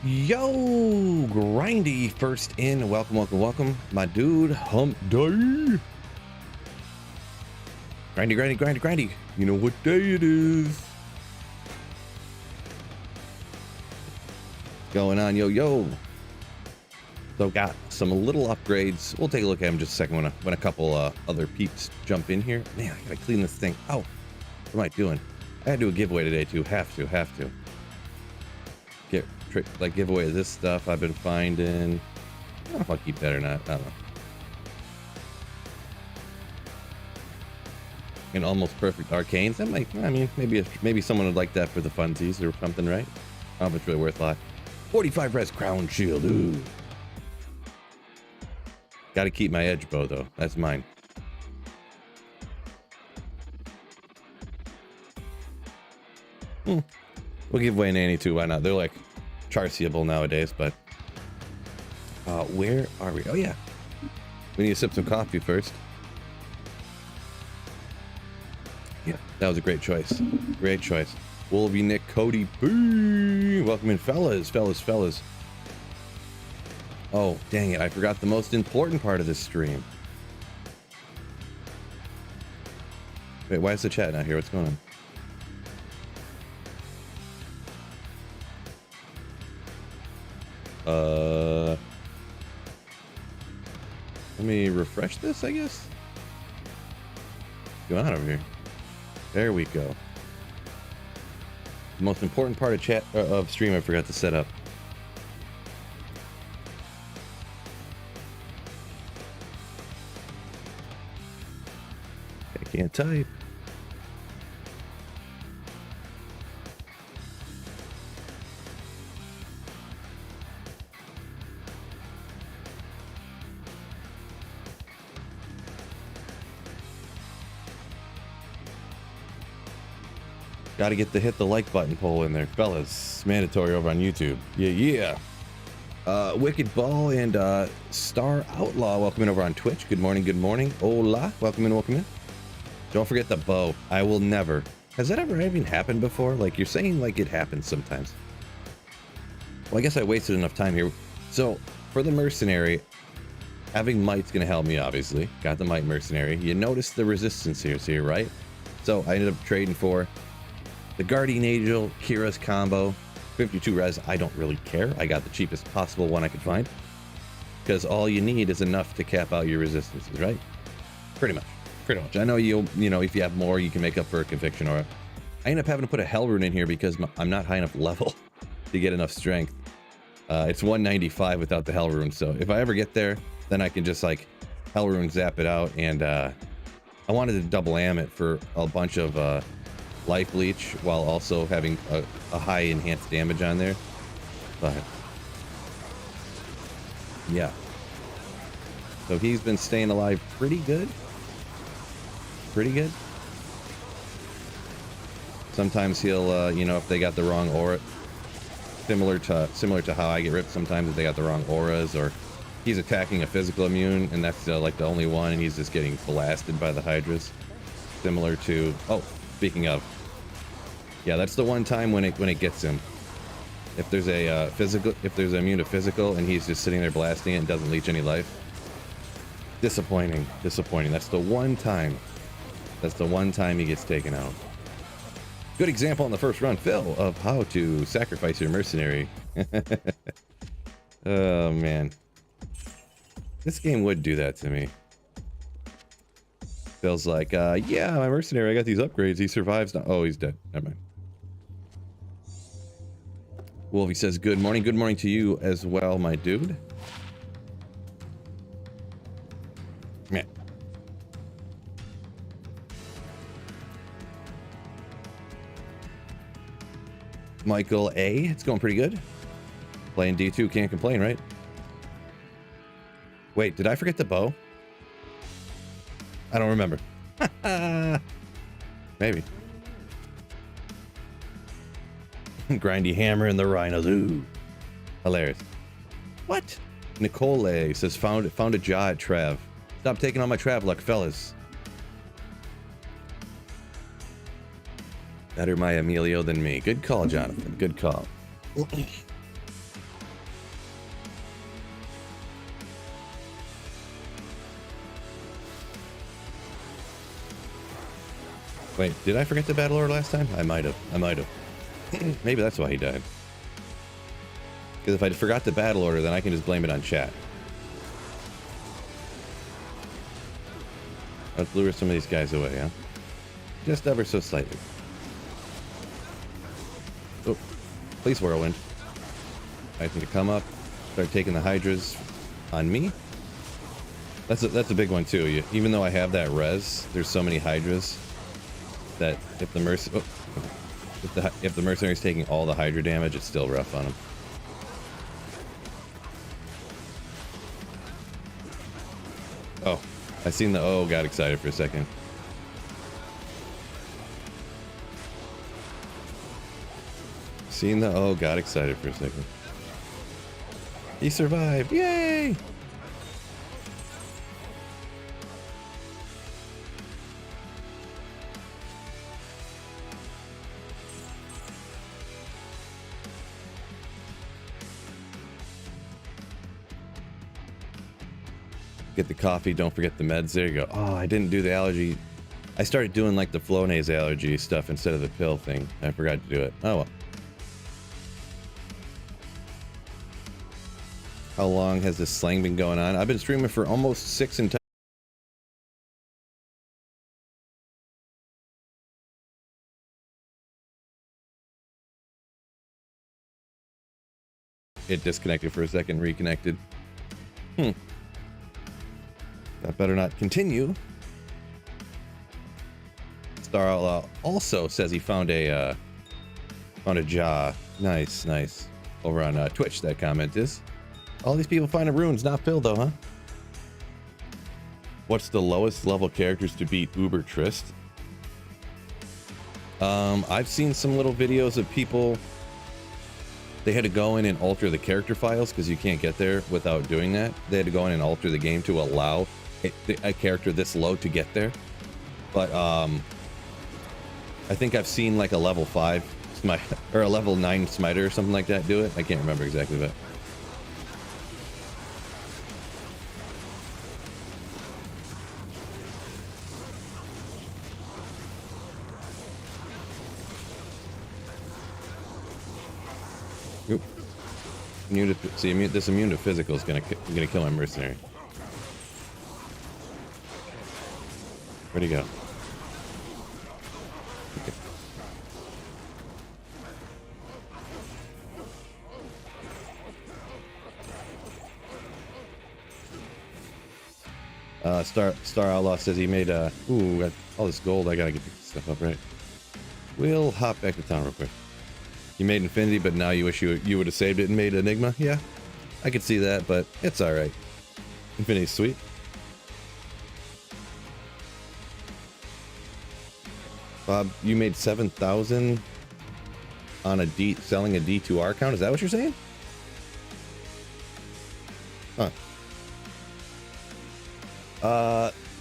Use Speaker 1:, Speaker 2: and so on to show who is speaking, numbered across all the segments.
Speaker 1: Yo, Grindy first in. Welcome, my dude. Hump day. Grindy. You know what day it is. Going on, yo. So got some little upgrades. We'll take a look at them just a second when a couple other peeps jump in here. Man, I gotta clean this thing. Oh, what am I doing? I gotta do a giveaway today too. Have to. Give away this stuff I've been finding. I don't know if I'll keep that or not. I don't know. An almost perfect arcanes. That might. I mean, maybe someone would like that for the funsies or something, right? I don't know if it's really worth a lot. 45 res crown shield. Ooh. Got to keep my edge bow though. That's mine. We'll give away an Annie too. Why not? They're like charseable nowadays, but where are we? Oh yeah, we need to sip some coffee first. Yeah, that was a great choice. Wolvie, Nick, Cody, boo! Welcome in, fellas. Oh dang it, I forgot the most important part of this stream. Wait, why is the chat not here? What's going on? Let me refresh this, I guess. What's going on over here? There we go. The most important part of chat of stream I forgot to set up. I can't type. Got to hit the like button poll in there, fellas. Mandatory over on YouTube. Yeah. Wicked Ball and Star Outlaw, welcome in over on Twitch. Good morning. Hola, welcome in. Don't forget the bow. I will never. Has that ever even happened before? Like you're saying, like it happens sometimes. Well, I guess I wasted enough time here. So for the Mercenary, having Might's gonna help me. Obviously, got the Might Mercenary. You notice the resistance here, right? So I ended up trading for the Guardian Angel, Kira's combo, 52 res. I don't really care. I got the cheapest possible one I could find because all you need is enough to cap out your resistances, right? Pretty much. I know you know if you have more, you can make up for a conviction aura. I end up having to put a Hell Rune in here because I'm not high enough level to get enough strength. It's 195 without the Hell Rune, so if I ever get there, then I can just like Hell Rune zap it out. And I wanted to double am it for a bunch of life leech while also having a high enhanced damage on there, but yeah, so he's been staying alive pretty good. Sometimes he'll you know, if they got the wrong aura, similar to how I get ripped sometimes, if they got the wrong auras, or he's attacking a physical immune and that's like the only one and he's just getting blasted by the hydras, similar to, oh, speaking of, yeah, that's the one time when it gets him. If there's a if there's an immune to physical and he's just sitting there blasting it and doesn't leech any life, disappointing. That's the one time he gets taken out. Good example on the first run, Phil, of how to sacrifice your mercenary. Oh man, this game would do that to me. Phil's like, yeah, my mercenary, I got these upgrades. He survives now. Oh, he's dead. Never mind. Wolfie says, good morning to you as well, my dude. Man. Michael A, it's going pretty good. Playing D2, can't complain, right? Wait, did I forget the bow? I don't remember. Maybe. Grindy hammer and the rhinos. Ooh, hilarious. What? Nicole says found a jaw at Trav. Stop taking all my Trav luck, fellas. Better my Emilio than me. Good call, Jonathan. Good call. Wait, did I forget the Battle Lord last time? I might have. Maybe that's why he died. Because if I forgot the battle order, then I can just blame it on chat. Let's lure some of these guys away, huh? Just ever so slightly. Oh, please, Whirlwind. I need to come up, start taking the Hydras on me. That's a big one too. Even though I have that res, there's so many Hydras that if the if the Mercenary's taking all the Hydra damage, it's still rough on him. Oh, I seen the O, got excited for a second. Seen the O, got excited for a second. He survived, yay! Get the coffee, don't forget the meds. There you go. Oh, I didn't do the allergy. I started doing like the Flonase allergy stuff instead of the pill thing. I forgot to do it. Oh well. How long has this slang been going on? I've been streaming for almost 6 and 10. It disconnected for a second, reconnected. That better not continue. Star Outlaw also says he found a jaw. Nice, nice. Over on Twitch, that comment is. All these people finding runes, not Phil though, huh? What's the lowest level characters to beat Uber Trist? I've seen some little videos of people. They had to go in and alter the character files because you can't get there without doing that. They had to go in and alter the game to allow a character this low to get there. But I think I've seen like a level 5 smite or a level 9 smiter or something like that do it. I can't remember exactly, but Oop. This immune to physical is gonna kill my mercenary. Where'd he go? Okay. Star Outlaw says he made ooh, got all this gold. I gotta get this stuff up right. We'll hop back to town real quick. You made Infinity, but now you wish you would have saved it and made Enigma. Yeah, I could see that, but it's all right. Infinity's sweet. Bob, you made 7,000 on selling a D2R account. Is that what you're saying? Huh.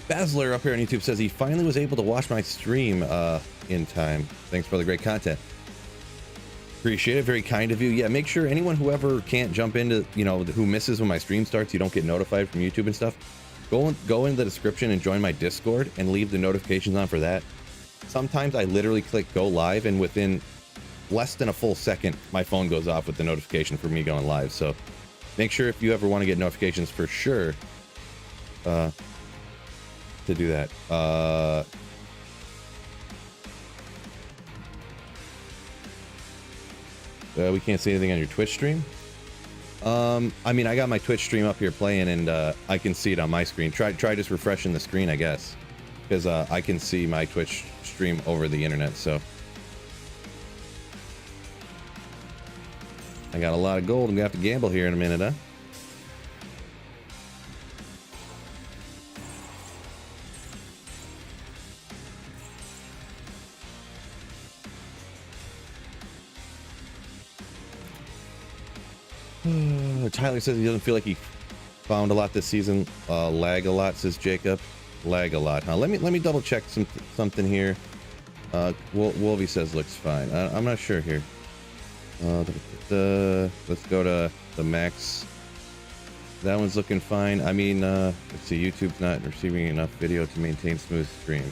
Speaker 1: Basler up here on YouTube says he finally was able to watch my stream in time. Thanks for the great content. Appreciate it. Very kind of you. Yeah, make sure whoever can't jump into, who misses when my stream starts, you don't get notified from YouTube and stuff. Go in the description and join my Discord and leave the notifications on for that. Sometimes I literally click go live and within less than a full second, my phone goes off with the notification for me going live. So make sure if you ever want to get notifications for sure, to do that. We can't see anything on your Twitch stream. I mean, I got my Twitch stream up here playing, and I can see it on my screen. Try just refreshing the screen, I guess, because I can see my Twitch stream over the internet. So I got a lot of gold. I'm gonna have to gamble here in a minute, huh? Tyler says he doesn't feel like he found a lot this season. Lag a lot, says Jacob. Lag a lot, huh? Let me double check something here. Wolvie says looks fine. I'm not sure here. Let's go to the max. That one's looking fine. I mean, let's see. YouTube's not receiving enough video to maintain smooth stream.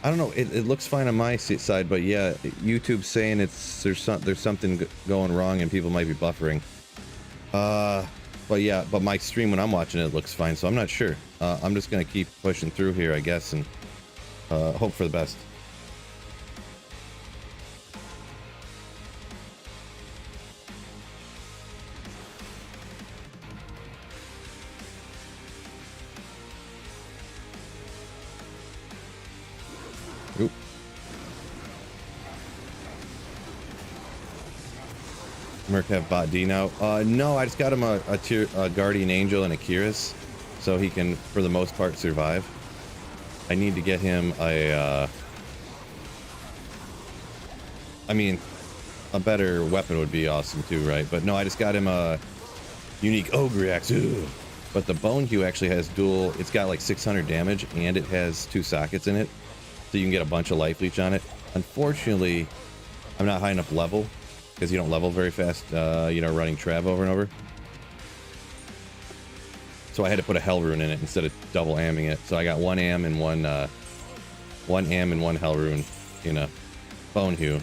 Speaker 1: I don't know. It looks fine on my side, but yeah, YouTube's saying there's something going wrong and people might be buffering. But yeah, but my stream when I'm watching it looks fine, so I'm not sure. I'm just gonna keep pushing through here, I guess, and hope for the best. Oop. Merc have bot D now? No, I just got him a Guardian Angel and a Kyrus, so he can, for the most part, survive. I need to get him a, I mean, a better weapon would be awesome too, right? But no, I just got him a unique Ogre Axe. Ugh. But the Bone Hue actually has dual, it's got like 600 damage, and it has 2 sockets in it, so you can get a bunch of life leech on it. Unfortunately, I'm not high enough level, because you don't level very fast, you know, running Trav over and over. So I had to put a Hell Rune in it instead of double amming it. So I got 1 am and one am and 1 Hell Rune in a Bone Hue.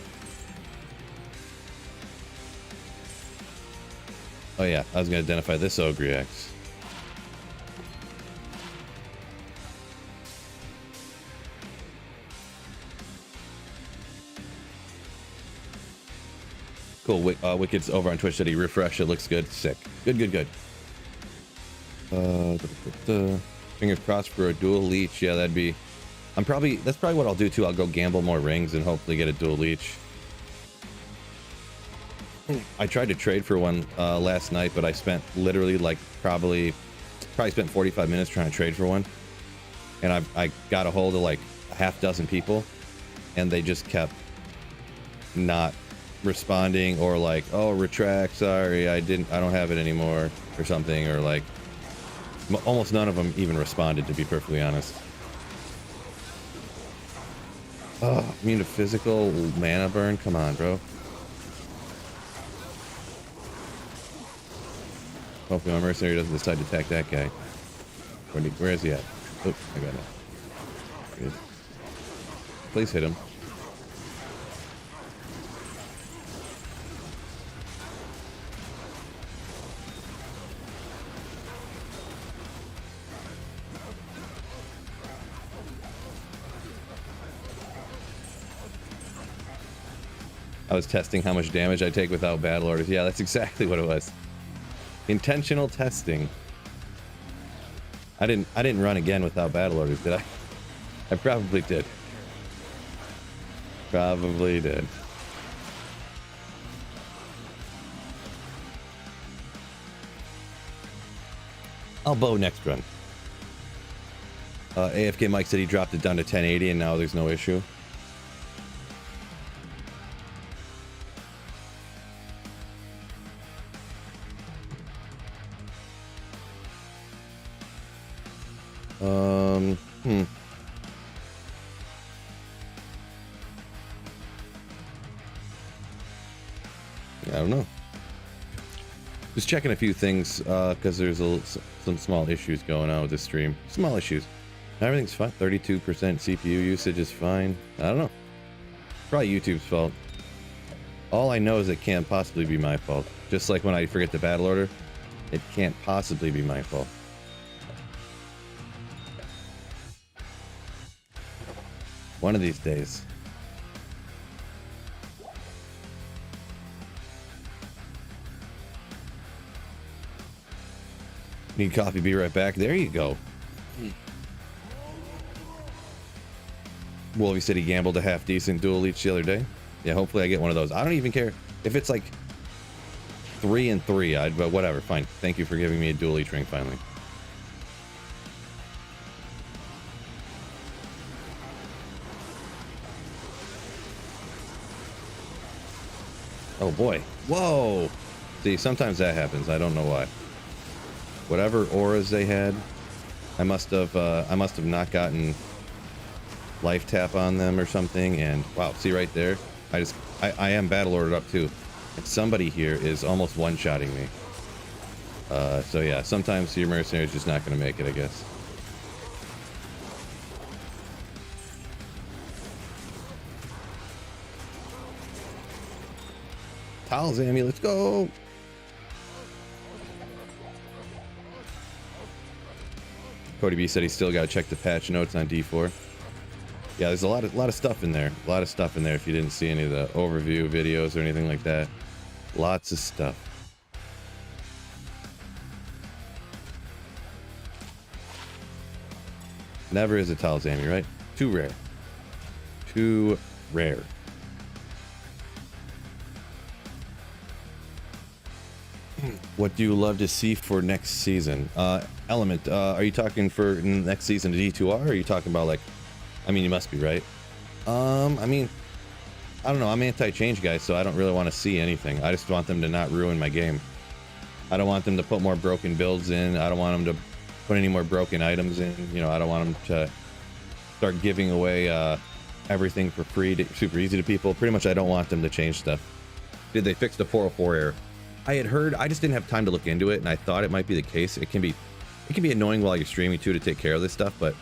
Speaker 1: Oh yeah, I was going to identify this Ogre Axe. Cool. Wicked's over on Twitch said he refreshed. It looks good. Sick. Good. Fingers crossed for a dual leech. Yeah, that's probably what I'll do too. I'll go gamble more rings and hopefully get a dual leech. I tried to trade for one last night, but I spent literally like probably spent 45 minutes trying to trade for one, and I got a hold of like a half dozen people, and they just kept not responding, or like, oh, retract, sorry, I don't have it anymore, or something, or like almost none of them even responded, to be perfectly honest. Oh, immune to physical mana burn, come on, bro. Hopefully my mercenary doesn't decide to attack that guy. Where is he at? Oh, I got it. There he is. Please hit him. I was testing how much damage I take without battle orders. Yeah, that's exactly what it was. Intentional testing. I didn't run again without battle orders, did I? I probably did. Probably did. I'll bow next run. AFK Mike said he dropped it down to 1080 and now there's no issue. I don't know. Just checking a few things because there's some small issues going on with this stream. Small issues. Everything's fine. 32% CPU usage is fine. I don't know. Probably YouTube's fault. All I know is it can't possibly be my fault. Just like when I forget the battle order, it can't possibly be my fault. One of these days. Need coffee, be right back. There you go. Wolvie said he gambled a half decent dual leech the other day. Yeah, hopefully I get one of those. I don't even care if it's like 3 and 3. But whatever, fine. Thank you for giving me a dual leech ring finally. Oh boy. Whoa. See, sometimes that happens. I don't know why. Whatever auras they had, I must have not gotten life tap on them or something. And wow, see right there, I am battle ordered up too, and somebody here is almost one-shotting me. So yeah, sometimes your mercenary is just not going to make it, I guess. Talzami, let's go. Cody B said he still got to check the patch notes on D4. Yeah, there's a lot of stuff in there. A lot of stuff in there if you didn't see any of the overview videos or anything like that. Lots of stuff. Never is a Talzami, right? Too rare. Too rare. What do you love to see for next season? Element, are you talking for next season to D2R? Or are you talking about like, I mean, you must be, right? I mean, I don't know. I'm anti-change, guys, so I don't really want to see anything. I just want them to not ruin my game. I don't want them to put more broken builds in. I don't want them to put any more broken items in. You know, I don't want them to start giving away everything for free, super easy to people. Pretty much, I don't want them to change stuff. Did they fix the 404 error? I had heard, I just didn't have time to look into it, and I thought it might be the case. It can be annoying while you're streaming too to take care of this stuff, but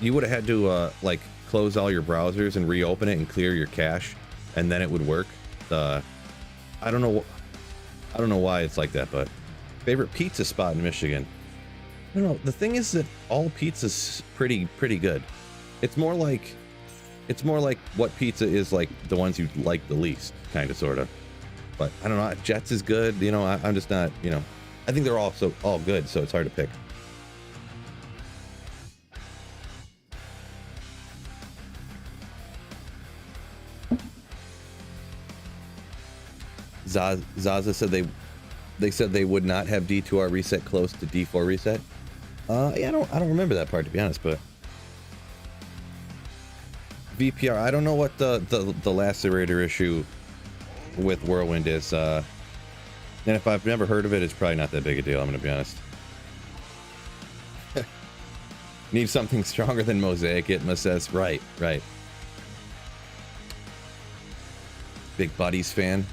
Speaker 1: you would have had to like close all your browsers and reopen it and clear your cache, and then it would work. I don't know why it's like that, but favorite pizza spot in Michigan. I don't know. The thing is that all pizza's pretty good. It's more like what pizza is like the ones you like the least, kind of, sort of. But I don't know. Jets is good. You know, I'm just not, you know, I think they're all good, so it's hard to pick. Zaza said they said they would not have D2R reset close to D4 reset. Yeah, I don't remember that part, to be honest, but VPR, I don't know what the lacerator issue with Whirlwind is, and if I've never heard of it, it's probably not that big a deal, I'm gonna be honest. Need something stronger than Mosaic, Itma says. Right. Big Buddies fan.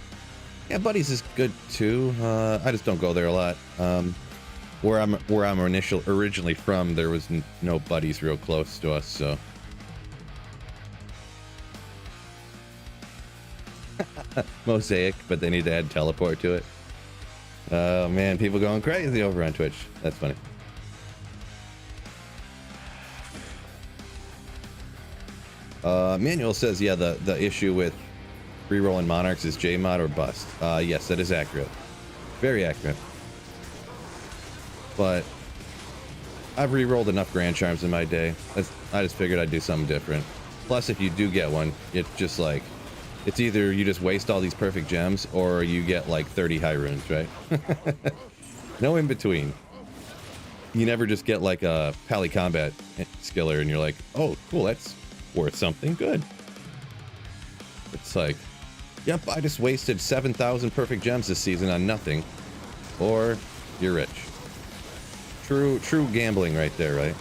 Speaker 1: Yeah, Buddies is good too. I just don't go there a lot. Where I'm originally from, there was no Buddies real close to us, so. Mosaic, but they need to add teleport to it. Oh man, people going crazy over on Twitch. That's funny. Manuel says, yeah, the issue with rerolling Monarchs is JMod or bust. Yes, that is accurate. Very accurate. But I've rerolled enough Grand Charms in my day. I just figured I'd do something different. Plus, if you do get one, it's just like, it's either you just waste all these perfect gems or you get like 30 high runes, right? No in between. You never just get like a Pally Combat skiller and you're like, oh, cool, that's worth something good. It's like, yep, I just wasted 7,000 perfect gems this season on nothing. Or you're rich. True gambling right there, right?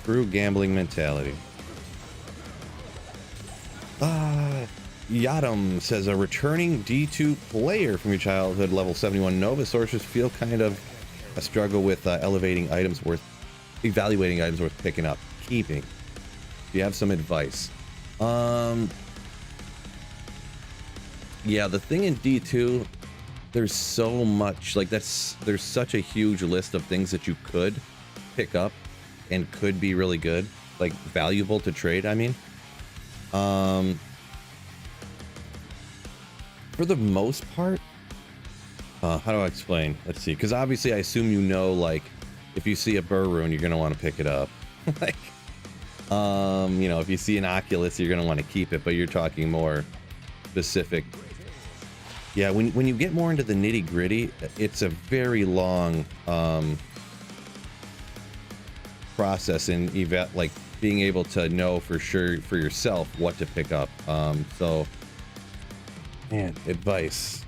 Speaker 1: True gambling mentality. Yadam says, a returning D2 player from your childhood, level 71 Nova sources feel kind of a struggle with evaluating items worth picking up, keeping. Do you have some advice? Yeah, the thing in D2, there's so much, like there's such a huge list of things that you could pick up and could be really good, like valuable to trade, I mean. For the most part, how do I explain? Let's see, because obviously I assume you know, like, if you see a Burr rune, you're gonna want to pick it up. Like, you know, if you see an Oculus, you're gonna want to keep it, but you're talking more specific. Yeah, when you get more into the nitty gritty, it's a very long process in like being able to know for sure for yourself what to pick up. So, man, advice.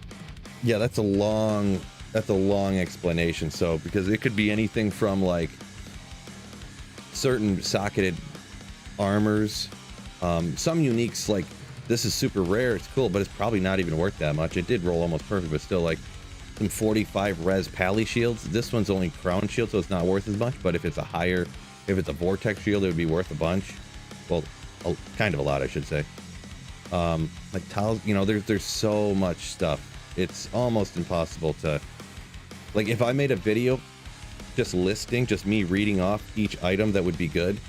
Speaker 1: Yeah, that's a long explanation. So, because it could be anything from like certain socketed armors, some uniques, like this is super rare, it's cool, but it's probably not even worth that much. It did roll almost perfect, but still, like some 45 res pally shields. This one's only crown shield, so it's not worth as much, but if it's a vortex shield, it would be worth a bunch. Well, kind of a lot, I should say. Like tiles, you know, there's so much stuff. It's almost impossible to, like, if I made a video just listing, just me reading off each item that would be good,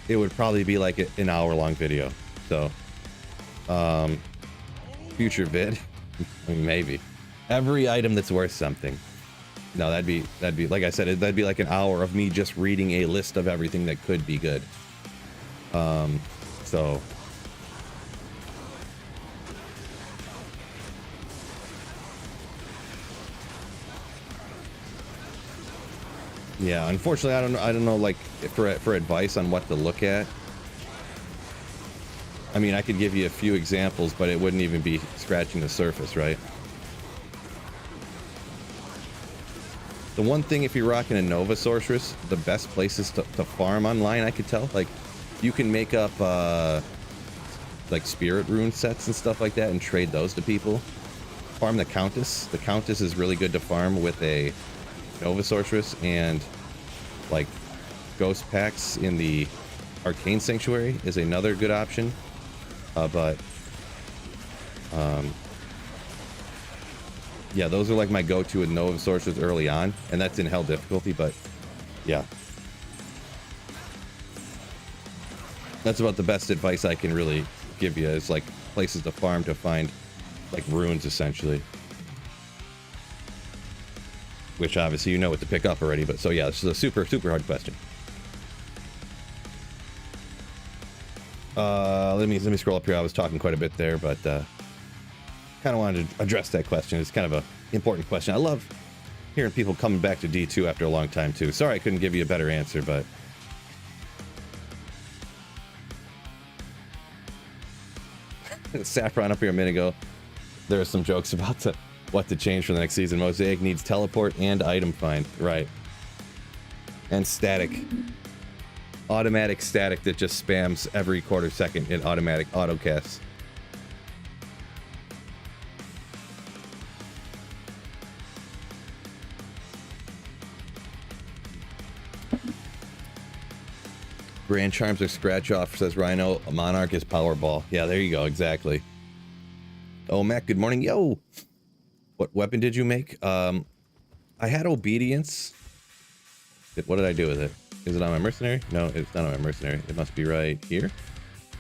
Speaker 1: it would probably be like an hour-long video. So, future vid, I mean, maybe every item that's worth something. No, that'd be like I said, that'd be like an hour of me just reading a list of everything that could be good. So yeah, unfortunately, I don't know like for advice on what to look at. I mean, I could give you a few examples, but it wouldn't even be scratching the surface, right? The one thing, if you're rocking a Nova Sorceress, the best places to farm online, I could tell, like, you can make up like spirit rune sets and stuff like that and trade those to people. Farm the Countess. The Countess is really good to farm with a Nova Sorceress, and like ghost packs in the Arcane Sanctuary is another good option. Yeah, those are like my go-to with Nova Sorceress early on, and that's in Hell difficulty, but yeah. That's about the best advice I can really give you, is like places to farm to find like runes, essentially. Which obviously you know what to pick up already, but so yeah, this is a super hard question. Let me scroll up here. I was talking quite a bit there, but kind of wanted to address that question. It's kind of a important question. I love hearing people coming back to D2 after a long time too. Sorry I couldn't give you a better answer, but Saffron up here a minute ago, there are some jokes about what to change for the next season. Mosaic needs teleport and item find, right? And static. Automatic static that just spams every quarter second in automatic autocasts. Grand Charms are scratch off, says Rhino. A Monarch is Powerball. Yeah, there you go, exactly. Oh, Mac, good morning. Yo! What weapon did you make? I had Obedience. What did I do with it? Is it on my Mercenary? No, it's not on my Mercenary. It must be right here.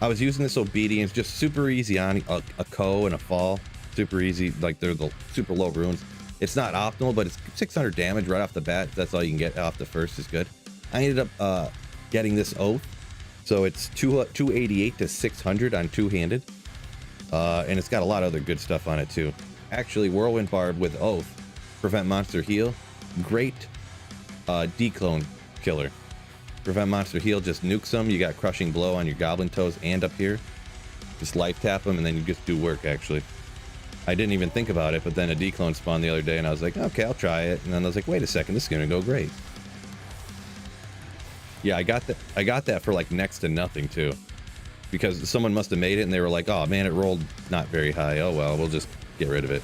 Speaker 1: I was using this Obedience, just super easy on a Co and a Fall. Super easy, like they're the super low runes. It's not optimal, but it's 600 damage right off the bat. That's all you can get off the first is good. I ended up getting this Oath. So it's 288 to 600 on two-handed. And it's got a lot of other good stuff on it too. Actually, Whirlwind Barb with Oath, prevent monster heal, great declone killer. Prevent monster heal, just nukes them. You got Crushing Blow on your Goblin Toes and up here. Just life tap them and then you just do work, actually. I didn't even think about it, but then a declone spawned the other day and I was like, okay, I'll try it. And then I was like, wait a second, this is gonna go great. Yeah, I got that for like next to nothing too. Because someone must have made it and they were like, oh man, it rolled not very high. Oh well, we'll just get rid of it.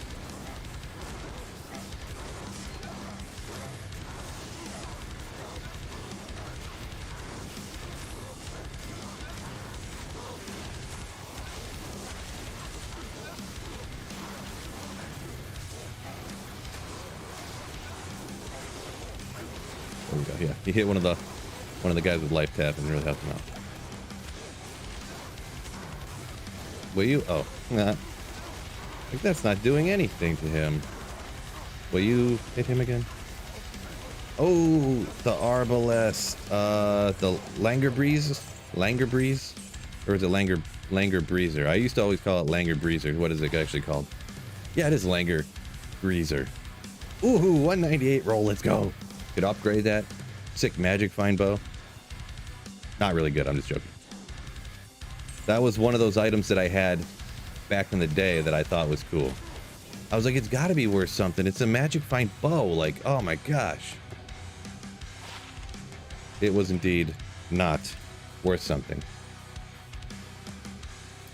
Speaker 1: There we go. Yeah, he hit one of the guys with life tap and really helped him out. Will you? Oh, nah. Like that's not doing anything to him. Will you hit him again? Oh, the Arbalest. The Langer Breeze? Langer Breeze? Or is it Langer Breezer? I used to always call it Langer Breezer. What is it actually called? Yeah, it is Langer Breezer. Ooh, 198 roll, let's go. Could upgrade that. Sick magic find bow. Not really good, I'm just joking. That was one of those items that I had back in the day that I thought was cool. I was like, it's gotta be worth something. It's a magic find bow. Like, oh my gosh. It was indeed not worth something.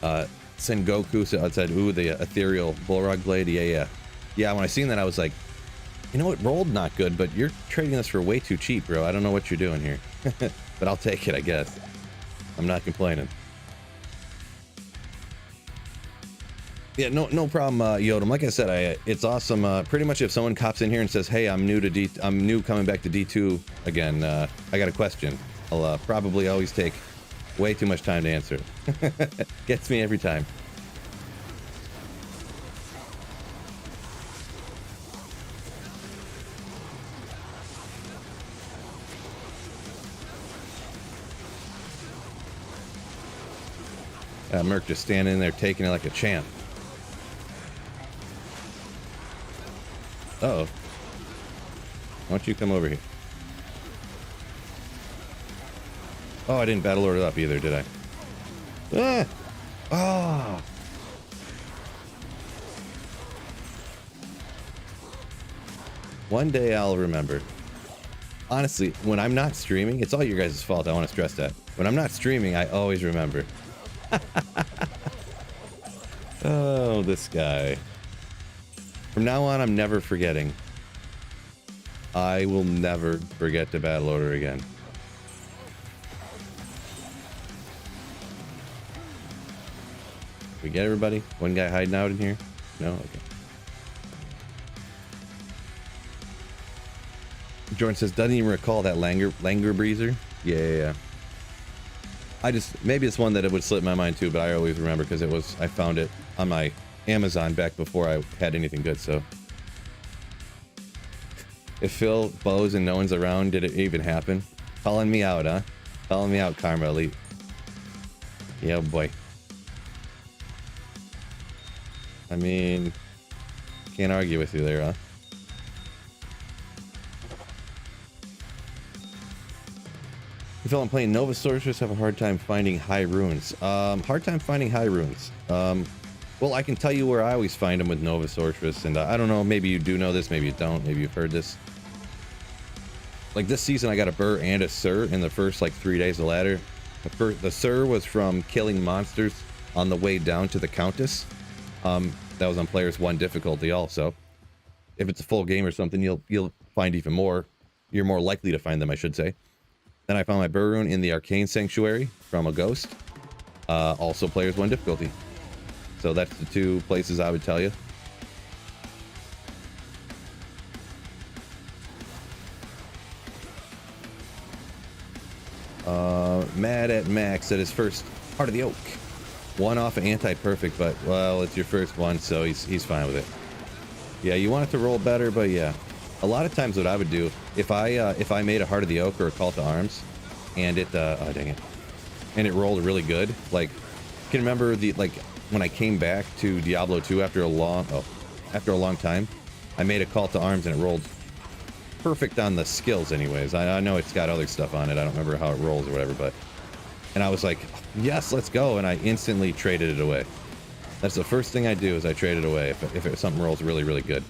Speaker 1: Sengoku said, ooh, the ethereal bullrug blade. Yeah. Yeah, when I seen that, I was like, you know, it rolled not good, but you're trading this for way too cheap, bro. I don't know what you're doing here. But I'll take it, I guess. I'm not complaining. Yeah, no problem, Yodam. Like I said, it's awesome. Pretty much if someone cops in here and says, "Hey, I'm new coming back to D2 again. I got a question." I'll probably always take way too much time to answer. Gets me every time. Merc just standing there taking it like a champ. Uh-oh. Why don't you come over here? Oh, I didn't battle order up either, did I? Ah! Ah! One day I'll remember. Honestly, when I'm not streaming, it's all your guys' fault. I want to stress that. When I'm not streaming, I always remember. Oh, this guy. From now on, I'm never forgetting. I will never forget to battle order again. We get everybody? One guy hiding out in here? No? Okay. Jordan says, doesn't even recall that Langer Breezer. Yeah. Maybe it's one that it would slip my mind too, but I always remember because I found it on my Amazon back before I had anything good, so. If Phil bows and no one's around, did it even happen? Calling me out, huh? Calling me out, Karma Elite. Yeah, boy. I mean, can't argue with you there, huh? You feel I'm playing Nova Sorceress, have a hard time finding high runes. Hard time finding high runes. Well, I can tell you where I always find them with Nova Sorceress, and I don't know, maybe you do know this, maybe you don't, maybe you've heard this. Like this season, I got a Burr and a Sir in the first like 3 days of ladder. The Sir was from killing monsters on the way down to the Countess. That was on players 1 difficulty also. If it's a full game or something, you'll find even more. You're more likely to find them, I should say. Then I found my Burr rune in the Arcane Sanctuary from a ghost. Also players 1 difficulty. So that's the 2 places I would tell you. Mad at Max at his first Heart of the Oak. 1 off of anti-perfect, but well, it's your first one, so he's fine with it. Yeah, you want it to roll better, but yeah. A lot of times what I would do, if I made a Heart of the Oak or a Call to Arms, and it oh dang it, and it rolled really good, like you can remember when I came back to Diablo 2 after a long time, I made a Call to Arms and it rolled perfect on the skills anyways. I know it's got other stuff on it, I don't remember how it rolls or whatever, but and I was like, yes, let's go, and I instantly traded it away. That's the first thing I do, is I trade it away if something rolls really, really good.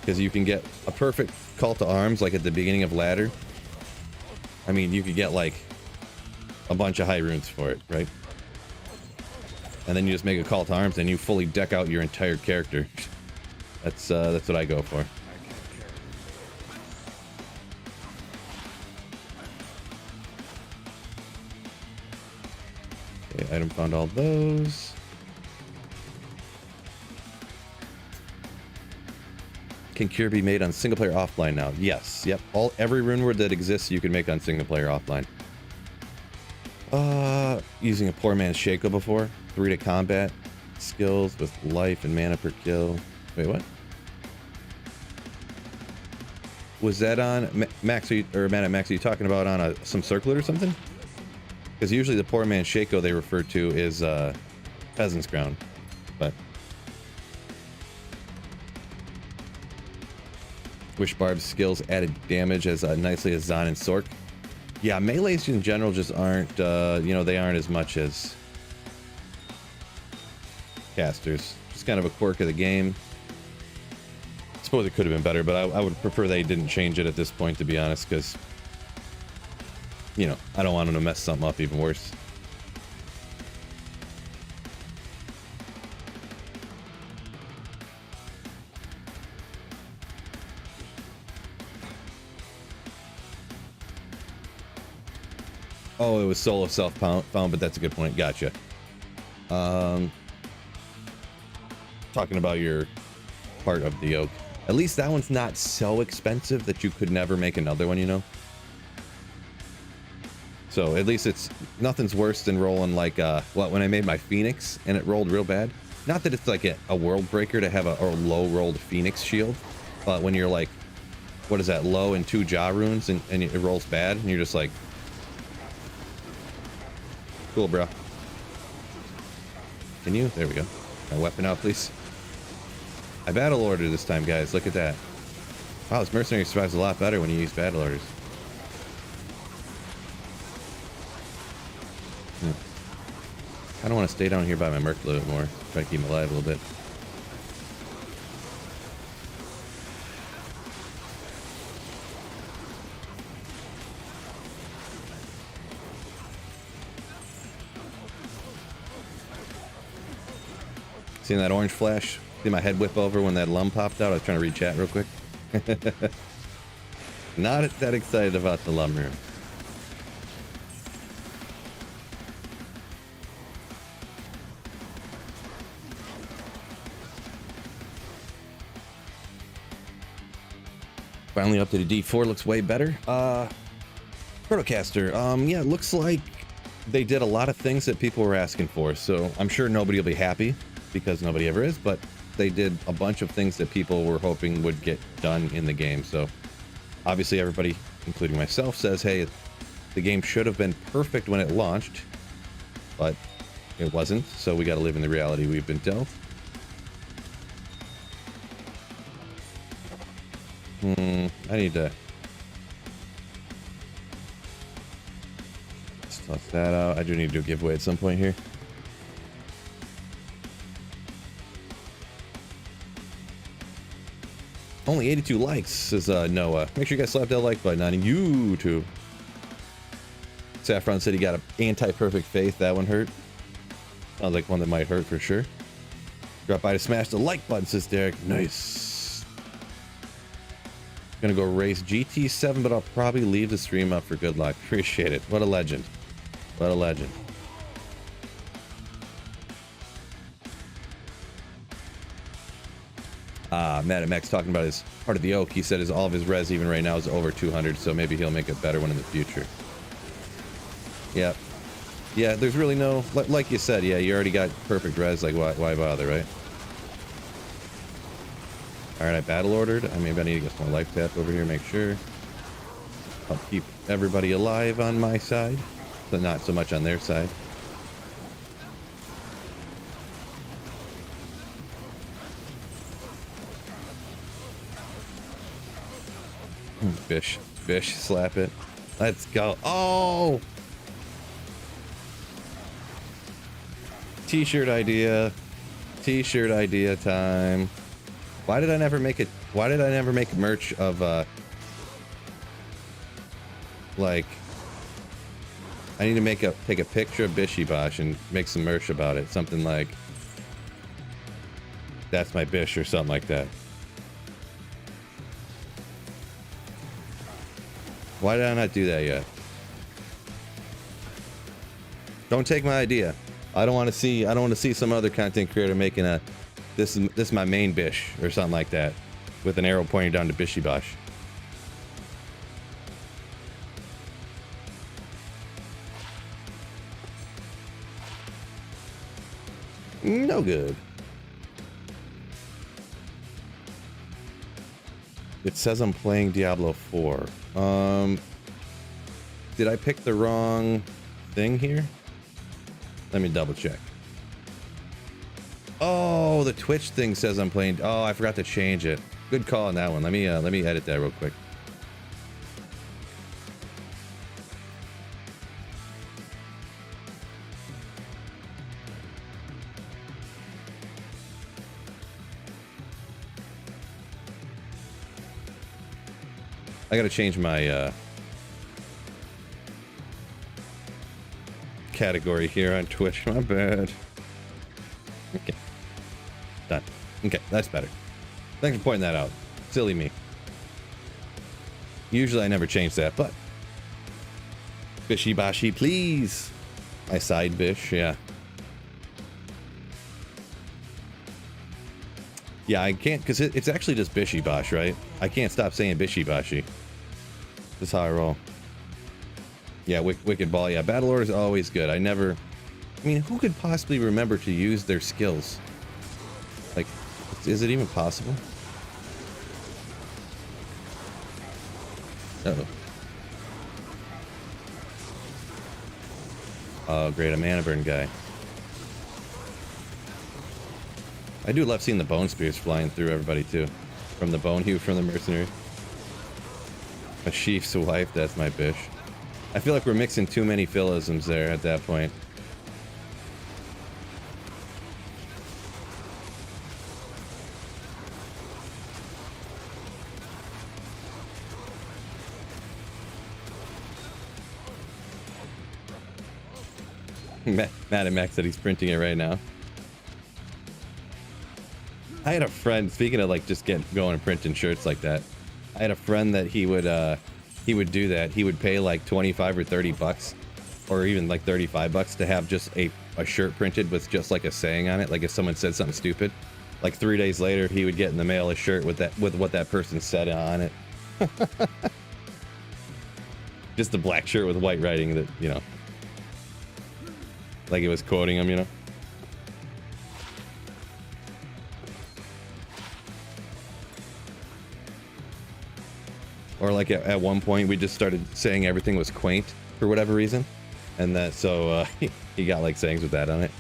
Speaker 1: Because you can get a perfect Call to Arms like at the beginning of ladder. I mean, you could get like a bunch of high runes for it, right? And then you just make a Call to Arms and you fully deck out your entire character. That's what I go for. Okay, item found all those. Can cure be made on single player offline now? Yes. Yep. Every rune word that exists you can make on single player offline. Using a poor man's Shaco before. 3 to combat. Skills with life and mana per kill. Wait, what? Was that on Max? Or Man at Max? Are you talking about on some circlet or something? Because usually the poor man's Shaco they refer to is Peasant's Crown, but. Wish Barb's skills added damage as nicely as Zon and Sork. Yeah, melees in general just aren't, they aren't as much as casters. Just kind of a quirk of the game. I suppose it could have been better, but I would prefer they didn't change it at this point, to be honest, because, I don't want them to mess something up even worse. Oh, it was solo self-found, but that's a good point. Gotcha. Talking about your part of the oak. At least that one's not so expensive that you could never make another one, you know? So at least it's nothing's worse than rolling like when I made my Phoenix and it rolled real bad. Not that it's like a world breaker to have a low rolled Phoenix shield, but when you're like, what is that, low and 2 jaw runes and it rolls bad and you're just like, cool, bro. Can you? There we go. My weapon out, please. I battle order this time, guys. Look at that. Wow, this mercenary survives a lot better when you use battle orders. I don't want to stay down here by my Merc a little bit more. Try to keep him alive a little bit. Seeing that orange flash? See my head whip over when that lum popped out? I was trying to read chat real quick. Not that excited about the lum room. Finally up to the D4, looks way better. Protocaster, yeah, it looks like they did a lot of things that people were asking for, so I'm sure nobody will be happy because nobody ever is, but they did a bunch of things that people were hoping would get done in the game. So obviously everybody, including myself, says, hey, the game should have been perfect when it launched, but it wasn't, so we got to live in the reality we've been dealt. I need to toss that out. I do need to do a giveaway at some point here. Only 82 likes, says Noah. Make sure you guys slap that like button on YouTube. Saffron said he got an anti-perfect faith. That one hurt. Sounds like one that might hurt for sure. Drop by to smash the like button, says Derek. Nice. Gonna go race GT7, but I'll probably leave the stream up for good luck. Appreciate it. What a legend. What a legend. Matt Max talking about his part of the oak. He said all of his res even right now is over 200, so maybe he'll make a better one in the future. Yep. Yeah, there's really no, like you said, yeah, you already got perfect res, like why bother, right? Alright, I battle ordered. Maybe I need to get some more life tap over here, make sure. I'll keep everybody alive on my side, but not so much on their side. Fish, slap it. Let's go. Oh! T-shirt idea. T-shirt idea time. Why did I never make it? Why did I never make merch of, like, I need to take a picture of Bishibosh and make some merch about it. Something like, that's my Bish or something like that. Why did I not do that yet? Don't take my idea. I don't want to see some other content creator making a this is my main Bish or something like that with an arrow pointing down to Bishibosh. No good. It says I'm playing Diablo 4. Did I pick the wrong thing here? Let me double check. Oh, the Twitch thing says I'm playing. Oh, I forgot to change it. Good call on that one. Let me edit that real quick. I gotta change my category here on Twitch. My bad. Okay. Done. Okay, that's better. Thanks for pointing that out. Silly me. Usually I never change that, but Bishy Bashi, please. My side bish, yeah. Yeah, I can't, because it's actually just Bishy Bosh, right? I can't stop saying Bishy Bashi. This is how I roll. Yeah, Wicked Ball. Yeah, Battle Order is always good. I mean, who could possibly remember to use their skills? Like, is it even possible? Uh-oh. Oh, great, a mana burn guy. I do love seeing the bone spears flying through everybody, too. From the bone hue from the Mercenary. A Sheaf's wife, that's my bish. I feel like we're mixing too many philisms there at that point. Matt and Max said he's printing it right now. I had a friend, speaking of like just going and printing shirts like that, I had a friend that he would do that. He would pay like 25 or 30 bucks or even like 35 bucks to have just a shirt printed with just like a saying on it. Like if someone said something stupid, like 3 days later, he would get in the mail a shirt with what that person said on it. Just a black shirt with white writing that, you know, like it was quoting him, you know. Or like at one point we just started saying everything was quaint for whatever reason, and that so he got like sayings with that on it.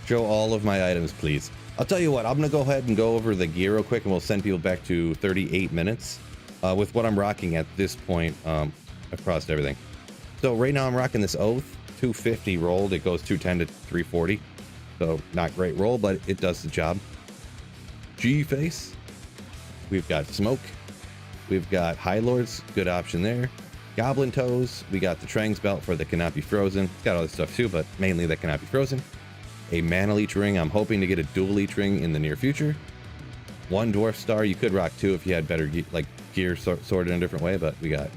Speaker 1: Show all of my items, please. I'll tell you what, I'm gonna go ahead and go over the gear real quick, and we'll send people back to 38 minutes with what I'm rocking at this point across everything. So right now I'm rocking this Oath 250 rolled. It goes 210 to 340, so not great roll, but it does the job. G-Face, we've got Smoke, we've got High Lords, good option there. Goblin Toes, we got the Trang's Belt for that cannot be frozen. It's got other stuff too, but mainly that cannot be frozen. A Mana Leech Ring, I'm hoping to get a Dual Leech Ring in the near future. One Dwarf Star, you could rock two if you had better gear sorted in a different way, but we got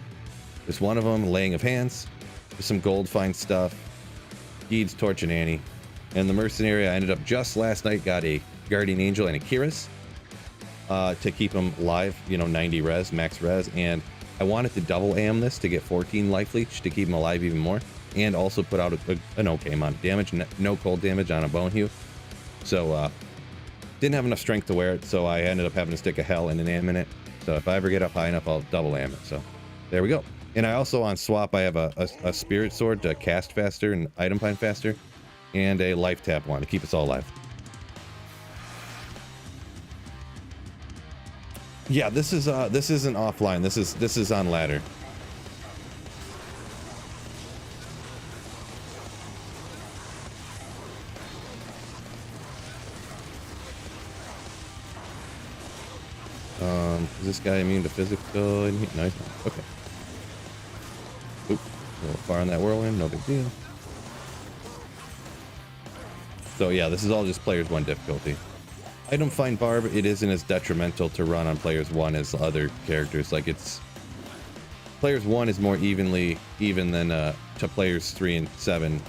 Speaker 1: just one of them. Laying of Hands, some gold fine stuff, Geed's Torch and Annie. And the Mercenary, I ended up just last night, got a Guardian Angel and a Kiris to keep him live, you know, 90 res, max res, and I wanted to double am this to get 14 life leech to keep him alive even more, and also put out an okay amount of damage, no cold damage on a bone hue. So didn't have enough strength to wear it, so I ended up having to stick a hell and an am in it. So if I ever get up high enough, I'll double am it. So there we go. And I also on swap, I have a spirit sword to cast faster and item find faster, and a life tap wand to keep us all alive. Yeah, this isn't offline. This is on ladder. Is this guy immune to physical? No, he's not. Okay. Oop, a little far on that whirlwind, no big deal. So yeah, this is all just players 1 difficulty. Item find Barb, it isn't as detrimental to run on players 1 as other characters. Like it's players 1 is more even than to players 3 and 7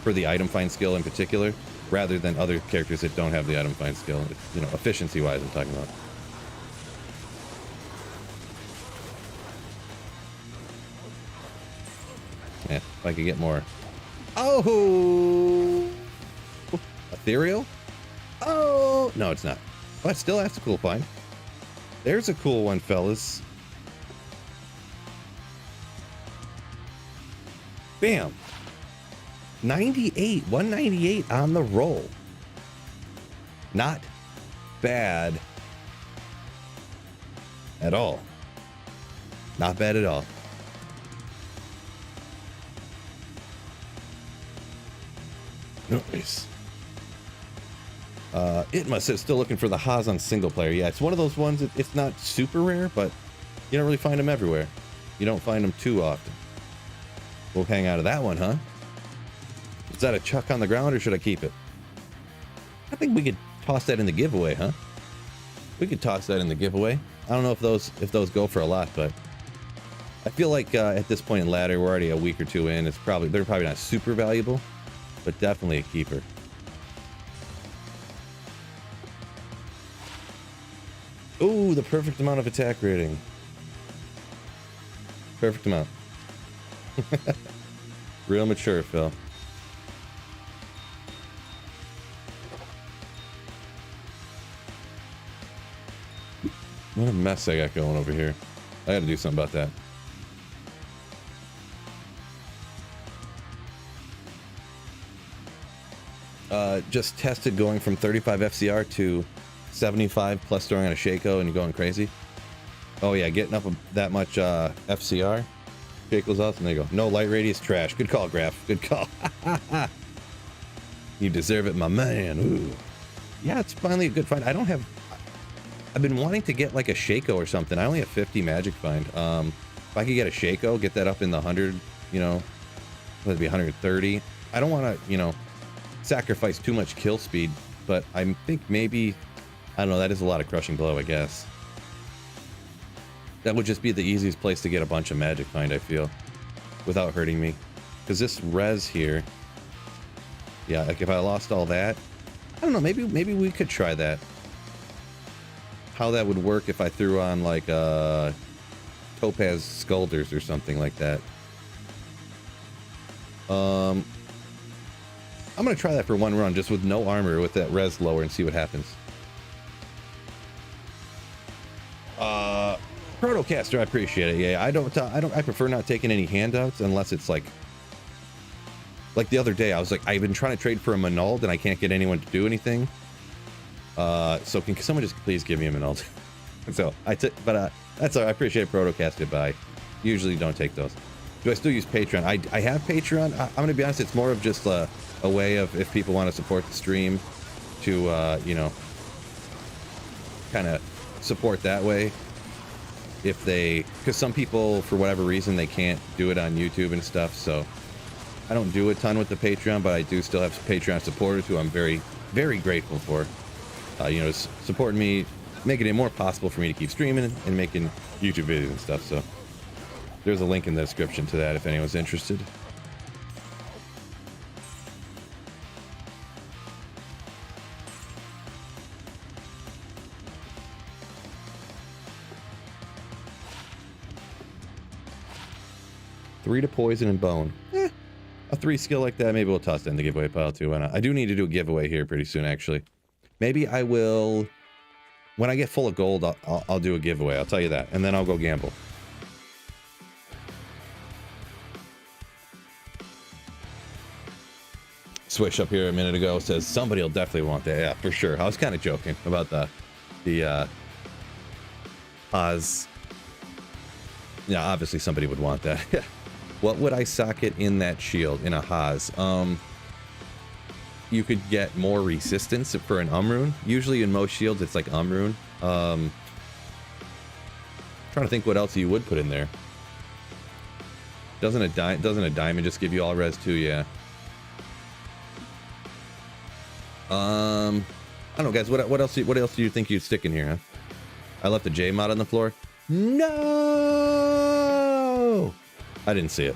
Speaker 1: for the item find skill in particular, rather than other characters that don't have the item find skill. You know, efficiency wise, I'm talking about. Yeah, if I could get more. Oh, ethereal. Oh, no, it's not. But still, that's a cool find. There's a cool one, fellas. Bam. 98, 198 on the roll. Not bad at all. Not bad at all. Nice. Itma says still looking for the Haas on single player. Yeah, it's one of those ones that it's not super rare, but you don't really find them everywhere. You don't find them too often. We'll hang out of that one, huh? Is that a chuck on the ground or should I keep it? I think we could toss that in the giveaway, huh? We could toss that in the giveaway. I don't know if those go for a lot, but I feel like at this point in ladder, we're already a week or two in. They're probably not super valuable, but definitely a keeper. Ooh, the perfect amount of attack rating. Perfect amount. Real mature, Phil. What a mess I got going over here. I gotta do something about that. Just tested going from 35 FCR to 75 plus throwing on a Shaco and you're going crazy. Oh yeah, getting up that much FCR. Shaco's off and there you go. No light radius, trash. Good call, Graph. Good call. You deserve it, my man. Ooh. Yeah, it's finally a good find. I've been wanting to get like a Shaco or something. I only have 50 magic find. If I could get a Shaco, get that up in the 100, you know, that'd be 130. I don't want to, you know, sacrifice too much kill speed, but I think maybe, I don't know, that is a lot of crushing blow, I guess. That would just be the easiest place to get a bunch of magic find, I feel, without hurting me. Because this res here, yeah, like if I lost all that, I don't know, maybe we could try that. How that would work if I threw on like Topaz Skulders or something like that. I'm gonna try that for one run, just with no armor, with that res lower, and see what happens. Protocaster, I appreciate it. Yeah, I prefer not taking any handouts unless it's like the other day. I was like, I've been trying to trade for a Manald and I can't get anyone to do anything. So can someone just please give me a Manald? So that's all. I appreciate Protocaster, but I usually don't take those. Do I still use Patreon? I have Patreon. I'm gonna be honest, it's more of just a way of, if people want to support the stream, to you know, kind of support that way. If they, because some people for whatever reason they can't do it on YouTube and stuff, so I don't do a ton with the Patreon, but I do still have Patreon supporters who I'm very, very grateful for. You know, supporting me, making it more possible for me to keep streaming and making YouTube videos and stuff. So there's a link in the description to that if anyone's interested. Three to poison and bone. A 3 skill like that, maybe we'll toss that in the giveaway pile too. Why not? I do need to do a giveaway here pretty soon, actually. Maybe I will, when I get full of gold, I'll do a giveaway. I'll tell you that, and then I'll go gamble. Swish up here a minute ago says somebody will definitely want that. Yeah, for sure. I was kind of joking about the Oz. Yeah, obviously somebody would want that. What would I socket in that shield in a Haas? You could get more resistance for an Umrune. Usually in most shields it's like Umrune. Trying to think what else you would put in there. Doesn't a diamond just give you all res too? Yeah. I don't know, guys. What else do you think you'd stick in here? Huh? I left a J mod on the floor. No, I didn't see it.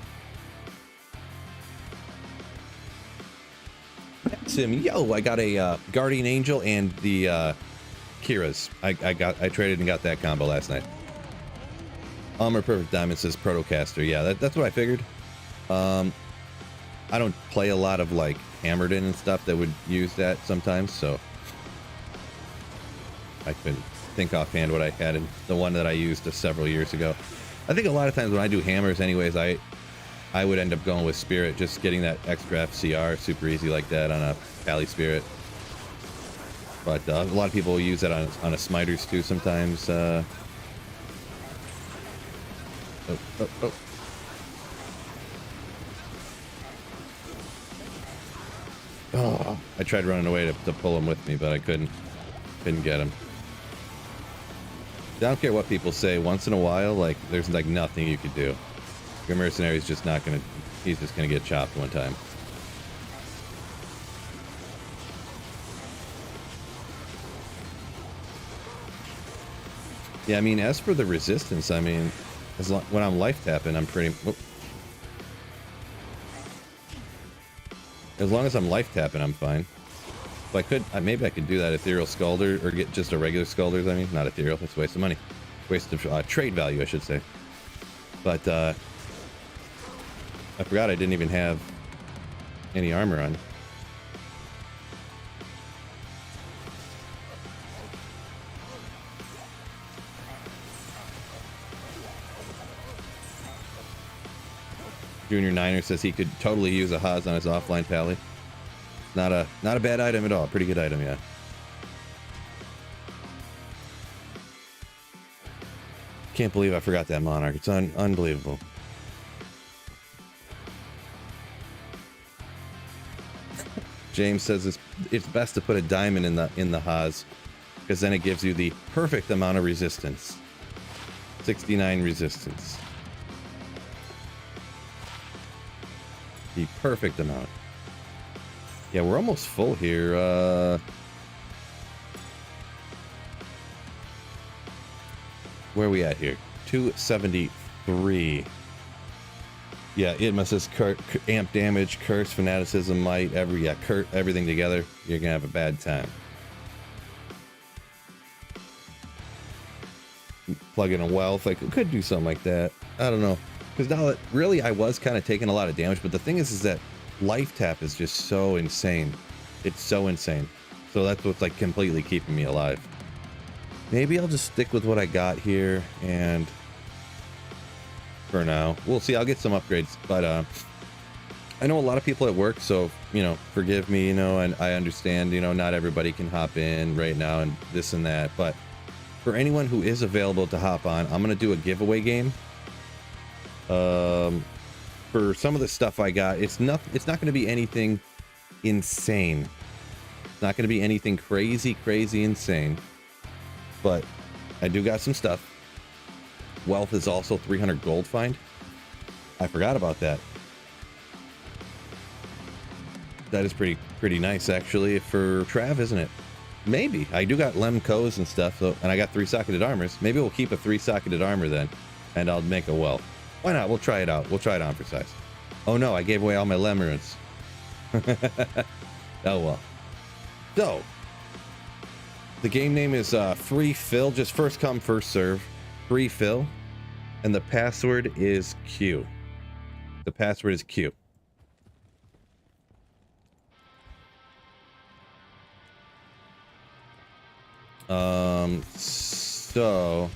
Speaker 1: Sim, yo, I got a Guardian Angel and the Kira's. I traded and got that combo last night. Armor Perfect Diamond says Protocaster. Yeah, that's what I figured. I don't play a lot of like Hammerden and stuff that would use that sometimes, so I couldn't think offhand what I had in the one that I used several years ago. I think a lot of times when I do hammers anyways, I would end up going with Spirit, just getting that extra FCR super easy like that on a Pally Spirit. But a lot of people use that on a Smiters too sometimes. Oh. Oh, I tried running away to pull him with me, but I couldn't get him. I don't care what people say. Once in a while, like, there's like nothing you could do. Your Mercenary's just not gonna, he's just gonna get chopped one time. Yeah, I mean, as for the resistance, I mean, when I'm life tapping, I'm pretty... Whoop. As long as I'm life tapping, I'm fine. So I could... maybe I could do that ethereal sculptor, or get just a regular sculptors, I mean. Not ethereal, it's a waste of money. Waste of trade value, I should say. But, I forgot I didn't even have any armor on. Junior Niner says he could totally use a Haas on his offline pally. Not a bad item at all. Pretty good item, yeah. Can't believe I forgot that Monarch. It's unbelievable. James says it's best to put a diamond in the Haas, because then it gives you the perfect amount of resistance. 69 resistance. The perfect amount. Yeah, we're almost full here. Where are we at here? 273. Yeah, Idma says amp damage, curse, fanaticism, might, everything together. You're gonna have a bad time. Plug in a wealth. I could do something like that. I don't know. Because now that really I was kind of taking a lot of damage, but the thing is that life tap is just so insane. It's so insane. So that's what's like completely keeping me alive. Maybe I'll just stick with what I got here, and for now we'll see. I'll get some upgrades, but I know a lot of people at work, so you know, forgive me, you know, and I understand, you know, not everybody can hop in right now and this and that, but for anyone who is available to hop on, I'm gonna do a giveaway game. For some of the stuff I got, it's not going to be anything insane. It's not going to be anything crazy insane, but I do got some stuff. Wealth is also 300 gold find. I forgot about that. That is pretty nice actually for Trav, isn't it? Maybe. I do got Lemcos and stuff, so, and I got 3 socketed armors. Maybe we'll keep a 3 socketed armor then, and I'll make a wealth. Why not? We'll try it out. We'll try it on for size. Oh no, I gave away all my lemurants. Oh well. So, the game name is Free Fill, just first come, first serve. Free Fill. And the password is Q. The password is Q. So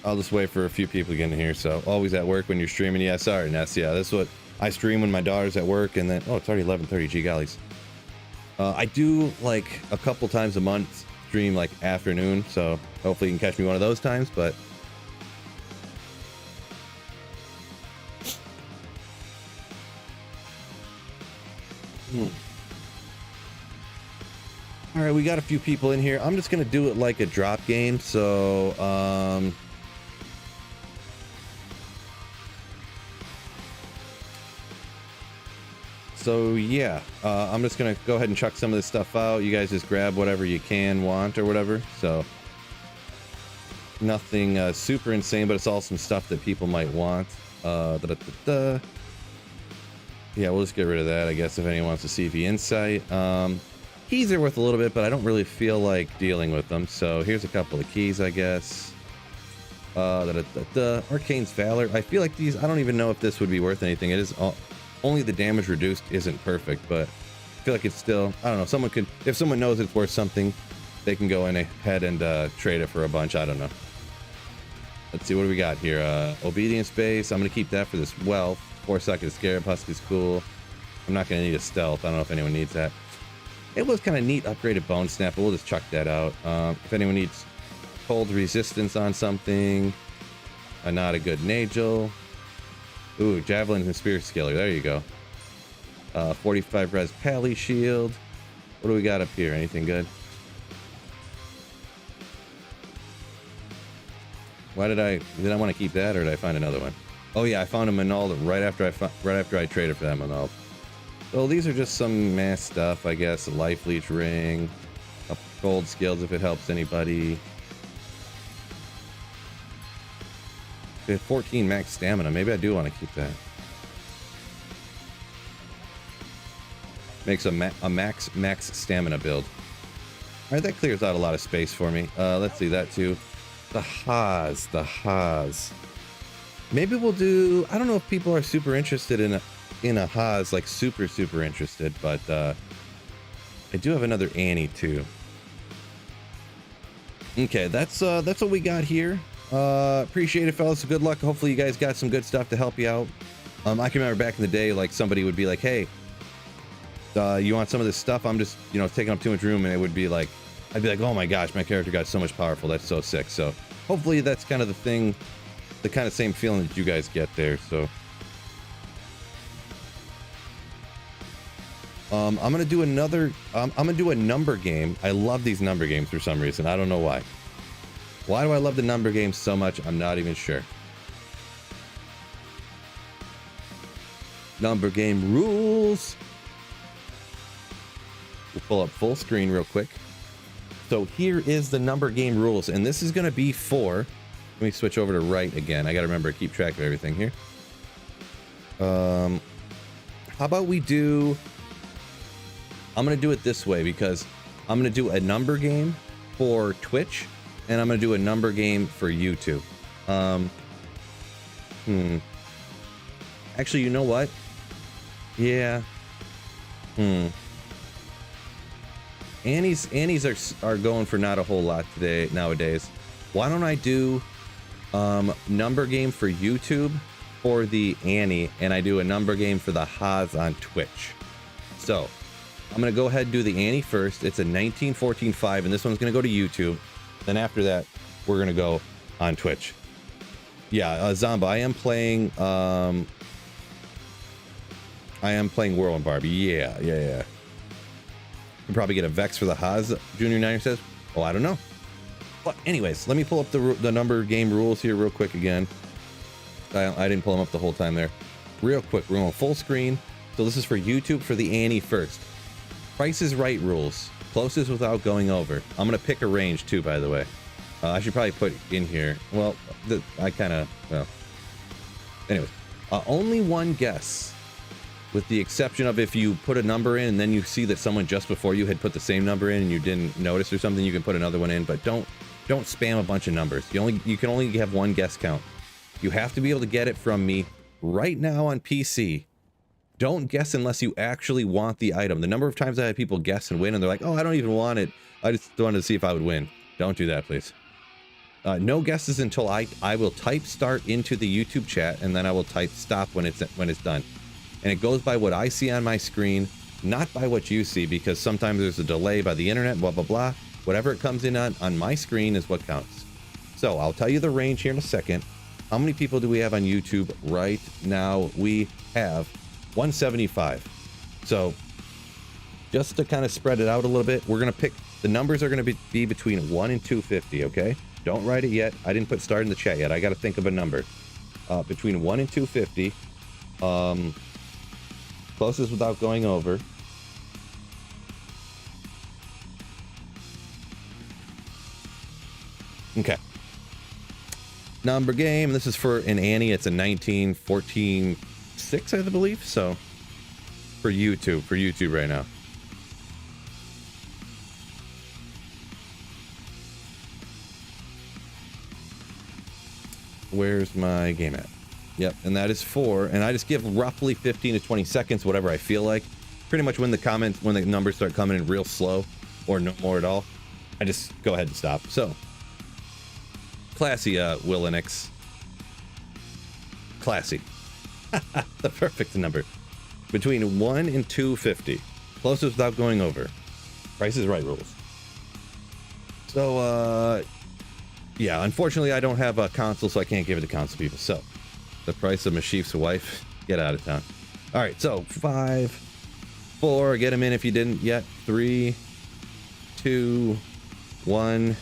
Speaker 1: I'll just wait for a few people to get in here. So always at work when you're streaming. Yeah, sorry, Ness. Yeah, that's what I stream when my daughter's at work, and then it's already 11:30. Gee gollies. I do like a couple times a month stream like afternoon, so hopefully you can catch me one of those times. But all right, we got a few people in here. I'm just gonna do it like a drop game. So yeah, I'm just gonna go ahead and chuck some of this stuff out. You guys just grab whatever you want or whatever. So nothing super insane, but it's all some stuff that people might want. Yeah, we'll just get rid of that, I guess, if anyone wants to see the insight. Keys are worth a little bit, but I don't really feel like dealing with them. So here's a couple of keys, I guess. Arcane's Valor. I feel like these, I don't even know if this would be worth anything. It is only the damage reduced isn't perfect, but I feel like it's still, I don't know, someone could, if someone knows it's worth something, they can go in ahead and trade it for a bunch. I don't know. Let's see, what do we got here? Obedience base. I'm going to keep that for this wealth. 4-socket Scarab Husk is cool. I'm not going to need a stealth. I don't know if anyone needs that. It was kind of neat upgraded Bone Snap, but we'll just chuck that out. If anyone needs cold resistance on something, not a good Nagel. Ooh, Javelin Conspiracy Killer. There you go. 45 res Pally Shield. What do we got up here? Anything good? Why did I want to keep that, or did I find another one? Oh yeah, I found a Manald right after I traded for that Manald. So these are just some mass stuff, I guess. A Life Leech ring, a couple gold skills if it helps anybody. We had 14 max stamina. Maybe I do want to keep that. Makes a max stamina build. All right, that clears out a lot of space for me. Let's see that too. The Haas. Maybe we'll do, I don't know if people are super interested in a Haas, like super interested, but I do have another Annie too. Okay, that's what we got here. Appreciate it, fellas. Good luck. Hopefully you guys got some good stuff to help you out. I can remember back in the day, like somebody would be like, hey, you want some of this stuff? I'm just, you know, taking up too much room, and it would be like, I'd be like, oh my gosh, my character got so much powerful. That's so sick. So hopefully that's kind of the thing, the kind of same feeling that you guys get there. So I'm gonna do another. I'm gonna do a number game. I love these number games for some reason. I don't know why. Why do I love the number games so much? I'm not even sure. Number game rules. We'll pull up full screen real quick. So here is the number game rules, and this is going to be for, let me switch over to right again. I got to remember to keep track of everything here. How about we do, I'm going to do it this way because I'm going to do a number game for Twitch, and I'm going to do a number game for YouTube. Actually, you know what? Yeah. Annies are going for not a whole lot nowadays. Why don't I do number game for YouTube for the Annie, and I do a number game for the Haas on Twitch. So I'm gonna go ahead and do the Annie first. It's a 1914-5, and this one's gonna go to YouTube. Then after that, we're gonna go on Twitch. Yeah, Zomba, I am playing Whirlwind Barb. Yeah. Can probably get a Vex for the Haas, Junior Niner says. Oh, I don't know. But anyways, let me pull up the number game rules here real quick again. I didn't pull them up the whole time there. Real quick, we're going full screen. So this is for YouTube for the Annie first. Price is Right rules. Closest without going over. I'm going to pick a range too, by the way. I should probably put in here. Well, anyways. Only one guess. With the exception of if you put a number in and then you see that someone just before you had put the same number in and you didn't notice or something, you can put another one in, but don't spam a bunch of numbers. You can only have one guess count. You have to be able to get it from me right now on PC. Don't guess unless you actually want the item. The number of times I had people guess and win and they're like, oh, I don't even want it. I just wanted to see if I would win. Don't do that, please. No guesses until I will type start into the YouTube chat, and then I will type stop when it's done. And it goes by what I see on my screen, not by what you see, because sometimes there's a delay by the internet, blah, blah, blah. Whatever it comes in on my screen is what counts. So I'll tell you the range here in a second. How many people do we have on YouTube right now? We have 175. So just to kind of spread it out a little bit, we're going to pick, the numbers are going to be between 1 and 250, okay? Don't write it yet. I didn't put start in the chat yet. I got to think of a number. Between 1 and 250. Closest without going over. Okay. Number game. This is for an Annie. It's a 1914-6, I believe. So for YouTube right now. Where's my game at? Yep, and that is 4, and I just give roughly 15 to 20 seconds, whatever I feel like. Pretty much when the numbers start coming in real slow, or no more at all, I just go ahead and stop. So, classy, Willinix. Classy. The perfect number. Between 1 and 250. Closest without going over. Price is Right rules. So, yeah, unfortunately I don't have a console, so I can't give it to console people. So, the price of Mashif's wife. Get out of town. All right, so 5, 4. Get them in if you didn't yet. 3, 2, 1.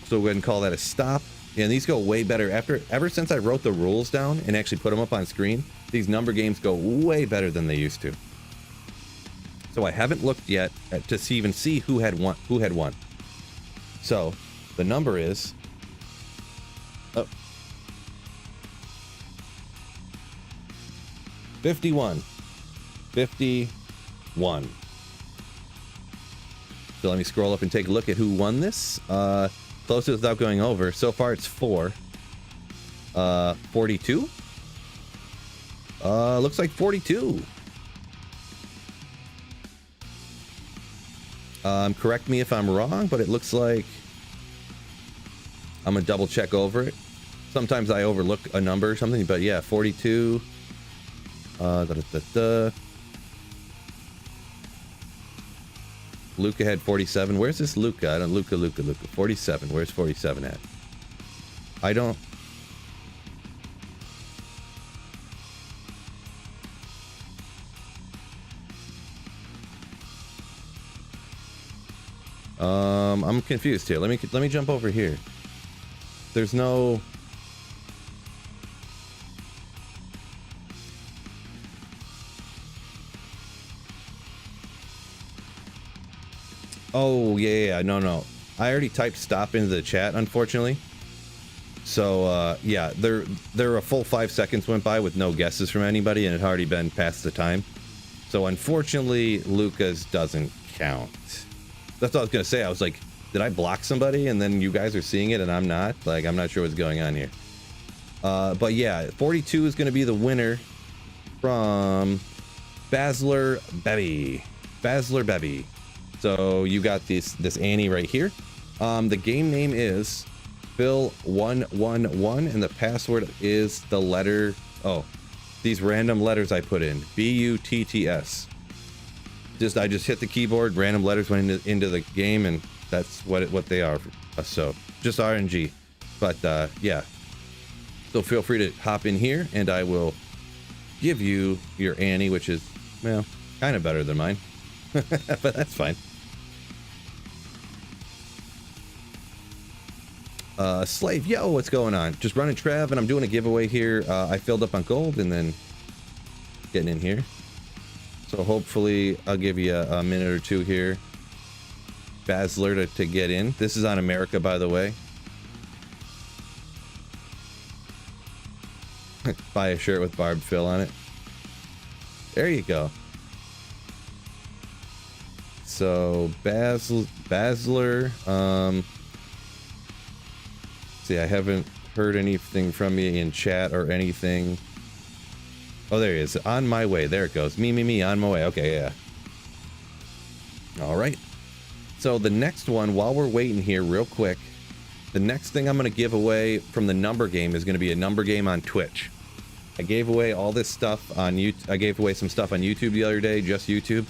Speaker 1: So go ahead and call that a stop. And these go way better. Ever since I wrote the rules down and actually put them up on screen, these number games go way better than they used to. So I haven't looked yet to even see who had won. So the number is. Oh, 51. 51. So let me scroll up and take a look at who won this. Closest without going over. So far it's 4. 42? Looks like 42. Correct me if I'm wrong, but it looks like I'm gonna double check over it. Sometimes I overlook a number or something, but yeah, 42. Luca had 47. Where's this Luca? I don't. Luca. 47. Where's 47 at? I don't. I'm confused here. Let me jump over here. There's no. Oh yeah, no. I already typed stop into the chat, unfortunately. So yeah, there a full 5 seconds went by with no guesses from anybody, and it had already been past the time. So unfortunately, Lucas doesn't count. That's what I was gonna say. I was like, did I block somebody and then you guys are seeing it and I'm not? Like, I'm not sure what's going on here. But yeah, 42 is gonna be the winner from Basler Bebby. So you got this Annie right here. The game name is Phil111 and the password is the letter, these random letters I put in, BUTTS. I just hit the keyboard, random letters went into the game, and that's what they are. So just RNG. But yeah, so feel free to hop in here and I will give you your Annie, which is, well, kind of better than mine. But that's fine. Slave, yo, what's going on? Just running Trav, and I'm doing a giveaway here. I filled up on gold and then getting in here. So hopefully I'll give you a minute or two here. Basler to get in. This is on America, by the way. Buy a shirt with Barb Phil on it. There you go. So Basler, see, I haven't heard anything from you in chat or anything. Oh, there he is. On my way. There it goes. Me, on my way. Okay, yeah. All right. So the next one, while we're waiting here real quick, the next thing I'm going to give away from the number game is going to be a number game on Twitch. I gave away all this stuff on YouTube. I gave away some stuff on YouTube the other day, just YouTube.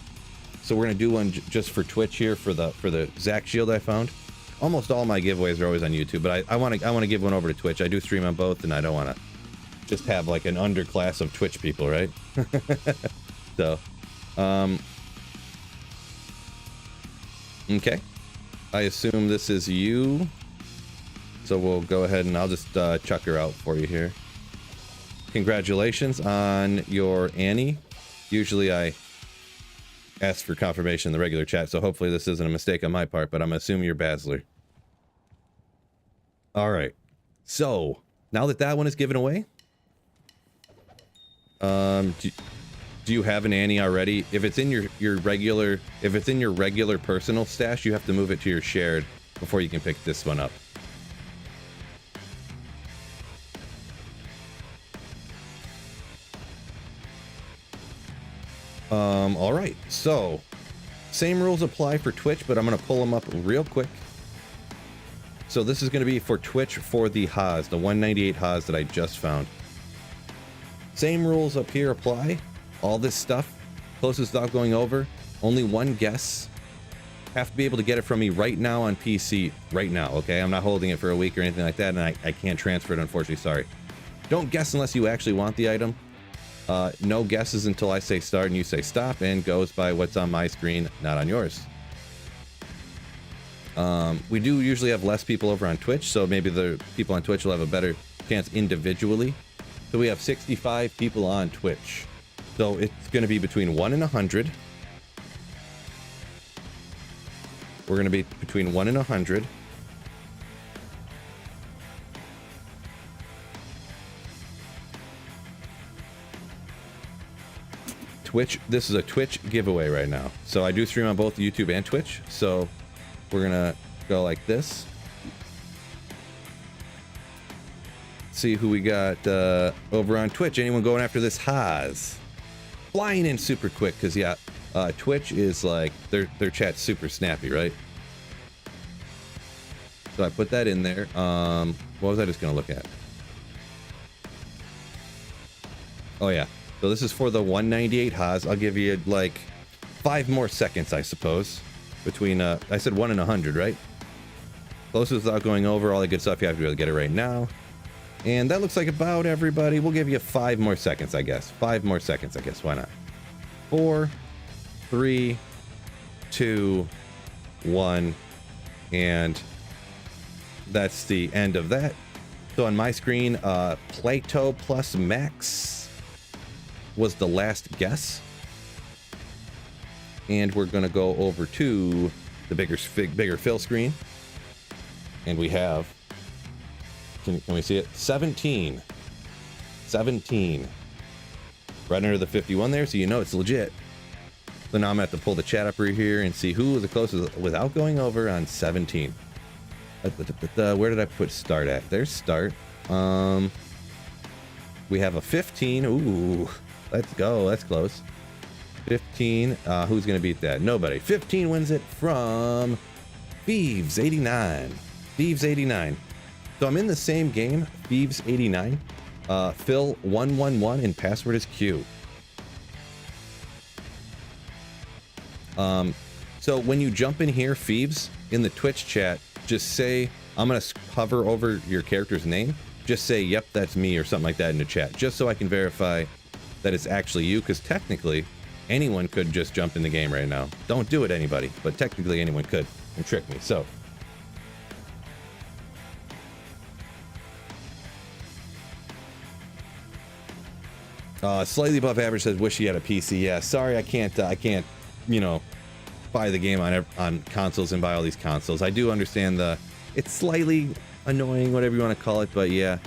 Speaker 1: So we're going to do one just for Twitch here for the Zach Shield I found. Almost all my giveaways are always on YouTube, but I want to give one over to Twitch. I do stream on both, and I don't want to just have like an underclass of Twitch people, right? So, okay. I assume this is you. So we'll go ahead and I'll just chuck her out for you here. Congratulations on your Annie. Usually I ask for confirmation in the regular chat, so hopefully this isn't a mistake on my part, but I'm assuming you're Basler. All right. So now that one is given away, do you have an Annie already? If it's in your regular personal stash, you have to move it to your shared before you can pick this one up. All right, so same rules apply for Twitch, but I'm gonna pull them up real quick. So this is gonna be for Twitch for the Haas, the 198 Haas that I just found. Same rules up here apply. All this stuff, closest without going over, only one guess. Have to be able to get it from me right now on PC, right now, okay? I'm not holding it for a week or anything like that, and I can't transfer it, unfortunately, sorry. Don't guess unless you actually want the item. No guesses until I say start and you say stop, and goes by what's on my screen, not on yours. We do usually have less people over on Twitch, so maybe the people on Twitch will have a better chance individually. So we have 65 people on Twitch. So it's going to be between 1 and 100. We're going to be between 1 and 100. Twitch. This is a Twitch giveaway right now. So I do stream on both YouTube and Twitch. So we're gonna go like this. See who we got over on Twitch. Anyone going after this Haas? Flying in super quick, because yeah, Twitch is like their chat's super snappy, right? So I put that in there. What was I just gonna look at? Oh yeah. So this is for the 198 Haas. I'll give you like 5 more seconds, I suppose, between I said 1 and 100, right? Closest without going over, all the good stuff. You have to be able to get it right now. And that looks like about everybody. We'll give you 5 more seconds, I guess. 5 more seconds, I guess. Why not? 4, 3, 2, 1, and that's the end of that. So on my screen, Plato plus Max was the last guess. And we're gonna go over to the bigger fill screen. And we have, can we see it? 17. 17. Right under the 51 there, so you know it's legit. So now I'm gonna have to pull the chat up right here and see who was the closest without going over on 17. Where did I put start at? There's start. We have a 15. Ooh, let's go. That's close. 15. Who's gonna beat that? Nobody. 15 wins it from Thieves 89. Thieves 89. So I'm in the same game, Thieves 89. Phil 111 and password is Q. So when you jump in here, Thieves, in the Twitch chat, just say, I'm gonna hover over your character's name. Just say, yep, that's me, or something like that in the chat, just so I can verify that it's actually you, because technically anyone could just jump in the game right now. Don't do it, anybody, but technically anyone could and trick me. So slightly above average says wish he had a PC. Yeah, sorry, I can't, you know, buy the game on consoles and buy all these consoles. I do understand it's slightly annoying, whatever you want to call it, but yeah,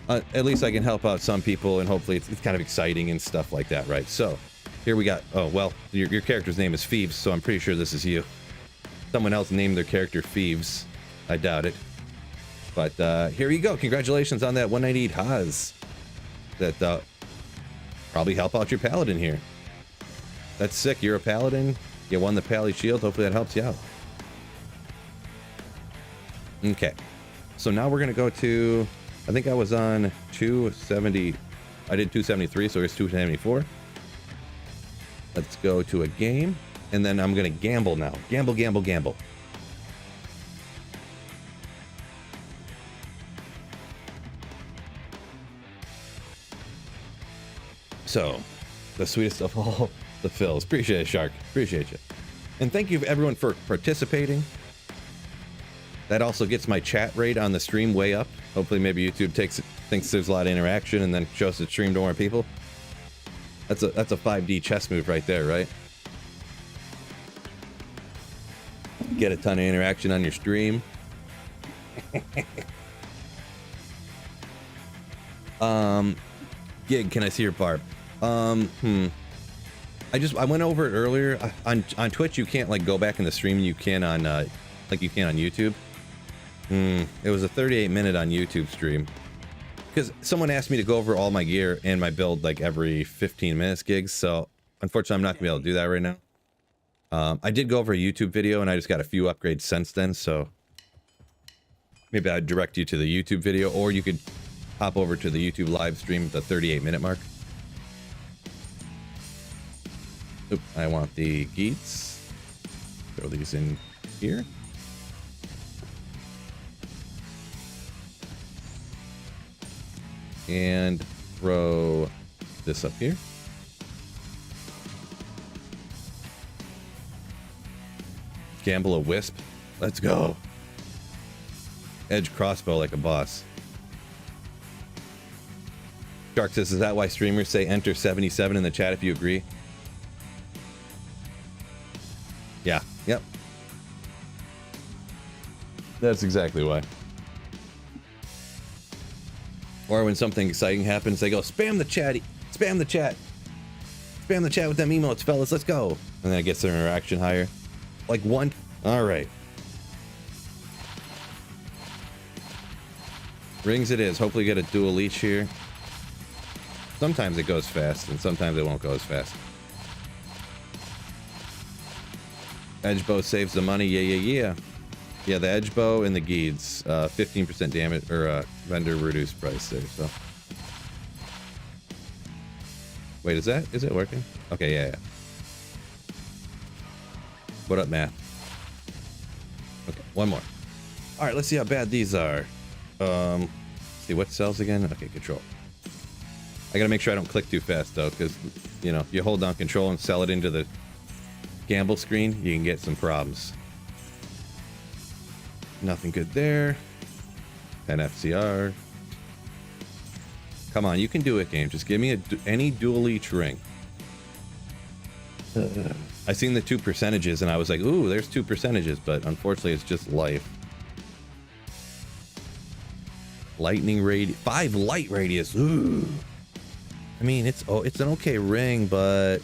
Speaker 1: at least I can help out some people, and hopefully it's kind of exciting and stuff like that, right? So here we got, oh well, your character's name is Thieves, so I'm pretty sure this is you. Someone else named their character Thieves. I doubt it, but here you go. Congratulations on that 198 Haas. That probably help out your paladin here. That's sick. You're a paladin. You won the Pally Shield. Hopefully that helps you out. Okay. So now we're going to go to, I think I was on 270. I did 273, so here's 274. Let's go to a game. And then I'm going to gamble now. Gamble, gamble, gamble. So, the sweetest of all the fills. Appreciate it, Shark. Appreciate you. And thank you everyone for participating. That also gets my chat rate on the stream way up. Hopefully maybe YouTube thinks there's a lot of interaction and then shows the stream to more people. That's a 5D chess move right there, right? Get a ton of interaction on your stream. Gig, can I see your Barb? I went over it earlier. On Twitch you can't like go back in the stream. You can on like you can on YouTube. It was a 38-minute on YouTube stream because someone asked me to go over all my gear and my build like every 15 minutes, Gigs. So unfortunately I'm not gonna be able to do that right now. I did go over a YouTube video and I just got a few upgrades since then, so maybe I'd direct you to the YouTube video, or you could hop over to the YouTube live stream at the 38-minute mark. Oop, I want the Geats. Throw these in here. And throw this up here. Gamble a Wisp. Let's go. Edge crossbow like a boss. Shark says, is that why streamers say enter 77 in the chat if you agree? Yeah, yep. That's exactly why. Or when something exciting happens, they go, spam the chat, spam the chat. Spam the chat with them emotes, fellas. Let's go. And then I get some interaction higher. Like one. All right. Rings it is. Hopefully get a dual leech here. Sometimes it goes fast, and sometimes it won't go as fast. Edge bow saves the money. Yeah. Yeah, the edge bow and the Geeds. 15% damage, or vendor reduced price there, so. Wait, is it working? Okay, yeah. What up, Matt? Okay, one more. All right, let's see how bad these are. See what sells again? Okay, control. I gotta make sure I don't click too fast though, because you know, you hold down control and sell it into the gamble screen, you can get some problems. Nothing good there. 10 FCR. Come on, you can do it, game. Just give me any dual each ring. I seen the 2 percentages and I was like, ooh, there's 2 percentages, but unfortunately it's just life. Lightning radius, 5 light radius. Ooh. I mean, it's an okay ring, but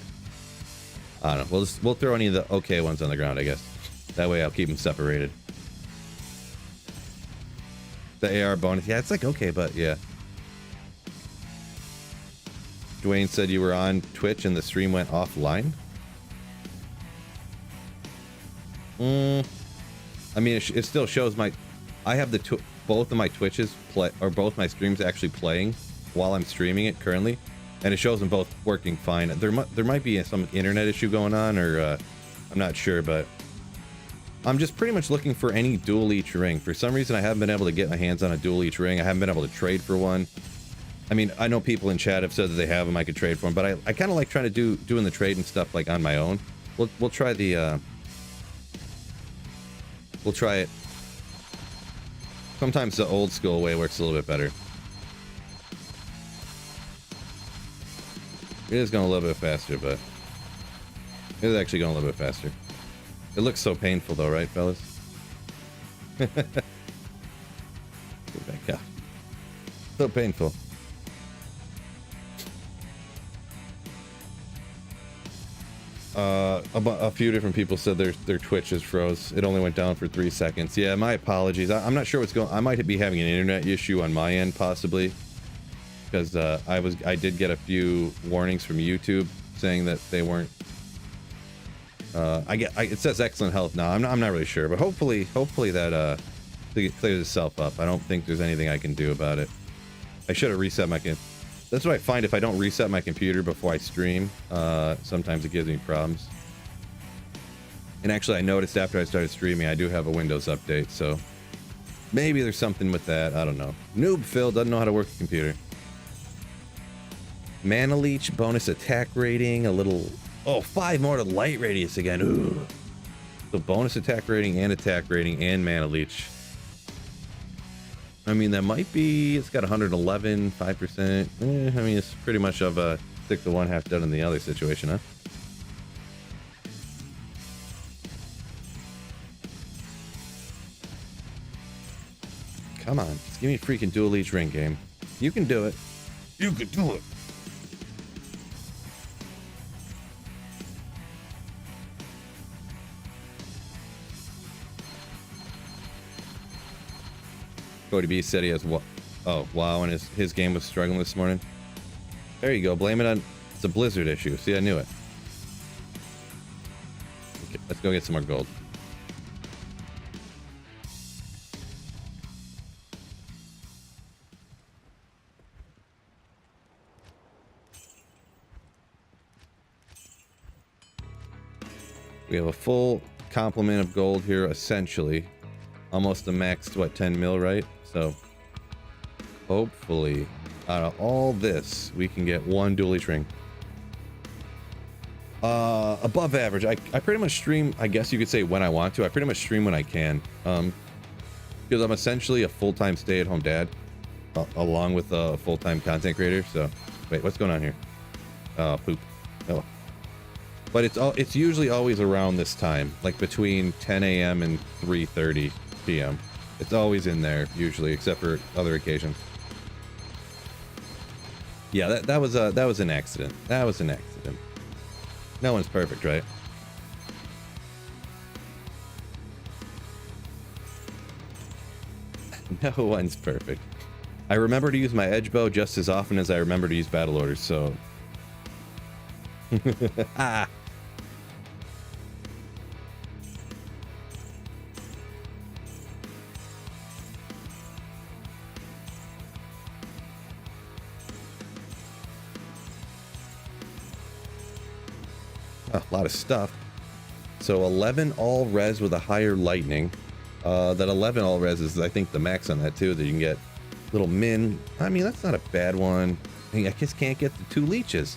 Speaker 1: I don't know. We'll throw any of the okay ones on the ground, I guess. That way I'll keep them separated. The AR bonus, yeah, it's like okay, but yeah. Dwayne said you were on Twitch and the stream went offline. I mean, it still shows my. I have both of my Twitches play, or both my streams actually playing while I'm streaming it currently, and it shows them both working fine. There might be some internet issue going on, or I'm not sure, but I'm just pretty much looking for any dual each ring. For some reason, I haven't been able to get my hands on a dual each ring. I haven't been able to trade for one. I mean, I know people in chat have said that they have them. I could trade for them, but I kind of like trying to doing the trade and stuff like on my own. We'll try the. We'll try it. Sometimes the old school way works a little bit better. It is going a little bit faster, but it is actually going a little bit faster. It looks so painful though, right, fellas? Get back up. So painful. A few different people said their Twitch is froze. It only went down for 3 seconds. Yeah, my apologies. I'm not sure what's going on. I might be having an internet issue on my end, possibly. Because I did get a few warnings from YouTube saying that they weren't. It says excellent health now. I'm not really sure, but hopefully that clears itself up. I don't think there's anything I can do about it. I should have reset my That's what I find if I don't reset my computer before I stream. Sometimes it gives me problems. And actually, I noticed after I started streaming, I do have a Windows update, so maybe there's something with that. I don't know. Noob Phil doesn't know how to work a computer. Mana Leech, bonus attack rating, a little. Oh, 5 more to light radius again. Ooh. So bonus attack rating and Mana Leech. I mean, that might be, it's got 111, 5%. I mean, it's pretty much of a 6 to 1, half done in the other situation, huh? Come on, just give me a freaking dual each ring, game. You can do it. You can do it. Cody B said he has wow, and his game was struggling this morning. There you go. Blame it on it's a blizzard issue. See, I knew it. Okay, let's go get some more gold. We have a full complement of gold here, essentially. Almost a max, what, 10 mil, right? So, hopefully, out of all this, we can get one dual each ring. Above average. I pretty much stream, I guess you could say when I want to. I pretty much stream when I can. Because I'm essentially a full-time stay-at-home dad, along with a full-time content creator. So, wait, what's going on here? Poop. Oh. But it's usually always around this time, like between 10 a.m. and 3:30 p.m. It's always in there, usually, except for other occasions. Yeah, that was an accident. That was an accident. No one's perfect, right? No one's perfect. I remember to use my edge bow just as often as I remember to use battle orders, so... Ah! A lot of stuff. So 11 all res with a higher lightning. That 11 all res is, I think, the max on that too, that you can get. Little min. I mean, that's not a bad one. I just can't get the 2 leeches.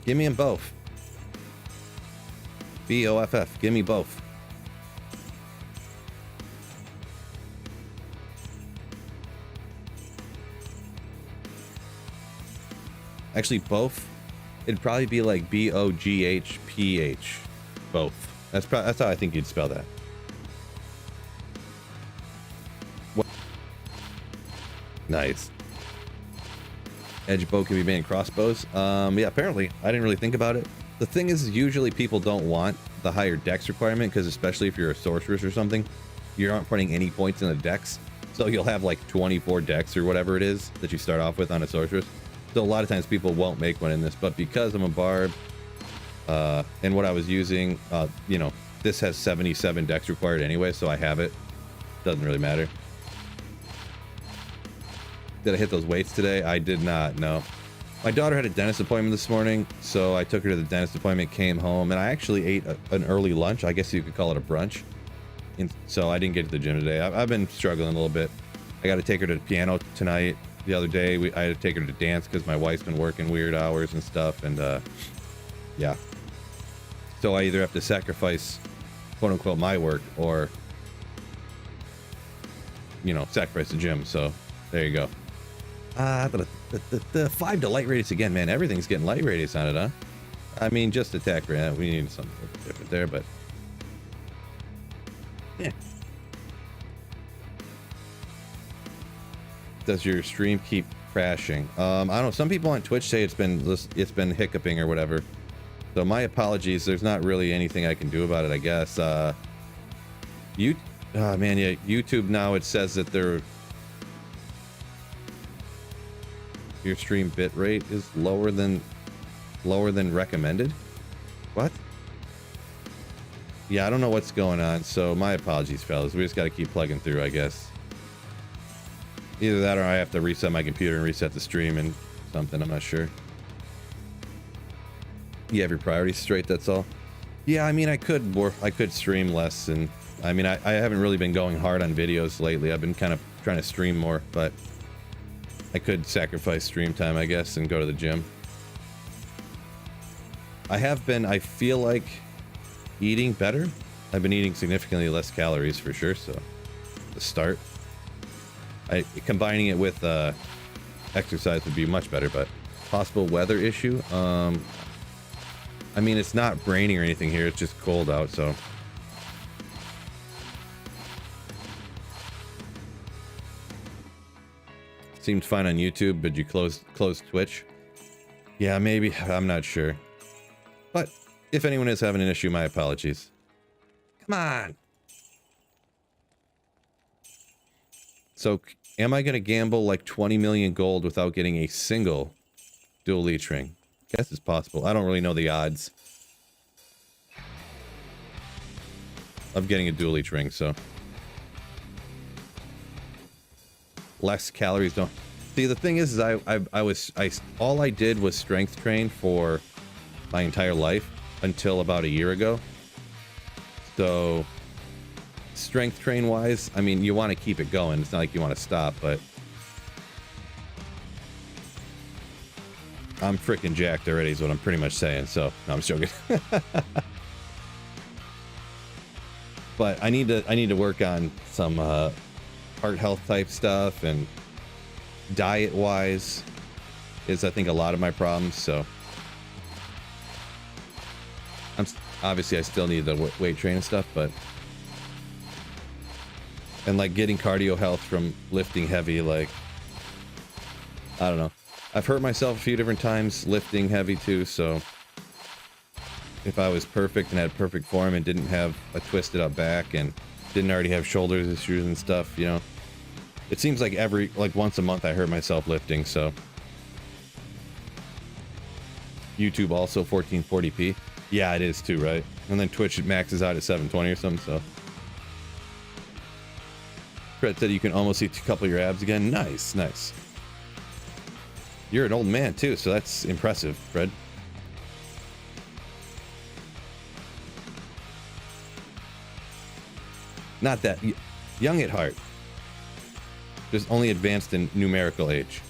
Speaker 1: Give me them both. BOFF. Give me both. Actually, both. It'd probably be like BOGHPH. Both. That's how I think you'd spell that. What? Nice. Edge bow can be made in crossbows. Yeah, apparently. I didn't really think about it. The thing is, usually people don't want the higher dex requirement, because especially if you're a sorceress or something, you aren't putting any points in the dex. So you'll have like 24 dex or whatever it is that you start off with on a sorceress. So a lot of times people won't make one in this, but because I'm a barb, and what I was using, you know, this has 77 dex required anyway, so I have it. Doesn't really matter. Did I hit those weights today? I did not, no. My daughter had a dentist appointment this morning, so I took her to the dentist appointment, came home, and I actually ate an early lunch. I guess you could call it a brunch. And so I didn't get to the gym today. I've been struggling a little bit. I got to take her to the piano tonight. The other day, I had to take her to dance because my wife's been working weird hours and stuff, and yeah. So I either have to sacrifice, quote unquote, my work, or, you know, sacrifice the gym. So there you go. The 5 to light radius again, man. Everything's getting light radius on it, huh? I mean, just attack rate. We need something different there, but yeah. Does your stream keep crashing? I don't know. Some people on Twitch say it's been hiccuping or whatever. So my apologies. There's not really anything I can do about it, I guess. Man, yeah, YouTube now, it says that your stream bit rate is lower than recommended. What? Yeah, I don't know what's going on. So my apologies, fellas. We just got to keep plugging through, I guess. Either that or I have to reset my computer and reset the stream and something. I'm not sure. You have your priorities straight, that's all. Yeah, I mean, I could stream less, and I mean, I haven't really been going hard on videos lately. I've been kind of trying to stream more, but I could sacrifice stream time, I guess, and go to the gym. I feel like eating better. I've been eating significantly less calories for sure, so the start. Combining it with exercise would be much better, but possible weather issue. I mean, it's not raining or anything here. It's just cold out, so. Seemed fine on YouTube, but you closed Twitch. Yeah, maybe. I'm not sure. But if anyone is having an issue, my apologies. Come on. So, am I going to gamble like 20 million gold without getting a single dual leech ring? Guess it's possible. I don't really know the odds of getting a dual leech ring, so. Less calories don't. See, the thing is all I did was strength train for my entire life until about a year ago. So, strength train wise, I mean, you want to keep it going. It's not like you want to stop, but I'm freaking jacked already is what I'm pretty much saying. So, no, I'm just joking. But I need to work on some heart health type stuff, and diet wise is, I think, a lot of my problems. So obviously I still need the weight train and stuff, but and like getting cardio health from lifting heavy, like I don't know. I've hurt myself a few different times lifting heavy too, so if I was perfect and had perfect form and didn't have a twisted up back and didn't already have shoulder issues and stuff, you know, it seems like once a month I hurt myself lifting. So YouTube also 1440p. Yeah, it is too, right? And then Twitch maxes out at 720 or something. So Fred said you can almost see a couple of your abs again. Nice, nice. You're an old man too, so that's impressive, Fred. Not that young at heart, just only advanced in numerical age.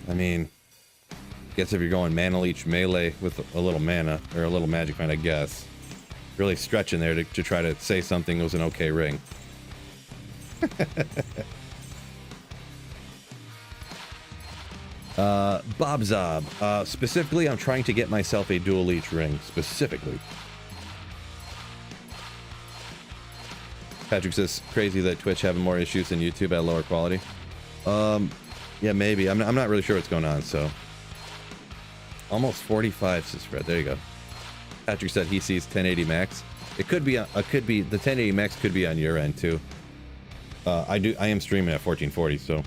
Speaker 1: I mean, guess if you're going mana leech melee with a little mana or a little magic find, I guess. Really stretching there to try to say something was an okay ring. Bob Zob. Specifically, I'm trying to get myself a dual leech ring. Specifically. Patrick says, crazy that Twitch having more issues than YouTube at lower quality. Yeah, maybe. I'm not really sure what's going on, so. Almost 45, says Fred. There you go. Patrick said he sees 1080 max. It could be, the 1080 max could be on your end, too. I am streaming at 1440, so.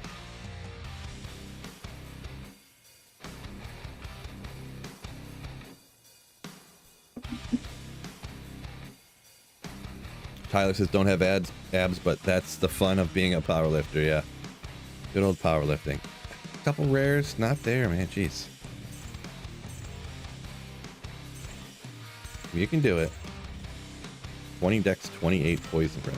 Speaker 1: Tyler says, don't have abs, but that's the fun of being a powerlifter, yeah. Good old powerlifting. Couple rares, not there, man, jeez. You can do it. 20 dex, 28 poison res.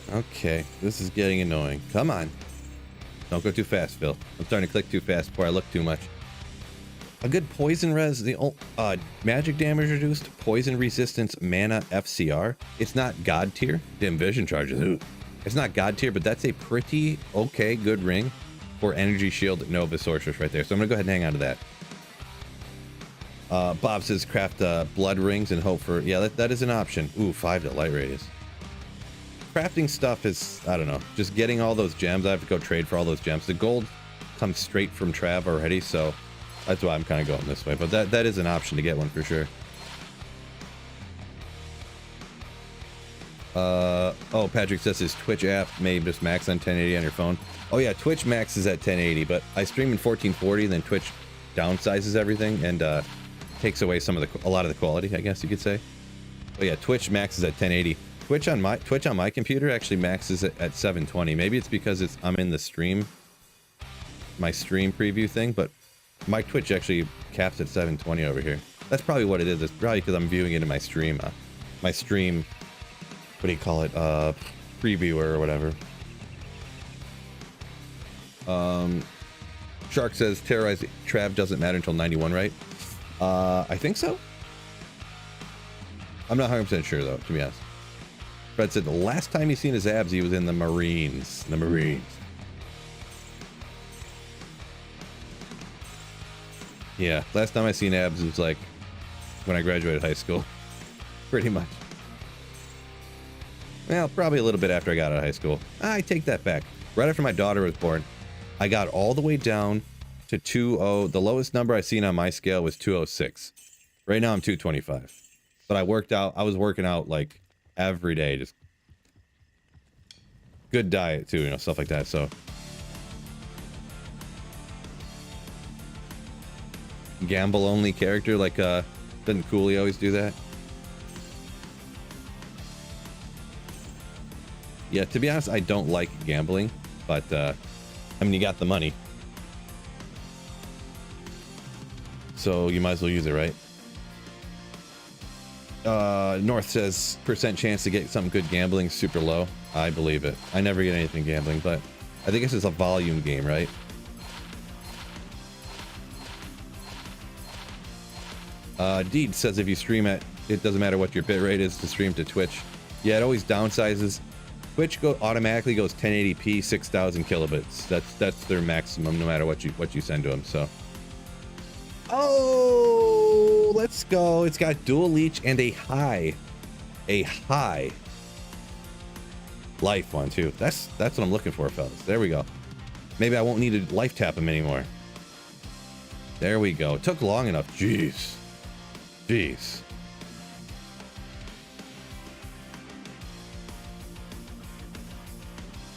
Speaker 1: Okay, this is getting annoying. Come on. Don't go too fast, Phil. I'm starting to click too fast before I look too much. A good poison res, the magic damage reduced, poison resistance, mana FCR. It's not god tier. Dim vision charges. Ooh. It's not god tier, but that's a pretty okay, good ring for energy shield Nova Sorceress right there. So I'm gonna go ahead and hang on to that. Bob says craft blood rings and hope for, yeah, that is an option. Ooh, 5 to light radius. Crafting stuff is, I don't know, just getting all those gems. I have to go trade for all those gems. The gold comes straight from Trav already, so that's why I'm kind of going this way. But that is an option to get one for sure. Oh, Patrick says his Twitch app may just max on 1080 on your phone. Oh yeah, Twitch maxes at 1080, but I stream in 1440, then Twitch downsizes everything and takes away a lot of the quality, I guess you could say. Oh yeah, Twitch maxes at 1080. Twitch on my computer actually maxes it at 720. Maybe it's because I'm in the stream, my stream preview thing, but my Twitch actually caps at 720 over here. That's probably what it is. It's probably because I'm viewing it in my stream. What do you call it? Previewer or whatever. Shark says terrorize Trav doesn't matter until 91, right? I think so. I'm not 100% sure though, to be honest. Fred said the last time he seen his abs, he was in the Marines. The Marines. Yeah, last time I seen abs was like when I graduated high school. Pretty much. Well, probably a little bit after I got out of high school. I take that back. Right after my daughter was born, I got all the way down to 2.0. The lowest number I seen on my scale was 206. Right now I'm 225. But I was working out like every day, just good diet too, you know, stuff like that. So gamble only character, like doesn't Cooley always do that? Yeah, to be honest, I don't like gambling, but I mean, you got the money, so you might as well use it, right? North says percent chance to get something good gambling super low. I believe it. I never get anything gambling, but I think this is a volume game, right? Deed says if you stream at, it doesn't matter what your bitrate is to stream to Twitch. Yeah, it always downsizes. Twitch automatically goes 1080p, 6,000 kilobits. That's their maximum, no matter what you send to them. So, oh, let's go. It's got dual leech and a high life one too. That's what I'm looking for, fellas. There we go. Maybe I won't need to life tap him anymore. There we go. It took long enough. Jeez.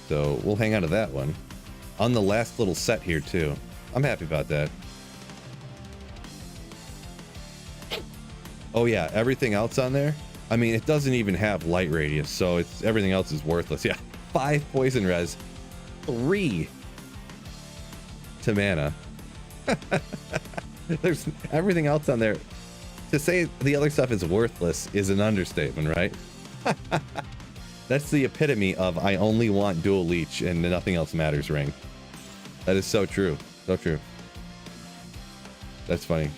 Speaker 1: So we'll hang on to that one. On the last little set here too. I'm happy about that. Oh yeah, everything else on there. I mean, it doesn't even have light radius, so it's everything else is worthless. Yeah, 5 poison res, 3 to mana. There's everything else on there. To say the other stuff is worthless is an understatement, right? That's the epitome of I only want dual leech and nothing else matters ring. That is so true. So true. That's funny.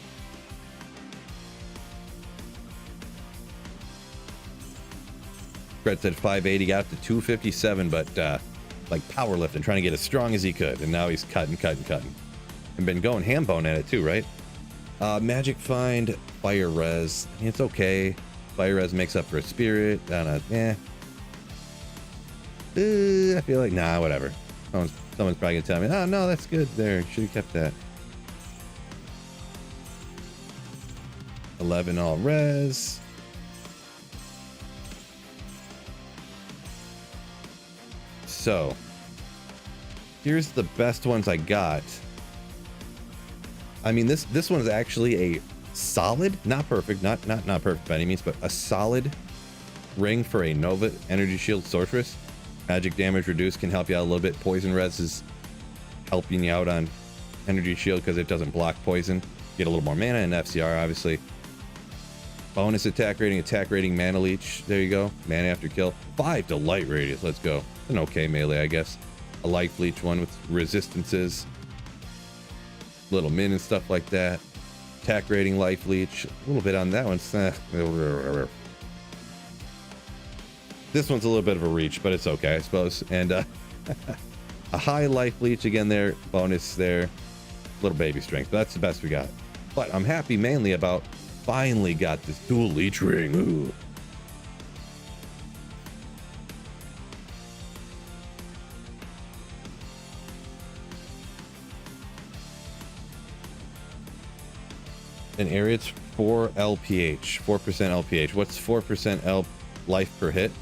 Speaker 1: Brett said 580, got up to 257, but like powerlifting, trying to get as strong as he could. And now he's cutting. And been going ham bone at it too, right? Magic find, fire res. I mean, it's okay. Fire res makes up for a spirit. I don't know. I feel like, nah, whatever. Someone's probably gonna tell me, oh no, that's good there. Should have kept that. 11 all res. So here's the best ones I got. I mean, this one's actually a solid, not perfect, not perfect by any means, but a solid ring for a Nova energy shield sorceress. Magic damage reduced can help you out a little bit. Poison res is helping you out on energy shield because it doesn't block poison. Get a little more mana and FCR, obviously. Bonus attack rating, mana leech. There you go. Mana after kill. 5 to light radius. Let's go. An okay melee, I guess. A life leech one with resistances. Little min and stuff like that. Attack rating, life leech. A little bit on that one. This one's a little bit of a reach, but it's okay, I suppose. And a high life leech again there. Bonus there. Little baby strength. But that's the best we got. But I'm happy mainly about finally got this dual leech ring. Ooh. An area, it's 4 LPH, 4% LPH. What's 4% life per hit?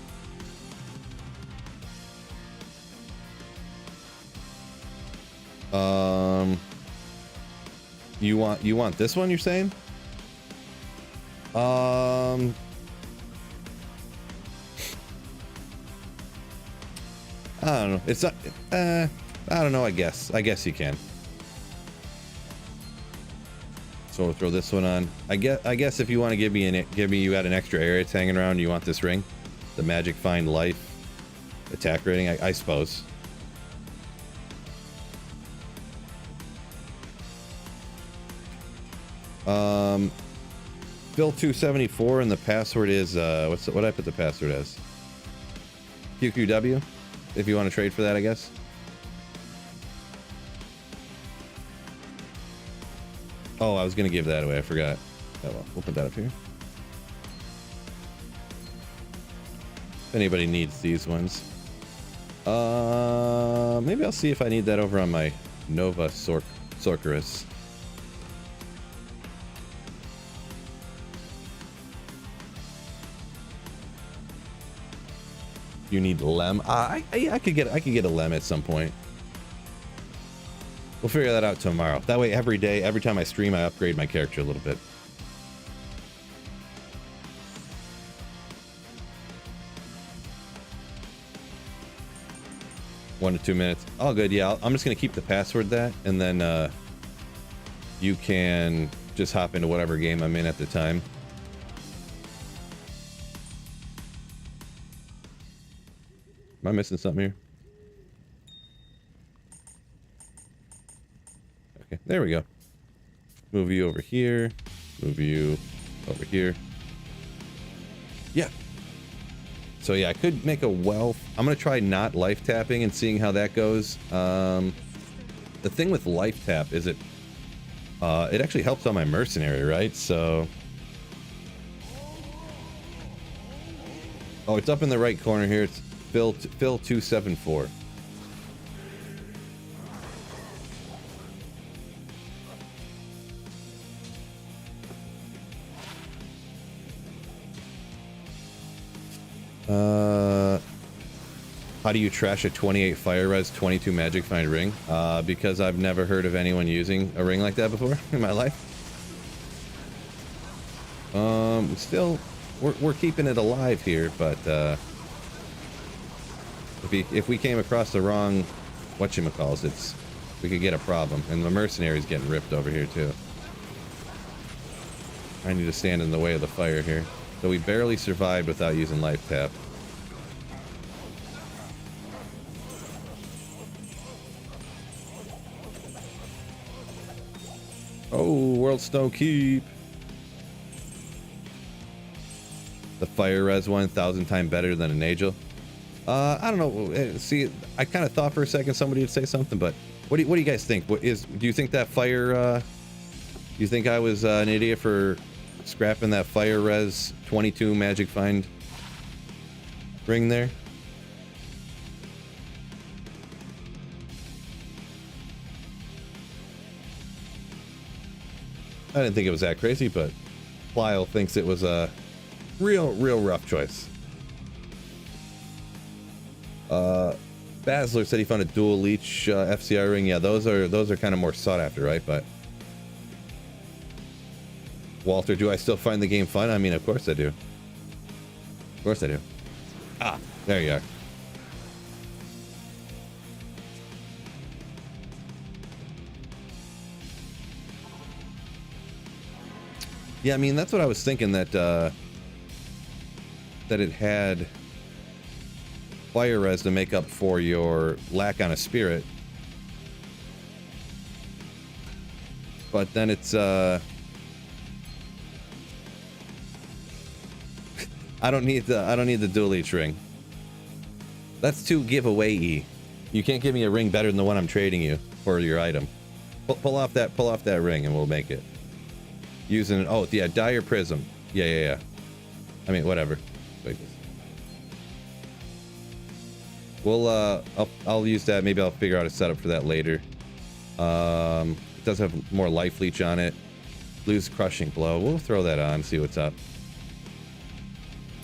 Speaker 1: You want this one, you're saying? I don't know. It's not. I don't know. I guess you can. So we'll throw this one on. I guess if you want to give me you got an extra area it's hanging around. You want this ring, the magic find life, attack rating. I suppose. Phil 274 and the password is what I put the password as? QQW. If you want to trade for that, I guess. Oh, I was gonna give that away. I forgot. Oh well, we'll put that up here. If anybody needs these ones, maybe I'll see if I need that over on my Nova Sorceress. You need Lem. I could get a Lem at some point. We'll figure that out tomorrow. That way, every day, every time I stream, I upgrade my character a little bit. One to 2 minutes. All good. Yeah, I'm just gonna keep the password that, and then you can just hop into whatever game I'm in at the time. Am I missing something here? Okay, there we go. Move you over here. Move you over here. Yeah. So yeah, I could make a wealth. I'm gonna try not life tapping and seeing how that goes. The thing with life tap is it actually helps on my mercenary, right? So, oh, it's up in the right corner here. It's Phil 274. How do you trash a 28 fire res 22 magic find ring? Because I've never heard of anyone using a ring like that before in my life. Still, we're keeping it alive here, but if we came across the wrong whatchamacalls, we could get a problem. And the mercenary's getting ripped over here too. I need to stand in the way of the fire here. So we barely survived without using life tap. Oh, World Snow Keep. The fire res 1,000 times better than an angel. I don't know. See, I kind of thought for a second somebody would say something, but what do you guys think? Do you think that fire? Do you think I was an idiot for scrapping that fire res 22 magic find ring there? I didn't think it was that crazy, but Plyle thinks it was a real rough choice. Basler said he found a dual leech FCR ring. Yeah, those are kind of more sought after, right? But Walter, do I still find the game fun? I mean, of course I do. Of course I do. Ah, there you are. Yeah, I mean, that's what I was thinking, that it had fire res to make up for your lack on a spirit. But then it's I don't need the dual leech ring. That's too giveaway-y. You can't give me a ring better than the one I'm trading you for your item. Pull off that ring and we'll make it. Using, oh yeah, dire prism. Yeah. I mean, whatever. We'll I'll use that. Maybe I'll figure out a setup for that later. It does have more life leech on it. Lose crushing blow. We'll throw that on, see what's up.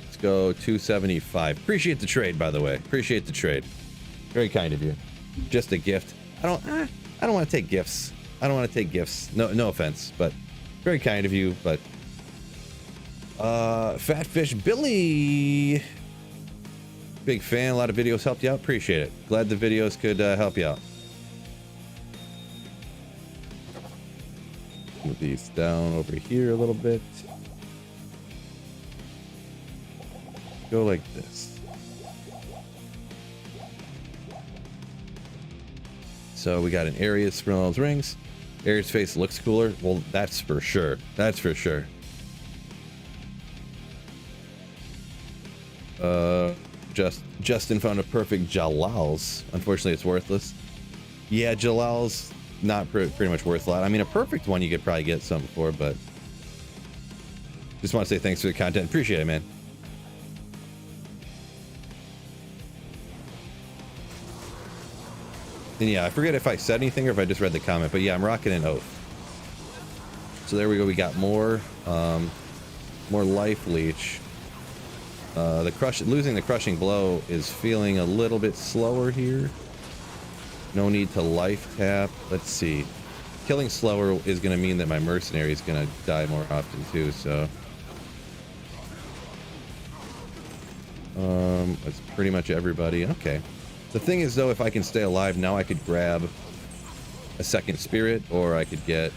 Speaker 1: Let's go 275. Appreciate the trade, by the way. Appreciate the trade. Very kind of you. Just a gift. I don't want to take gifts. I don't want to take gifts. No offense, but very kind of you. But Fatfish Billy, big fan. A lot of videos helped you out. Appreciate it. Glad the videos could help you out. Move these down over here a little bit. Go like this. So we got an Ares for those rings. Ares face looks cooler. Well, that's for sure. That's for sure. Justin found a perfect Jalal's. Unfortunately, it's worthless. Yeah, Jalal's not pretty much worth a lot. I mean, a perfect one you could probably get something for, but just want to say thanks for the content. Appreciate it, man. And yeah, I forget if I said anything or if I just read the comment, but yeah, I'm rocking an oath. So there we go. We got more life leech. Losing the crushing blow is feeling a little bit slower here. No need to life tap. Let's see. Killing slower is going to mean that my mercenary is going to die more often too. So that's pretty much everybody. Okay. The thing is, though, if I can stay alive now, I could grab a second spirit, or I could get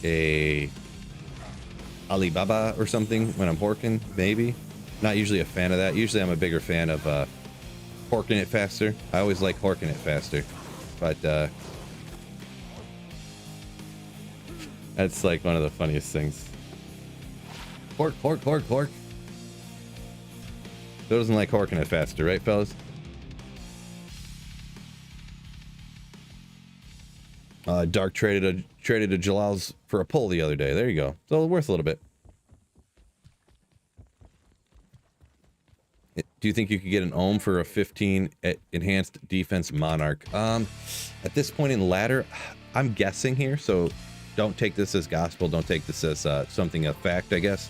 Speaker 1: a Alibaba or something when I'm horking, maybe. Not usually a fan of that. Usually I'm a bigger fan of horking it faster. I always like horking it faster. But That's like one of the funniest things. Pork, pork, pork, pork. Who doesn't like horking it faster, right, fellas? Dark traded a Jalal's for a pull the other day. There you go. So worth a little bit. Do you think you could get an ohm for a 15 enhanced defense monarch? At this point in ladder, I'm guessing here, so don't take this as gospel. Don't take this as something a fact, I guess.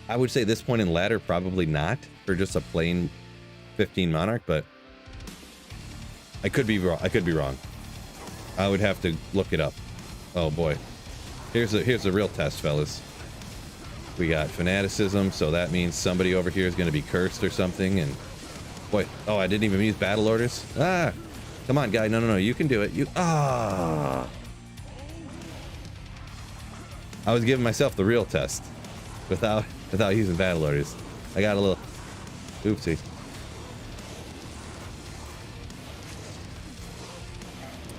Speaker 1: I would say this point in ladder, probably not for just a plain 15 monarch, but I could be wrong. I could be wrong. I would have to look it up. Oh boy. Here's a real test, fellas. We got fanaticism, so that means somebody over here is going to be cursed or something. And boy, oh, I didn't even use battle orders. Ah, come on, guy. No, you can do it. I was giving myself the real test without using battle orders. I got a little oopsie.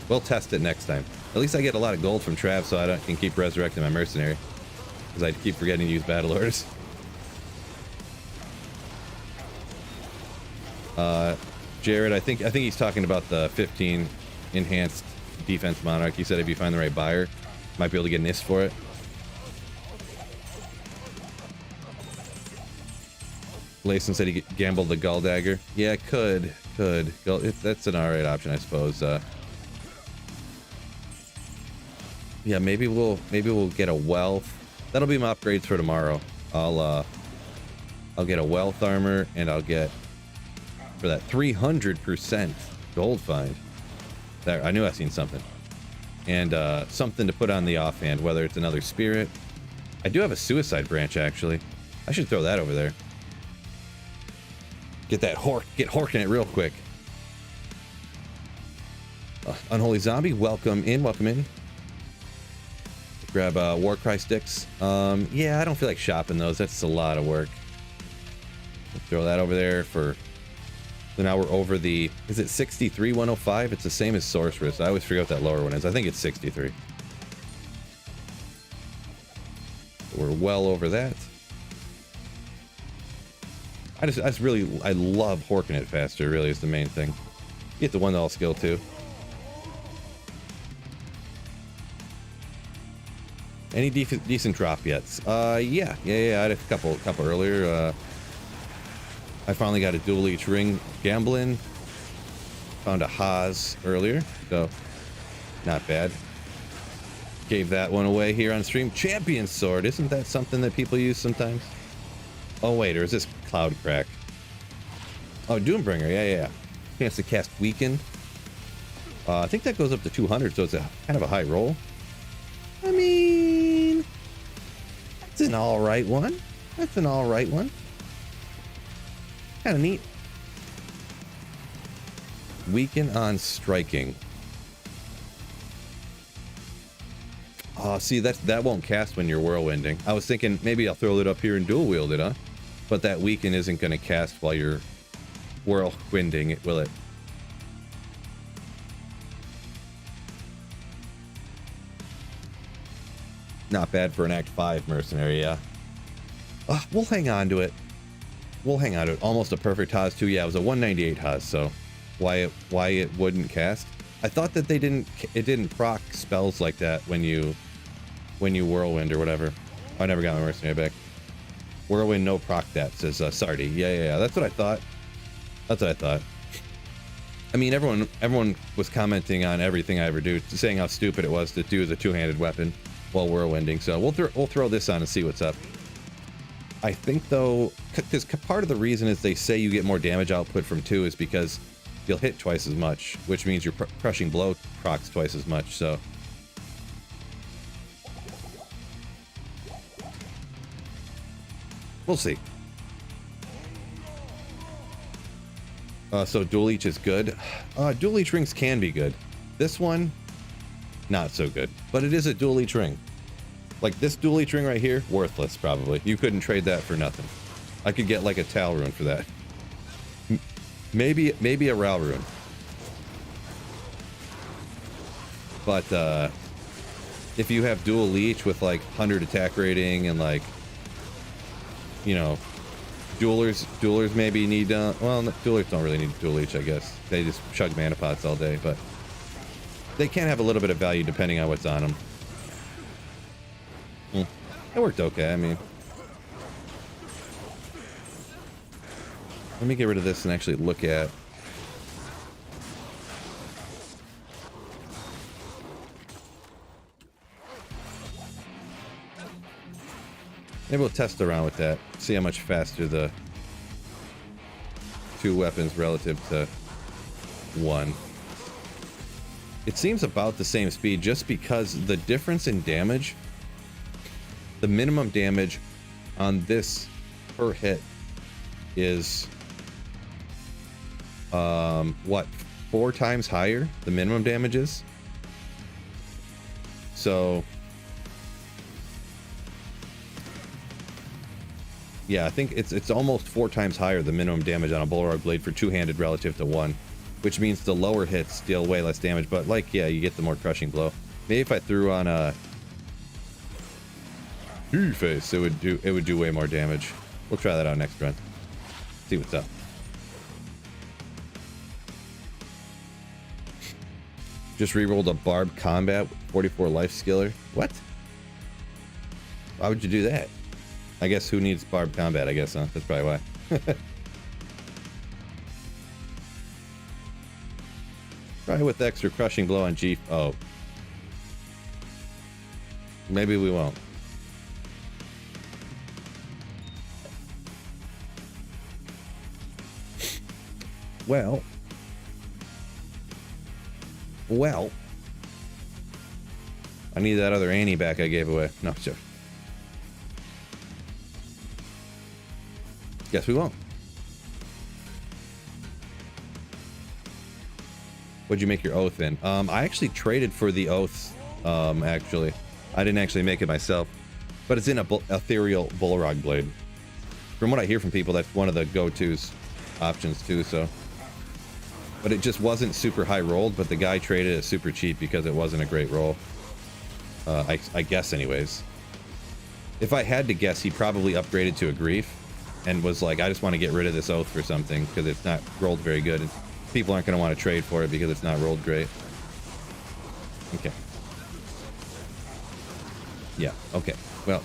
Speaker 1: We'll test it next time. At least I get a lot of gold from Trav, so I can keep resurrecting my mercenary. Because I keep forgetting to use battle orders. Jared, I think he's talking about the 15 enhanced defense monarch. He said if you find the right buyer, might be able to get an IST for it. Layson said he gambled the Gull Dagger. Yeah, could. That's an alright option, I suppose. Yeah, maybe we'll get a wealth. That'll be my upgrades for tomorrow. I'll get a wealth armor, and I'll get for that 300% gold find. There, I knew I seen something. And something to put on the offhand, whether it's another spirit. I do have a suicide branch actually. I should throw that over there. Get that get horking it real quick. Unholy Zombie, welcome in. Grab Warcry sticks. Yeah, I don't feel like shopping those. That's a lot of work. Throw that over there for... So now we're over the... Is it 63, 105? It's the same as Sorceress. I always forget what that lower one is. I think it's 63. We're well over that. I love horking it faster, really, is the main thing. You get the one all skill too. Any decent drop yet? Yeah. I had a couple earlier. I finally got a dual leech ring gambling. Found a Haas earlier, so not bad. Gave that one away here on stream. Champion sword, isn't that something that people use sometimes? Oh wait, or is this Cloud Crack? Oh, Doombringer, yeah. Chance to cast Weaken. I think that goes up to 200, so it's a kind of a high roll. I mean, that's an alright one. Kind of neat. Weaken on striking. See, that won't cast when you're whirlwinding. I was thinking maybe I'll throw it up here and dual wield it, huh? But that weaken isn't going to cast while you're whirlwinding, will it? Not bad for an Act 5 mercenary, yeah. We'll hang on to it. Almost a perfect Haas too. Yeah, it was a 198 Haas, so why it wouldn't cast? I thought that it didn't proc spells like that when you whirlwind or whatever. I never got my mercenary back. Whirlwind no proc that, says Sardi. Yeah, that's what I thought. I mean, everyone was commenting on everything I ever do, saying how stupid it was to do as a two-handed weapon while whirlwinding. So we'll throw this on and see what's up. I think though, because part of the reason is they say you get more damage output from 2 is because you'll hit twice as much, which means your crushing blow procs twice as much. So we'll see. So dual leech is good. Dual leech rings can be good. This one, not so good, but it is a dual leech ring. Like this dual leech ring right here, worthless probably. You couldn't trade that for nothing. I could get like a Tal rune for that. Maybe a Ral rune. But if you have dual leech with like 100 attack rating and like, you know, duelers maybe need, well, duelers don't really need dual leech, I guess. They just chug mana pots all day, but they can have a little bit of value depending on what's on them. It worked okay, I mean. Let me get rid of this and actually look at. Maybe we'll test around with that. See how much faster the two weapons relative to one. It seems about the same speed just because the difference in damage, the minimum damage on this per hit is what, 4 times higher the minimum damage is. So yeah, I think it's almost 4 times higher the minimum damage on a Bullrog blade for two-handed relative to one, which means the lower hits deal way less damage, but like, yeah, you get the more crushing blow. Maybe if I threw on a face, it would do way more damage. We'll try that out next run. See what's up. Just re-rolled a Barb combat 44 life skiller. What? Why would you do that? I guess who needs Barb combat, I guess, huh? That's probably why. Probably with extra crushing blow on G. Oh. Maybe we won't. Well. I need that other Annie back I gave away. No, sure. Guess we won't. What'd you make your oath in? I actually traded for the oaths, actually. I didn't actually make it myself. But it's in a ethereal Bullrog blade. From what I hear from people, that's one of the go-tos options too, so. But it just wasn't super high rolled, but the guy traded it super cheap because it wasn't a great roll. I guess anyways. If I had to guess, he probably upgraded to a grief and was like, I just want to get rid of this oath for something because it's not rolled very good. And people aren't going to want to trade for it because it's not rolled great. Okay. Yeah, okay. Well,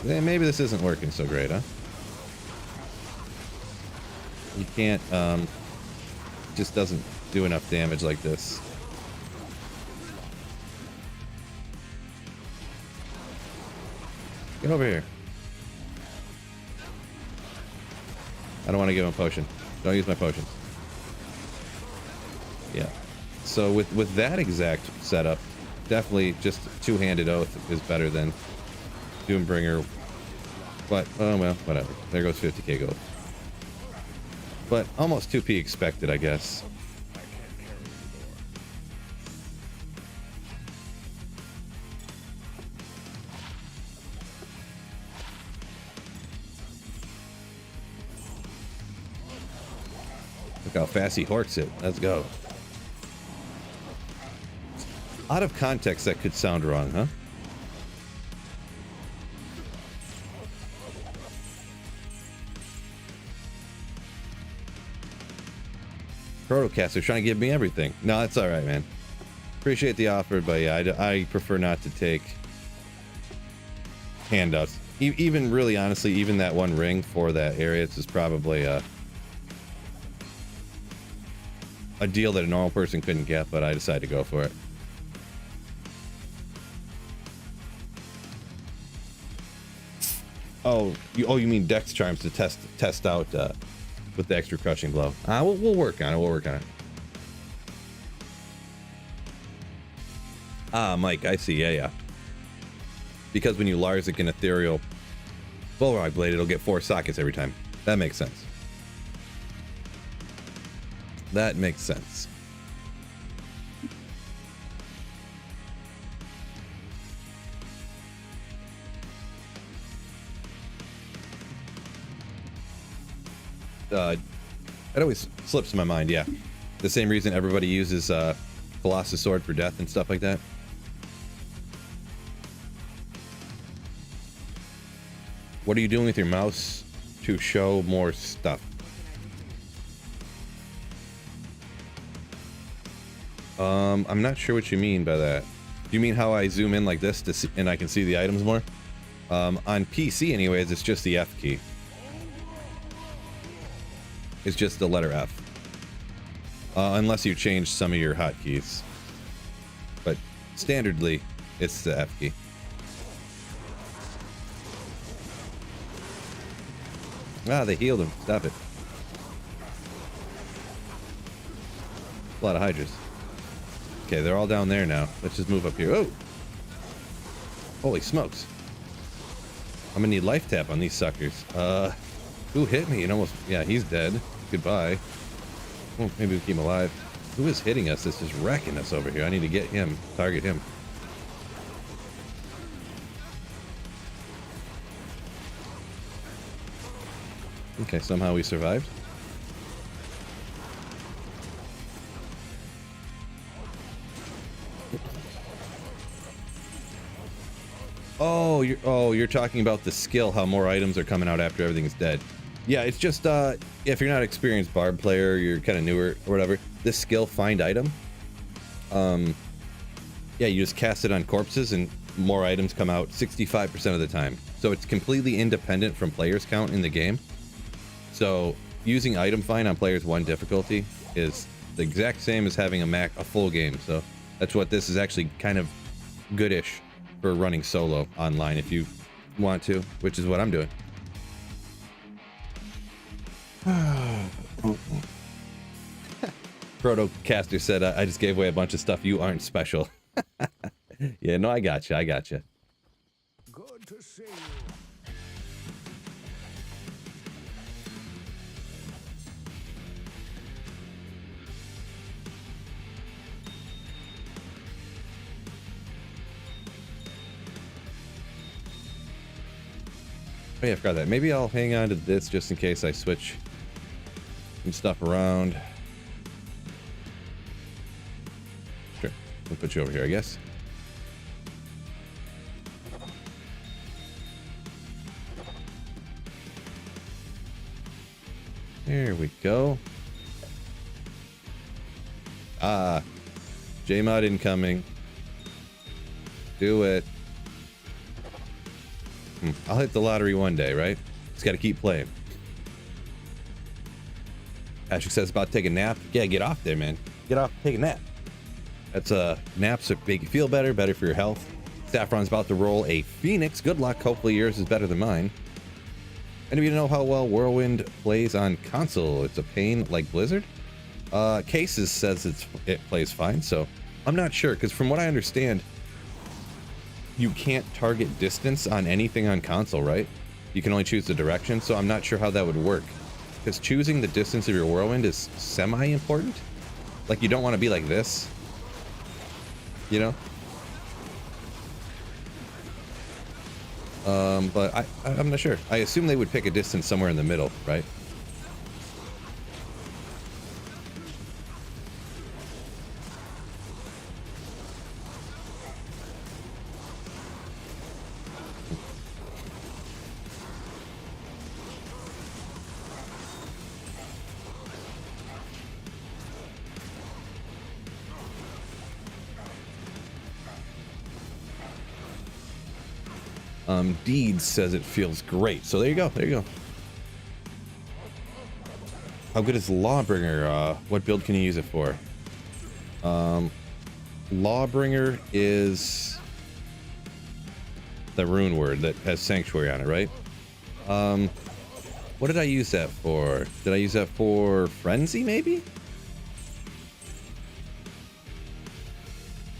Speaker 1: then maybe this isn't working so great, huh? You can't, just doesn't do enough damage like this. Get over here. I don't want to give him a potion. Don't use my potions. Yeah. So with that exact setup, definitely just two-handed oath is better than Doombringer. But, oh well, whatever. There goes 50k gold. But almost 2p expected, I guess. Look how fast he horks it. Let's go. Out of context, that could sound wrong, huh? Protocaster's trying to give me everything. No, that's all right, man. Appreciate the offer, but yeah, I prefer not to take handouts. Even really, honestly, even that one ring for that area is probably a deal that a normal person couldn't get, but I decided to go for it. Oh, you mean Dex Charms to test out with the extra crushing blow. We'll work on it. We'll work on it. Ah, Mike, I see. Yeah. Because when you Larzik an ethereal Bullrog blade, it'll get 4 sockets every time. That makes sense. That makes sense. It always slips my mind, yeah. The same reason everybody uses Colossus Sword for death and stuff like that. What are you doing with your mouse to show more stuff? I'm not sure what you mean by that. Do you mean how I zoom in like this to see, and I can see the items more? On PC anyways, it's just the F key. It's just the letter F. Unless you change some of your hotkeys. But standardly, it's the F key. Ah, they healed him. Stop it. A lot of hydras. Okay, they're all down there now. Let's just move up here. Oh! Holy smokes. I'm gonna need life tap on these suckers. Who hit me? And almost... Yeah, he's dead. Goodbye. Well, maybe we keep him alive. Who is hitting us? That's just wrecking us over here. I need to get him. Target him. Okay, somehow we survived. You're talking about the skill, how more items are coming out after everything's dead. Yeah, it's just if you're not an experienced Barb player, you're kind of newer or whatever, this skill find item, yeah, you just cast it on corpses and more items come out 65% of the time. So it's completely independent from players count in the game. So using item find on players 1 difficulty is the exact same as having a full game. So that's what this is actually kind of goodish for running solo online if you want to, which is what I'm doing. Protocaster said, I just gave away a bunch of stuff. You aren't special. Yeah, no, I got you. Good to see you. Oh yeah, I forgot that. Maybe I'll hang on to this just in case I switch some stuff around. Sure. We'll put you over here, I guess. There we go. Ah. JMod incoming. Do it. I'll hit the lottery one day, right? Just got to keep playing. Patrick says about to take a nap. Yeah, get off there, man. Get off, take a nap. That's naps are big. You feel better for your health. Saffron's about to roll a Phoenix. Good luck. Hopefully yours is better than mine. Any of you know how well Whirlwind plays on console? It's a pain like Blizzard. Cases says it plays fine, so I'm not sure because from what I understand, you can't target distance on anything on console, right? You can only choose the direction, so I'm not sure how that would work. Because choosing the distance of your Whirlwind is semi-important. Like, you don't want to be like this. You know? But I'm not sure. I assume they would pick a distance somewhere in the middle, right? Deeds says it feels great. So there you go. There you go. How good is Lawbringer? What build can you use it for? Lawbringer is the rune word that has Sanctuary on it, right? What did I use that for? Did I use that for Frenzy, maybe?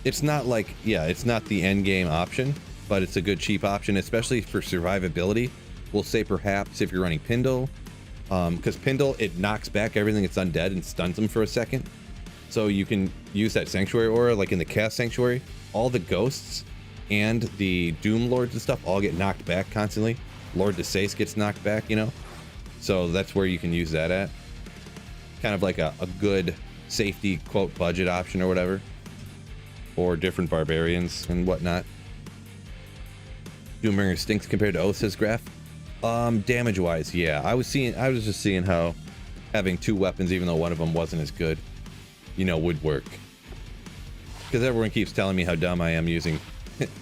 Speaker 1: It's not like, yeah, it's not the end game option, but it's a good cheap option, especially for survivability. We'll say perhaps if you're running Pindle, because Pindle, it knocks back everything that's undead and stuns them for a second. So you can use that Sanctuary aura, like in the Cast Sanctuary, all the ghosts and the Doom Lords and stuff all get knocked back constantly. Lord DeSace gets knocked back, you know? So that's where you can use that at. Kind of like a good safety, quote, budget option or whatever. Or different barbarians and whatnot. Doombringer stinks compared to Oath, says Graph. Damage wise, yeah. I was just seeing how having 2 weapons, even though one of them wasn't as good, you know, would work. Because everyone keeps telling me how dumb I am using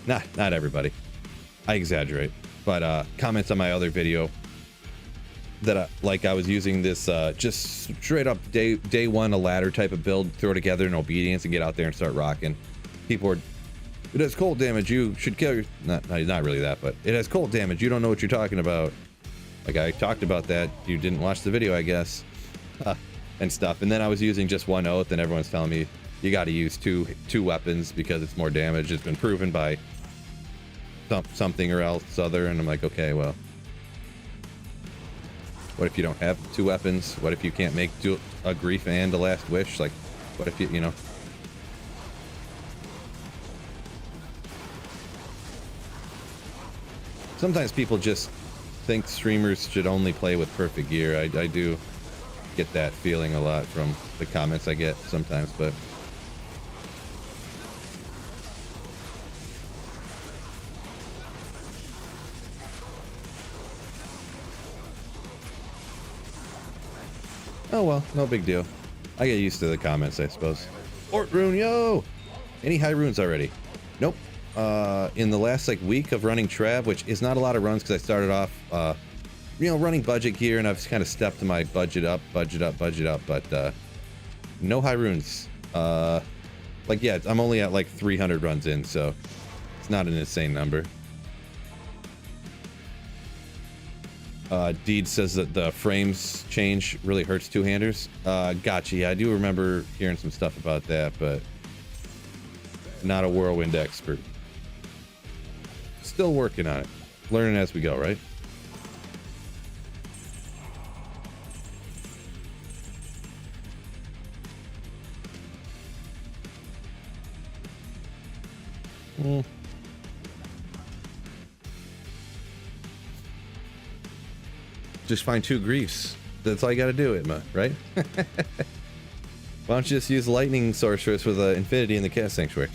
Speaker 1: not everybody. I exaggerate. But comments on my other video that I was using this just straight up day one, a ladder type of build, throw together in obedience and get out there and start rocking. People are, it has cold damage, you should kill your, not really that, but it has cold damage, you don't know what you're talking about. Like, I talked about that, you didn't watch the video, I guess. And stuff. And then I was using just 1 oath, and everyone's telling me you got to use two weapons because it's more damage. It's been proven by something or else other. And I'm like, okay, well, what if you don't have 2 weapons? What if you can't make a grief and a last wish? Like, what if you know? Sometimes people just think streamers should only play with perfect gear. I do get that feeling a lot from the comments I get sometimes, but oh well, no big deal. I get used to the comments, I suppose. Fort rune, yo! Any high runes already? Nope. In the last like week of running Trav, which is not a lot of runs because I started off you know, running budget gear, and I've kind of stepped my budget up, but no high runes. Like, yeah, I'm only at like 300 runs in, so it's not an insane number. Deed says that the frames change really hurts two-handers. Gotcha. Yeah, I do remember hearing some stuff about that, but not a whirlwind expert. Still working on it. Learning as we go, right? Just find 2 griefs. That's all you gotta do, Itma, right? Why don't you just use lightning sorceress with infinity in the cast sanctuary?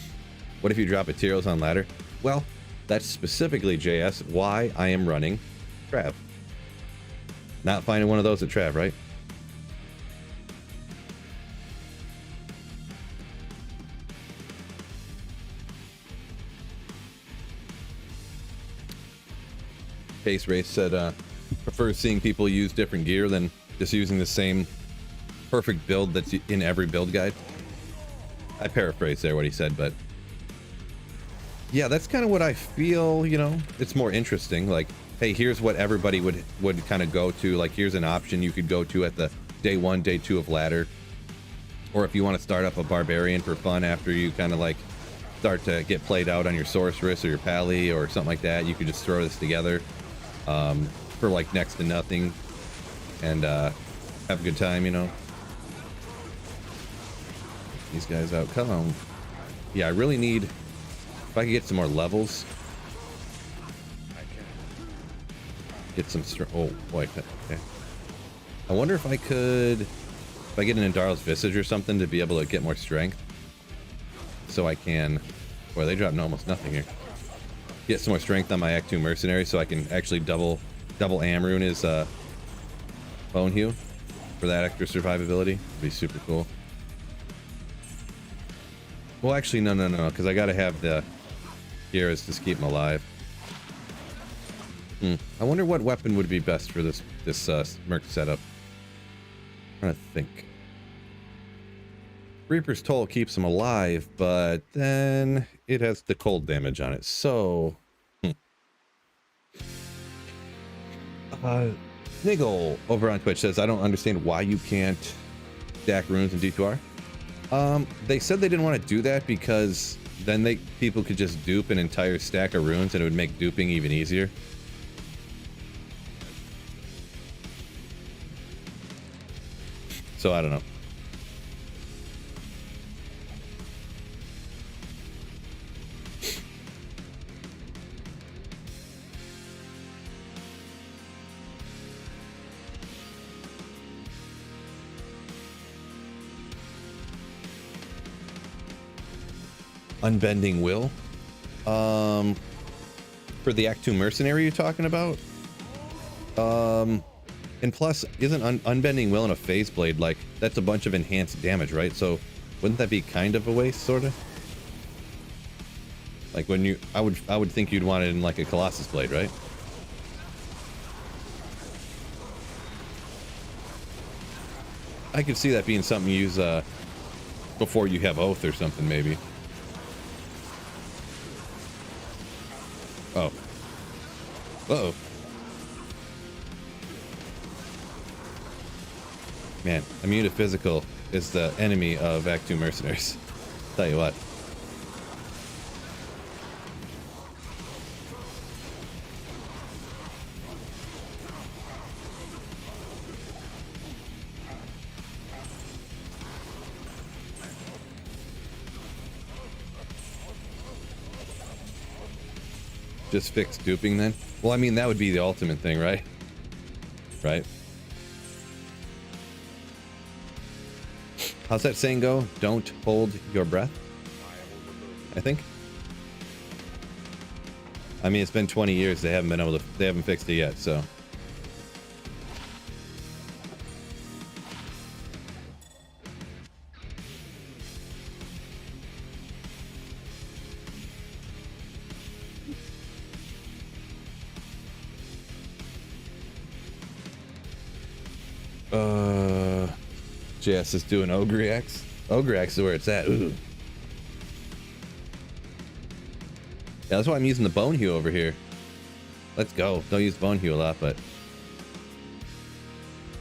Speaker 1: What if you drop materials on ladder? Well, that's specifically, JS, why I am running Trav. Not finding one of those at Trav, right? Case Race said prefers seeing people use different gear than just using the same perfect build that's in every build guide. I paraphrased there what he said, but yeah, that's kind of what I feel, you know. It's more interesting, like, hey, here's what everybody would kind of go to. Like, here's an option you could go to at the day 1, day 2 of ladder, or if you want to start up a barbarian for fun after you kind of like start to get played out on your sorceress or your pally or something like that, you could just throw this together for like next to nothing and have a good time, you know. These guys out, come on. Yeah, I really need, if I could get some more levels, get some oh boy, okay. I wonder if I could, if I get an Indar's Visage or something to be able to get more strength, so I can, boy, they dropped almost nothing here. Get some more strength on my Act 2 Mercenary so I can actually double Amrune his Bone Hew for that extra survivability. It'd be super cool. Well, actually, no, because I gotta have the gears to just keep him alive. I wonder what weapon would be best for this Merc setup. I'm trying to think. Reaper's Toll keeps him alive, but then it has the cold damage on it, so... Niggle over on Twitch says, I don't understand why you can't stack runes in D2R. They said they didn't want to do that because then people could just dupe an entire stack of runes and it would make duping even easier. So I don't know. Unbending Will. For the Act 2 Mercenary you're talking about? And plus, isn't Unbending Will and a Phase Blade, like, that's a bunch of enhanced damage, right? So, wouldn't that be kind of a waste, sort of? Like, when you... I would think you'd want it in, like, a Colossus Blade, right? I could see that being something you use, before you have Oath or something, maybe. Oh. Uh-oh. Man, immune to physical is the enemy of Act 2 Mercenaries. Tell you what. Just fix duping then? Well, I mean, that would be the ultimate thing, right? Right? How's that saying go? Don't hold your breath, I think. I mean, it's been 20 years. They haven't been able to, they haven't fixed it yet, so. JS is doing WRECKAGE. WRECKAGE is where it's at. Ooh. Yeah, that's why I'm using the Bone Hew over here. Let's go. Don't use Bone Hew a lot, but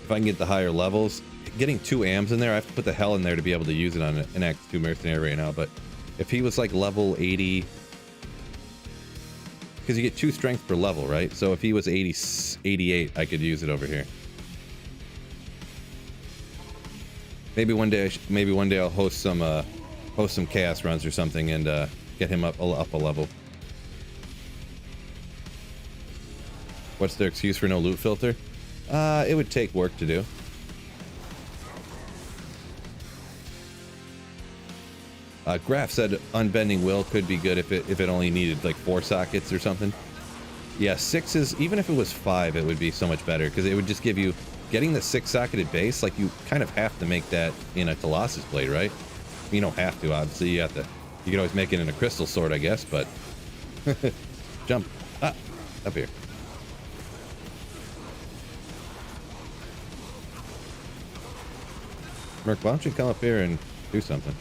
Speaker 1: if I can get the higher levels, getting 2 AMs in there, I have to put the hell in there to be able to use it on an Act 2 Mercenary right now. But if he was like level 80, because you get 2 strength per level, right? So if he was 88, I could use it over here. Maybe one day I'll host some chaos runs or something and get him up a level. What's their excuse for no loot filter? It would take work to do. Graf said Unbending Will could be good if it only needed like 4 sockets or something. Yeah, 6 is, even if it was 5, it would be so much better because it would just give you, getting the 6-socketed base, like you kind of have to make that in a Colossus Blade, right? You don't have to, obviously. You have to. You can always make it in a Crystal Sword, I guess, but jump. Ah, up here. Merc, why don't you come up here and do something?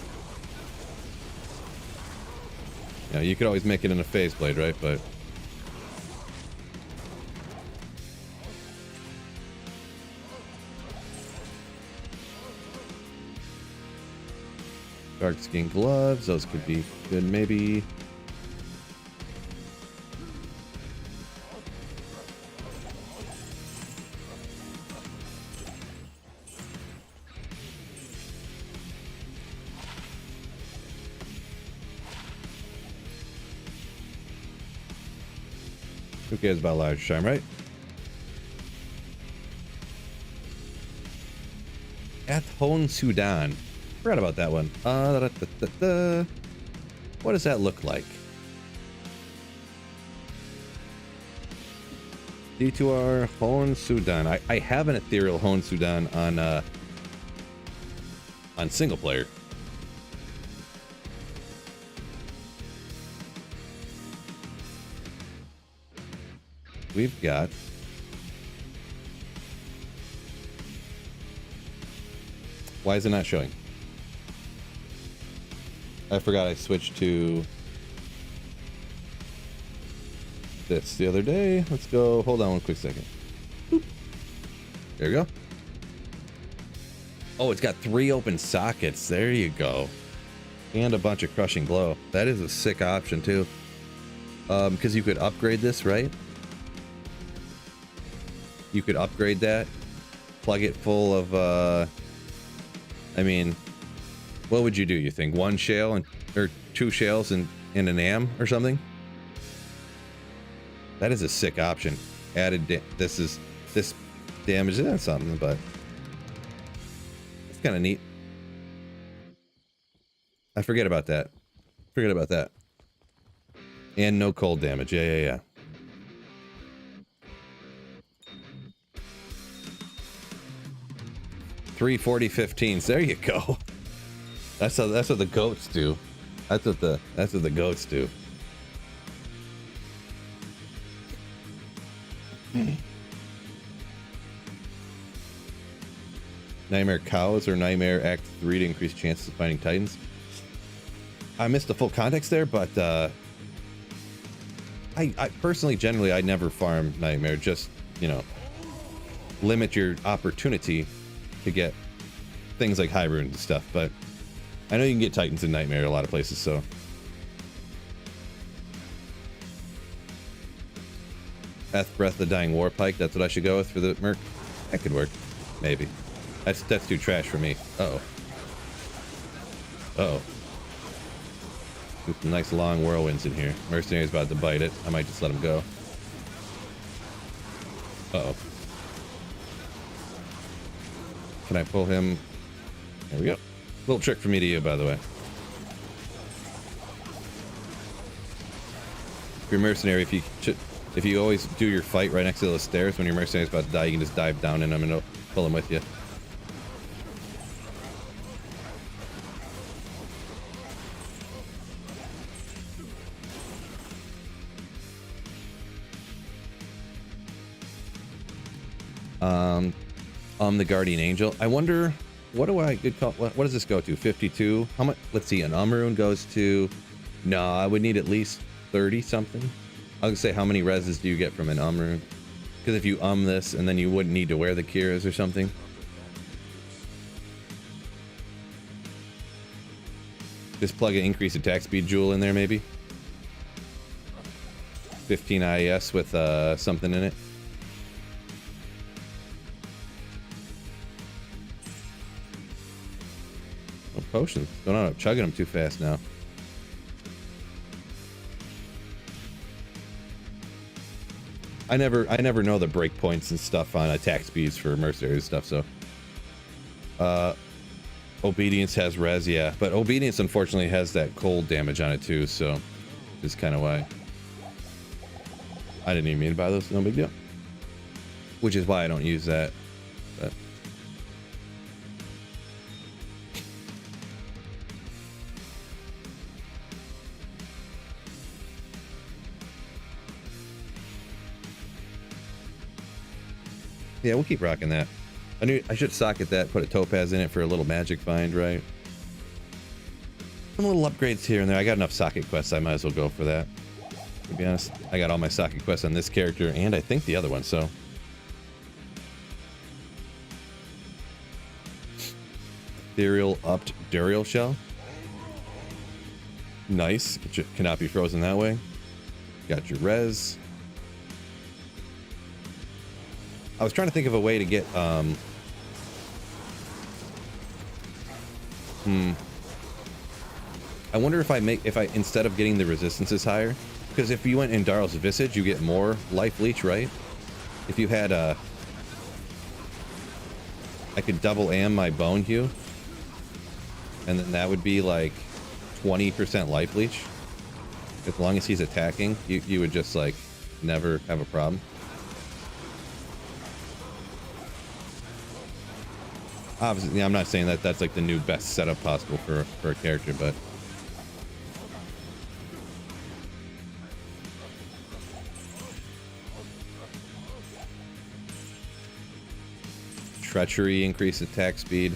Speaker 1: You know, you could always make it in a Phase Blade, right? But dark skin gloves, those could be good, maybe. Who cares about large charm, right? Athon Sudan. Forgot about that one. What does that look like? D2R Hone Sudan. I have an ethereal Hone Sudan on single player. We've got why is it not showing? I forgot I switched to this the other day. Let's go. Hold on one quick second. Boop. There we go. Oh, it's got 3 open sockets. There you go. And a bunch of crushing glow. That is a sick option too. Because you could upgrade this, right? You could upgrade that. Plug it full of, I mean, what would you do, you think? 1 shale and or 2 shales and an AM or something? That is a sick option. Added this damage is something, but it's kind of neat. I forget about that. Forget about that. And no cold damage. Yeah. 340 15s. There you go. That's what the goats do. That's what the goats do. Nightmare cows or Nightmare Act 3 to increase chances of finding titans. I missed the full context there, but I personally, generally, I never farm Nightmare. Just, you know, limit your opportunity to get things like high rune and stuff. But I know you can get titans in Nightmare a lot of places, so. Breath of the Dying Warpike, that's what I should go with for the Merc. That could work. Maybe. That's too trash for me. Uh-oh. Uh-oh. Some nice long whirlwinds in here. Mercenary's about to bite it. I might just let him go. Uh-oh. Can I pull him? There we go. Little trick from me to you, by the way. If you're mercenary, if you always do your fight right next to those stairs when your mercenary's about to die, you can just dive down in them and pull them with you. The Guardian Angel. I wonder, what do I good call? What does this go to? 52? How much? Let's see. An rune goes to. No, I would need at least 30 something. I'll say, how many reses do you get from an rune? Because if you this, and then you wouldn't need to wear the Kiras or something. Just plug an increased attack speed jewel in there, maybe. 15 IES with something in it. Potions. Don't know, I'm chugging them too fast now. I never know the breakpoints and stuff on attack speeds for mercenary stuff, so. Obedience has res, yeah. But Obedience unfortunately has that cold damage on it too, so is kind of why. I didn't even mean to buy those, no big deal. Which is why I don't use that. But yeah, we'll keep rocking that. I should socket that, put a topaz in it for a little magic find, right? Some little upgrades here and there. I got enough socket quests, I might as well go for that. To be honest, I got all my socket quests on this character and I think the other one, so. Ethereal upped Duriel Shell. Nice. Cannot be frozen that way. Got your res. I was trying to think of a way to get I wonder if I instead of getting the resistances higher, because if you went in Darl's Visage, you get more life leech, right? If you had I could double am my bone hue, and then that would be like 20% life leech. As long as he's attacking, you would just like never have a problem. Obviously, I'm not saying that that's like the new best setup possible for a character, but Treachery increased attack speed,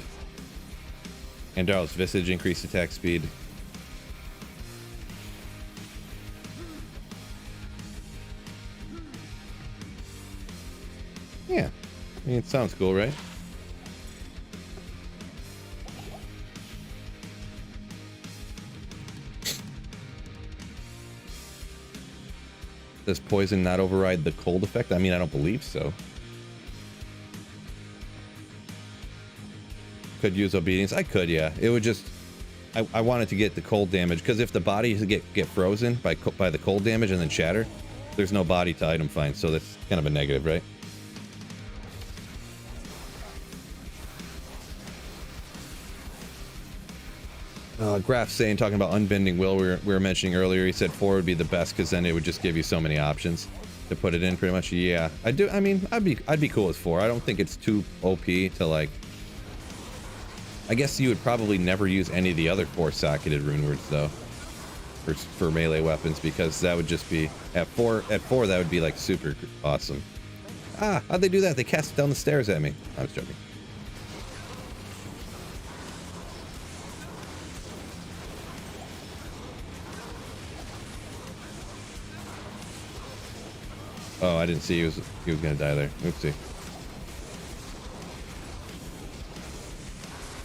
Speaker 1: and Darl's Visage increased attack speed. Yeah, I mean, it sounds cool, right? Does poison not override the cold effect? I mean, I don't believe so. Could use obedience. I could, yeah. It would just. I wanted to get the cold damage because if the bodies get frozen by the cold damage and then shatter, there's no body to item find. So that's kind of a negative, right? Graf saying, talking about unbending will, we were mentioning earlier, he said 4 would be the best because then it would just give you so many options to put it in pretty much. Yeah, I do. I mean, I'd be cool with 4. I don't think it's too OP to like I guess you would probably never use any of the other 4-socketed rune words though, for melee weapons, because that would just be at 4 that would be like super awesome. Ah, how'd they do that? They cast it down the stairs at me. I was joking. Oh, I didn't see he was gonna die there. Oopsie.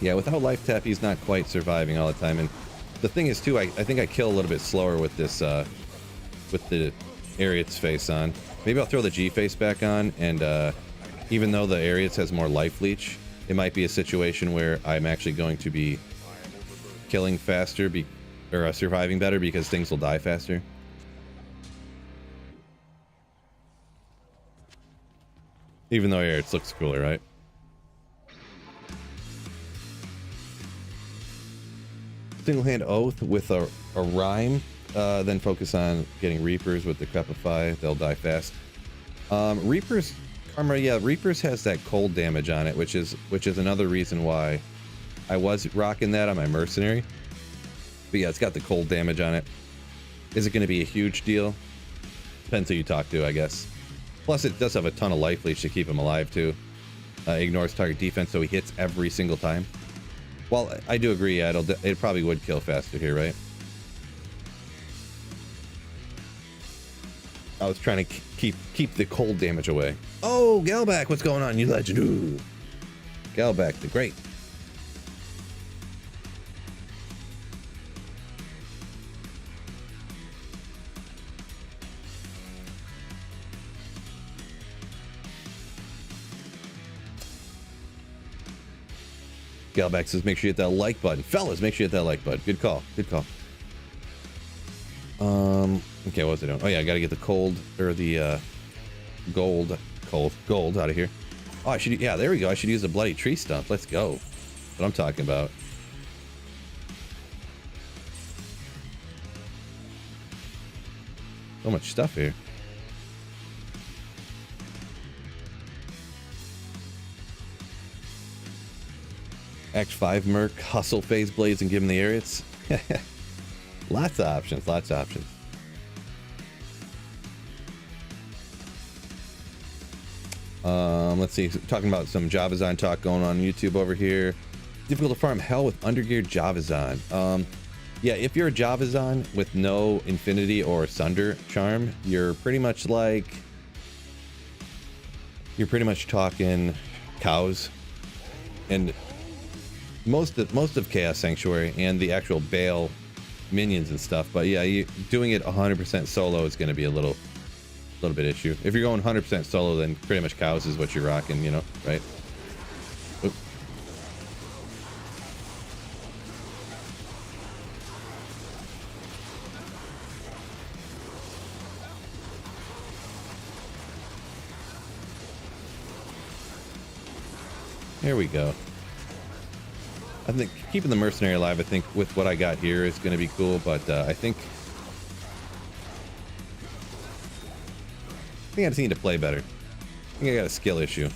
Speaker 1: Yeah, without life tap, he's not quite surviving all the time. And the thing is, too, I think I kill a little bit slower with this, with the Ariat's face on. Maybe I'll throw the G face back on, and even though the Ariat's has more life leech, it might be a situation where I'm actually going to be killing faster, or surviving better, because things will die faster. Even though Ariat's looks cooler, right? Single hand oath with a rhyme, then focus on getting Reapers with the Crepify. They'll die fast. Reapers armor, yeah, Reapers has that cold damage on it, which is another reason why I was rocking that on my Mercenary. But yeah, it's got the cold damage on it. Is it going to be a huge deal? Depends who you talk to, I guess. Plus, it does have a ton of life leech to keep him alive too. Ignores target defense, so he hits every single time. Well, I do agree. Yeah, it probably would kill faster here, right? I was trying to keep the cold damage away. Oh, Galback, what's going on, you legend? Ooh. Galback, the great. Galback says, make sure you hit that like button. Fellas, make sure you hit that like button. Good call. Good call. Okay, what was I doing? Oh yeah, I gotta get the cold, or the gold out of here. Oh, I should, yeah, there we go. I should use the bloody tree stump. Let's go. That's what I'm talking about. So much stuff here. Act 5 Merc, hustle phase blades and give him the Ariats. Lots of options, lots of options. Let's see, talking about some Javazon talk going on YouTube over here. Difficult to farm hell with undergeared Javazon. Yeah, if you're a Javazon with no Infinity or Sunder charm, you're pretty much talking cows. And most of Chaos Sanctuary and the actual Bale minions and stuff, but yeah, doing it 100% solo is going to be a little bit issue. If you're going 100% solo, then pretty much cows is what you're rocking, you know, right? Oop. There we go. I think keeping the Mercenary alive, I think with what I got here is going to be cool, but I think I just need to play better. I think I got a skill issue,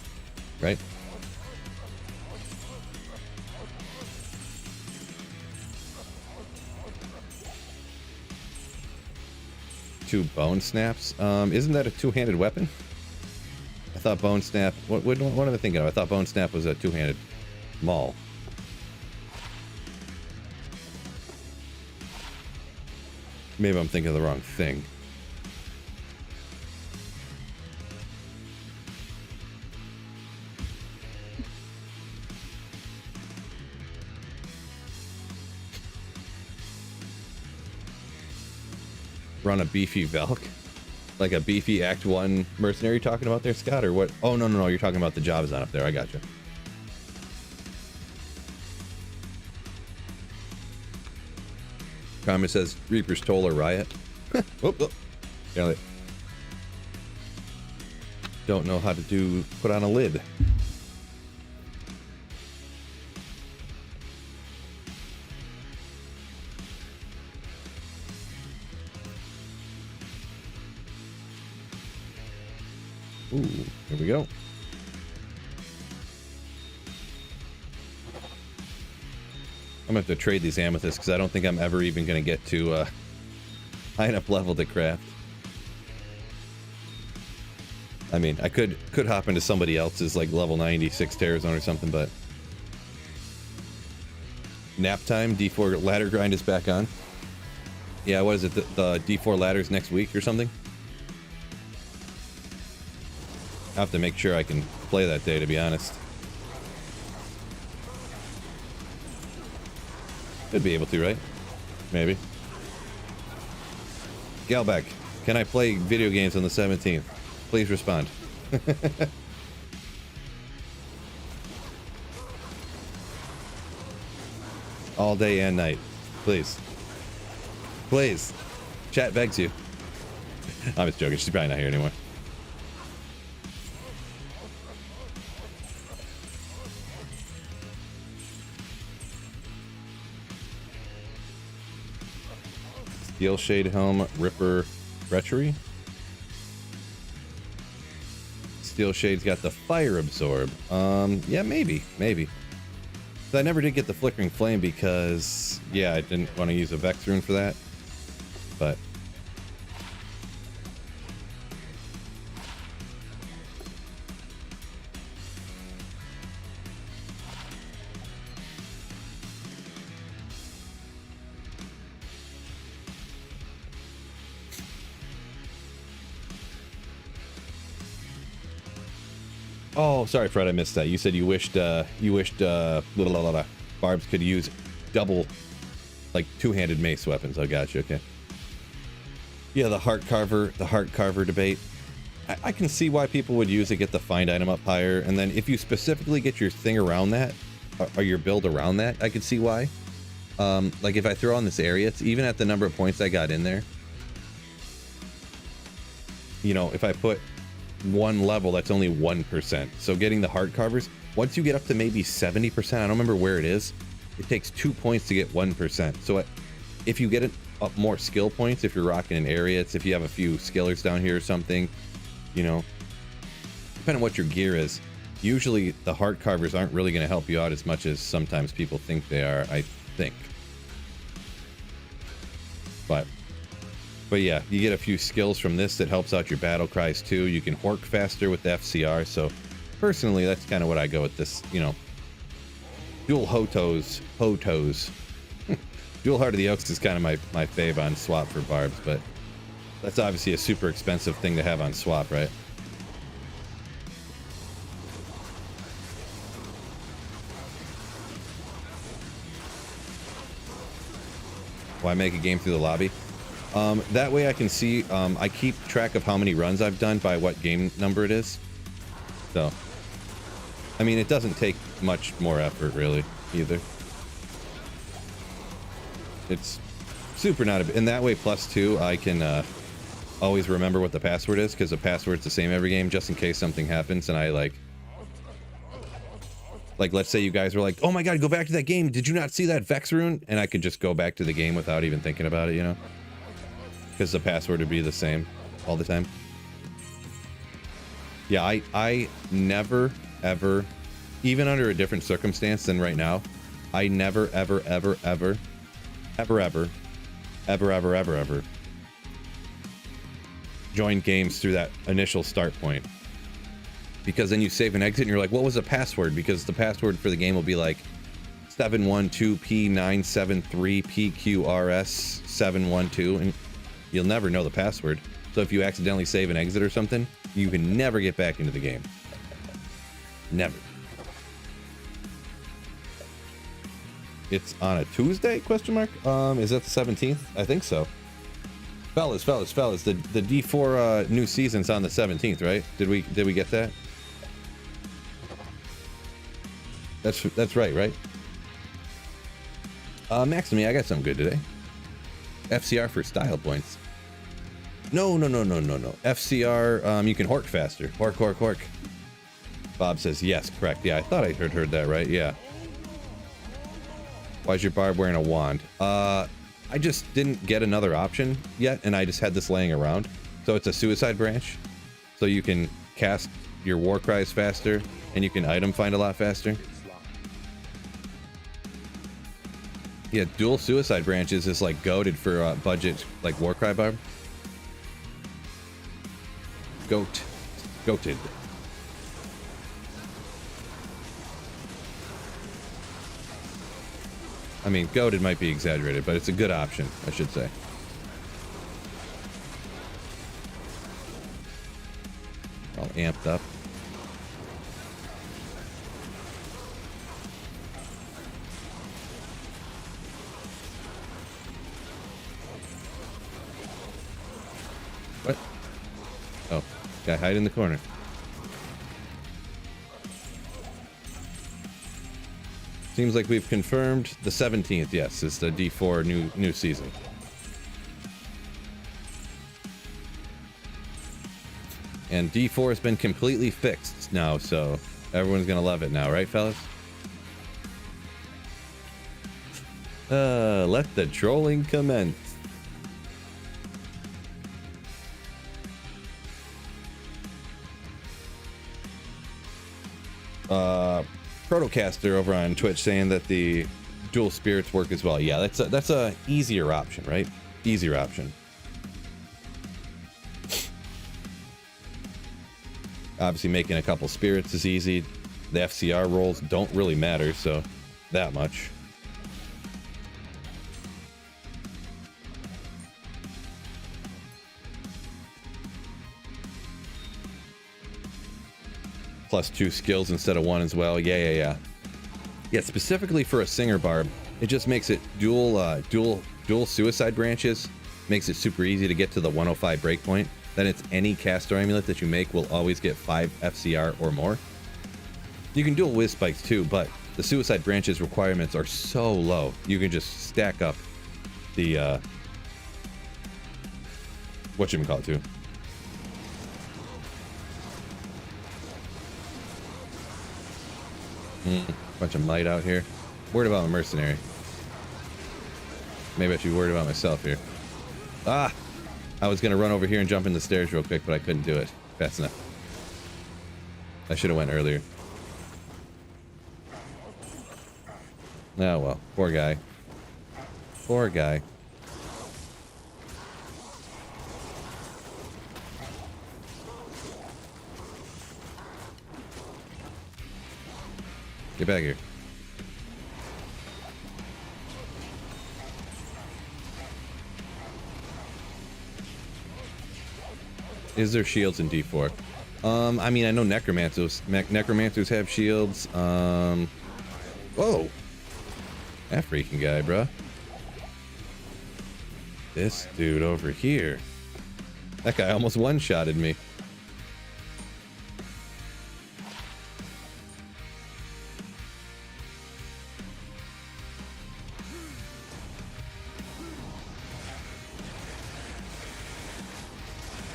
Speaker 1: right? Two bone snaps. Isn't that a two-handed weapon? I thought bone snap. What am I thinking of? I thought bone snap was a two-handed maul. Maybe I'm thinking of the wrong thing. Run a beefy Velk? Like a beefy Act 1 Mercenary you're talking about there, Scott? Or what? Oh, no, you're talking about the Javazon up there. I gotcha. Comment says, Reaper's Toll or Riot. Whoop. Got it. Don't know how to put on a lid. Ooh, here we go. I'm gonna have to trade these amethysts because I don't think I'm ever even gonna get to high enough level to craft. I mean, I could hop into somebody else's like level 96 Terror Zone or something, but nap time. D4 ladder grind is back on. Yeah, what is it? The D4 ladders next week or something? I have to make sure I can play that day, to be honest. Could be able to, right? Maybe. Galbeck, can I play video games on the 17th? Please respond. All day and night. Please. Please. Chat begs you. I'm just joking. She's probably not here anymore. Steel Shade Helm, Ripper, Treachery. Steel Shade's got the Fire Absorb. Yeah, maybe. So I never did get the Flickering Flame because, yeah, I didn't want to use a Vex rune for that. But oh, sorry, Fred, I missed that. You said you wished Barbs could use double, like, two-handed mace weapons. I got you. Okay. Yeah, the heart carver debate. I can see why people would use it, get the find item up higher, and then if you specifically get your thing around that, or your build around that, I could see why. Like if I throw on this area, it's even at the number of points I got in there. You know, if I put one level, that's only 1%. So getting the heart carvers, once you get up to maybe 70%, I don't remember where it is, it takes 2 points to get 1%. So if you get it up more skill points, if you're rocking an area, it's if you have a few skillers down here or something, you know, depending on what your gear is, usually the heart carvers aren't really going to help you out as much as sometimes people think they are, I think. But yeah, you get a few skills from this that helps out your battle cries too. You can hork faster with the FCR. So personally, that's kind of what I go with this, you know, dual Hotos. Dual Heart of the Oaks is kind of my fave on swap for Barbs, but that's obviously a super expensive thing to have on swap, right? Why make a game through the lobby? That way I can see, I keep track of how many runs I've done by what game number it is. So, I mean, it doesn't take much more effort really, either. It's super not a, and that way plus two, I can, always remember what the password is, because the password's the same every game, just in case something happens and I like, let's say you guys were like, oh my god, go back to that game, did you not see that Vex rune? And I could just go back to the game without even thinking about it, you know? Because the password would be the same all the time. Yeah, I never, ever, even under a different circumstance than right now, I never, ever, ever, ever, ever, ever, ever, ever, ever, ever join games through that initial start point. Because then you save and exit and you're like, what was the password? Because the password for the game will be like 712P973PQRS712, and you'll never know the password. So if you accidentally save and exit or something, you can never get back into the game. Never. It's on a Tuesday, question mark? Is that the 17th? I think so. Fellas, the D4 new season's on the 17th, right? Did we get that? That's right? Max to me, I got something good today. FCR for style points. No. FCR, you can hork faster. Hork. Bob says yes, correct. Yeah, I thought I heard that right. Yeah. Why is your Barb wearing a wand? I just didn't get another option yet, and I just had this laying around. So it's a suicide branch. So you can cast your war cries faster, and you can item find a lot faster. Yeah, dual suicide branches is like goated for budget, like Warcry Barb. Goated. I mean, goated might be exaggerated, but it's a good option, I should say. All amped up. What? Oh, guy hide in the corner. Seems like we've confirmed the 17th. Yes, it's the D4 new season. And D4 has been completely fixed now, so everyone's gonna love it now, right, fellas? Let the trolling commence. Protocaster over on Twitch saying that the dual spirits work as well. Yeah, that's a easier option, right? Easier option. Obviously, making a couple spirits is easy. The FCR rolls don't really matter, so that much. +2 skills instead of 1 as well. Yeah, specifically for a Singer Barb, it just makes it dual suicide branches. Makes it super easy to get to the 105 breakpoint. Then it's any caster amulet that you make will always get 5 FCR or more. You can dual whiz spikes too, but the suicide branches requirements are so low. You can just stack up the whatchamacallit too. Bunch of might out here. Worried about my mercenary. Maybe I should be worried about myself here. Ah! I was gonna run over here and jump in the stairs real quick, but I couldn't do it fast enough. I should have went earlier. Oh well, poor guy. Poor guy. Get back here. Is there shields in D4? I mean, I know necromancers have shields. Whoa. That freaking guy, bruh. This dude over here. That guy almost one-shotted me.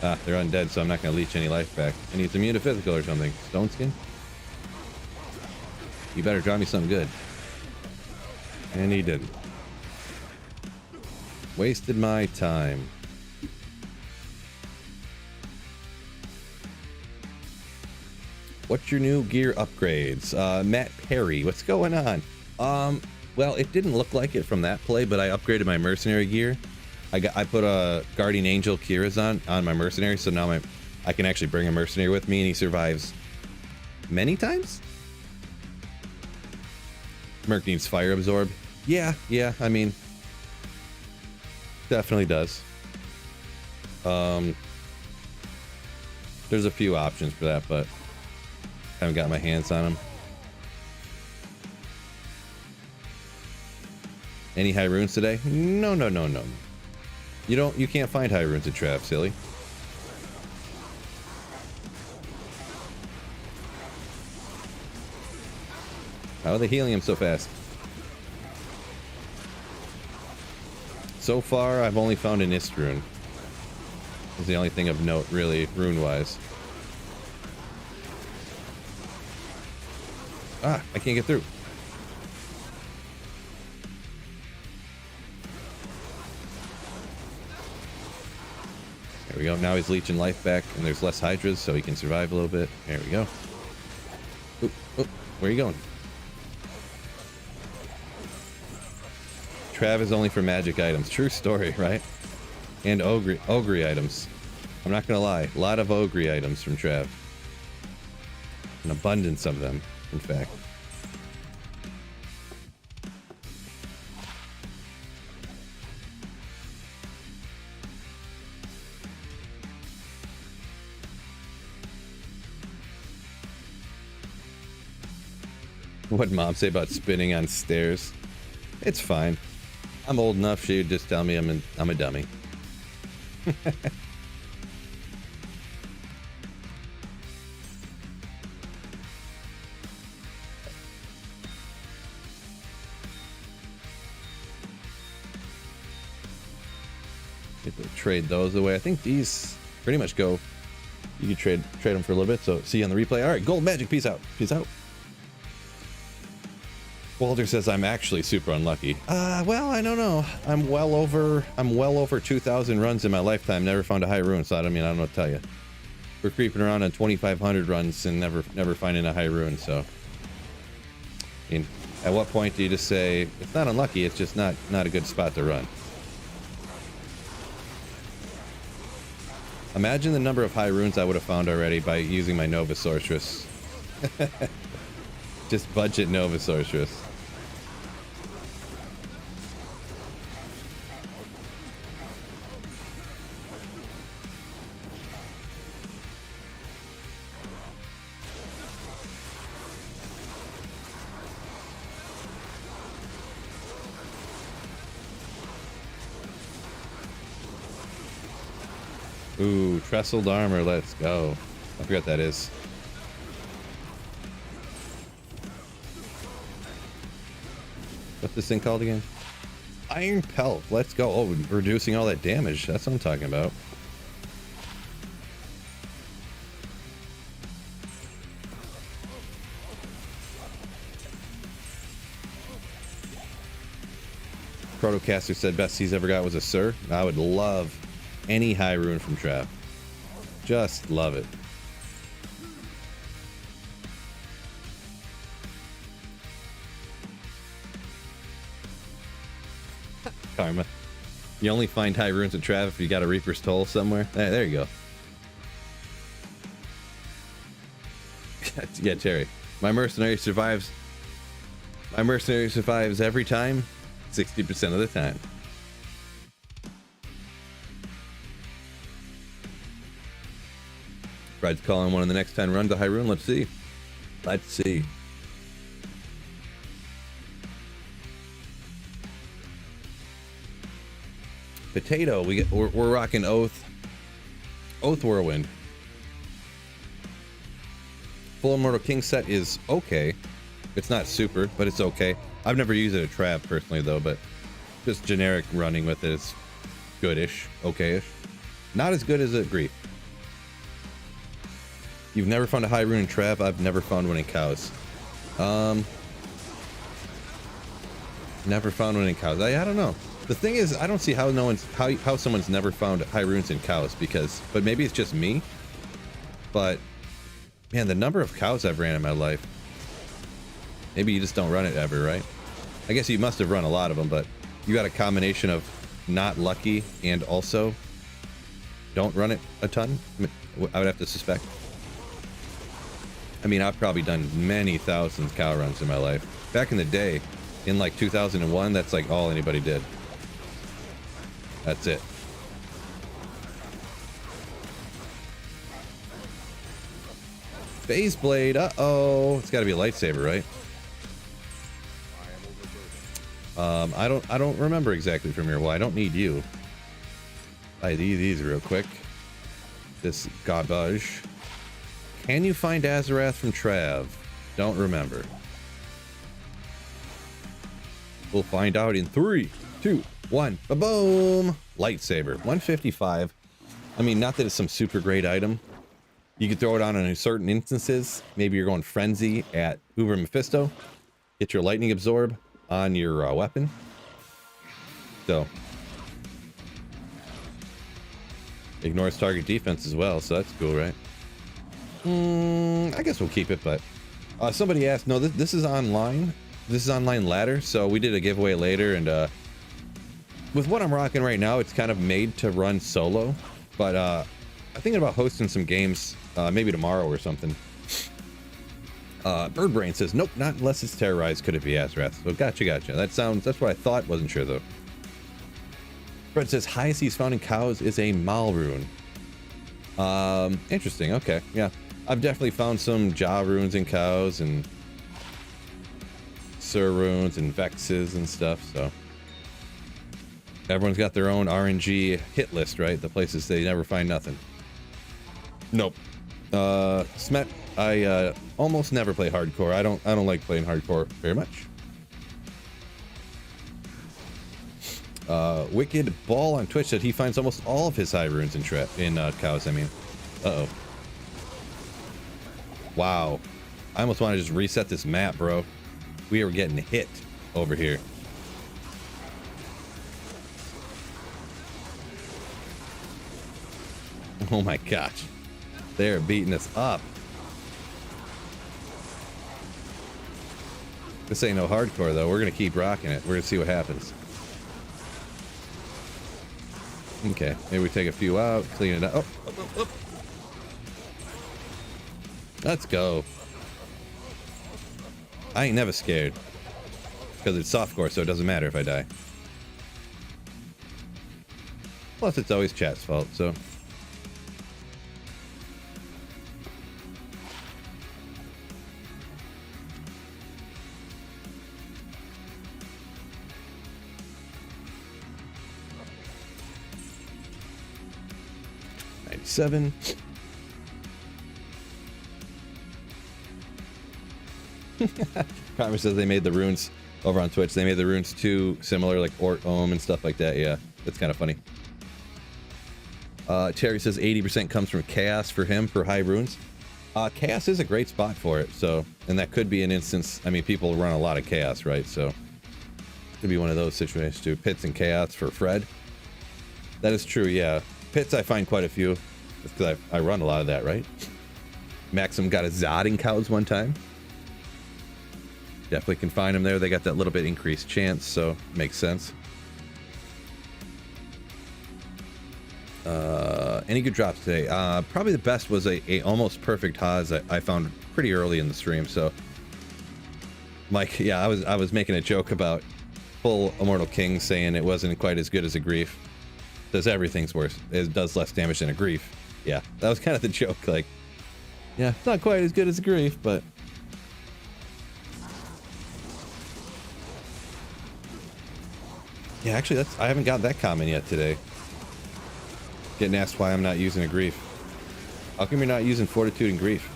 Speaker 1: Ah, they're undead, so I'm not going to leech any life back. And he's immune to physical or something. Stone skin? You better draw me something good. And he didn't. Wasted my time. What's your new gear upgrades? Matt Perry, what's going on? Well, it didn't look like it from that play, but I upgraded my mercenary gear. I put a Guardian Angel Kirazan on my mercenary, so now I can actually bring a mercenary with me, and he survives many times. Merc needs fire absorb. Yeah, I mean, definitely does. There's a few options for that, but haven't got my hands on them. Any high runes today? No. You can't find high runes at Trav, silly. How are they healing him so fast? So far, I've only found an Ist rune. It's the only thing of note, really, rune-wise. Ah, I can't get through. There we go. Now he's leeching life back, and there's less hydras, so he can survive a little bit. There we go. Oop, where are you going? Trav is only for magic items. True story, right? And ogre items. I'm not gonna lie, a lot of ogre items from Trav. An abundance of them, in fact. What'd Mom say about spinning on stairs? It's fine. I'm old enough, she would just tell me I'm a dummy. Get to trade those away. I think these pretty much go. You can trade them for a little bit. So see you on the replay. All right, gold magic. Peace out. Peace out. Walter says I'm actually super unlucky. Well, I don't know. I'm well over 2,000 runs in my lifetime. Never found a high rune, so I don't know what to tell you. We're creeping around on 2,500 runs and never finding a high rune. So, I mean, at what point do you just say it's not unlucky? It's just not a good spot to run. Imagine the number of high runes I would have found already by using my Nova Sorceress. Just budget Nova Sorceress. Ooh, trestled armor, let's go. I forgot what that is. What's this thing called again? Iron Pelt, let's go. Oh, reducing all that damage, that's what I'm talking about. Protocaster said best he's ever got was a Sir. I would love any high rune from Trav. Just love it. Karma. You only find high runes at Trav if you got a Reaper's Toll somewhere. There you go. Yeah, Terry. My mercenary survives. My mercenary survives every time, 60% of the time. Bride's calling one of the next 10 runs to high rune. Let's see. Let's see. Potato. We're rocking Oath Whirlwind. Full Immortal King set is okay. It's not super, but it's okay. I've never used it at Trav personally though, but just generic running with it is goodish, okay-ish. Not as good as a Grief. You've never found a high rune in Trav? I've never found one in Cows. Never found one in Cows. I don't know. The thing is, I don't see how how someone's never found high runes in Cows but maybe it's just me. But man, the number of cows I've ran in my life. Maybe you just don't run it ever, right? I guess you must have run a lot of them, but you got a combination of not lucky and also don't run it a ton. I would have to suspect. I mean, I've probably done many thousands cow runs in my life. Back in the day, in like 2001, that's like all anybody did. That's it. Phase Blade, uh-oh. It's gotta be a lightsaber, right? I don't remember exactly from here. Well, I don't need you. Buy these real quick. This garbage. Can you find Azarath from Trav? Don't remember. We'll find out in 3, 2, 1. Ba-boom! Lightsaber. 155. I mean, not that it's some super great item. You could throw it on in certain instances. Maybe you're going Frenzy at Uber Mephisto. Get your Lightning Absorb on your weapon. So. Ignores target defense as well, so that's cool, right? I guess we'll keep it, but somebody asked, no, this is online. This is online ladder, so we did a giveaway later, and with what I'm rocking right now, it's kind of made to run solo, but I'm thinking about hosting some games, maybe tomorrow or something. Birdbrain says, nope, not unless it's terrorized. Could it be Azrath? So gotcha. That's what I thought. Wasn't sure though. Fred says, highest he's found in cows is a Mal rune. Interesting. Okay, yeah, I've definitely found some Jaw runes in cows and Sur runes and Vexes and stuff. So everyone's got their own RNG hit list, right? The places they never find nothing. Nope. Smet, I almost never play hardcore. I don't like playing hardcore very much. Wicked Ball on Twitch said he finds almost all of his high runes in cows. I mean, uh-oh. Wow. I almost want to just reset this map, bro. We are getting hit over here. Oh my gosh. They're beating us up. This ain't no hardcore though. We're gonna keep rocking it. We're gonna see what happens. Okay, maybe we take a few out, clean it up. Oh. Let's go. I ain't never scared. Because it's softcore, so it doesn't matter if I die. Plus, it's always chat's fault, so. Seven. Primer says they made the runes over on Twitch. They made the runes too similar, like Ort Ohm and stuff like that. Yeah, that's kind of funny. Terry says 80% comes from Chaos for him for high runes. Chaos is a great spot for it. So, and that could be an instance. I mean, people run a lot of Chaos, right? So, could be one of those situations too. Pits and Chaos for Fred. That is true. Yeah, Pits I find quite a few. Because I run a lot of that, right? Maxim got a Zod in cows one time. Definitely can find them there. They got that little bit increased chance, so makes sense. Any good drops today? Probably the best was a almost perfect Haas I found pretty early in the stream. So, Mike, yeah, I was making a joke about full Immortal King, saying it wasn't quite as good as a Grief. Does everything's worse. It does less damage than a Grief. Yeah, that was kind of the joke. Like, yeah, it's not quite as good as a Grief, but. Yeah, actually, I haven't got that comment yet today. Getting asked why I'm not using a Grief. How come you're not using Fortitude and Grief?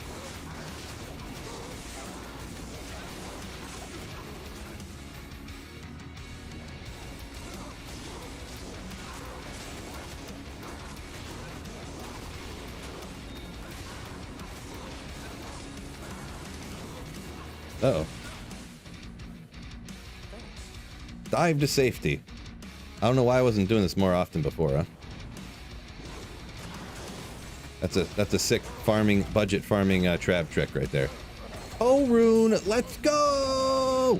Speaker 1: Uh-oh. Dive to safety. I don't know why I wasn't doing this more often before, huh? That's a sick farming, budget farming trap trick right there. Oh, rune, let's go!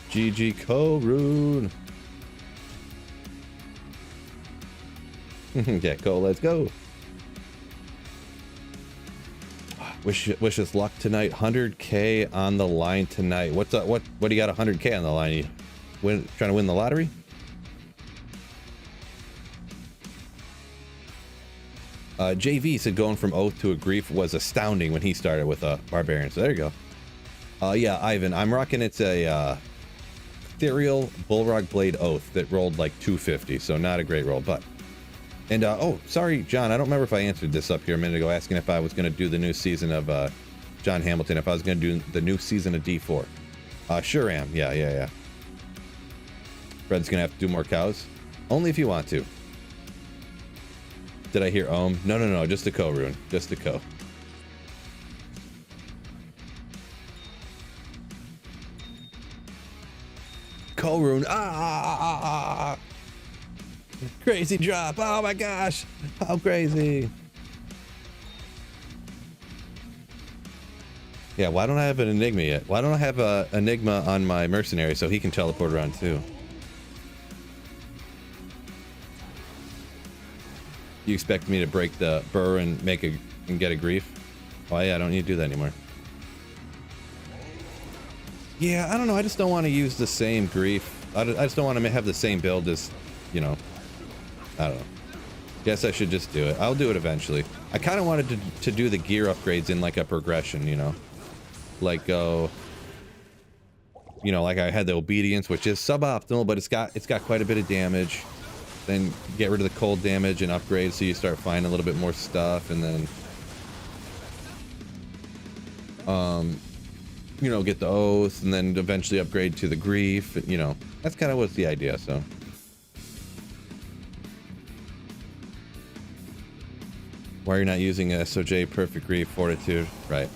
Speaker 1: GG Co-Rune. Yeah, Cole, let's go. Wish us luck tonight. 100K on the line tonight. What's up? What do you got 100K on the line? You trying to win the lottery? JV said going from Oath to a Grief was astounding when he started with a Barbarian. So there you go. Yeah, Ivan, I'm rocking. It's a Ethereal Bullrock Blade Oath that rolled like 250, so not a great roll, but. And oh, sorry, John, I don't remember if I answered this up here a minute ago, asking if I was going to do the new season of John Hamilton, if I was going to do the new season of D4. Sure am. Yeah. Fred's going to have to do more cows. Only if you want to. Did I hear Ohm? No, just a Co-Rune. Just a Co. Cold Rune. Crazy drop. Oh my gosh. How crazy. Yeah, why don't I have an Enigma yet? Why don't I have a Enigma on my Mercenary so he can teleport around too? You expect me to break the burr and get a grief? Oh yeah, I don't need to do that anymore. Yeah, I don't know. I just don't want to use the same grief. I just don't want to have the same build as, you know. I don't know. Guess I should just do it. I'll do it eventually. I kind of wanted to do the gear upgrades in like a progression, you know. Like go, you know, like I had the obedience, which is suboptimal, but it's got quite a bit of damage. Then get rid of the cold damage and upgrade, so you start finding a little bit more stuff, and then you know, get the oath, and then eventually upgrade to the grief. You know, that's kind of what's the idea. So why are you not using SOJ perfect grief fortitude? Right.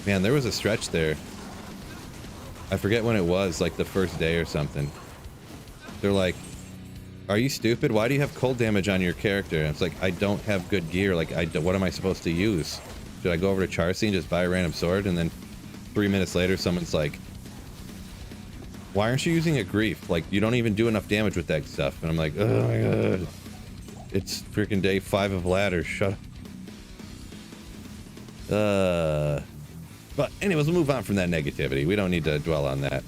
Speaker 1: Man, there was a stretch there. I forget when it was, like the first day or something. They're like, are you stupid? Why do you have cold damage on your character? And it's like, I don't have good gear. Like, what am I supposed to use? Should I go over to Charcy and just buy a random sword? And then 3 minutes later, someone's like, why aren't you using a grief? Like, you don't even do enough damage with that stuff. And I'm like, oh my god. It's freaking day 5 of ladder. Shut up. But anyways, we'll move on from that negativity. We don't need to dwell on that.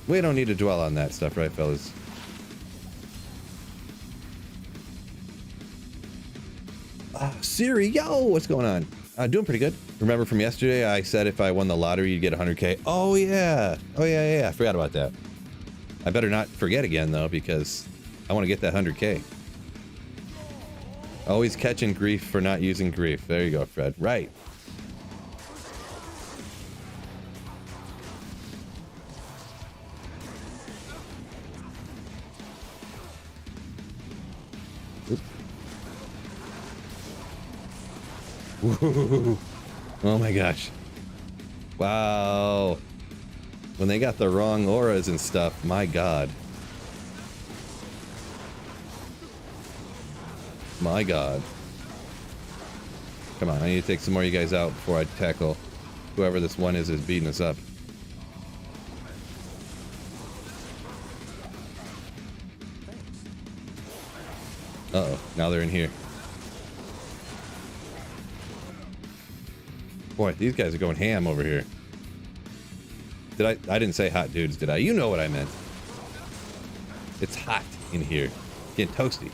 Speaker 1: We don't need to dwell on that stuff, right, fellas? Siri, yo, what's going on? Doing pretty good. Remember from yesterday, I said if I won the lottery, you'd get 100K. Oh, yeah. Oh, yeah. I forgot about that. I better not forget again, though, because I want to get that 100K. Always catching grief for not using grief. There you go, Fred. Right. Woo. Oh my gosh. Wow. When they got the wrong auras and stuff, my god. My god. Come on, I need to take some more of you guys out before I tackle whoever this one is beating us up. Uh-oh, now they're in here. Boy, these guys are going ham over here. I didn't say hot dudes, did I? You know what I meant. It's hot in here. Getting toasty.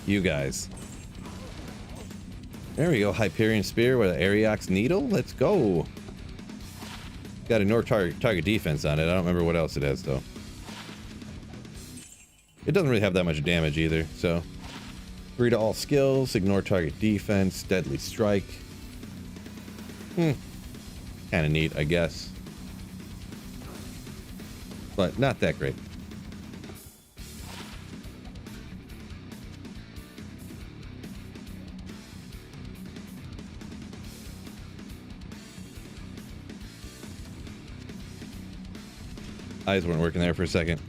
Speaker 1: You guys. There we go. Hyperion Spear with an Ariox Needle. Let's go. Got ignore target defense on it. I don't remember what else it has, though. It doesn't really have that much damage either, so. Free to all skills. Ignore target defense. Deadly strike. Kind of neat, I guess. But not that great. Eyes weren't working there for a second.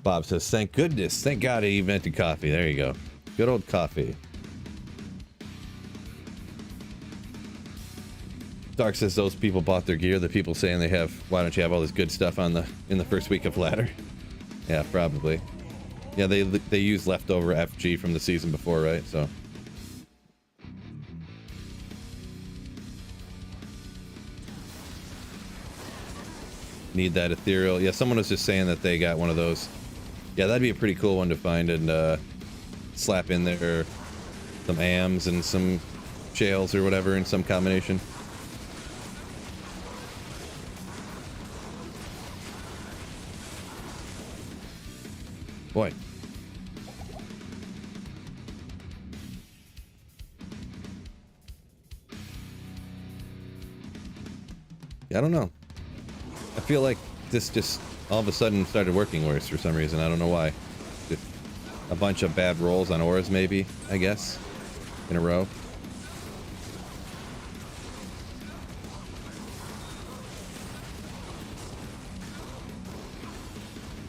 Speaker 1: Bob says, thank goodness. Thank God he invented coffee. There you go. Good old coffee. Dark says those people bought their gear. The people saying they have, why don't you have all this good stuff on in the first week of ladder? Yeah, probably. Yeah, they use leftover FG from the season before, right? So. Need that ethereal. Yeah, someone was just saying that they got one of those. Yeah, that'd be a pretty cool one to find and slap in there some AMs and some shales or whatever in some combination. Boy. I don't know. I feel like this just all of a sudden started working worse for some reason. I don't know why. Just a bunch of bad rolls on auras, maybe, I guess, in a row.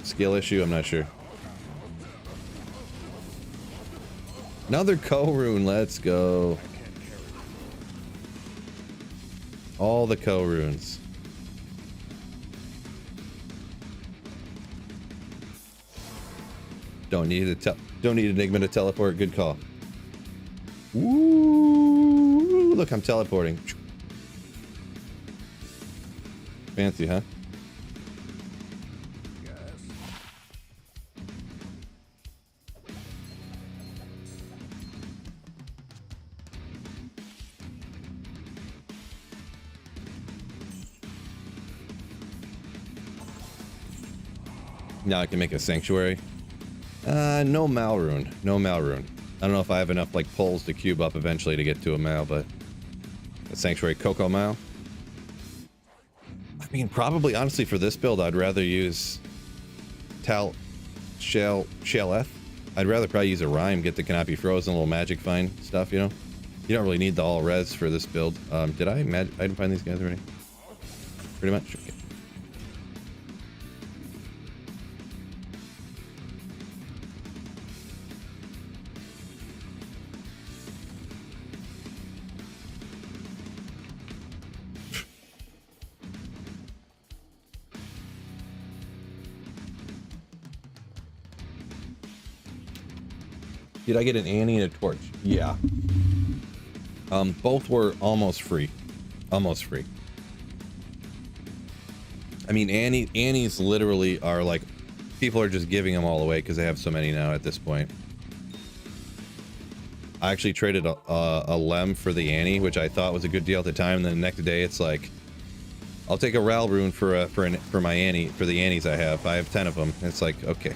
Speaker 1: Skill issue, I'm not sure. Another co-rune, let's go. All the co-runes. Don't need Enigma to teleport. Good call. Woo! Look, I'm teleporting. Fancy, huh? Now I can make a sanctuary. No Malrune. No Malrune. I don't know if I have enough like pulls to cube up eventually to get to a Mal, but a sanctuary Coco Mal. I mean, probably honestly for this build, I'd rather use Shell F. I'd rather probably use a Rhyme, get the cannot be frozen, a little magic find stuff, you know? You don't really need the all res for this build. Did I didn't find these guys already? Pretty much. Okay. Did I get an Annie and a torch? Yeah. Both were almost free. Almost free. I mean, Annies literally are like, people are just giving them all away because they have so many now at this point. I actually traded a Lem for the Annie, which I thought was a good deal at the time. And then the next day, it's like, I'll take a Ral rune for my Annie, for the Annies I have. I have 10 of them. It's like, okay.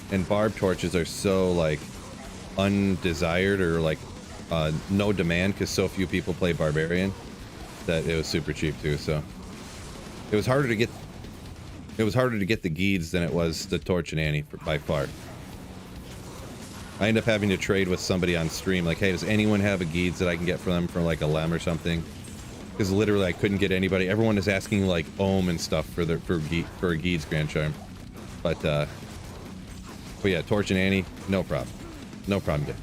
Speaker 1: And Barb torches are so like undesired or like no demand because so few people play Barbarian that it was super cheap too. So it was harder to get the Geeds than it was the Torch and Annie by far. I end up having to trade with somebody on stream like, hey, does anyone have a Geeds that I can get from them for like a Lem or something? Because literally I couldn't get anybody. Everyone is asking like Ohm and stuff for a Geeds Grand Charm, but yeah, Torch and Annie, no problem. No problem, dude.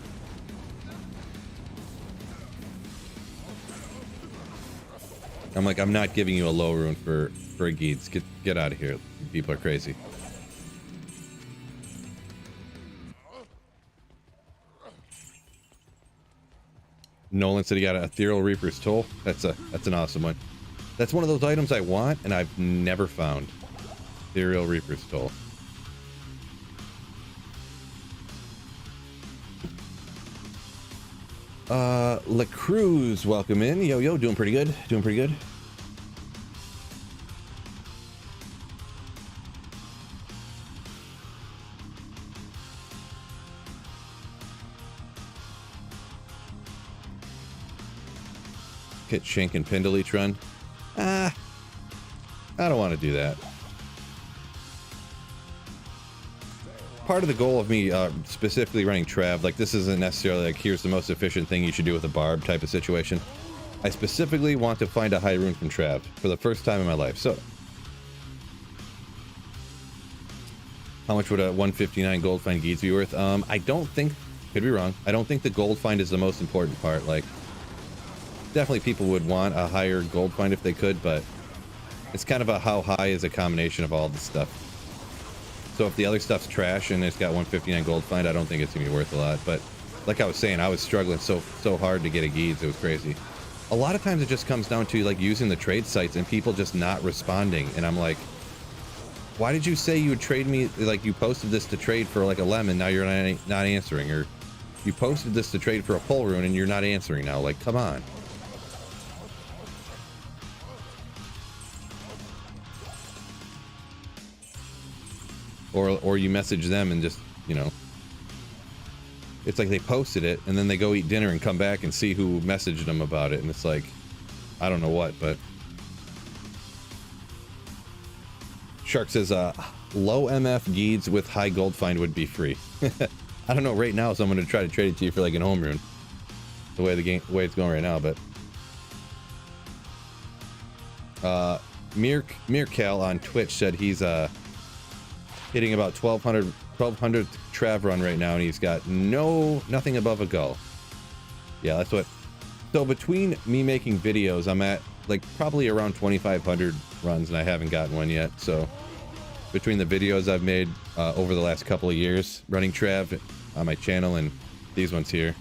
Speaker 1: I'm like, I'm not giving you a low rune for a Geeds. Get out of here. People are crazy. Nolan said he got an Ethereal Reaper's Toll. That's an awesome one. That's one of those items I want and I've never found. Ethereal Reaper's Toll. La Cruz, welcome in. Yo, doing pretty good. Doing pretty good. Hit Shank and Pendle each run. I don't want to do that. Part of the goal of me specifically running Trav, like this isn't necessarily like here's the most efficient thing you should do with a Barb type of situation. I specifically want to find a high rune from Trav for the first time in my life. So how much would a 159 gold find Geeds be worth? I don't think, could be wrong, I don't think the gold find is the most important part. Like definitely people would want a higher gold find if they could, but it's kind of a how high is a combination of all the stuff. So if the other stuff's trash and it's got 159 gold find, I don't think it's gonna be worth a lot. But like I was saying, I was struggling so hard to get a Geeds, it was crazy. A lot of times it just comes down to like using the trade sites and people just not responding. And I'm like, why did you say you would trade me? Like you posted this to trade for like a lemon, now you're not answering. Or you posted this to trade for a pull rune and you're not answering now. Like, come on. Or you message them and just, you know, it's like they posted it and then they go eat dinner and come back and see who messaged them about it, and it's like, I don't know what. But Shark says low MF Geeds with high gold find would be free. I don't know right now, so I'm going to try to trade it to you for like an home rune, the way it's going right now. But Mircal on Twitch said he's hitting about 1200 trav run right now, and he's got nothing above a gull. Yeah, that's what. So between me making videos, I'm at like probably around 2500 runs, and I haven't gotten one yet. So between the videos I've made over the last couple of years running trav on my channel and these ones here,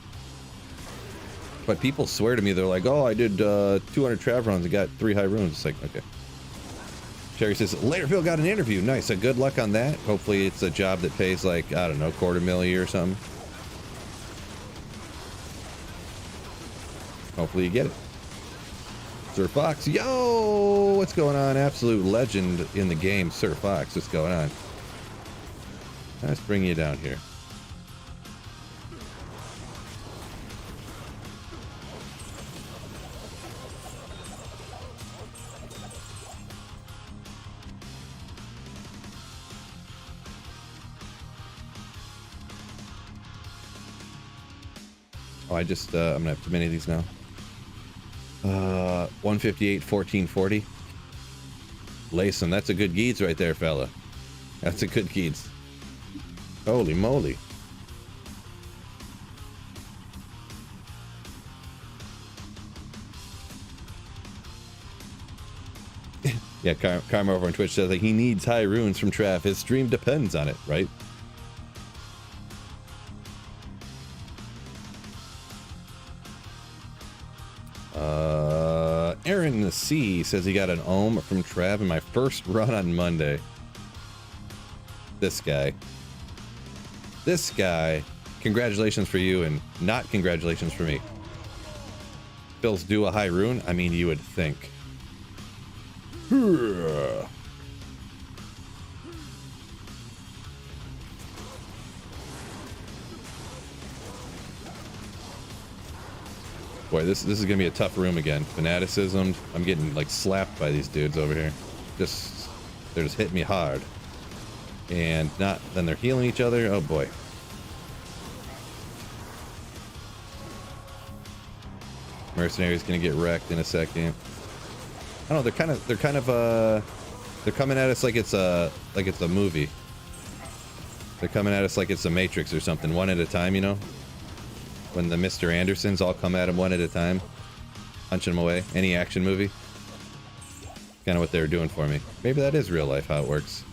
Speaker 1: but people swear to me, they're like, oh, I did 200 trav runs and got 3 high runes. It's like, okay. Sherry says, Layerfield got an interview. Nice. So good luck on that. Hopefully it's a job that pays like, I don't know, $250,000 a year or something. Hopefully you get it. Sir Fox, yo, what's going on? Absolute legend in the game, Sir Fox. What's going on? Let's bring you down here. Oh, I just, I'm gonna have too many of these now. 158, 1440. Layson, that's a good Geeds right there, fella. That's a good Geeds. Holy moly. Yeah, Karma over on Twitch says like he needs high runes from Trav. His stream depends on it, right? Aaron the C says he got an ohm from Trav in my first run on Monday. This guy, congratulations for you and not congratulations for me. Phil's do a high rune? I mean, you would think. Boy, this is gonna be a tough room again. Fanaticism. I'm getting like slapped by these dudes over here. They're just hitting me hard. And then they're healing each other. Oh boy. Mercenary's gonna get wrecked in a second. I don't know, they're coming at us like it's a movie. They're coming at us like it's a Matrix or something, one at a time, you know? When the Mr. Andersons all come at him one at a time, punching him away. Any action movie. Kind of what they were doing for me. Maybe that is real life, how it works.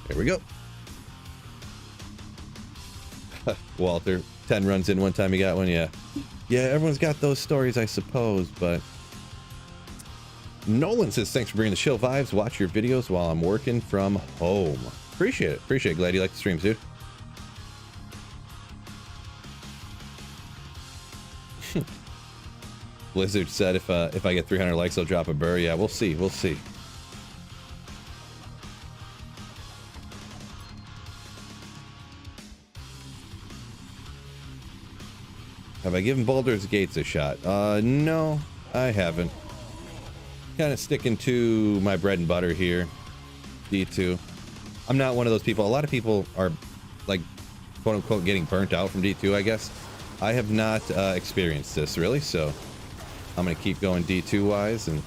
Speaker 1: There we go. Walter, 10 runs in one time he got one, yeah. Yeah, everyone's got those stories, I suppose, but... Nolan says, thanks for bringing the chill vibes. Watch your videos while I'm working from home. Appreciate it. Appreciate it. Glad you like the streams, dude. Blizzard said if I get 300 likes, I'll drop a burr. Yeah, we'll see. We'll see. Have I given Baldur's Gates a shot? No, I haven't. Kind of sticking to my bread and butter here. D2. I'm not one of those people. A lot of people are, like, quote unquote, getting burnt out from D2, I guess. I have not experienced this, really, so I'm going to keep going D2 wise and...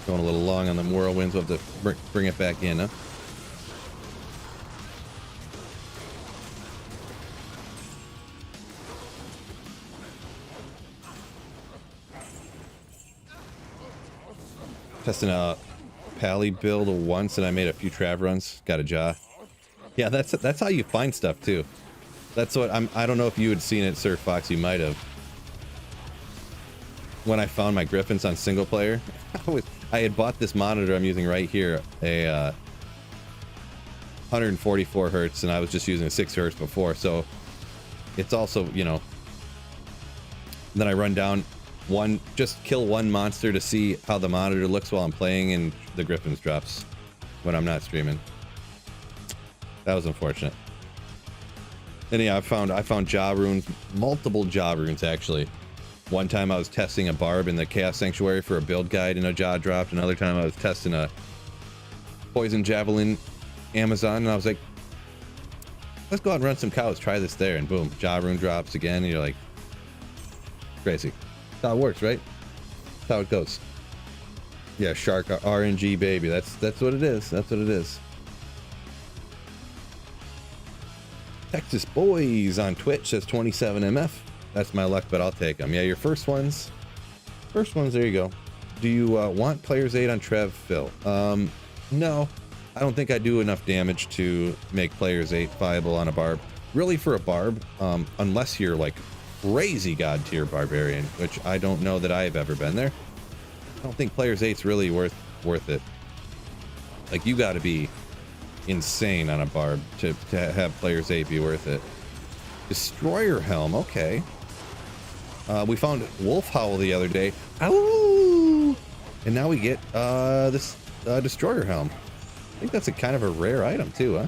Speaker 1: Going a little long on the whirlwinds. We'll have to bring it back in, huh? Testing a Pally build once and I made a few trav runs. Got a jaw. Yeah, that's how you find stuff too. That's what I don't know if you had seen it, Sir Fox. You might have. when I found my Griffins on single player, I had bought this monitor I'm using right here, a 144 hertz, and I was just using a 6 hertz before, so it's also, you know, then I run down just kill one monster to see how the monitor looks while I'm playing, and the Griffins drops when I'm not streaming. That was unfortunate. And yeah, I found jaw runes, multiple jaw runes actually. One time I was testing a Barb in the Chaos Sanctuary for a build guide and a jaw dropped. Another time I was testing a Poison Javelin Amazon, and I was like, let's go out and run some cows, try this there, and boom, jaw rune drops again, and you're like, crazy. That's how it works, right? That's how it goes. Yeah, Shark RNG baby. That's what it is. That's what it is. Texas Boys on Twitch says 27 MF. That's my luck, but I'll take them. Yeah, your first ones, there you go. Do you want player's aid on Trev Phil? No, I don't think I do enough damage to make player's aid viable on a Barb. Really, for a Barb, unless you're like crazy god tier Barbarian, which I don't know that I've ever been there. I don't think player's eight's really worth it. Like, you got to be insane on a Barb to have player's 8 be worth it. Destroyer Helm, okay. We found Wolf Howl the other day. Ow! And now we get this Destroyer Helm. I think that's a kind of a rare item too, huh?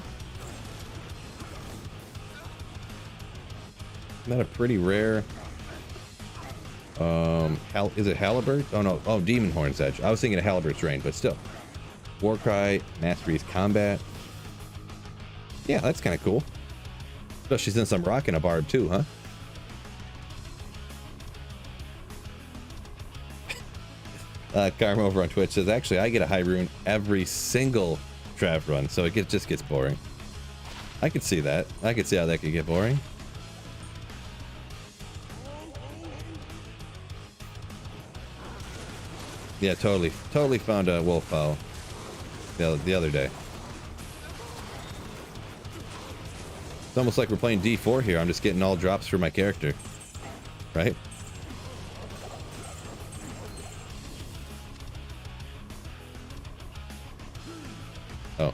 Speaker 1: Isn't that a pretty rare? Is it Halibert? Oh no, oh, Demon Horn's Edge. I was thinking of Halibert's Reign, but still. Warcry, Mastery's Combat. Yeah, that's kind of cool. Especially since I'm rocking a Barb too, huh? Karma over on Twitch says, actually, I get a high rune every single draft run, so it just gets boring. I could see that. I could see how that could get boring. Yeah, totally found a wolf fowl the other day. It's almost like we're playing D4 here. I'm just getting all drops for my character, right? Oh,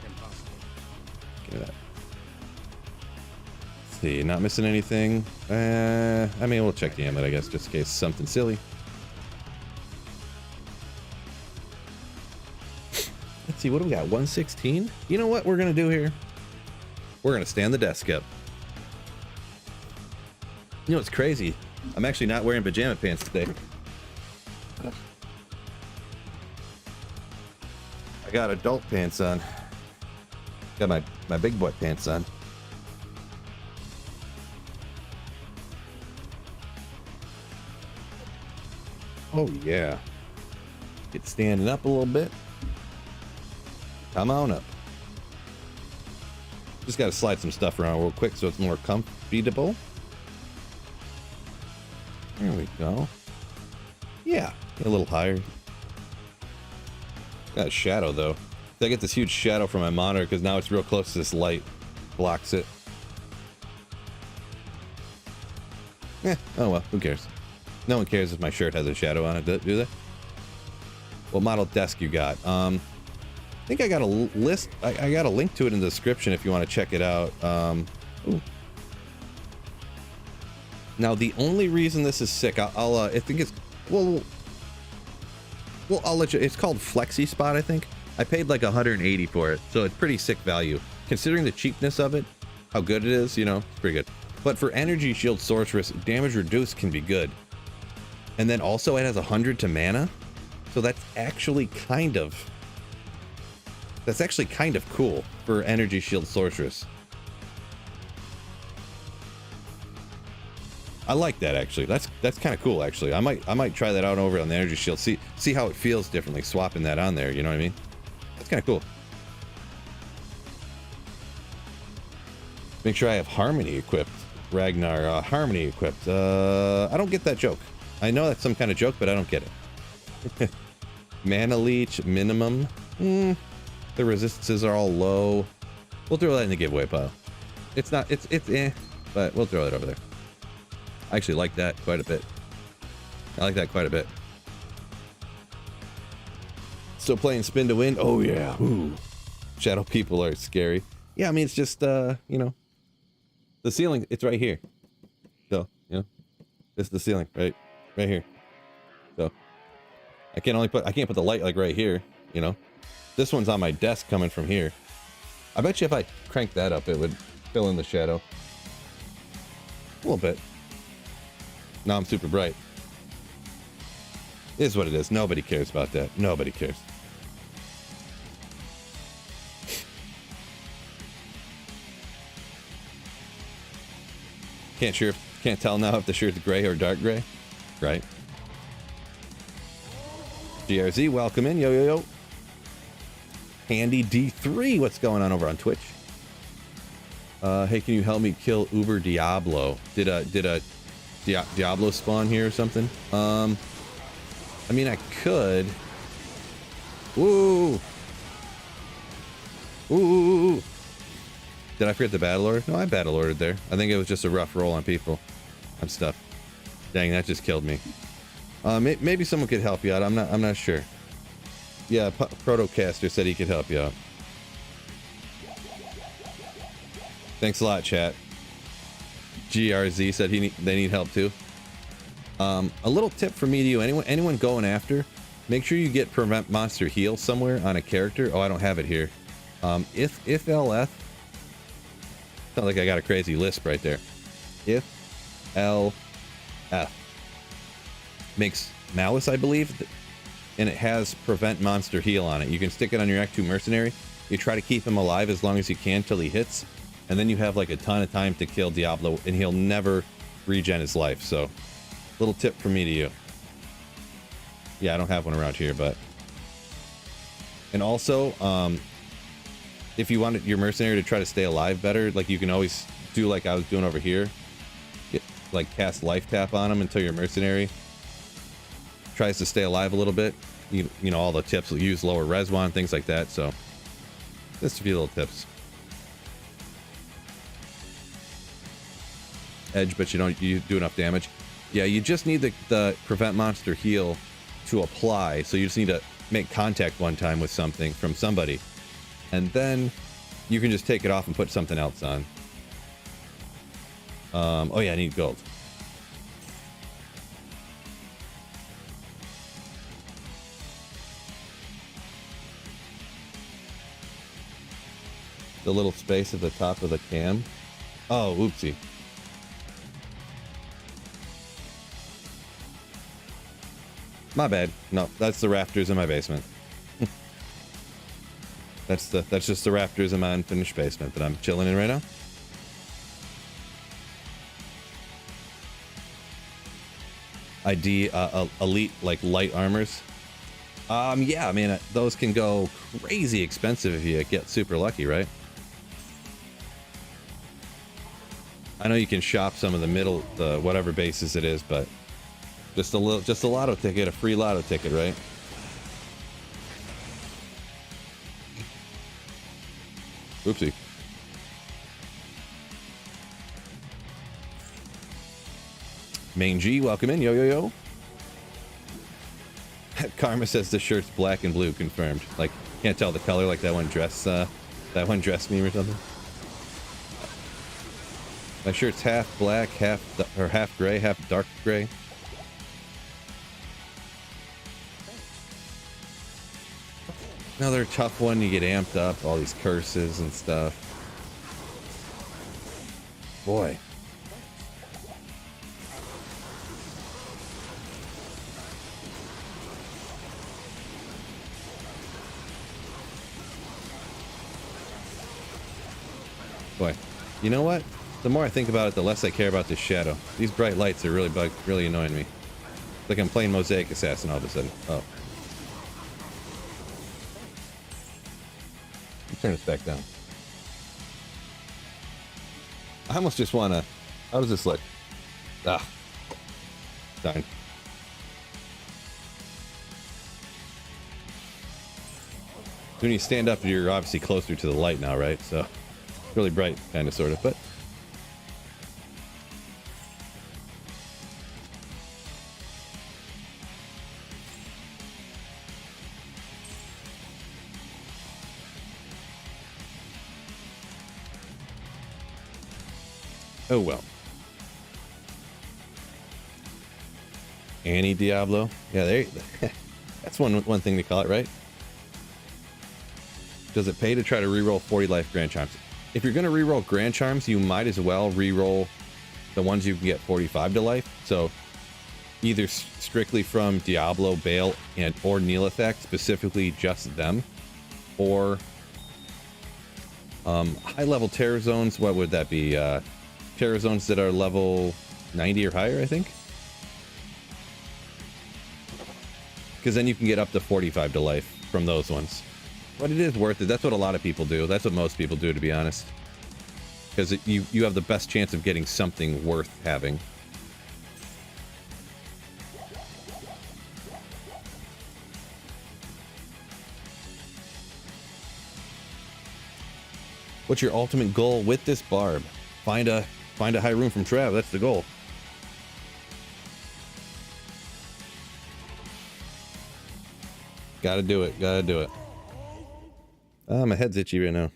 Speaker 1: give me that. Let's see, not missing anything. I mean, we'll check the amulet, I guess, just in case something silly. Let's see, what do we got? 116? You know what we're gonna do here? We're gonna stand the desk up. You know what's crazy? I'm actually not wearing pajama pants today. I got adult pants on. Got my big boy pants on. Oh yeah. Get standing up a little bit. Come on up. Just got to slide some stuff around real quick so it's more comfortable. There we go. Yeah, a little higher. Got a shadow though. I get this huge shadow from my monitor because now it's real close to this light. Blocks it. Oh well, who cares? No one cares if my shirt has a shadow on it, do they? What model desk you got? I think I got a list. I got a link to it in the description if you want to check it out. Ooh. Now the only reason this is sick, I think it's well, I'll let you. It's called Flexi Spot, I think. I paid like 180 for it, so it's pretty sick value considering the cheapness of it. How good it is, you know, it's pretty good. But for Energy Shield Sorceress, damage reduced can be good, and then also it has 100 to mana, so that's actually kind of. That's actually kind of cool for Energy Shield Sorceress. I like that actually. That's kind of cool actually. I might try that out over on the Energy Shield. See how it feels differently swapping that on there. You know what I mean? That's kind of cool. Make sure I have Harmony equipped. Ragnar, Harmony equipped. I don't get that joke. I know that's some kind of joke, but I don't get it. Mana Leech minimum. The resistances are all low. We'll throw that in the giveaway pile. It's not, it's eh, but we'll throw it over there. I actually like that quite a bit. I like that quite a bit. Still playing Spin to Win? Oh yeah. Ooh. Shadow people are scary. Yeah, I mean, it's just, you know, the ceiling, it's right here. So, you know, this is the ceiling, right here. So, I can't put the light like right here, you know. This one's on my desk coming from here. I bet you if I cranked that up, it would fill in the shadow. A little bit. Now I'm super bright. It is what it is. Nobody cares about that. Nobody cares. Can't tell now if the shirt's gray or dark gray. Right. GRZ, welcome in. Yo, yo, yo. Handy D3, what's going on over on Twitch? Hey, can you help me kill Uber Diablo? Did a Diablo spawn here or something? I mean, I could. Ooh. Ooh. Did I forget the battle order? No, I battle ordered there. I think it was just a rough roll on people and stuff. Dang, that just killed me. Maybe someone could help you out. I'm not sure. Yeah, Protocaster said he could help you out. Thanks a lot, chat. GRZ said they need help too. A little tip from me to you, anyone going after, make sure you get prevent monster heal somewhere on a character. Oh, I don't have it here. If LF, sounds like I got a crazy lisp right there. If LF makes Malice, I believe, and it has prevent monster heal on it. You can stick it on your Act 2 Mercenary. You try to keep him alive as long as you can till he hits, and then you have like a ton of time to kill Diablo, and he'll never regen his life. So, little tip from me to you. Yeah, I don't have one around here, but... And also, if you wanted your Mercenary to try to stay alive better, like you can always do like I was doing over here. Cast Life Tap on him until your Mercenary tries to stay alive a little bit. You know, all the tips, use lower res wand, things like that. So, just a few little tips. Edge, but you do enough damage. Yeah, you just need the prevent monster heal to apply. So you just need to make contact one time with something from somebody, and then you can just take it off and put something else on. Oh yeah, I need gold. The little space at the top of the cam. Oh, oopsie. My bad. No, that's the rafters in my basement. That's just the rafters in my unfinished basement that I'm chilling in right now. ID elite like light armors. Yeah, I mean those can go crazy expensive if you get super lucky, right? I know you can shop some of the middle, the whatever bases it is, but just a lotto ticket, a free lotto ticket, right? Oopsie. Main G, welcome in. Yo, yo, yo. Karma says the shirt's black and blue, confirmed. Like, can't tell the color, like that one dress meme or something. My shirt's half black, half gray, half dark gray. Another tough one, you get amped up, all these curses and stuff. Boy. Boy. You know what? The more I think about it, the less I care about this shadow. These bright lights are really annoying me. It's like I'm playing Mosaic Assassin all of a sudden. Oh. Turn this back down. I almost just want to... How does this look? Ah. Darn. When you stand up, you're obviously closer to the light now, right? So, really bright, kind of, sort of, but... Oh well. Annie Diablo. Yeah, there. That's one thing to call it, right? Does it pay to try to reroll 40 life Grand Charms? If you're going to reroll Grand Charms, you might as well reroll the ones you can get 45 to life. So either strictly from Diablo, Bale, or Neelithek, specifically just them, or high level Terror Zones. What would that be? Terror Zones that are level 90 or higher, I think. Because then you can get up to 45 to life from those ones. But it is worth it. That's what a lot of people do. That's what most people do, to be honest. Because you have the best chance of getting something worth having. What's your ultimate goal with this Barb? Find a high room from Trav. That's the goal. Gotta do it. Gotta do it. My head's itchy right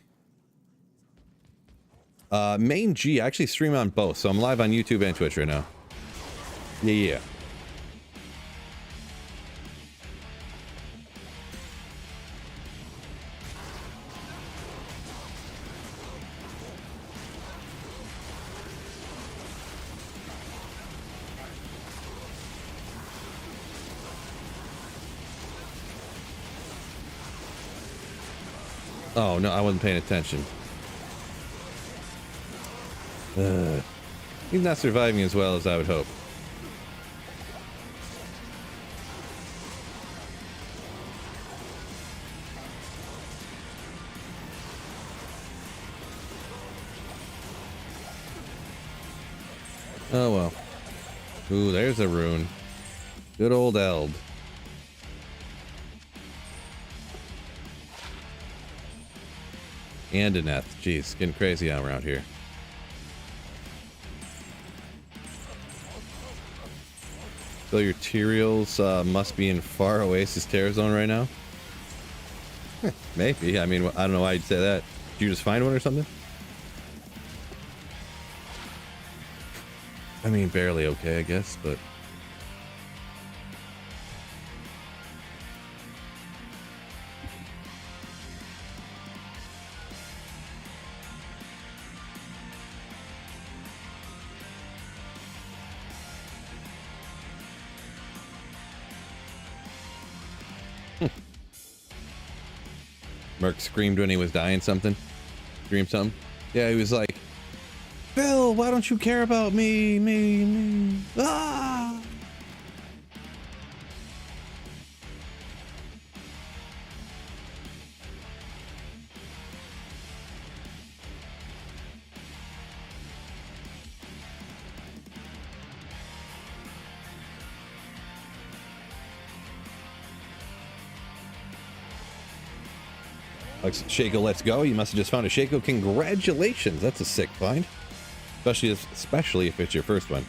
Speaker 1: now. Main G, I actually stream on both, so I'm live on YouTube and Twitch right now. Yeah. Oh, no, I wasn't paying attention. He's not surviving as well as I would hope. Oh, well. Ooh, there's a rune. Good old Eld. And an Eth. Jeez, getting crazy out around here. So your Tyraels must be in far Oasis Terror Zone right now? Maybe. I mean, I don't know why you'd say that. Did you just find one or something? I mean, barely okay, I guess, but... Merc screamed when he was dying something. Screamed something. Yeah, he was like, Bill, why don't you care about me? Ah! Shaco, let's go. You must have just found a Shaco. Congratulations. That's a sick find. Especially if it's your first one.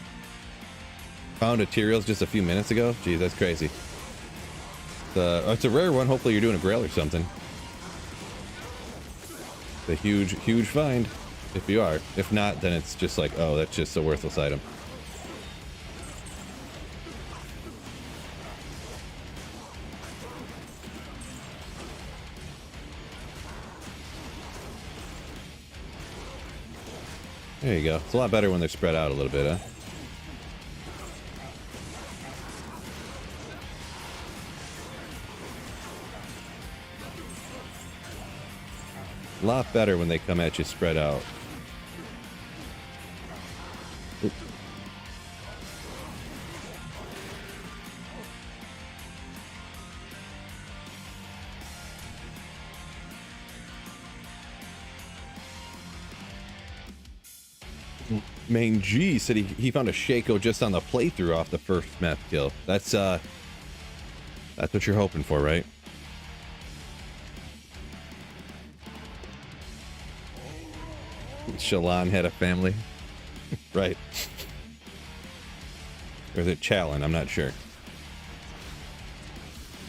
Speaker 1: Found a Tyraels just a few minutes ago. Geez, that's crazy. It's a rare one. Hopefully you're doing a Grail or something. It's a huge find. If you are. If not, then it's just like, oh, that's just a worthless item. There you go. It's a lot better when they're spread out a little bit, huh? A lot better when they come at you spread out. Oop. Main G said he found a Shaco just on the playthrough off the first meth kill. That's what you're hoping for, right? Shallan had a family. Right. Or is it Challen? I'm not sure.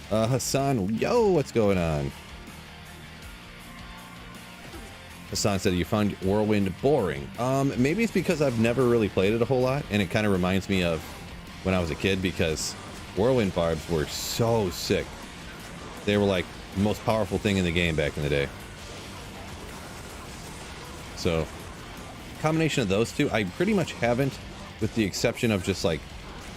Speaker 1: Hassan, yo, what's going on? Hassan said you found Whirlwind boring. Maybe it's because I've never really played it a whole lot, and it kind of reminds me of when I was a kid, because Whirlwind Barbs were so sick. They were like the most powerful thing in the game back in the day. So, combination of those two, I pretty much haven't, with the exception of just like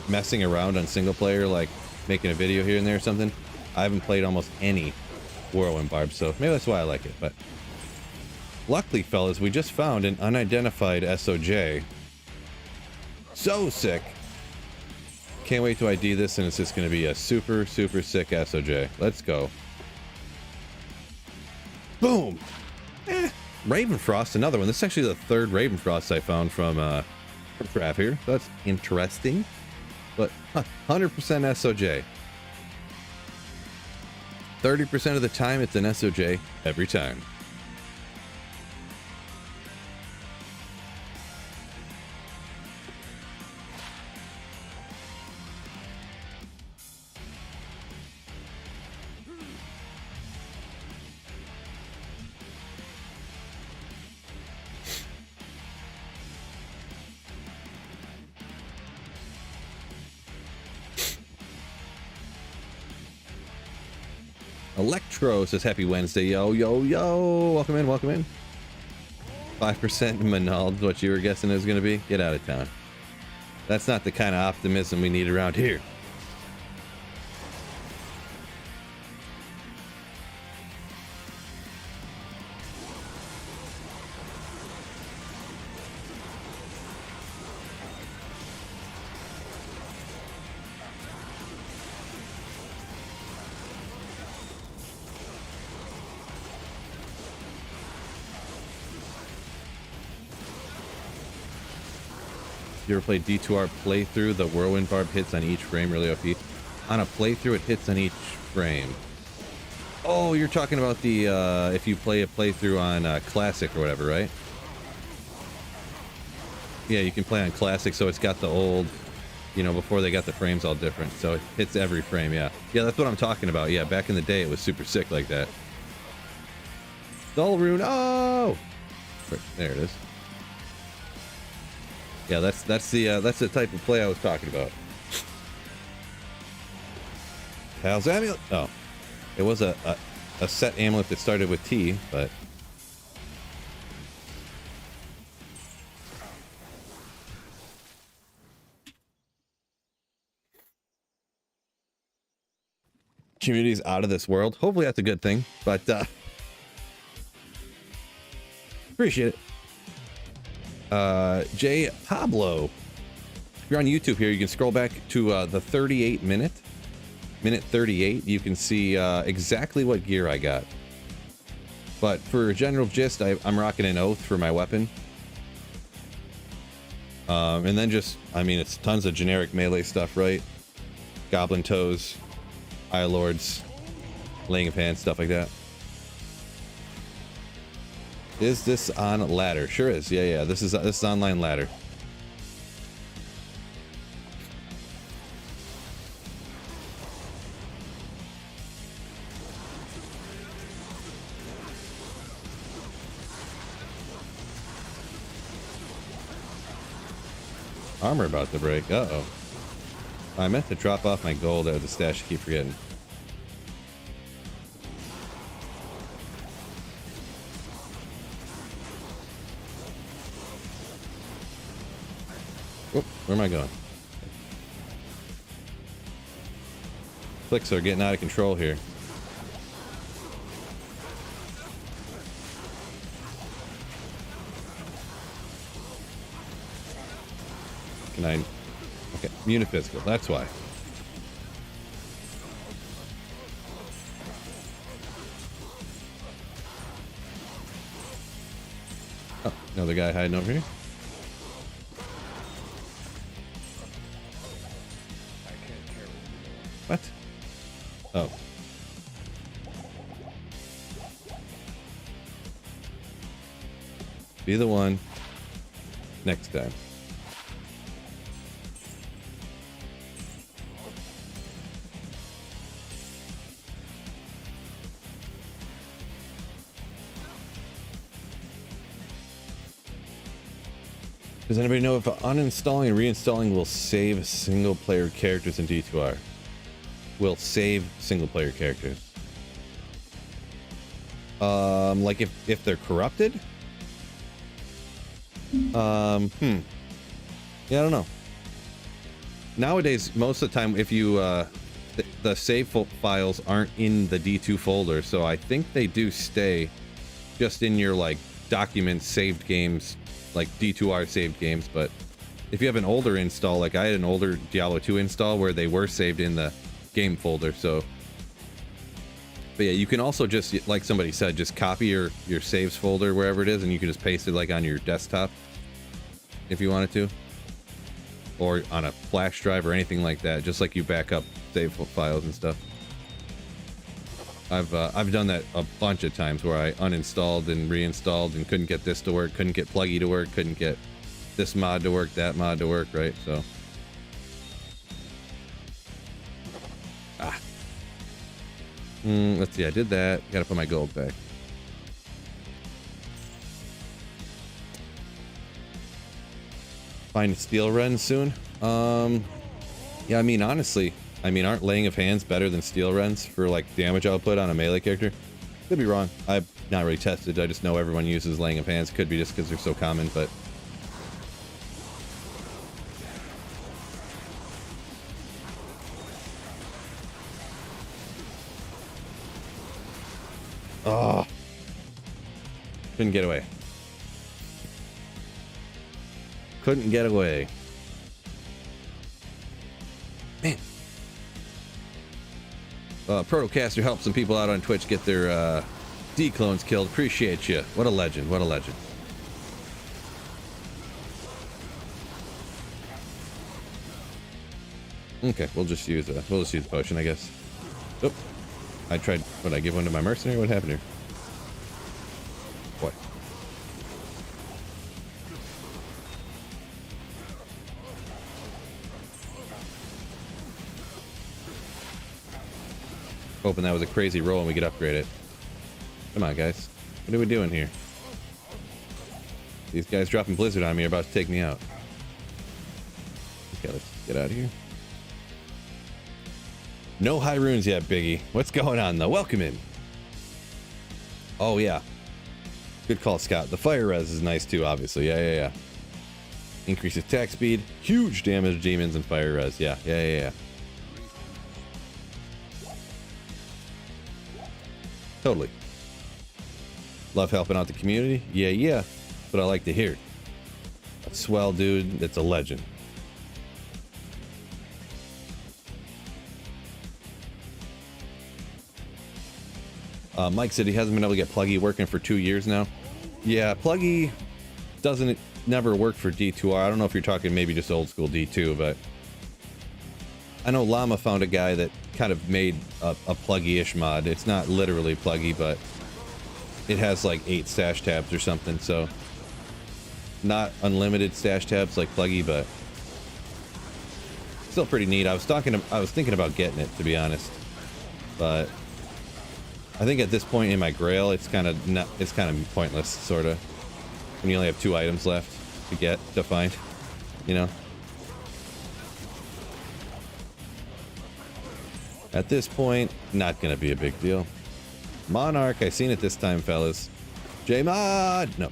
Speaker 1: messing around on single player, like making a video here and there or something. I haven't played almost any Whirlwind Barb, so maybe that's why I like it. But luckily, fellas, we just found an unidentified SOJ. So sick. Can't wait to ID this, and it's just going to be a super, super sick SOJ. Let's go. Boom. Ravenfrost, another one. This is actually the third Ravenfrost I found from Trap here. So that's interesting. But 100% SOJ. 30% of the time, it's an SOJ every time. Electro says happy Wednesday. Yo, yo, yo. Welcome in, welcome in. 5% Manald is what you were guessing it was going to be. Get out of town. That's not the kind of optimism we need around here. You ever played D2R playthrough? The Whirlwind Barb hits on each frame really OP. On a playthrough, it hits on each frame. Oh, you're talking about the if you play a playthrough on Classic or whatever, right? Yeah, you can play on Classic, so it's got the old, you know, before they got the frames all different, so it hits every frame. Yeah, that's what I'm talking about. Yeah, back in the day, it was super sick like that. Dull Rune. Oh, there it is. Yeah, that's the type of play I was talking about. Pal's amulet. Oh, it was a set amulet that started with T, but community's out of this world. Hopefully that's a good thing, but appreciate it. Jay Pablo, if you're on YouTube here, you can scroll back to the 38 minute 38. You can see exactly what gear I got. But for a general gist, I'm rocking an Oath for my weapon. And then just, I mean, it's tons of generic melee stuff, right? Goblin Toes, Eye Lords, Laying of Hands, stuff like that. Is this on ladder? Sure is. Yeah. This is online ladder. Armor about to break. Uh-oh. I meant to drop off my gold out of the stash. I keep forgetting. Whoop, where am I going? Clicks are getting out of control here. Can I? Okay, Muniphysical, that's why. Oh, another guy hiding over here. What? Oh. Be the one next time. Does anybody know if uninstalling and reinstalling will save single player characters in D2R? Will save single player characters. Like if they're corrupted? Yeah, I don't know. Nowadays, most of the time, if you, the save files aren't in the D2 folder, so I think they do stay just in your, like, documents, saved games, like D2R saved games, but if you have an older install, like I had an older Diablo 2 install where they were saved in the game folder, so... But yeah, you can also just, like somebody said, just copy your saves folder wherever it is, and you can just paste it, like, on your desktop, if you wanted to. Or on a flash drive or anything like that, just like you back up save files and stuff. I've done that a bunch of times where I uninstalled and reinstalled and couldn't get this to work, couldn't get Pluggy to work, couldn't get this mod to work, that mod to work, right? So. Let's see, I did that. Gotta put my gold back. Find steel runs soon. Yeah, I mean, honestly, aren't laying of hands better than steel runs for like damage output on a melee character? Could be wrong. I've not really tested. I just know everyone uses laying of hands. Could be just because they're so common, but oh, couldn't get away. Couldn't get away. Man. Protocaster helped some people out on Twitch get their D-clones killed. Appreciate you. What a legend. What a legend. Okay, we'll just use the potion, I guess. Oh, I tried. What, I give one to my mercenary? What happened here? What? Hoping that was a crazy roll and we could upgrade it. Come on, guys. What are we doing here? These guys dropping Blizzard on me are about to take me out. Okay, let's get out of here. No high runes yet, Biggie. What's going on, though? Welcome in. Oh, yeah. Good call, Scott. The fire res is nice, too, obviously. Yeah. Increase attack speed. Huge damage to demons and fire res. Yeah. Totally. Love helping out the community. Yeah. But I like to hear it. A swell dude that's a legend. Mike said he hasn't been able to get Pluggy working for 2 years now. Yeah, Pluggy never work for D2R. I don't know if you're talking maybe just old school D2, but I know Llama found a guy that kind of made a Pluggy-ish mod. It's not literally Pluggy, but it has like 8 stash tabs or something, so not unlimited stash tabs like Pluggy, but still pretty neat. I was thinking about getting it, to be honest, but I think at this point in my Grail, it's kind of pointless, sort of, when you only have 2 items left to find, you know. At this point, not gonna be a big deal. Monarch, I seen it this time, fellas. J-Mod! No.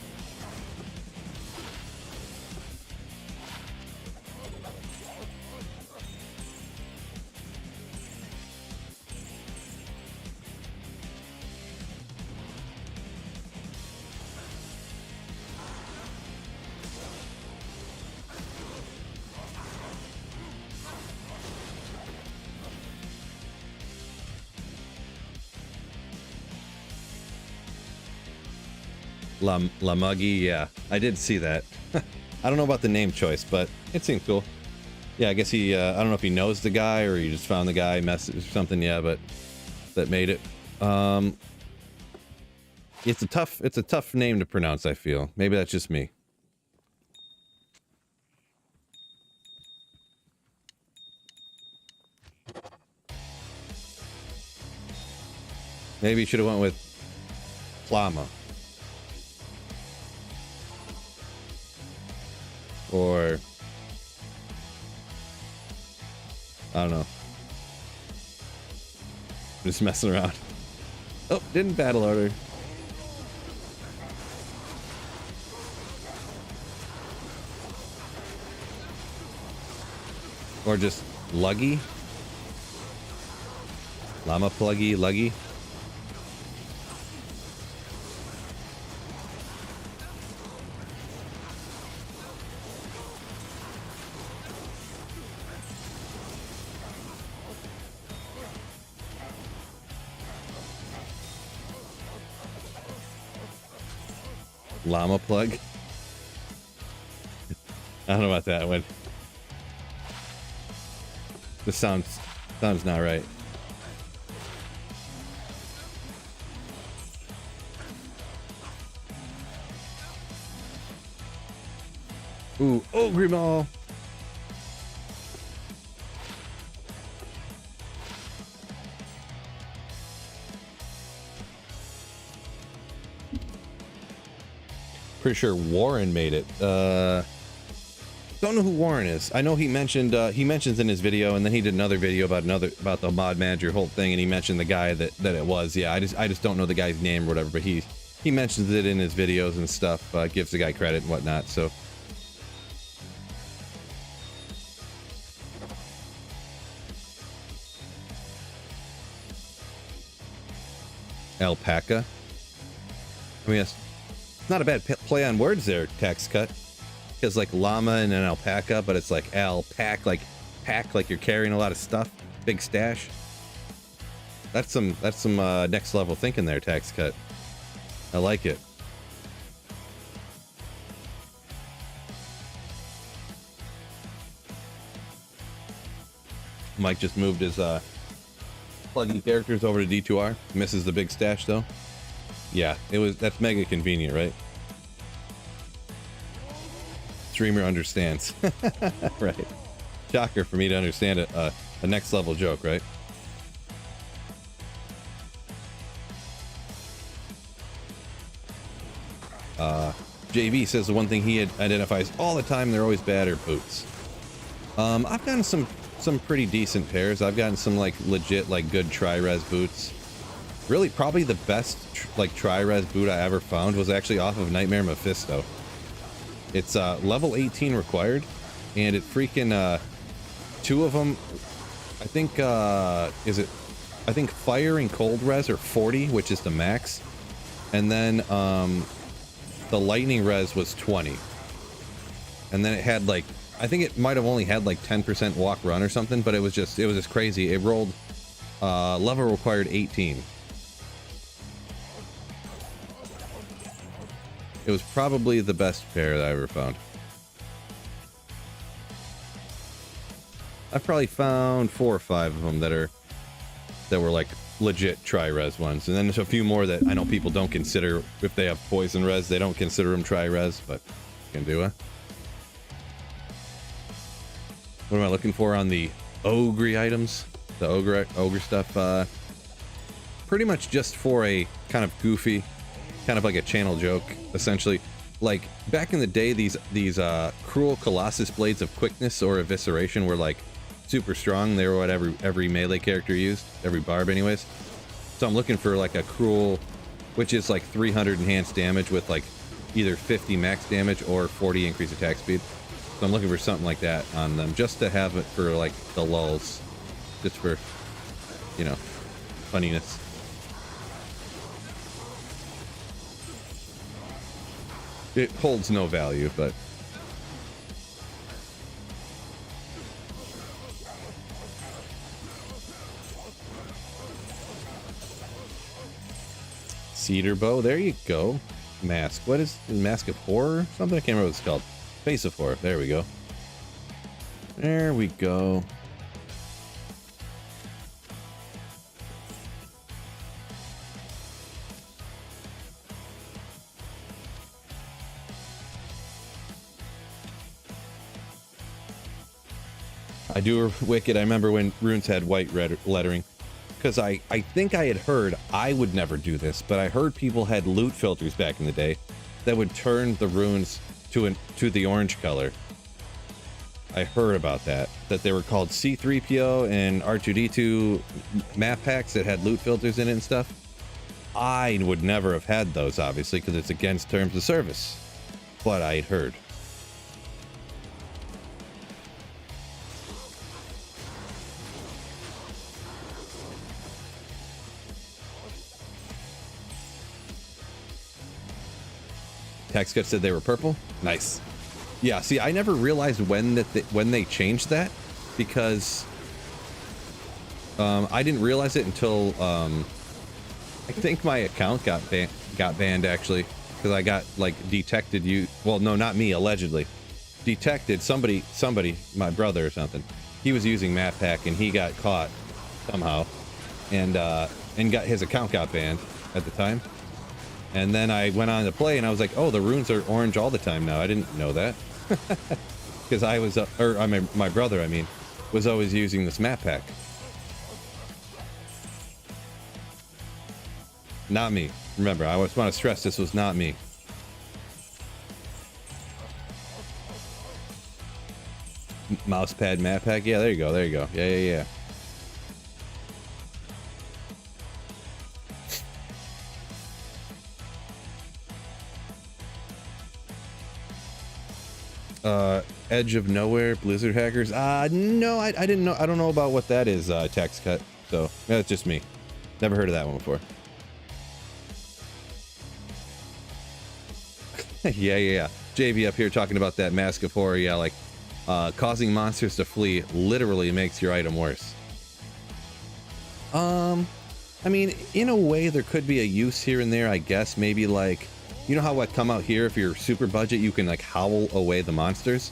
Speaker 1: Lamuggy, yeah, I did see that. I don't know about the name choice, but it seemed cool. Yeah, I guess he, I don't know if he knows the guy or he just found the guy message or something, yeah, but that made it. It's a tough name to pronounce, I feel. Maybe that's just me. Maybe you should have went with Plama. or I don't know. Just messing around. Oh, didn't battle order. Or just luggy. Llama pluggy, luggy. Llama plug. I don't know about that one. This sounds not right. Ooh, Ogre Maul. Pretty sure Warren made it. Don't know who Warren is. I know he mentioned he mentions in his video, and then he did another video about the mod manager whole thing, and he mentioned the guy that it was. Yeah, I just don't know the guy's name or whatever, but he mentions it in his videos and stuff. Gives the guy credit and whatnot. So. Alpaca. I mean, it's not a bad play on words there, Tax Cut. Because like llama and an alpaca, but it's like alpac, like pack, like you're carrying a lot of stuff. Big stash. That's some next level thinking there, Tax Cut. I like it. Mike just moved his pluggy characters over to D2R. Misses the big stash though. Yeah, that's mega convenient, right? Streamer understands. Right. Shocker for me to understand it. A next level joke, right? JV says the one thing he identifies all the time, they're always bad, are boots. I've gotten some pretty decent pairs. I've gotten some like legit like good tri-res boots. Really, probably the best like tri-res boot I ever found was actually off of Nightmare Mephisto. It's level 18 required, and it freaking two of them. I think I think fire and cold res are 40, which is the max, and then the lightning res was 20, and then it had like, I think it might have only had like 10% walk run or something, but it was just crazy. It rolled level required 18. It was probably the best pair that I ever found. I've probably found 4 or 5 of them that were like legit tri-res ones, and then there's a few more that I know people don't consider. If they have poison res, they don't consider them tri-res, but you can do it. What am I looking for on the ogre items? The ogre stuff. Pretty much just for a kind of goofy, kind of like a channel joke, essentially. Like back in the day, these cruel colossus blades of quickness or evisceration were like super strong. They were what every melee character used, every barb anyways. So I'm looking for like a cruel, which is like 300 enhanced damage with like either 50 max damage or 40 increased attack speed. So I'm looking for something like that on them, just to have it for like the lulls, just for, you know, funniness. It holds no value, but cedar bow, there you go. Mask, what is Mask of Horror? Something, I can't remember what it's called. Face of Horror, there we go. There we go. I do Wicked. I remember when runes had white lettering, because I think I had heard, I would never do this, but I heard people had loot filters back in the day that would turn the runes to the orange color, I heard about that they were called C3PO and R2D2 map packs that had loot filters in it and stuff. I would never have had those, obviously, because it's against terms of service. But I'd heard. TechScut said they were purple. Nice. Yeah, see, I never realized when they changed that, because I didn't realize it until I think my account got banned actually, because I got like detected. Well, no, not me, allegedly detected. Somebody, my brother or something. He was using map pack and he got caught somehow, and got his account got banned at the time. And then I went on to play and I was like, oh, the runes are orange all the time now. I didn't know that. Because I was, my brother, I mean, was always using this map pack. Not me. Remember, I just want to stress this was not me. Mousepad map pack. Yeah, there you go. There you go. Yeah. Edge of Nowhere, Blizzard hackers. No, I didn't know. I don't know about what that is, tax cut. So that's just me. Never heard of that one before. yeah. JV up here talking about that Mask of Horror. Yeah, like causing monsters to flee literally makes your item worse. I mean, in a way, there could be a use here and there, I guess. Maybe like, you know how I come out here, if you're super budget, you can like howl away the monsters.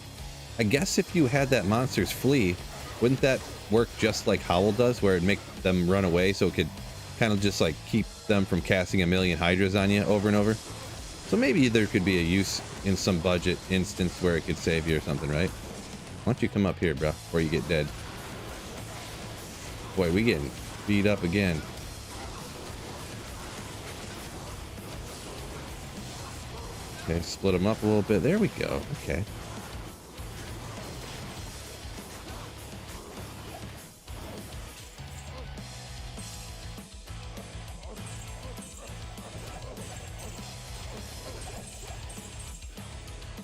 Speaker 1: I guess if you had that monsters flee, wouldn't that work just like Howl does, where it'd make them run away, so it could kind of just like keep them from casting a million hydras on you over and over? So maybe there could be a use in some budget instance where it could save you or something, right? Why don't you come up here, bro, before you get dead? Boy, we getting beat up again. Okay, split them up a little bit. There we go. Okay.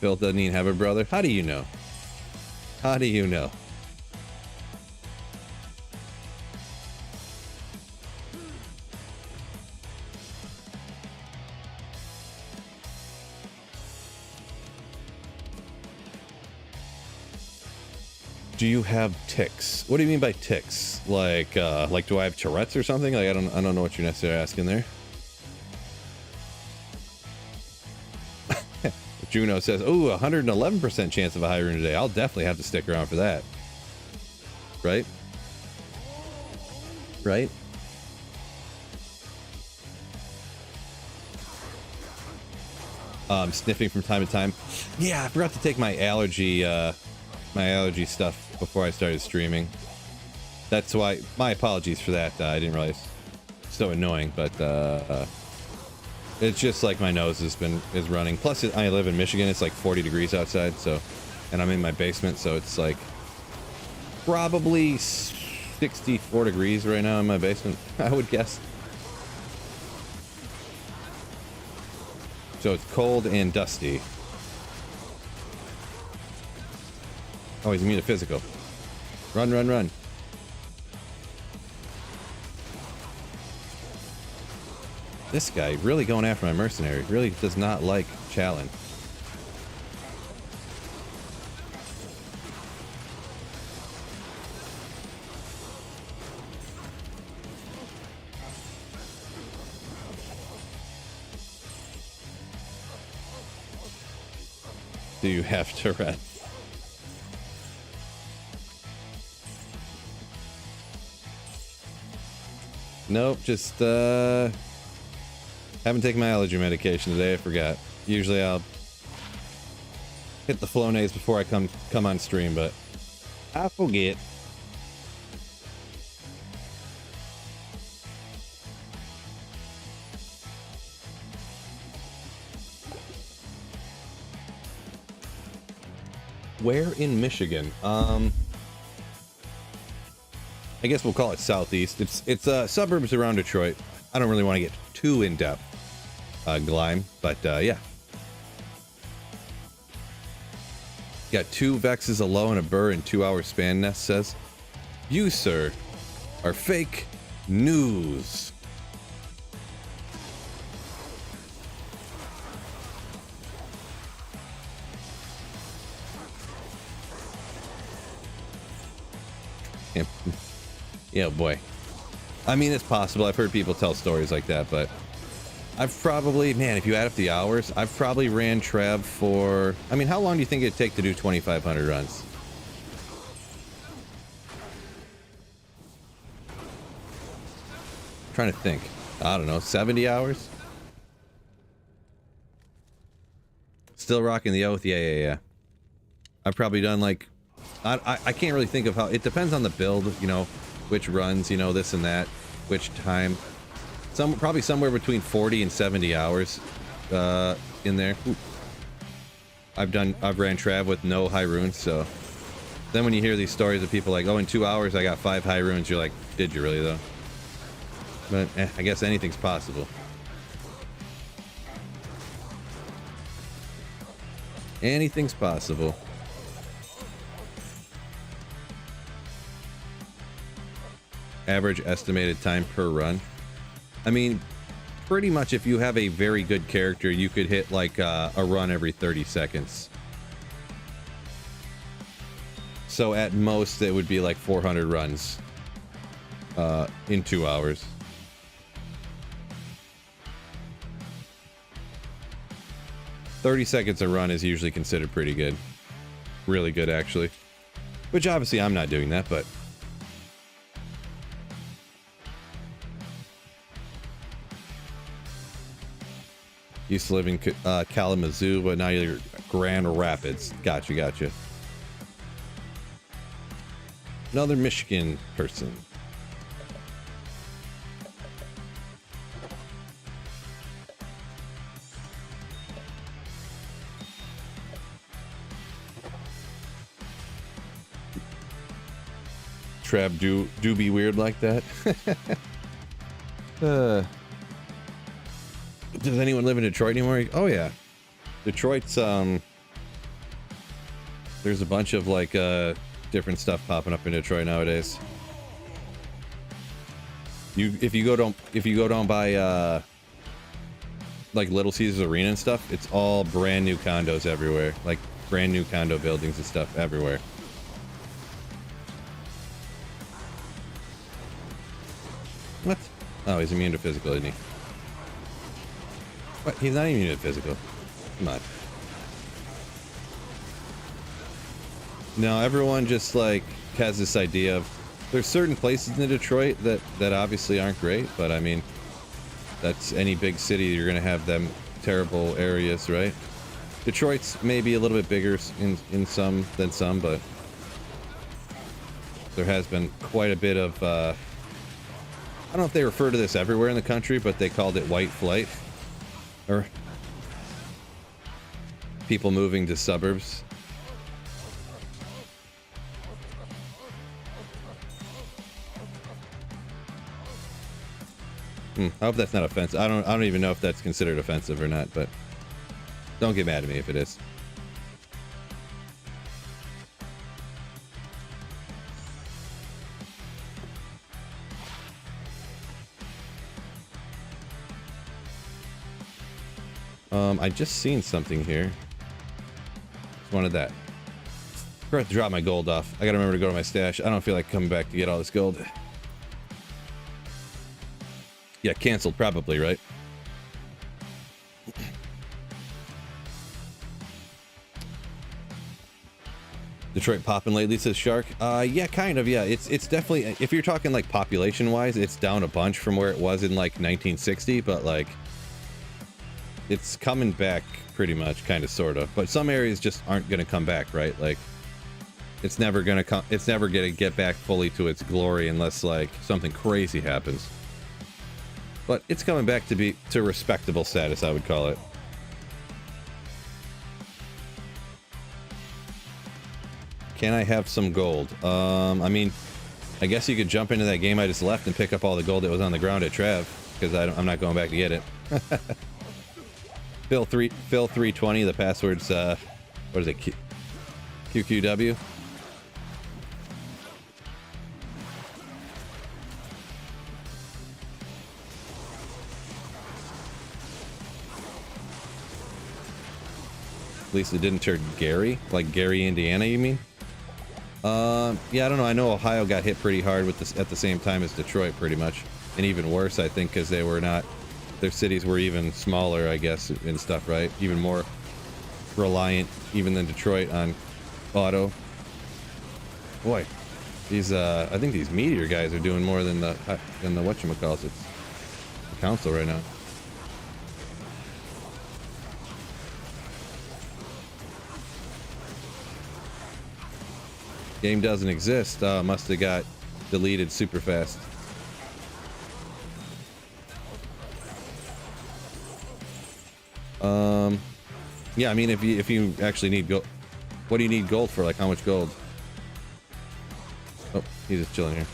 Speaker 1: Phil doesn't even have a brother. How do you know? How do you know? Do you have tics? What do you mean by tics? Like do I have Tourette's or something? Like I don't know what you're necessarily asking there. Juno says, "Oh, 111% chance of a high rune today. I'll definitely have to stick around for that." Right? Right? Sniffing from time to time. Yeah, I forgot to take my allergy stuff before I started streaming. That's why, my apologies for that. I didn't realize. It's so annoying, but it's just like my nose is running. Plus, I live in Michigan. It's like 40 degrees outside, so, and I'm in my basement, so it's like probably 64 degrees right now in my basement, I would guess. So it's cold and dusty. Oh, he's immune to physical. Run, run, run. This guy really going after my mercenary. Really does not like Challen. Do you have Tourette? Nope, just haven't taken my allergy medication today. I forgot. Usually I'll hit the Flonase before I come on stream, but I forget. Where in Michigan? I guess we'll call it southeast. It's suburbs around Detroit. I don't really want to get too in depth, Gleim, but yeah. Got 2 Vexes, a low, and a burr in 2-hour span. Nest says, "You, sir, are fake news." Yeah, boy. I mean, it's possible. I've heard people tell stories like that, but I've probably, man, if you add up the hours, I've probably ran Trav for, I mean, how long do you think it'd take to do 2,500 runs? I'm trying to think. I don't know, 70 hours? Still rocking the oath? Yeah. I've probably done like, I can't really think of how, it depends on the build, you know, which runs, you know, this and that, which time. Probably somewhere between 40 and 70 hours in there. Ooh. I've ran Trav with no high runes, so then when you hear these stories of people like, oh, in 2 hours I got 5 high runes, you're like, did you really though? But I guess anything's possible. Anything's possible. Average estimated time per run. I mean, pretty much if you have a very good character, you could hit like a run every 30 seconds. So at most, it would be like 400 runs in 2 hours. "30 seconds a run is usually considered pretty good. Really good, actually. Which obviously I'm not doing that, but... Used to live in Kalamazoo, but now you're Grand Rapids. Gotcha. Another Michigan person. Trav do be weird like that. Does anyone live in Detroit anymore? Oh yeah, Detroit's there's a bunch of like different stuff popping up in Detroit nowadays. If you go down by like Little Caesars Arena and stuff, it's all brand new condos everywhere, like brand new condo buildings and stuff everywhere. What? Oh, he's immune to physical, isn't he? What? He's not immune to physical. Come on. No, everyone just like has this idea of there's certain places in Detroit that obviously aren't great, but I mean, that's any big city, you're gonna have them terrible areas, right? Detroit's maybe a little bit bigger in some than some, but there has been quite a bit of I don't know if they refer to this everywhere in the country, but they called it white flight, or people moving to suburbs. I hope that's not offensive. I don't even know if that's considered offensive or not, but don't get mad at me if it is. I just seen something here. Just wanted that. Forgot to drop my gold off. I gotta remember to go to my stash. I don't feel like coming back to get all this gold. Yeah, canceled probably, right? Detroit popping lately, says Shark. Yeah, kind of, yeah. It's definitely, if you're talking like population wise, it's down a bunch from where it was in like 1960, but like it's coming back pretty much, kind of, sort of. But some areas just aren't going to come back, right? Like it's never going to come, it's never going to get back fully to its glory unless like something crazy happens. But it's coming back to respectable status, I would call it. Can I have some gold? I mean, I guess you could jump into that game I just left and pick up all the gold that was on the ground at Trav, because I'm not going back to get it. Phil 320. The password's what is it? QQW. At least it didn't turn Gary, like Gary, Indiana, you mean? Yeah, I don't know. I know Ohio got hit pretty hard with this at the same time as Detroit, pretty much, and even worse, I think, because they were not. Their cities were even smaller, I guess, and stuff, right? Even more reliant, even than Detroit, on auto. Boy, these I think these meteor guys are doing more than the whatchamacallit, the council right now. Game doesn't exist. Must have got deleted super fast. Yeah, I mean, if you actually need gold, what do you need gold for? Like, how much gold? Oh, he's just chilling here.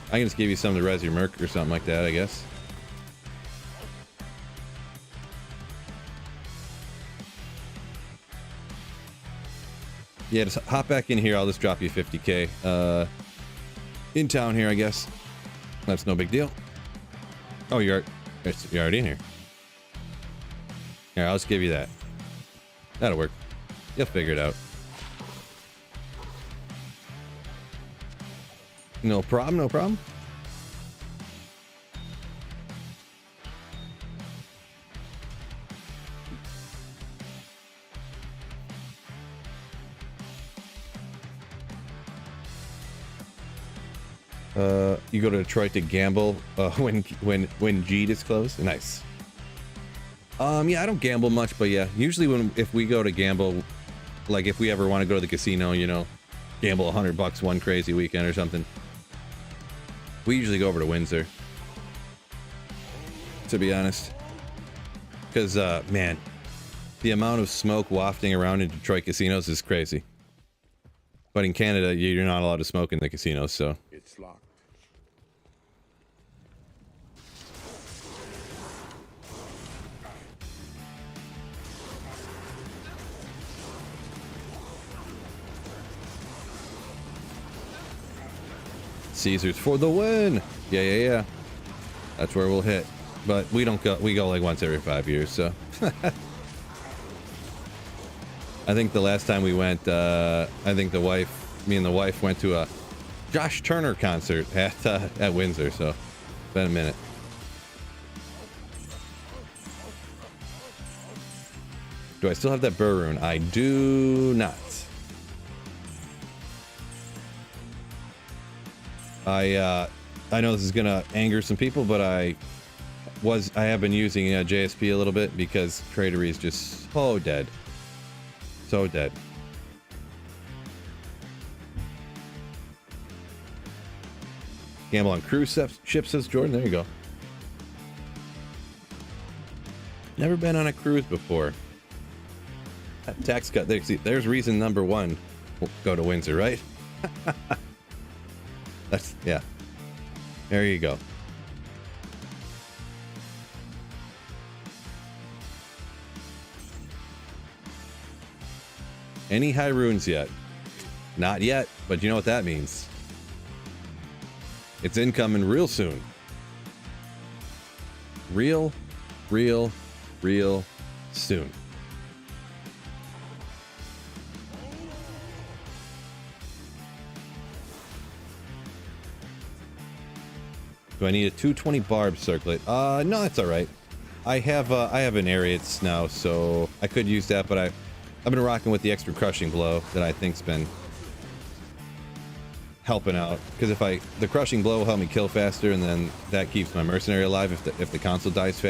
Speaker 1: I can just give you some to res your Merc or something like that, I guess. Yeah, just hop back in here. I'll just drop you 50k. In town here, I guess. That's no big deal. Oh, you're already in here. Here, I'll just give you that. That'll work. You'll figure it out. No problem, no problem. You go to Detroit to gamble when G is closed. Nice. Yeah, I don't gamble much, but yeah, usually if we go to gamble, like if we ever want to go to the casino, you know, gamble $100 one crazy weekend or something, we usually go over to Windsor, to be honest, because man, the amount of smoke wafting around in Detroit casinos is crazy. But in Canada, you're not allowed to smoke in the casinos, so
Speaker 2: it's locked.
Speaker 1: Caesars for the win. Yeah. That's where we'll hit. But we don't go. We go like once every 5 years. So I think the last time we went, I think me and the wife went to a Josh Turner concert at Windsor. So it's been a minute. Do I still have that burr rune? I do not. I know this is gonna anger some people, but I have been using JSP a little bit because Tradery is just so dead. So dead. Gamble on cruise ship, says Jordan. There you go. Never been on a cruise before. That tax cut. There's reason number one. We'll go to Windsor, right? That's, yeah. There you go. Any high runes yet? Not yet, but you know what that means. It's incoming real soon. Real soon. Do I need a 220 Barb circlet? No, that's all right. I have an Ariats now, so I could use that, but I've been rocking with the extra crushing blow that I think's been helping out. Because the crushing blow will help me kill faster, and then that keeps my mercenary alive if the console dies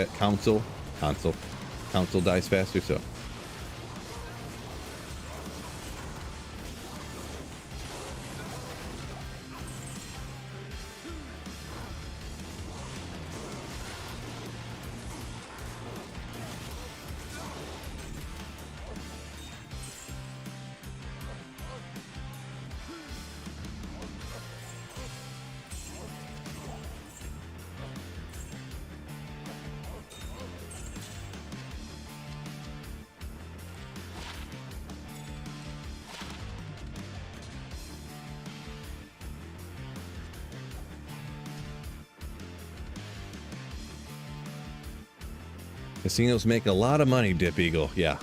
Speaker 1: console dies faster. So. Casinos make a lot of money, Dip Eagle. Yeah,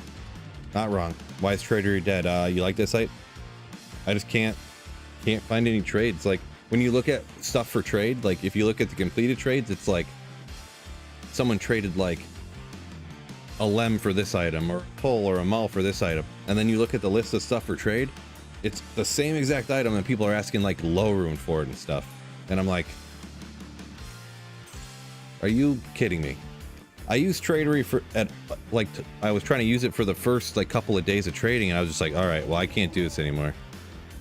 Speaker 1: not wrong. Why is Tradery dead? You like this site? I just can't find any trades. Like when you look at stuff for trade, like if you look at the completed trades, it's like someone traded like a lem for this item or a pull or a mull for this item. And then you look at the list of stuff for trade, it's the same exact item and people are asking like low rune for it and stuff. And I'm like, are you kidding me? I used Tradery I was trying to use it for the first like couple of days of trading, and I was just like, all right, well, I can't do this anymore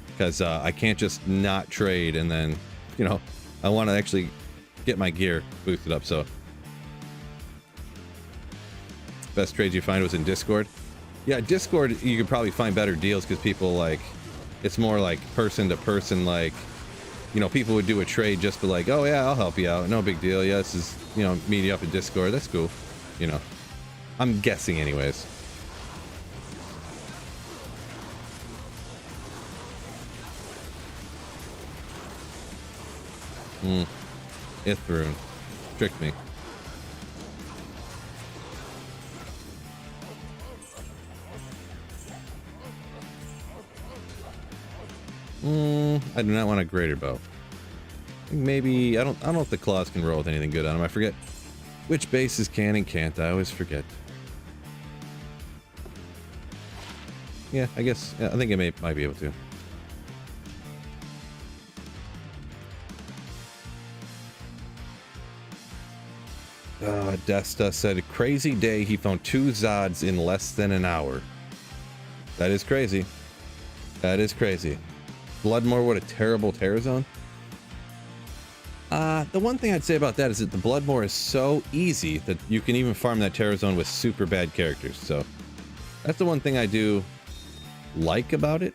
Speaker 1: because I can't just not trade. And then, you know, I want to actually get my gear boosted up. So best trades you find was in Discord. Yeah, Discord, you could probably find better deals because people like, it's more like person to person. Like, you know, people would do a trade just for like, oh yeah, I'll help you out. No big deal. Yeah, this is, you know, meet you up in Discord. That's cool. You know, I'm guessing anyways. Ithrune. Tricked me. I do not want a greater bow. Maybe I don't know if the claws can roll with anything good on them. I forget which bases can and can't. I always forget. Yeah, I guess I think it might be able to. Desta said, crazy day. He found 2 Zods in less than an hour. That is crazy. That is crazy. Bloodmore, what a terrible Terror Zone. The one thing I'd say about that is that the Bloodmore is so easy that you can even farm that Terror Zone with super bad characters. So that's the one thing I do like about it.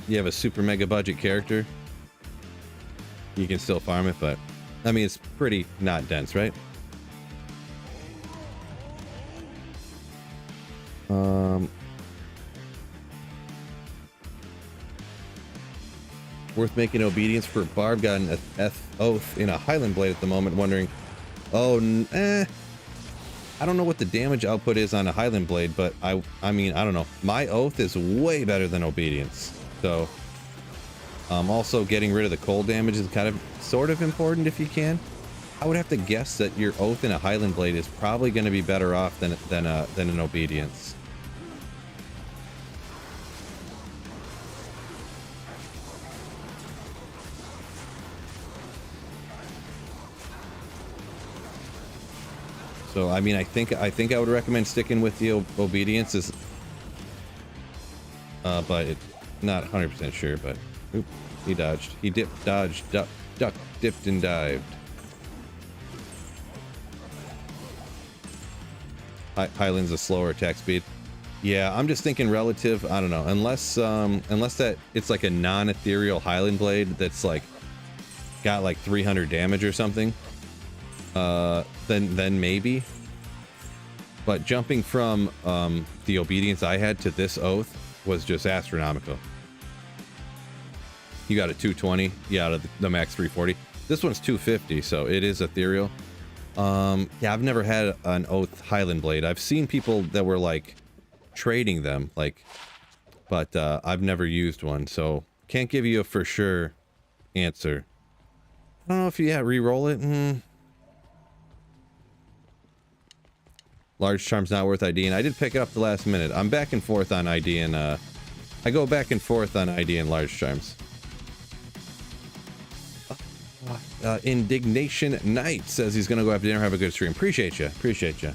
Speaker 1: You have a super mega budget character, you can still farm it, but I mean, it's pretty not dense, right? Worth making obedience for Barb got an oath in a Highland Blade at the moment, wondering, oh, I don't know what the damage output is on a Highland Blade, but I mean, I don't know. My oath is way better than obedience. So, also getting rid of the cold damage is kind of sort of important if you can. I would have to guess that your oath in a Highland Blade is probably going to be better off than an obedience. So I mean, I think I would recommend sticking with the obedience, is, but it's not 100% sure. But oop, he dodged. He dipped, dodged, ducked, dipped, and dived. Highland's a slower attack speed. Yeah, I'm just thinking relative. I don't know, unless that it's like a non-ethereal Highland Blade that's like got like 300 damage or something. Then maybe. But jumping from the obedience I had to this oath was just astronomical. You got a 220, yeah, out of the max 340. This one's 250, so it is ethereal. Yeah, I've never had an oath Highland Blade. I've seen people that were like trading them, like, but I've never used one, so can't give you a for sure answer. I don't know if you re-roll it. Large Charm's not worth ID, and I did pick it up the last minute. I'm back and forth on ID, and I go back and forth on ID and Large Charms. Indignation Knight says he's gonna go after dinner. Have a good stream. Appreciate you. Appreciate you.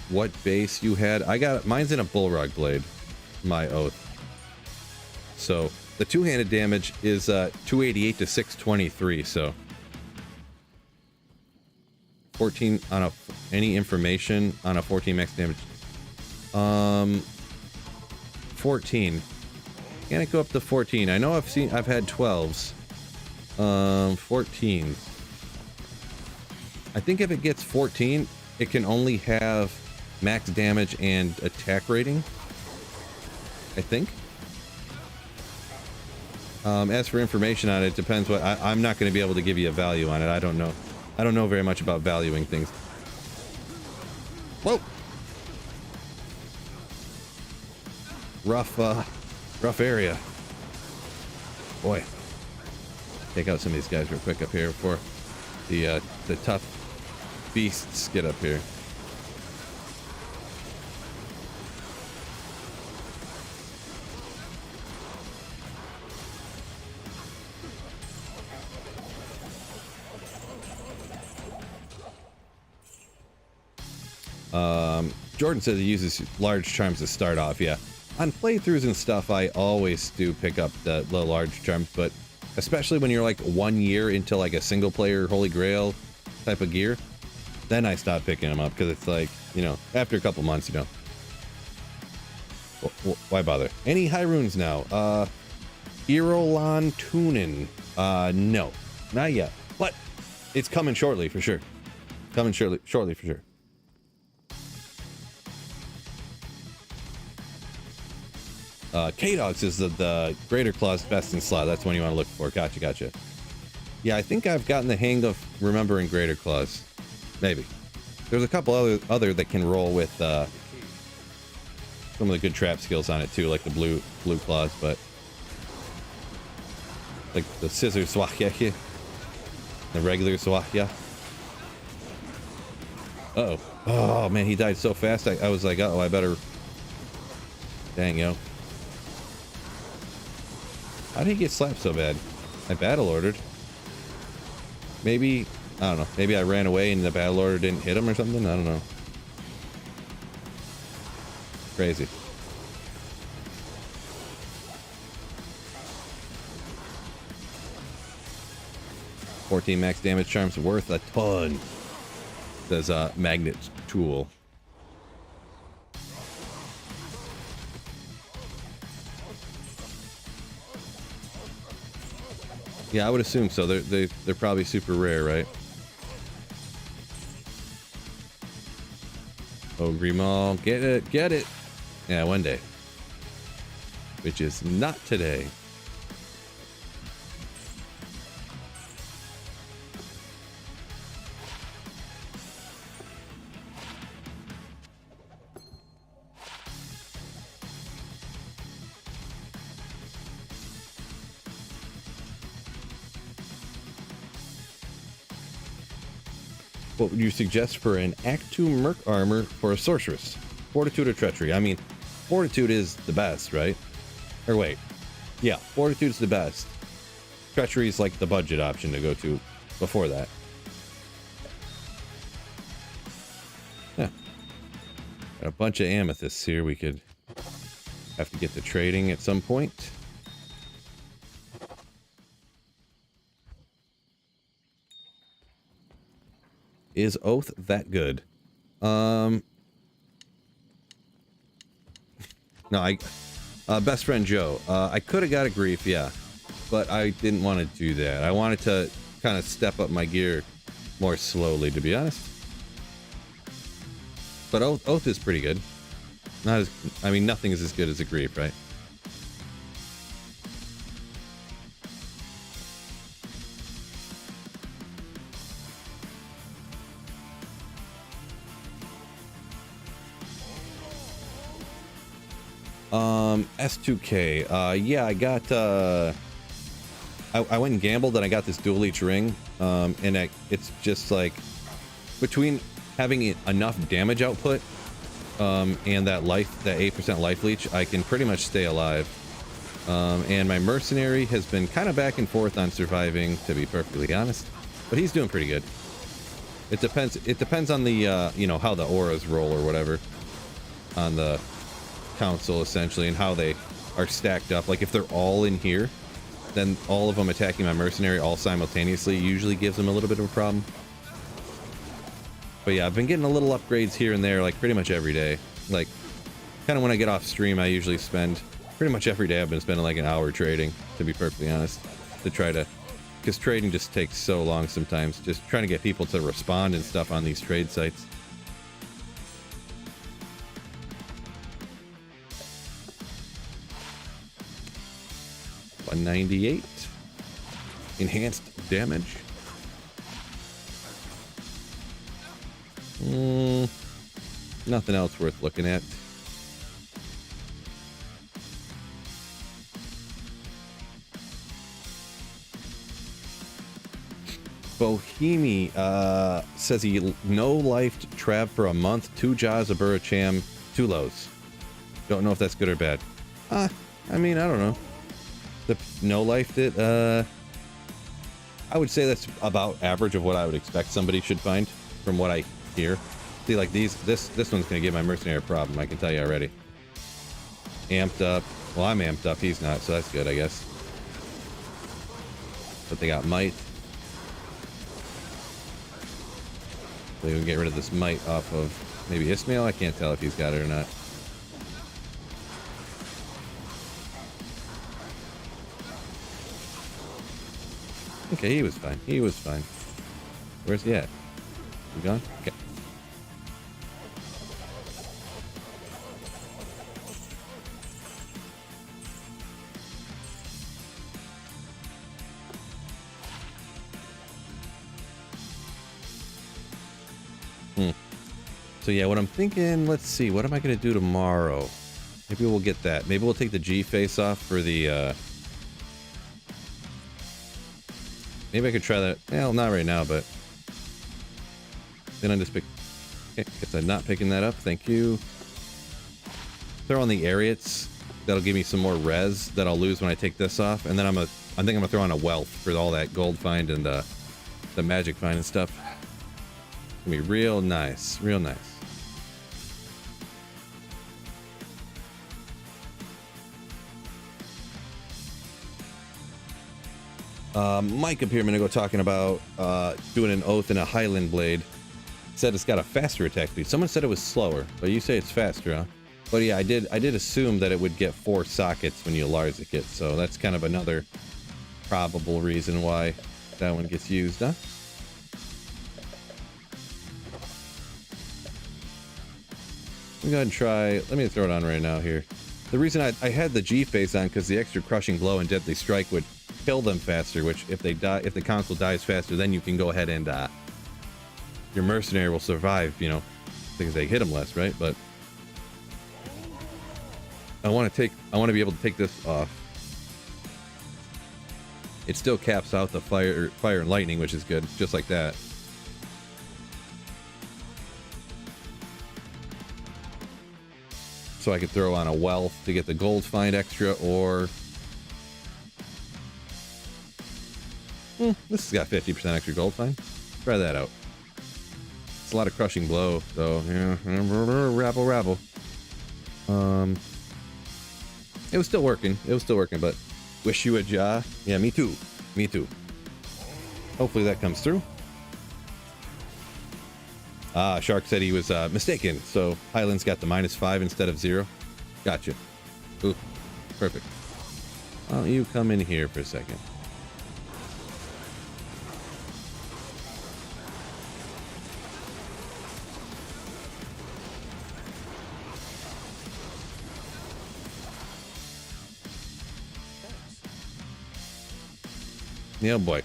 Speaker 1: What base you had? I got mine's in a Bullrug Blade. My oath. So the two-handed damage is 288 to 623. So 14 on any information on a 14 max damage. 14. Can it go up to 14? I know I've had 12s. 14. I think if it gets 14, it can only have max damage and attack rating. I think. As for information on it, it depends what I'm not going to be able to give you a value on it. I don't know very much about valuing things. Whoa. Rough area. Boy. Take out some of these guys real quick up here before the tough beasts get up here. Jordan says he uses large charms to start off. Yeah, on playthroughs and stuff, I always do pick up the large charms, but especially when you're like 1 year into like a single player Holy Grail type of gear, then I stop picking them up because it's like, you know, after a couple months, you know, why bother? Any high runes now? Irolon Tunin. No, not yet, but it's coming shortly for sure. Coming shortly for sure. K-Dogs is the Greater Claw's best in slot. That's one you want to look for. Gotcha. Yeah, I think I've gotten the hang of remembering Greater Claws. Maybe. There's a couple other that can roll with some of the good trap skills on it too, like the blue claws, but like the scissor swahya, the regular swahya. Uh-oh. Oh man, he died so fast. I was like, uh-oh, I better. Dang, yo. How did he get slapped so bad? I battle ordered. Maybe, I don't know. Maybe I ran away and the battle order didn't hit him or something. I don't know. Crazy. $14 max damage charms worth a ton. Says Magnet Tool. Yeah, I would assume so. They're probably super rare, right? Oh, Grimaul, get it. Yeah, one day. Which is not today. What would you suggest for an Act 2 Merc armor for a sorceress? Fortitude or Treachery? I mean, Fortitude is the best, right? Or wait. Yeah, Fortitude's the best. Treachery is like the budget option to go to before that. Yeah. Got a bunch of amethysts here we could have to get to trading at some point. Is Oath that good? No, Best Friend Joe. I could have got a Grief, yeah, but I didn't want to do that. I wanted to kind of step up my gear more slowly, to be honest. But Oath is pretty good. Not as, I mean, nothing is as good as a Grief, right? S2K. Yeah, I got, I went and gambled and I got this dual leech ring. And it's just like, between having enough damage output, and that 8% life leech, I can pretty much stay alive. And my Mercenary has been kind of back and forth on surviving, to be perfectly honest, but he's doing pretty good. It depends on the, you know, how the auras roll or whatever on the council, essentially, and how they are stacked up. Like if they're all in here, then all of them attacking my Mercenary all simultaneously usually gives them a little bit of a problem. But yeah, I've been getting a little upgrades here and there, like pretty much every day. Like kind of when I get off stream, I usually spend pretty much every day. I've been spending like an hour trading, to be perfectly honest, to try to, because trading just takes so long sometimes, just trying to get people to respond and stuff on these trade sites. 198. Enhanced damage. Nothing else worth looking at. Bohemi says he no-lifed Trav for a month, 2 jaws, a Buracham, 2 lows. Don't know if that's good or bad. I mean, I don't know. The no-lifed it, I would say that's about average of what I would expect somebody should find from what I hear. See, like this one's gonna give my mercenary a problem, I can tell you already. Amped up. Well, I'm amped up, he's not, so that's good, I guess. But they got might. So we can get rid of this might off of maybe Ismail. I can't tell if he's got it or not. Okay, he was fine. He was fine. Where's he at? You gone? Okay. So yeah, what I'm thinking, let's see, what am I going to do tomorrow? Maybe we'll get that. Maybe we'll take the G face off for the, maybe I could try that. Well, not right now, but then I just pick, okay, guess I'm not picking that up. Thank you. Throw on the Ariats. That'll give me some more res that I'll lose when I take this off. And then I think I'm going to throw on a wealth for all that gold find and the magic find and stuff. It's going to be real nice, real nice. Mike up here a minute ago talking about doing an oath in a Highland blade. Said it's got a faster attack speed. Someone said it was slower, but you say it's faster, huh? But yeah, I did assume that it would get 4 sockets when you Larzik it, so that's kind of another probable reason why that one gets used, huh? Let me go ahead and try. Let me throw it on right now here. The reason I had the G face on because the extra crushing blow and deadly strike would kill them faster, which if they die, if the console dies faster, then you can go ahead and your mercenary will survive, you know, because they hit them less, right? But I want to be able to take this off. It still caps out the fire and lightning, which is good, just like that. So I could throw on a wealth to get the gold find extra, or this has got 50% extra gold find. Try that out. It's a lot of crushing blow, though. Yeah, rabble. It was still working. It was still working, but wish you a jaw. Yeah, me too. Me too. Hopefully that comes through. Shark said he was mistaken, so Highland's got the -5 instead of 0. Gotcha. Ooh, perfect. Why don't you come in here for a second? Yeah, boy.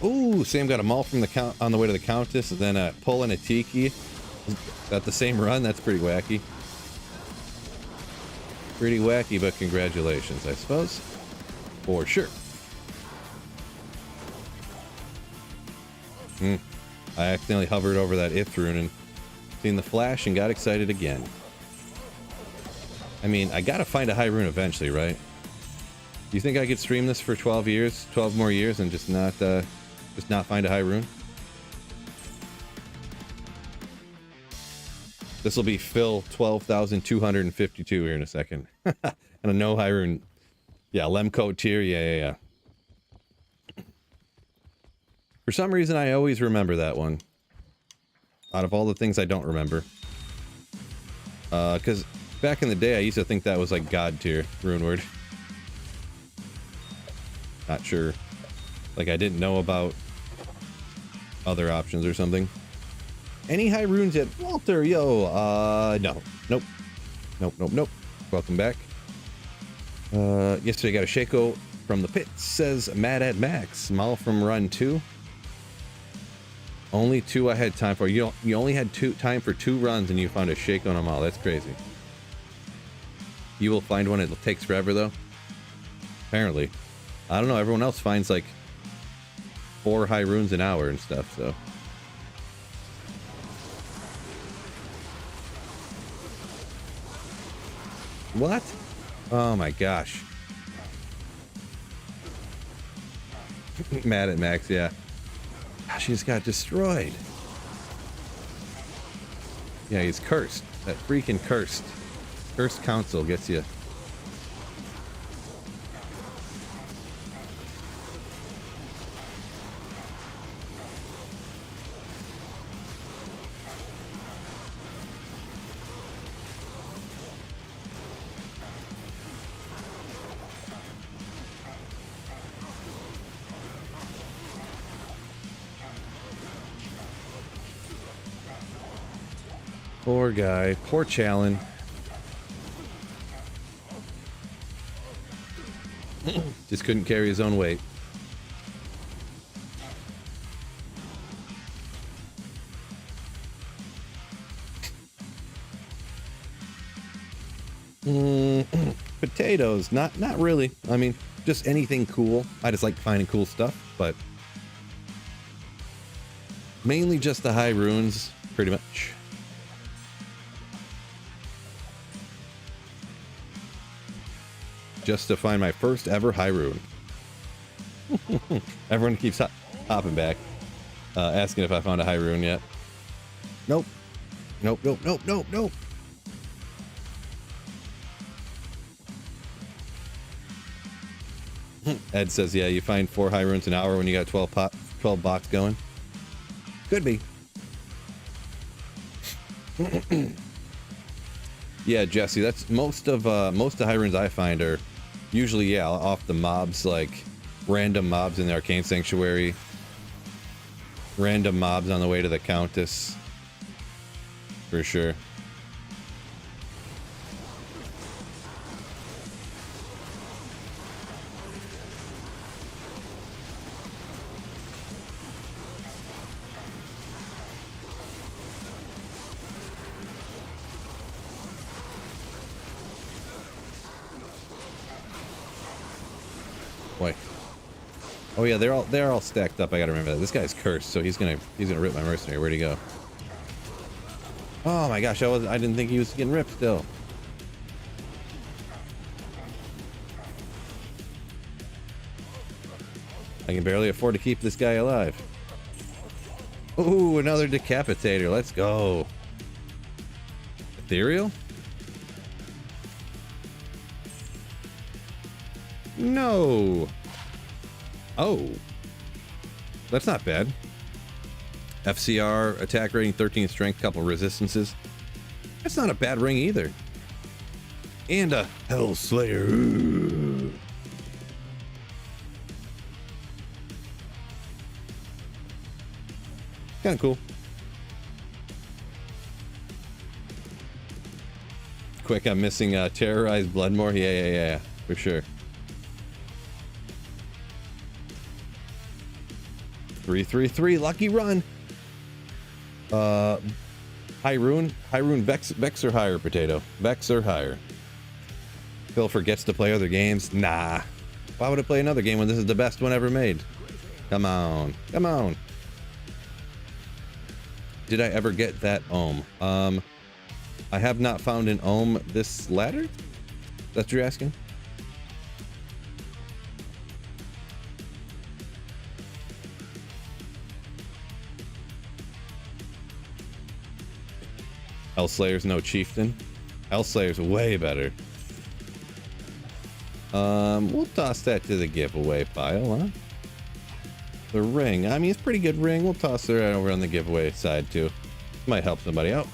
Speaker 1: Ooh, Sam got a maul from the count on the way to the Countess, and then a pull and a Tiki. Got the same run. That's pretty wacky. Pretty wacky, but congratulations, I suppose. For sure. I accidentally hovered over that Ith rune and seen the flash and got excited again. I mean, I gotta find a high rune eventually, right? Do you think I could stream this for 12 years, 12 more years, and just not find a high rune? This will be Phil 12,252 here in a second. And a no high rune. Yeah, Lemcoat tier, yeah. For some reason, I always remember that one. Out of all the things I don't remember. Because back in the day, I used to think that was like God tier rune word. Not sure. Like I didn't know about other options or something. Any high runes yet? Walter, yo, no. Nope. Welcome back. Yesterday got a Shaco from the pit, says Mad at Max. Small from run 2. Only 2 I had time for. You only had time for 2 runs and you found a Shaco on them all. That's crazy. You will find one. It takes forever though. Apparently. I don't know. Everyone else finds like 4 high runes an hour and stuff, so. What? Oh my gosh. Mad at Max, yeah. She just got destroyed. Yeah, he's cursed. That freaking cursed. Cursed council gets you. Poor guy. Poor Challen. Just couldn't carry his own weight. Potatoes. Not really. I mean, just anything cool. I just like finding cool stuff, but mainly just the high runes, pretty much. Just to find my first ever high rune. Everyone keeps hopping back, asking if I found a high rune yet. Nope. Nope, nope, nope, nope, nope. Ed says, yeah, you find 4 high runes an hour when you got 12 box going. Could be. Yeah, Jesse, that's most of the high runes I find are usually, yeah, off the mobs, like random mobs in the Arcane Sanctuary, random mobs on the way to the Countess, for sure. Boy. Oh yeah, they're all stacked up. I gotta remember that. This guy's cursed, so he's gonna rip my mercenary. Where'd he go? Oh my gosh, I didn't think he was getting ripped still. I can barely afford to keep this guy alive. Ooh, another decapitator. Let's go. Ethereal? No. Oh. That's not bad. FCR, attack rating, 13 strength, couple resistances. That's not a bad ring either. And a Hell Slayer. Kind of cool. Quick, I'm missing Terrorized Bloodmore. Yeah, for sure. 333, lucky run. High rune, Vex or higher, Potato. Vex or higher. Phil forgets to play other games. Nah. Why would I play another game when this is the best one ever made? Come on. Come on. Did I ever get that ohm? I have not found an ohm this ladder? That's what you're asking? Hellslayer's no chieftain. Hellslayer's way better. We'll toss that to the giveaway pile, huh? The ring. I mean, it's a pretty good ring. We'll toss it right over on the giveaway side, too. Might help somebody out.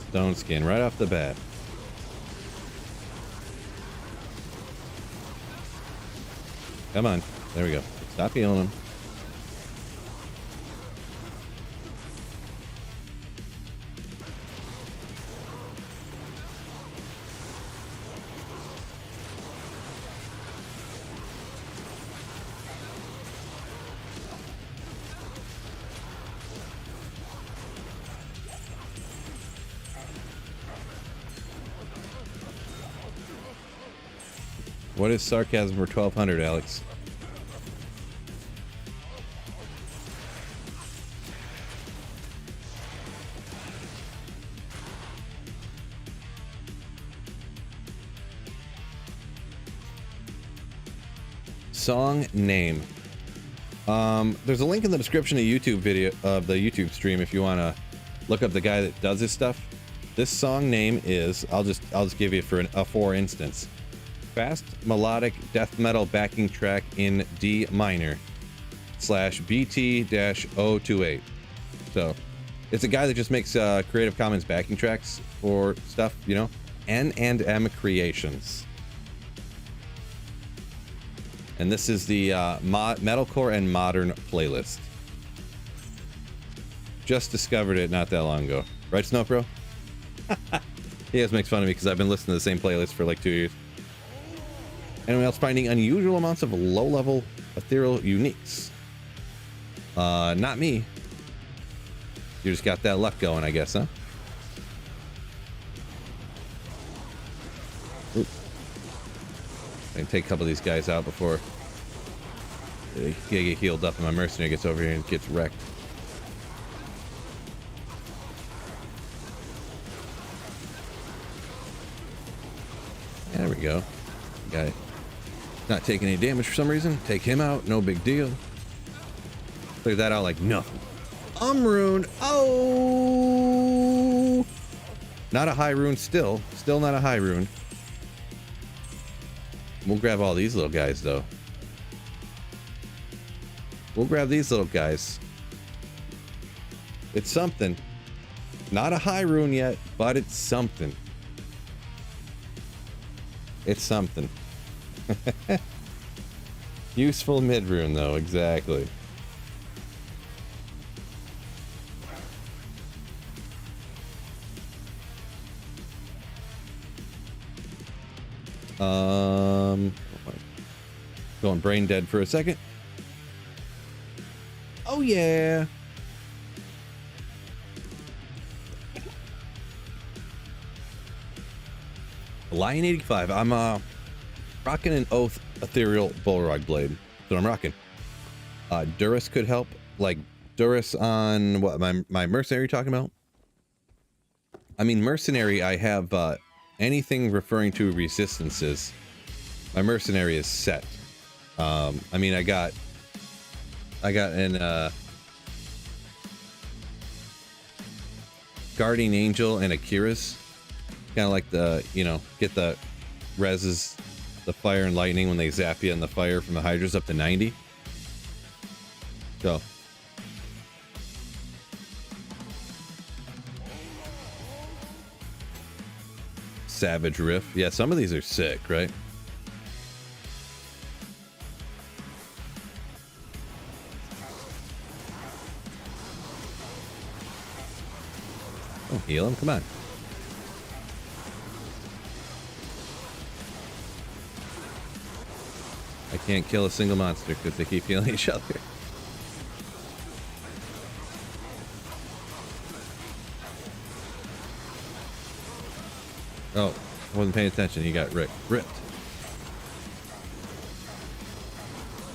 Speaker 1: Stone skin right off the bat. Come on. There we go. Stop healing him. What is sarcasm for 1200, Alex? Song name. There's a link in the description of YouTube video of the YouTube stream if you want to look up the guy that does this stuff. This song name is, I'll just give you for instance. Fast melodic death metal backing track in D minor /BT-028. So it's a guy that just makes Creative Commons backing tracks for stuff, you know. N&M Creations. And this is the metalcore and modern playlist. Just discovered it not that long ago, right, Snowpro? He always makes fun of me because I've been listening to the same playlist for like 2 years. Anyone else finding unusual amounts of low-level ethereal uniques? Not me. You just got that luck going, I guess, huh? Oop. I can take a couple of these guys out before they get healed up and my mercenary gets over here and gets wrecked. There we go. Got it. Not taking any damage for some reason. Take him out. No big deal. Clear that out like nothing. Ruined. Oh! Not a high rune still. Still not a high rune. We'll grab all these little guys, though. We'll grab these little guys. It's something. Not a high rune yet, but it's something. It's something. Useful mid rune, though, exactly. Going brain dead for a second. Oh yeah. Lion 85. I'm rocking an Oath Ethereal Bullrog Blade. That's what I'm rocking. Durus could help. Like Durus on what my Mercenary talking about? I mean Mercenary, I have anything referring to resistances. My Mercenary is set. I mean I got an Guardian Angel and Akira's. Kind of like the, you know, get the reses, the fire and lightning when they zap you in the fire from the Hydras up to 90. So. Savage Rift. Yeah, some of these are sick, right? Oh, heal him. Come on. I can't kill a single monster because they keep healing each other. Oh, wasn't paying attention. He got ripped.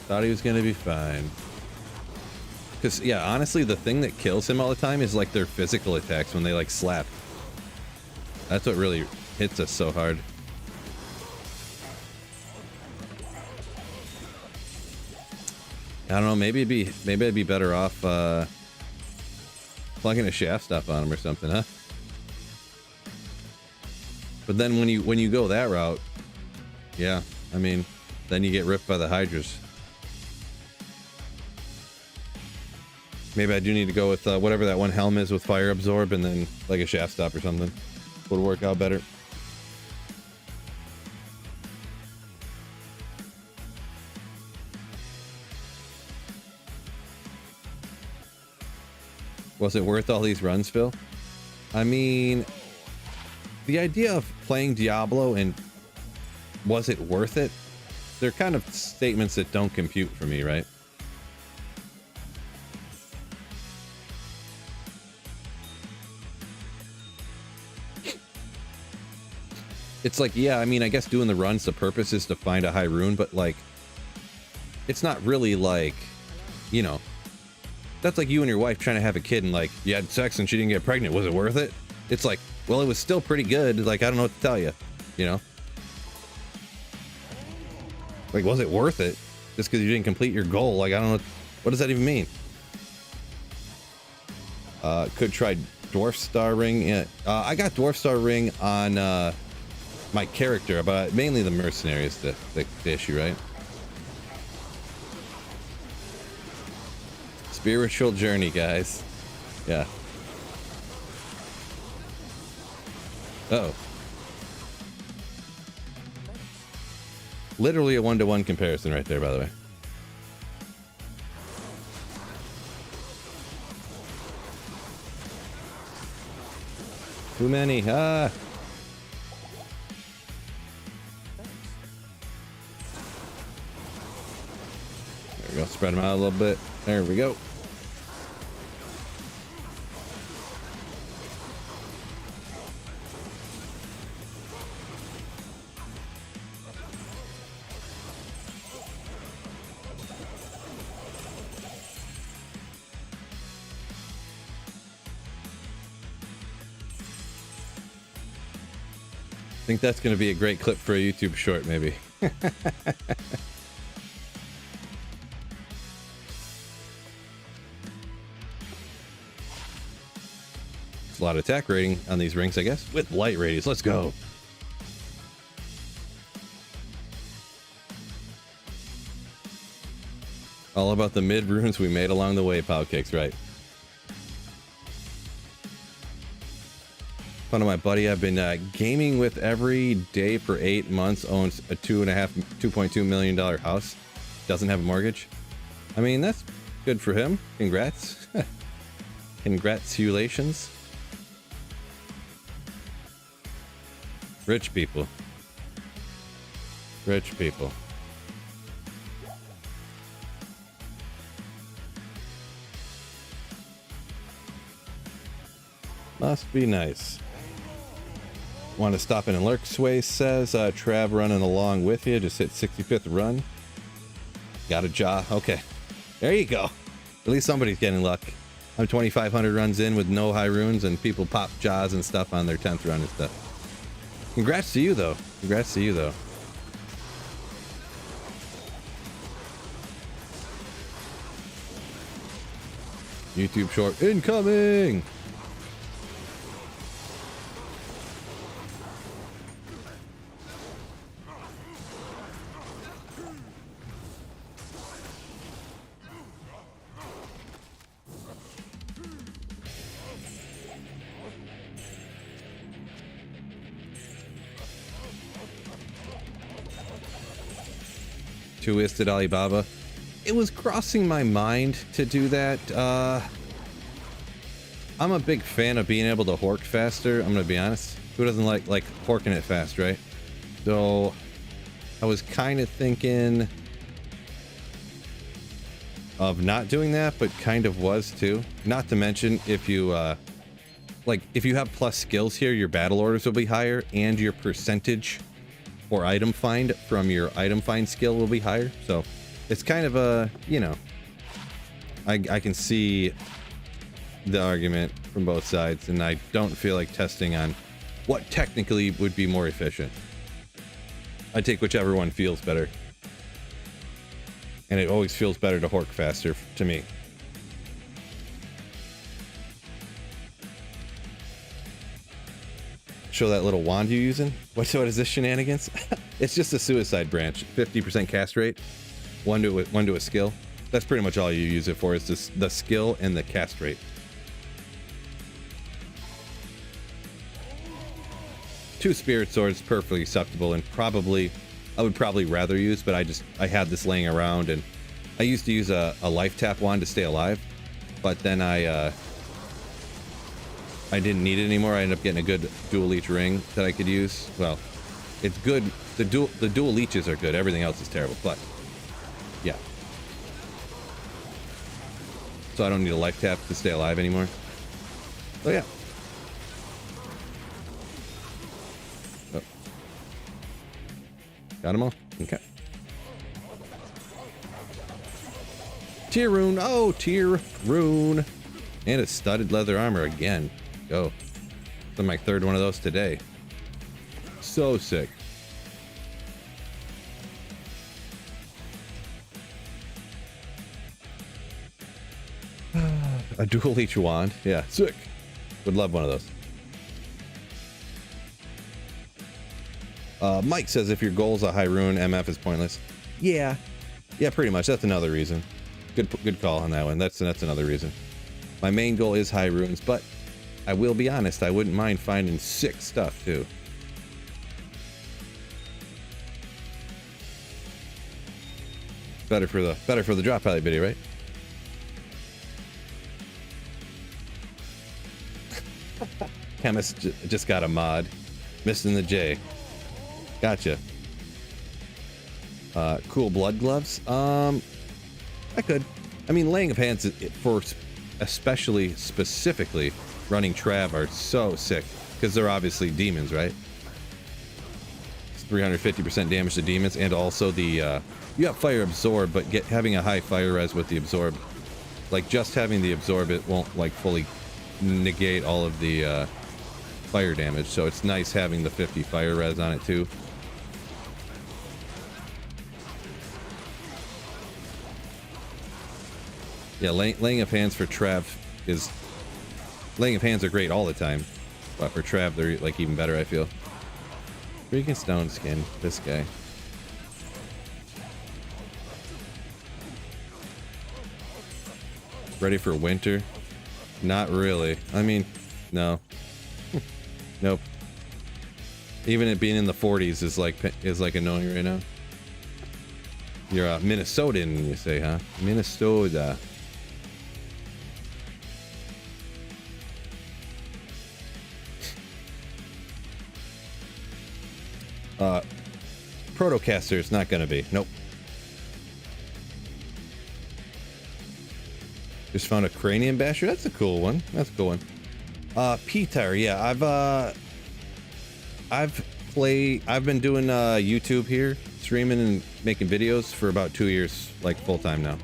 Speaker 1: Thought he was gonna be fine. Because, yeah, honestly, the thing that kills him all the time is like their physical attacks when they like slap. That's what really hits us so hard. I don't know. Maybe I'd be better off plugging a shaft stop on him or something, huh? But then when you go that route, yeah, I mean, then you get ripped by the Hydras. Maybe I do need to go with whatever that one helm is with fire absorb, and then like a shaft stop or something would work out better. Was it worth all these runs, Phil? I mean, the idea of playing Diablo and was it worth it? They're kind of statements that don't compute for me, right? It's like, yeah, I mean, I guess doing the runs, the purpose is to find a high rune, but like, it's not really like, you know, that's like you and your wife trying to have a kid and like, you had sex and she didn't get pregnant. Was it worth it? It's like, well, it was still pretty good. Like, I don't know what to tell you, you know? Like, was it worth it? Just because you didn't complete your goal? Like, I don't know. What does that even mean? Could try Dwarf Star Ring. Yeah. I got Dwarf Star Ring on my character, but mainly the Mercenary is the issue, right? Spiritual journey, guys. Yeah. Uh-oh. Literally a 1-to-1 comparison right there, by the way. Too many. Ah. There we go. Spread them out a little bit. There we go. I think that's going to be a great clip for a YouTube short, maybe. It's a lot of attack rating on these rings, I guess, with light radius. Let's go. All about the mid runes we made along the way, Pow Kicks, right? Fun of my buddy I've been gaming with every day for 8 months, owns a $2.2 million house, doesn't have a mortgage. I mean, that's good for him. Congrats. Congratulations. Rich people. Rich people. Must be nice. Want to stop in and lurk, Sway says. Trav running along with you. Just hit 65th run. Got a jaw. Okay. There you go. At least somebody's getting luck. I'm 2,500 runs in with no high runes, and people pop jaws and stuff on their 10th run and stuff. Congrats to you, though. Congrats to you, though. YouTube short incoming! Twisted Alibaba. It was crossing my mind to do that. I'm a big fan of being able to hork faster. I'm gonna be honest. Who doesn't like horking it fast, right? So I was kind of thinking of not doing that, but kind of was too. Not to mention, if you if you have plus skills here, your battle orders will be higher, and your percentage or item find from your item find skill will be higher. So it's kind of a, you know, I can see the argument from both sides, and I don't feel like testing on what technically would be more efficient. I take whichever one feels better, and it always feels better to hork faster to me. Show that little wand you're using. What is this shenanigans? It's just a suicide branch. 50% cast rate. One to a skill. That's pretty much all you use it for. Is just the skill and the cast rate. 2 spirit swords, perfectly acceptable, and probably I would probably rather use, but I had this laying around, and I used to use a life tap wand to stay alive, but then I I didn't need it anymore. I ended up getting a good dual leech ring that I could use. Well, it's good. The dual leeches are good. Everything else is terrible, but yeah. So I don't need a life tap to stay alive anymore. Oh yeah. Oh. Got them all? Okay. Tier rune. Oh, tier rune. And a studded leather armor again. Go. I'm my third one of those today. So sick. A dual leech wand. Yeah, sick. Would love one of those. Mike says if your goal is a high rune, MF is pointless. Yeah. Yeah, pretty much. That's another reason. Good call on that one. That's another reason. My main goal is high runes, but I will be honest, I wouldn't mind finding sick stuff too. Better for the drop highlight video, right? Chemist just got a mod. Missing the J. Gotcha. Cool blood gloves. I could. I mean, laying of hands for especially specifically running Trav are so sick because they're obviously demons, right? It's 350% damage to demons, and also the you have fire absorb, but having a high fire res with the absorb, like just having the absorb, it won't like fully negate all of the fire damage. So it's nice having the 50 fire res on it too. Yeah, laying of hands for Trav is... Laying of hands are great all the time, but for Trav they're like even better, I feel. Freaking stone skin, this guy. Ready for winter? Not really. I mean, no. Nope. Even it being in the 40s is like annoying right now. You're a Minnesotan, you say, huh? Minnesota. Protocaster is not gonna be. Nope. Just found a cranium basher. That's a cool one. That's a cool one. Peter, yeah, I've been doing YouTube here, streaming and making videos for about 2 years, like full time now.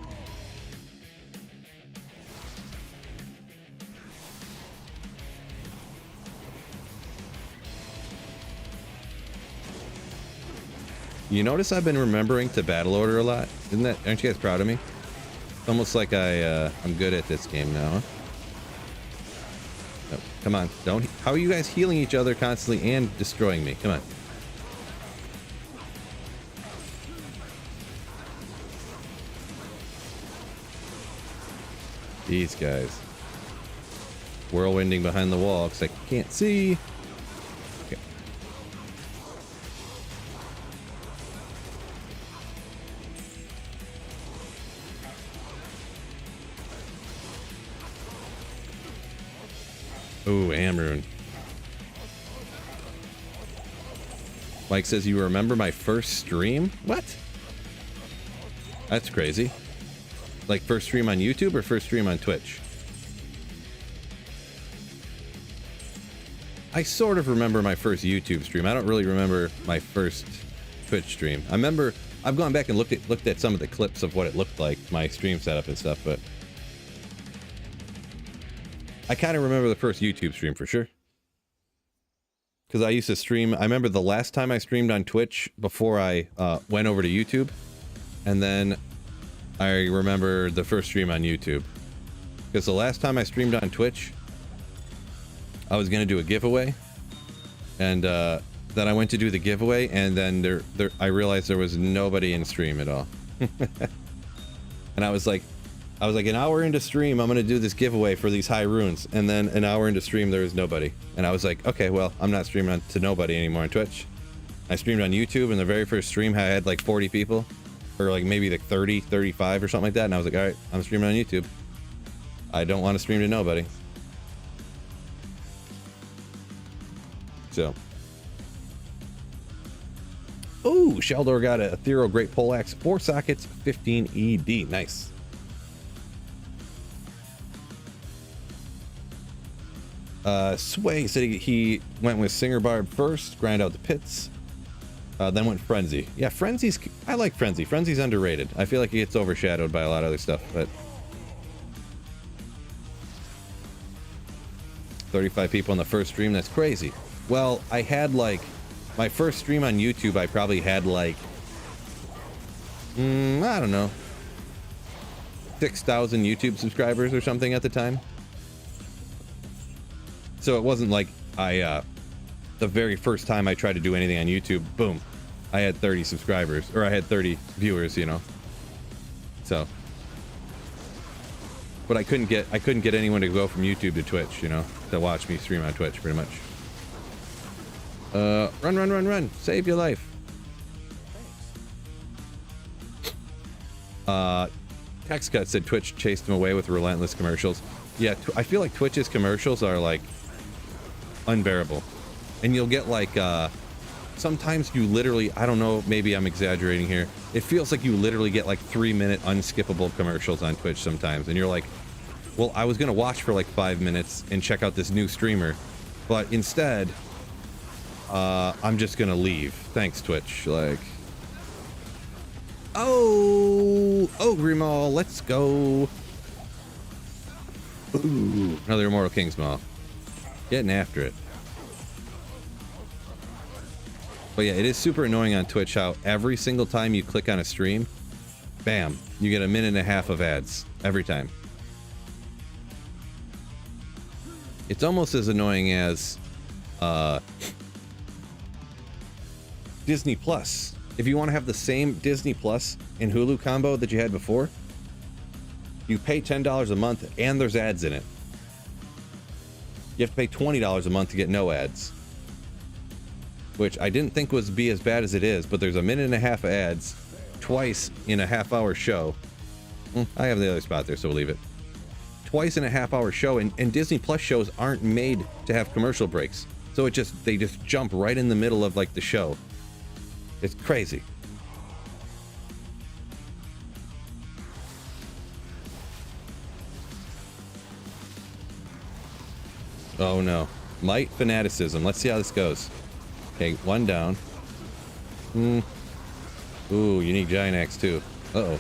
Speaker 1: You notice I've been remembering to battle order a lot? Aren't you guys proud of me? It's almost like I'm good at this game now, huh? Oh, come on, don't. How are you guys healing each other constantly and destroying me? Come on. These guys. Whirlwinding behind the wall because I can't see. Okay. Ooh, Amrune. Mike says, you remember my first stream? What? That's crazy. Like first stream on YouTube or first stream on Twitch? I sort of remember my first YouTube stream. I don't really remember my first Twitch stream. I remember I've gone back and looked at some of the clips of what it looked like, my stream setup and stuff, but I kind of remember the first YouTube stream for sure. Because I used to stream, I remember the last time I streamed on Twitch before I went over to YouTube. And then I remember the first stream on YouTube. Because the last time I streamed on Twitch, I was going to do a giveaway. And then I went to do the giveaway, and then I realized there was nobody in stream at all. And I was like, an hour into stream, I'm gonna do this giveaway for these high runes, and then an hour into stream, there was nobody. And I was like, okay, well, I'm not streaming to nobody anymore on Twitch. I streamed on YouTube, and the very first stream I had like 40 people, or like maybe like 30, 35 or something like that, and I was like, all right, I'm streaming on YouTube. I don't want to stream to nobody. So. Oh, Sheldor got a Ethereal Great Poleaxe, 4 sockets, 15 ED. Nice. Sway said he went with Singer Barb first, grind out the pits, then went Frenzy. Yeah, Frenzy's... I like Frenzy. Frenzy's underrated. I feel like it gets overshadowed by a lot of other stuff, but... 35 people on the first stream, that's crazy. Well, I had like... My first stream on YouTube, I probably had like... I don't know. 6,000 YouTube subscribers or something at the time. So it wasn't like I, the very first time I tried to do anything on YouTube, boom, I had 30 subscribers, or I had 30 viewers, you know. So, but I couldn't get anyone to go from YouTube to Twitch, you know, to watch me stream on Twitch, pretty much. Run, save your life. Texcut said Twitch chased him away with relentless commercials. Yeah, I feel like Twitch's commercials are like unbearable, and you'll get like sometimes you literally, I don't know, maybe I'm exaggerating here, it feels like you literally get like 3-minute unskippable commercials on Twitch sometimes, and you're like, well, I was gonna watch for like 5 minutes and check out this new streamer, but instead I'm just gonna leave. Thanks, Twitch. Like, oh Grimaul, let's go. Ooh, another Immortal King's Maw. Getting after it. But yeah, it is super annoying on Twitch how every single time you click on a stream, bam, you get a minute and a half of ads every time. It's almost as annoying as Disney Plus. If you want to have the same Disney Plus and Hulu combo that you had before, you pay $10 a month and there's ads in it. You have to pay $20 a month to get no ads, which I didn't think was be as bad as it is, but there's a minute and a half of ads twice in a half-hour show. I have the other spot there, so we'll leave it. Twice in a half-hour show, and Disney Plus shows aren't made to have commercial breaks, so they just jump right in the middle of like the show. It's crazy. Oh no. Might fanaticism. Let's see how this goes. Okay, one down. Ooh, unique giant axe too. Uh-oh.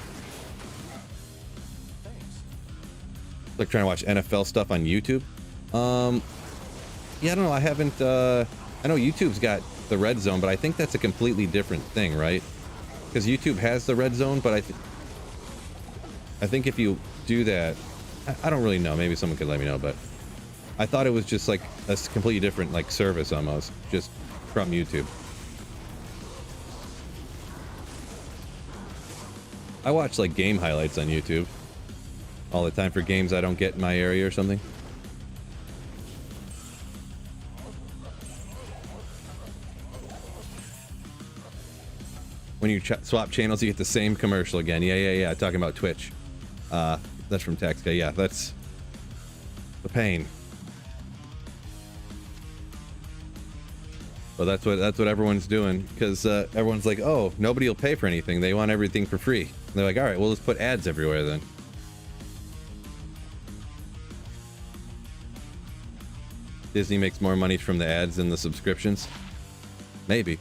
Speaker 1: Like trying to watch NFL stuff on YouTube. Yeah, I don't know. I haven't, I know YouTube's got the red zone, but I think that's a completely different thing, right? Because YouTube has the red zone, but I think if you do that, I don't really know. Maybe someone could let me know, but I thought it was just like a completely different like service almost, just from YouTube. I watch like game highlights on YouTube all the time for games I don't get in my area or something. When you swap channels, you get the same commercial again. Yeah. Talking about Twitch. That's from Tex Guy. Yeah, that's the pain. Well, that's what everyone's doing, because everyone's like, oh, nobody will pay for anything. They want everything for free. And they're like, all right, well, let's put ads everywhere then. Disney makes more money from the ads than the subscriptions. Maybe.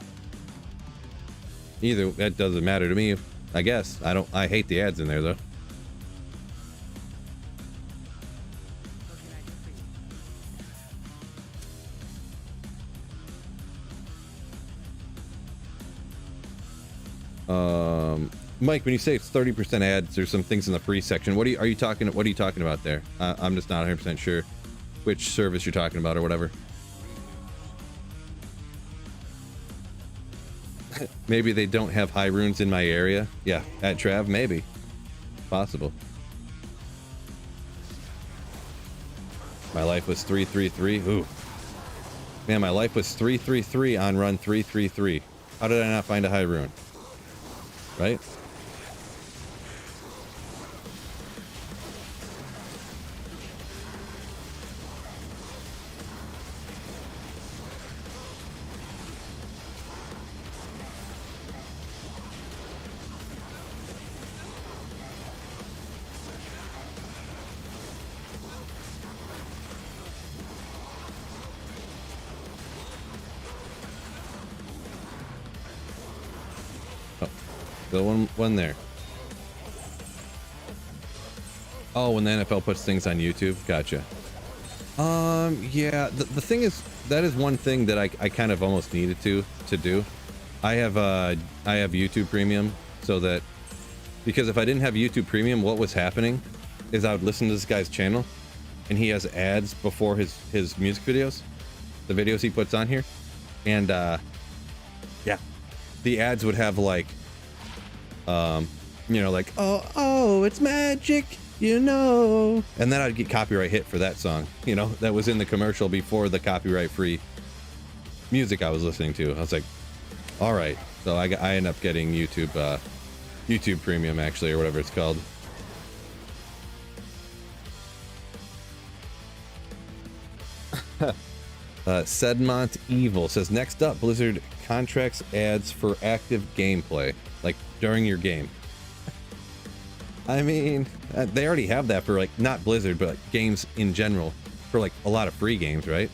Speaker 1: Either, that doesn't matter to me, I guess. I hate the ads in there though. Mike, when you say it's 30% ads, there's some things in the free section. What are you talking about there? I'm just not 100% sure which service you're talking about or whatever. Maybe they don't have high runes in my area. Yeah, at Trav, maybe. Possible. My life was 333. Ooh. Man, my life was 333 on run 333. How did I not find a high rune? Right? Oh, still one there. Oh, when the NFL puts things on YouTube, gotcha. Yeah, the thing is, that is one thing that I kind of almost needed to do. I have YouTube Premium, so that, because if I didn't have YouTube Premium, what was happening is I would listen to this guy's channel, and he has ads before his music videos, the videos he puts on here, and yeah, the ads would have like, you know, like, oh, it's magic, you know, and then I'd get copyright hit for that song, you know, that was in the commercial before the copyright free music I was listening to. I was like, all right, so I end up getting YouTube Premium, actually, or whatever it's called. Sedmont Evil says, next up, Blizzard contracts ads for active gameplay, like during your game. I mean, they already have that for, like, not Blizzard, but games in general, for like a lot of free games, right?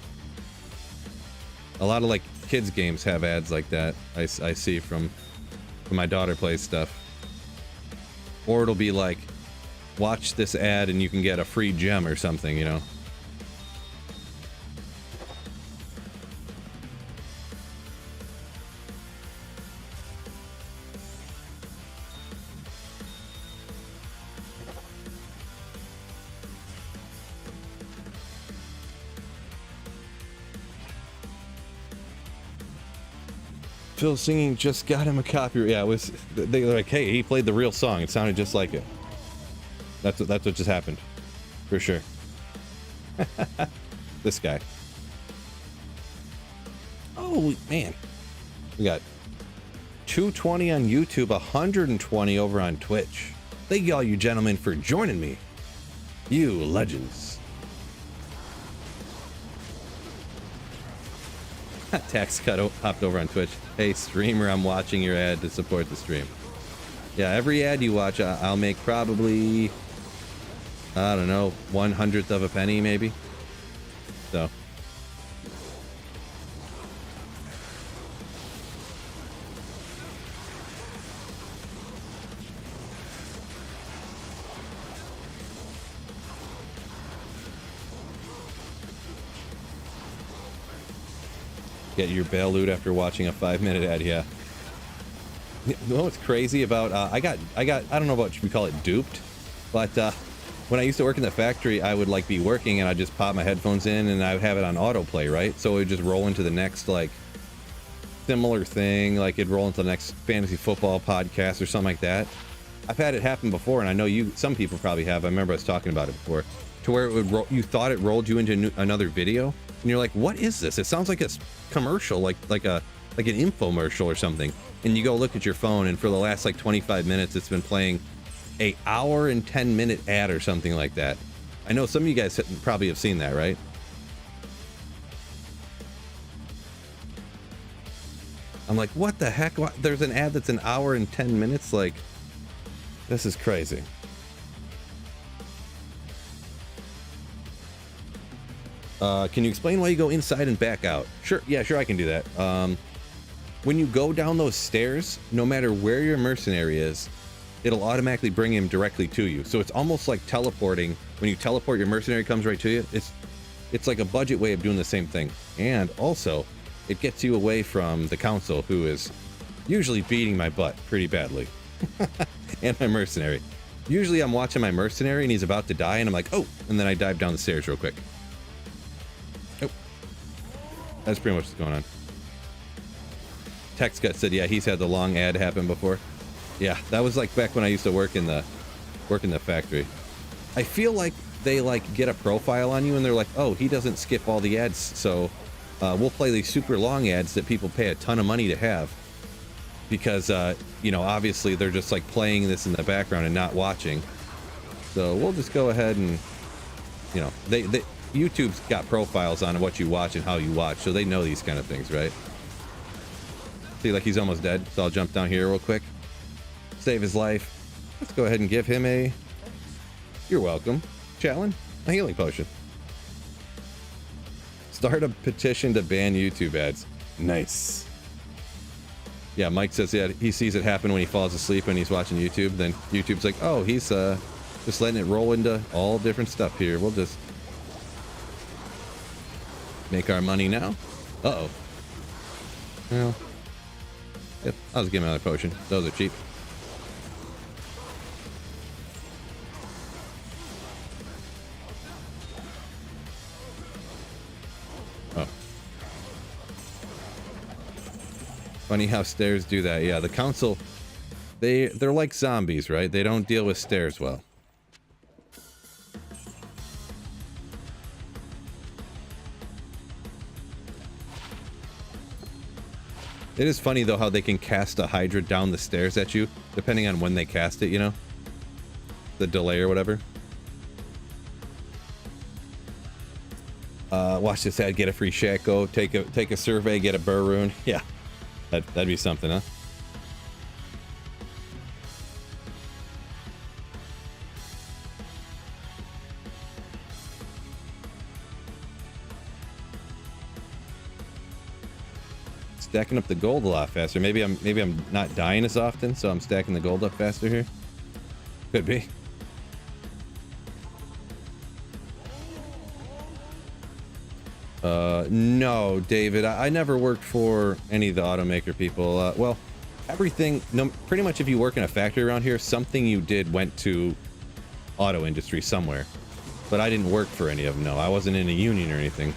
Speaker 1: A lot of like kids games have ads like that. I see from when my daughter plays stuff. Or it'll be like, watch this ad and you can get a free gem or something, you know. Phil singing just got him a copyright. Yeah, it was, they were like, hey, he played the real song. It sounded just like it. That's what just happened, for sure. This guy. Oh man, we got 220 on YouTube, 120 over on Twitch. Thank you all you gentlemen for joining me. You legends. Tax cut hopped over on Twitch. Hey streamer, I'm watching your ad to support the stream. Yeah, every ad you watch, I'll make probably, I don't know, 1/100th of a penny maybe. So. Get your bail loot after watching a 5-minute ad, yeah. You know what's crazy about, I got, I don't know about, we call it duped, but when I used to work in the factory, I would like be working and I'd just pop my headphones in and I would have it on autoplay, right? So it would just roll into the next like similar thing, like it'd roll into the next fantasy football podcast or something like that. I've had it happen before, and I know some people probably have. I remember us talking about it before, to where it would roll, you thought it rolled you into another video, and you're like, what is this? It sounds like a commercial, like an infomercial or something. And you go look at your phone, and for the last like 25 minutes, it's been playing a 1 and 10-minute ad or something like that. I know some of you guys probably have seen that, right? I'm like, what the heck? There's an ad that's an 1 and 10 minutes? Like, this is crazy. Can you explain why you go inside and back out? Sure, yeah, sure, I can do that. When you go down those stairs, no matter where your mercenary is, it'll automatically bring him directly to you. So it's almost like teleporting. When you teleport, your mercenary comes right to you. It's like a budget way of doing the same thing. And also, it gets you away from the council, who is usually beating my butt pretty badly. And my mercenary. Usually I'm watching my mercenary and he's about to die and I'm like, oh, and then I dive down the stairs real quick. Oh, that's pretty much what's going on. Tex Gut said, yeah, he's had the long ad happen before. Yeah, that was like back when I used to work in the factory. I feel like they like get a profile on you and they're like, oh, he doesn't skip all the ads, so we'll play these super long ads that people pay a ton of money to have, because you know, obviously they're just like playing this in the background and not watching. So we'll just go ahead and, you know, they YouTube's got profiles on what you watch and how you watch, so they know these kind of things, right? See, like he's almost dead, so I'll jump down here real quick, save his life. Let's go ahead and give him a, you're welcome, Challen, a healing potion. Start a petition to ban YouTube ads. Nice. Yeah, Mike says yeah, he sees it happen when he falls asleep and he's watching YouTube. Then YouTube's like, oh, he's just letting it roll into all different stuff here. We'll just make our money now. Uh-oh. Well, yep, I'll just give him another potion. Those are cheap. Oh. Funny how stairs do that. Yeah, the council, they're like zombies, right? They don't deal with stairs well. It is funny, though, how they can cast a Hydra down the stairs at you, depending on when they cast it, you know? The delay or whatever. Watch this ad, get a free Shaco, take a survey, get a Burr rune. Yeah, that'd be something, huh? Stacking up the gold a lot faster. Maybe I'm not dying as often, so I'm stacking the gold up faster here. Could be. No, David, I never worked for any of the automaker people. Well, everything, no, pretty much if you work in a factory around here, something you did went to auto industry somewhere. But I didn't work for any of them, no. I wasn't in a union or anything.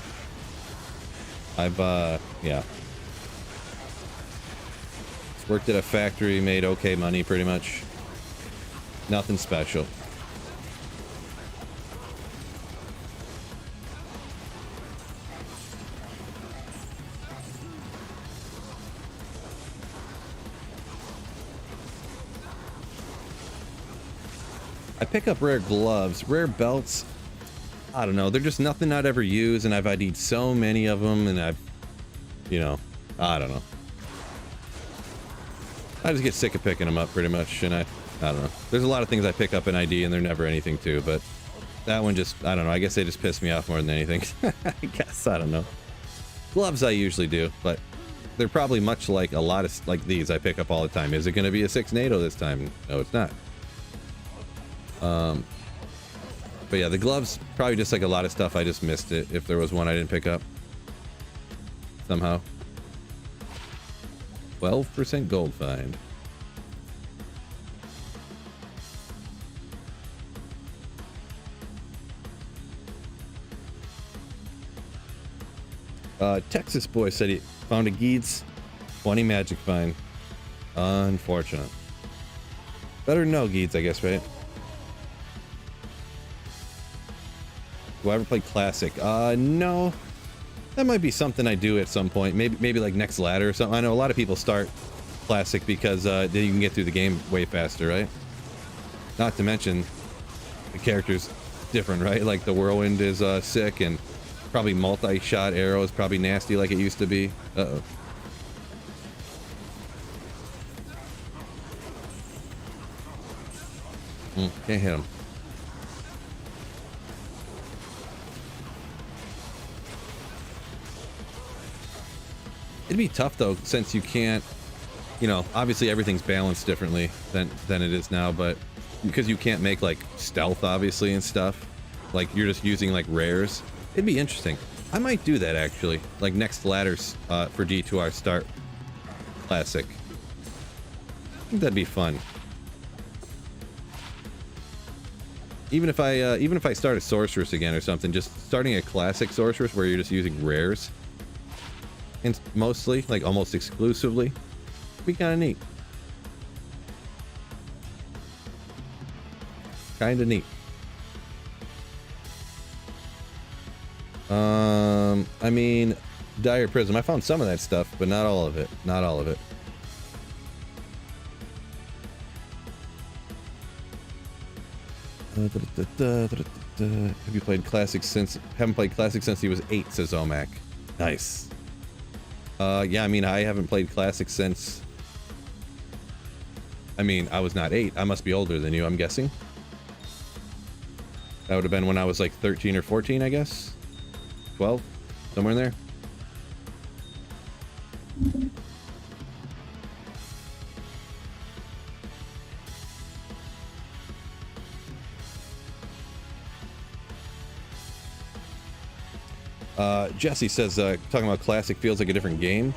Speaker 1: Yeah. Worked at a factory, made okay money, pretty much. Nothing special. I pick up rare gloves, rare belts. I don't know, they're just nothing I'd ever use, and I've ID'd so many of them, and I've, you know, I don't know. I just get sick of picking them up pretty much, and I don't know. There's a lot of things I pick up in ID and they're never anything too, but that one just, I don't know. I guess they just piss me off more than anything. I guess, I don't know. Gloves I usually do, but they're probably much like a lot of, like these I pick up all the time. Is it going to be a 6 NATO this time? No, it's not. But yeah, the gloves, probably just like a lot of stuff, I just missed it if there was one I didn't pick up. Somehow. 12% gold find. Texas boy said he found a Geeds 20 magic find. Unfortunate. Better than no Geeds, I guess, right? Do I ever play Classic? No. That might be something I do at some point. Maybe like next ladder or something. I know a lot of people start Classic because then you can get through the game way faster, right? Not to mention the character's different, right? Like the whirlwind is sick, and probably multi-shot arrows, probably nasty like it used to be. Uh-oh. Can't hit him. It'd be tough though, since you can't, you know, obviously everything's balanced differently than it is now, but because you can't make like stealth obviously and stuff, like you're just using like rares. It'd be interesting. I might do that actually, like next ladders for D2R start Classic. I think that'd be fun. Even if I start a sorceress again or something, just starting a Classic sorceress where you're just using rares. And mostly, like almost exclusively, be kind of neat. Kind of neat. I mean, Dire Prism. I found some of that stuff, but not all of it. Not all of it. Have you played Classic since? Haven't played Classic since he was 8, says Omac. Nice. Yeah, I mean, I haven't played Classic since... I mean, I was not 8. I must be older than you, I'm guessing. That would have been when I was like 13 or 14, I guess. 12? Somewhere in there. Jesse says, talking about classic feels like a different game.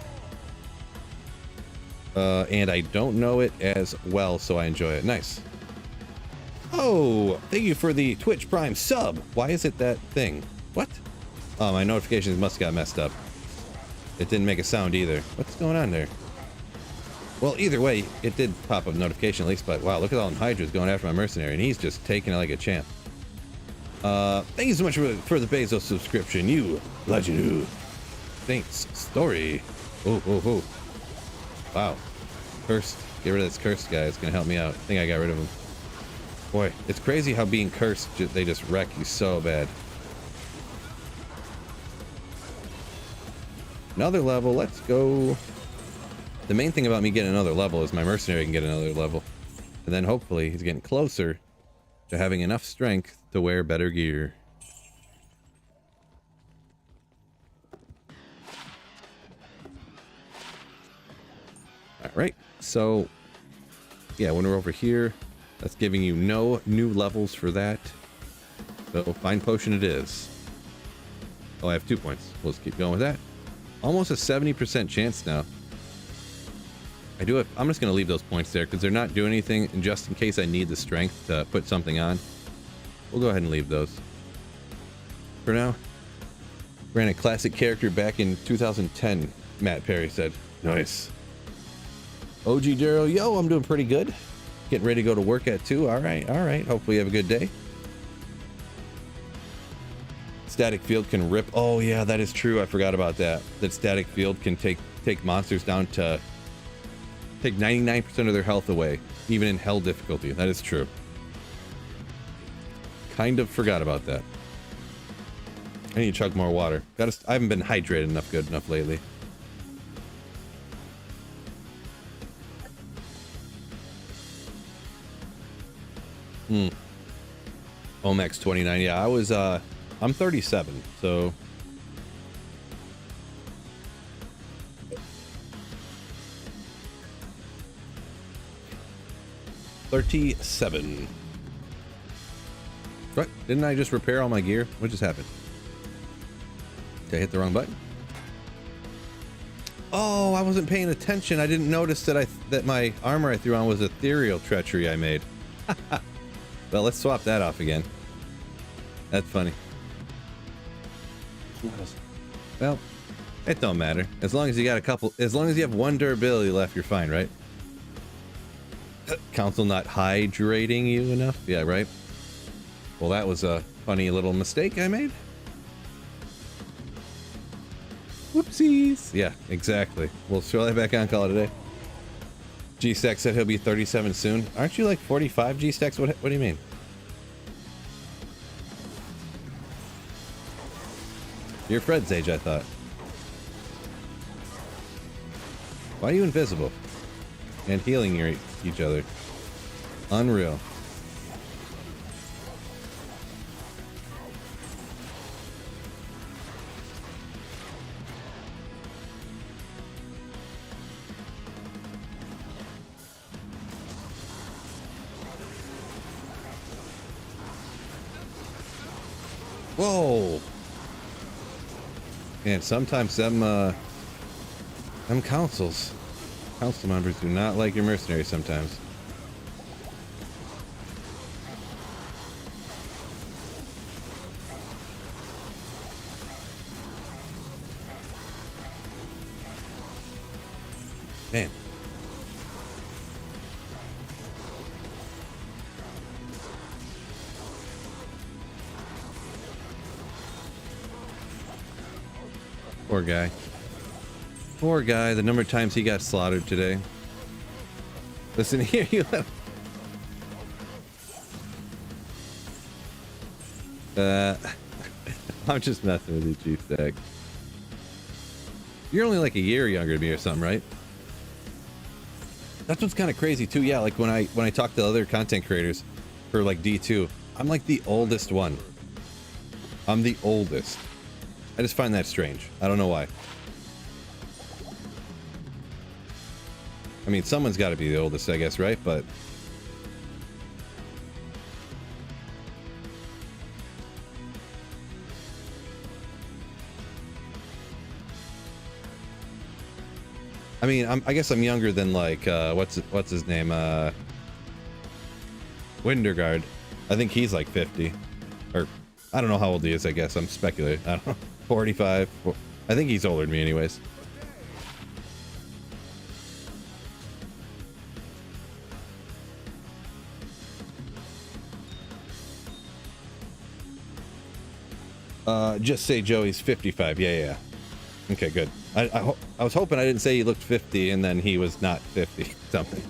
Speaker 1: And I don't know it as well, so I enjoy it. Nice. Oh, thank you for the Twitch Prime sub. Why is it that thing? What? Oh, my notifications must have got messed up. It didn't make a sound either. What's going on there? Well, either way, it did pop up notification at least, but wow, look at all them Hydras going after my Mercenary, and he's just taking it like a champ. Thank you so much for the Bezos subscription, you legend who thinks story. Oh. Wow. Cursed. Get rid of this cursed guy. It's gonna help me out. I think I got rid of him. Boy, it's crazy how being cursed, they just wreck you so bad. Another level. Let's go. The main thing about me getting another level is my Mercenary can get another level. And then hopefully he's getting closer to having enough strength to wear better gear. Alright, so yeah, when we're over here, that's giving you no new levels for that. So Find Potion it is. Oh, I have 2 points. Let's keep going with that. Almost a 70% chance now. I do have, I'm just going to leave those points there because they're not doing anything, and just in case I need the strength to put something on, we'll go ahead and leave those. For now, ran a classic character back in 2010, Matt Perry said. Nice. OG Duro, yo, I'm doing pretty good. Getting ready to go to work at 2. All right. Hopefully you have a good day. Static field can rip. Oh yeah, that is true. I forgot about that. That static field can take monsters down to take 99% of their health away, even in hell difficulty. That is true. Kind of forgot about that. I need to chug more water. I haven't been hydrated good enough lately. Omex 29. Yeah, I'm 37, so $37. What? Didn't I just repair all my gear? What just happened? Did I hit the wrong button? Oh, I wasn't paying attention. I didn't notice that my armor I threw on was ethereal treachery I made. Well, let's swap that off again. That's funny. Well, it don't matter. As long as you got as long as you have 1 durability left, you're fine, right? Council not hydrating you enough? Yeah, right? Well, that was a funny little mistake I made. Whoopsies. Yeah, exactly. We'll throw that back on, call it a day. G-Stack said he'll be 37 soon. Aren't you like 45, G-Stacks? What do you mean? You're Fred's age, I thought. Why are you invisible? And healing each other. Unreal. Whoa! Man, sometimes them council members do not like your mercenaries sometimes. Man. Poor guy. Poor guy, the number of times he got slaughtered today. Listen here, you have... I'm just messing with you, Chief Stack. You're only like a year younger than me or something, right? That's what's kind of crazy too. Yeah, like when I talk to other content creators for like D2, I'm like the oldest one. I'm the oldest. I just find that strange. I don't know why. I mean, someone's got to be the oldest, I guess, right? But I mean, I guess I'm younger than like what's his name? Winterguard. I think he's like 50, or I don't know how old he is. I guess I'm speculating. I don't know. 45. I think he's older than me, anyways. Just say Joey's 55. Yeah. Okay, good. I was hoping I didn't say he looked 50 and then he was not 50 something.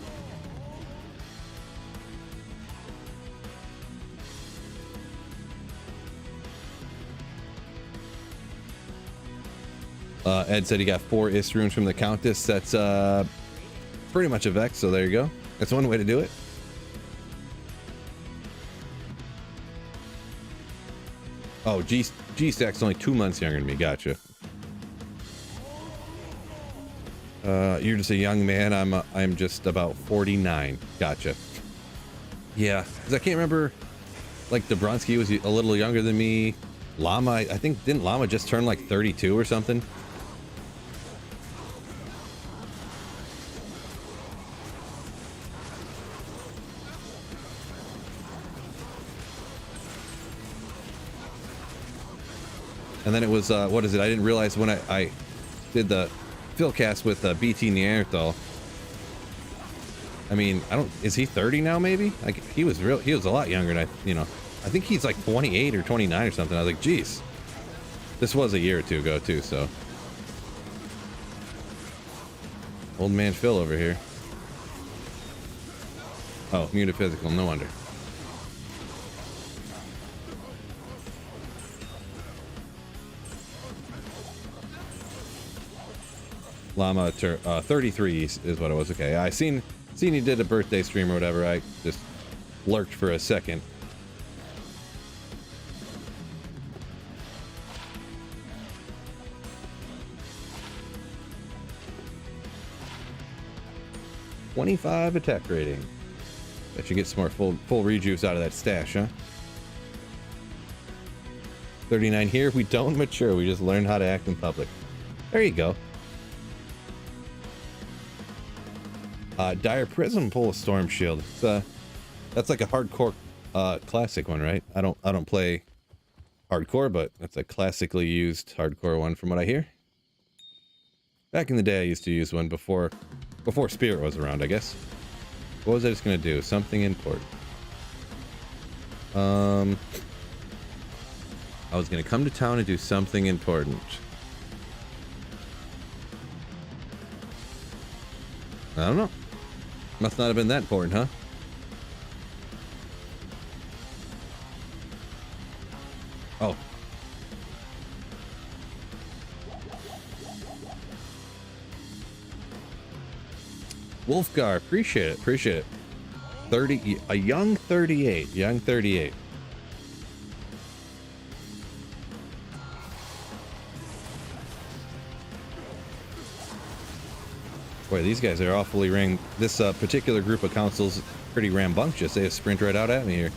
Speaker 1: Ed said he got 4 Is runes from the Countess. That's pretty much a Vex, so there you go. That's one way to do it. Oh, G-Stack's only 2 months younger than me. Gotcha. You're just a young man. I'm just about 49. Gotcha. Yeah, because I can't remember. Like Dobronsky was a little younger than me. Llama, I think, didn't Llama just turn like 32 or something? And then it was, what is it? I didn't realize when I did the Philcast with BT Neanderthal. I mean, is he 30 now maybe? Like, he was a lot younger than I think he's like 28 or 29 or something. I was like, geez. This was a year or two ago too, so. Old man Phil over here. Oh, muted physical, no wonder. Llama 33 is what it was. Okay, I seen he did a birthday stream or whatever. I just lurked for a second. $25 attack rating. Bet you get some more full rejuice out of that stash, huh? 39 here. We don't mature. We just learn how to act in public. There you go. Dire Prism, pull a Storm Shield. That's like a hardcore classic one, right? I don't play hardcore, but that's a classically used hardcore one from what I hear. Back in the day, I used to use one before Spirit was around, I guess. What was I just gonna do? Something important. I was gonna come to town and do something important. I don't know. Must not have been that important, huh? Oh. Wolfgar, appreciate it. 30, a young 38. Boy, these guys are awfully this particular group of consoles pretty rambunctious. They sprint right out at me here.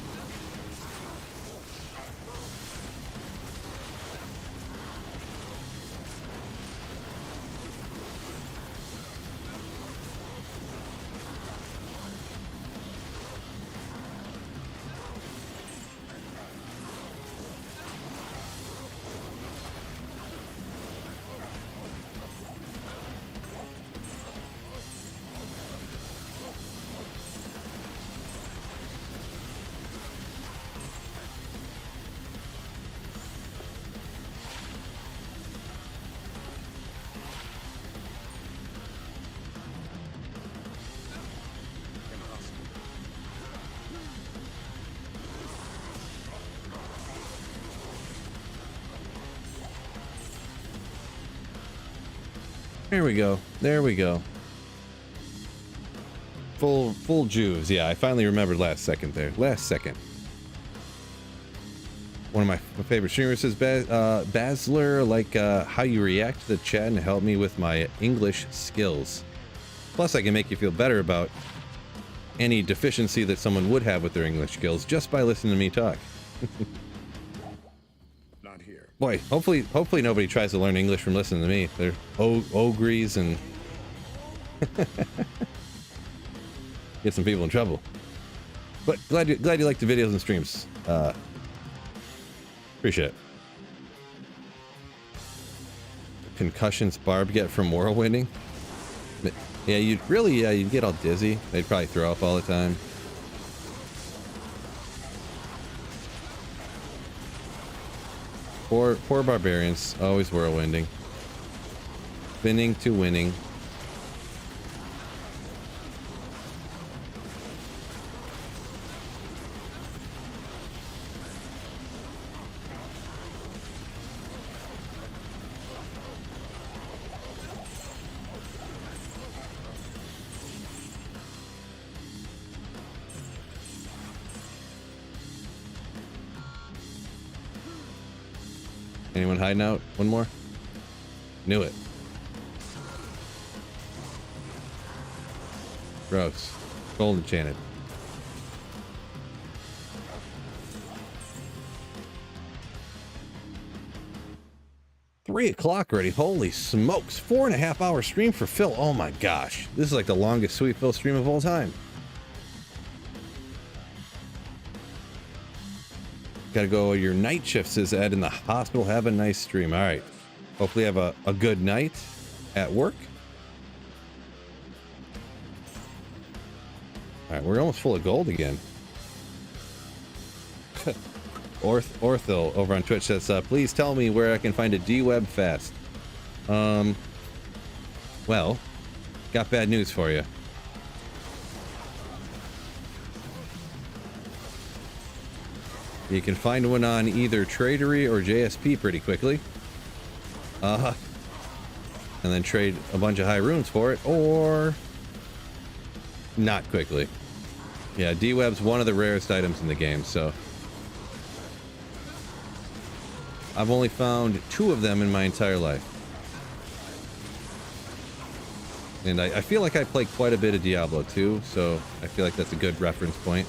Speaker 1: There we go. Full juice. Yeah, I finally remembered last second. One of my favorite streamers says, Basler, like how you react to the chat and help me with my English skills. Plus, I can make you feel better about any deficiency that someone would have with their English skills just by listening to me talk.
Speaker 2: Not here.
Speaker 1: Boy, hopefully nobody tries to learn English from listening to me. They're ogres and Get some people in trouble. But glad you like the videos and streams. Appreciate it. Concussions Barb get from whirlwinding. Yeah, you'd get all dizzy. They'd probably throw up all the time. Poor barbarians, always whirlwinding. Spinning to winning. Anyone hiding out? One more? Knew it. Gross. Gold enchanted. Three o'clock already. Holy smokes. 4.5 hour stream for Phil. Oh my gosh. This is like the longest Sweet Phil stream of all time. Gotta go. Your night shift, says Ed, in the hospital. Have a nice stream. All right. Hopefully have a good night at work. All right. We're almost full of gold again. Ortho over on Twitch says, please tell me where I can find a D-Web fast. Well, got bad news for you. You can find one on either Tradery or JSP pretty quickly. And then trade a bunch of high runes for it, or not quickly. Yeah, D-Web's one of the rarest items in the game, so I've only found 2 of them in my entire life. And I feel like I play quite a bit of Diablo too, so I feel like that's a good reference point.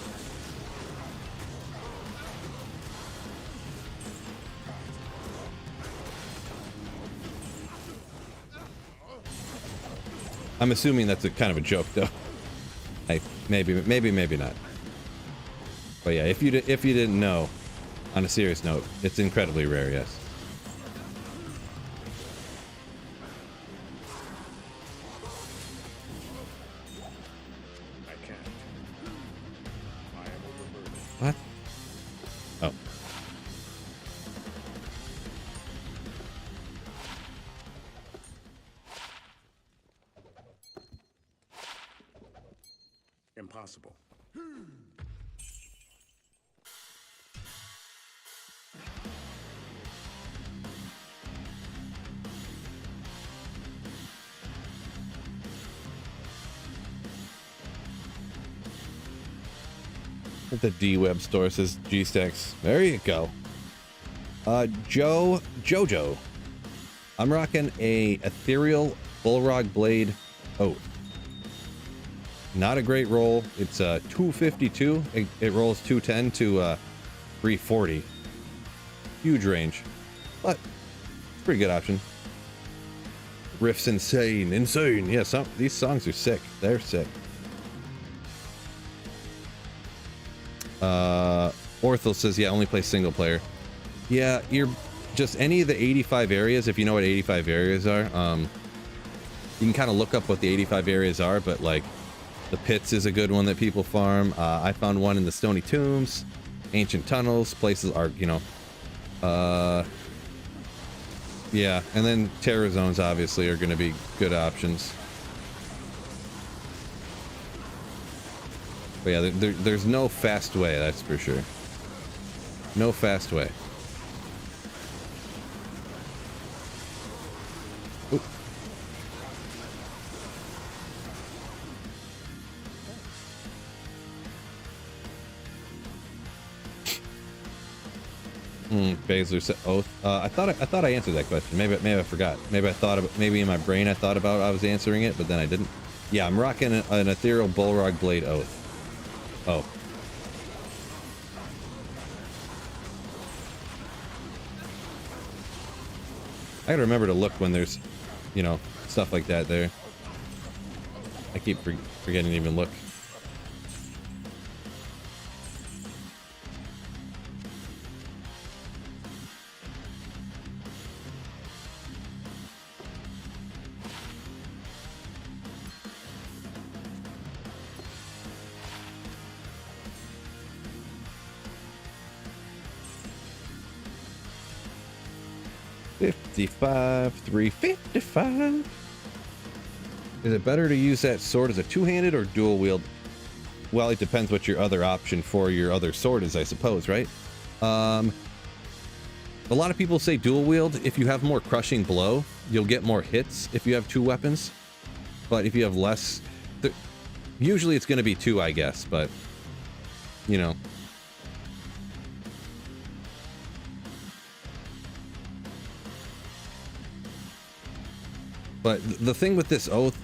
Speaker 1: I'm assuming that's a kind of a joke, though. Hey, maybe not. But yeah, if you didn't know, on a serious note, it's incredibly rare. Yes.
Speaker 2: I can't. I am overburdened.
Speaker 1: What? Oh.
Speaker 2: Impossible.
Speaker 1: At the D-Web store, says G-Stacks. There you go. Jojo. I'm rocking a ethereal Bullrog Blade Oath. Not a great roll. It's 252. It rolls 210 to 340. Huge range, but it's a pretty good option. Riff's insane. Yeah, these songs are sick. They're sick. Orthel says, yeah, only play single player. Yeah, you're just any of the 85 areas. If you know what 85 areas are, you can kind of look up what the 85 areas are, but like the pits is a good one that people farm. I found one in the Stony Tombs, ancient tunnels, places are, yeah, and then terror zones obviously are going to be good options. But yeah, there's no fast way, that's for sure. No fast way. Oop. Baszler said oath. I thought I answered that question. Maybe I forgot. Maybe in my brain I was answering it, but then I didn't. Yeah, I'm rocking an ethereal Bullrog Blade Oath. Oh. I gotta remember to look when there's, stuff like that there. I keep forgetting to even look. $55,355. Is it better to use that sword as a two-handed or dual wield? Well, it depends what your other option for your other sword is, I suppose, right? A lot of people say dual wield. If you have more crushing blow, you'll get more hits if you have two weapons. But if you have less, usually it's going to be two, I guess, but you know. But the thing with this oath,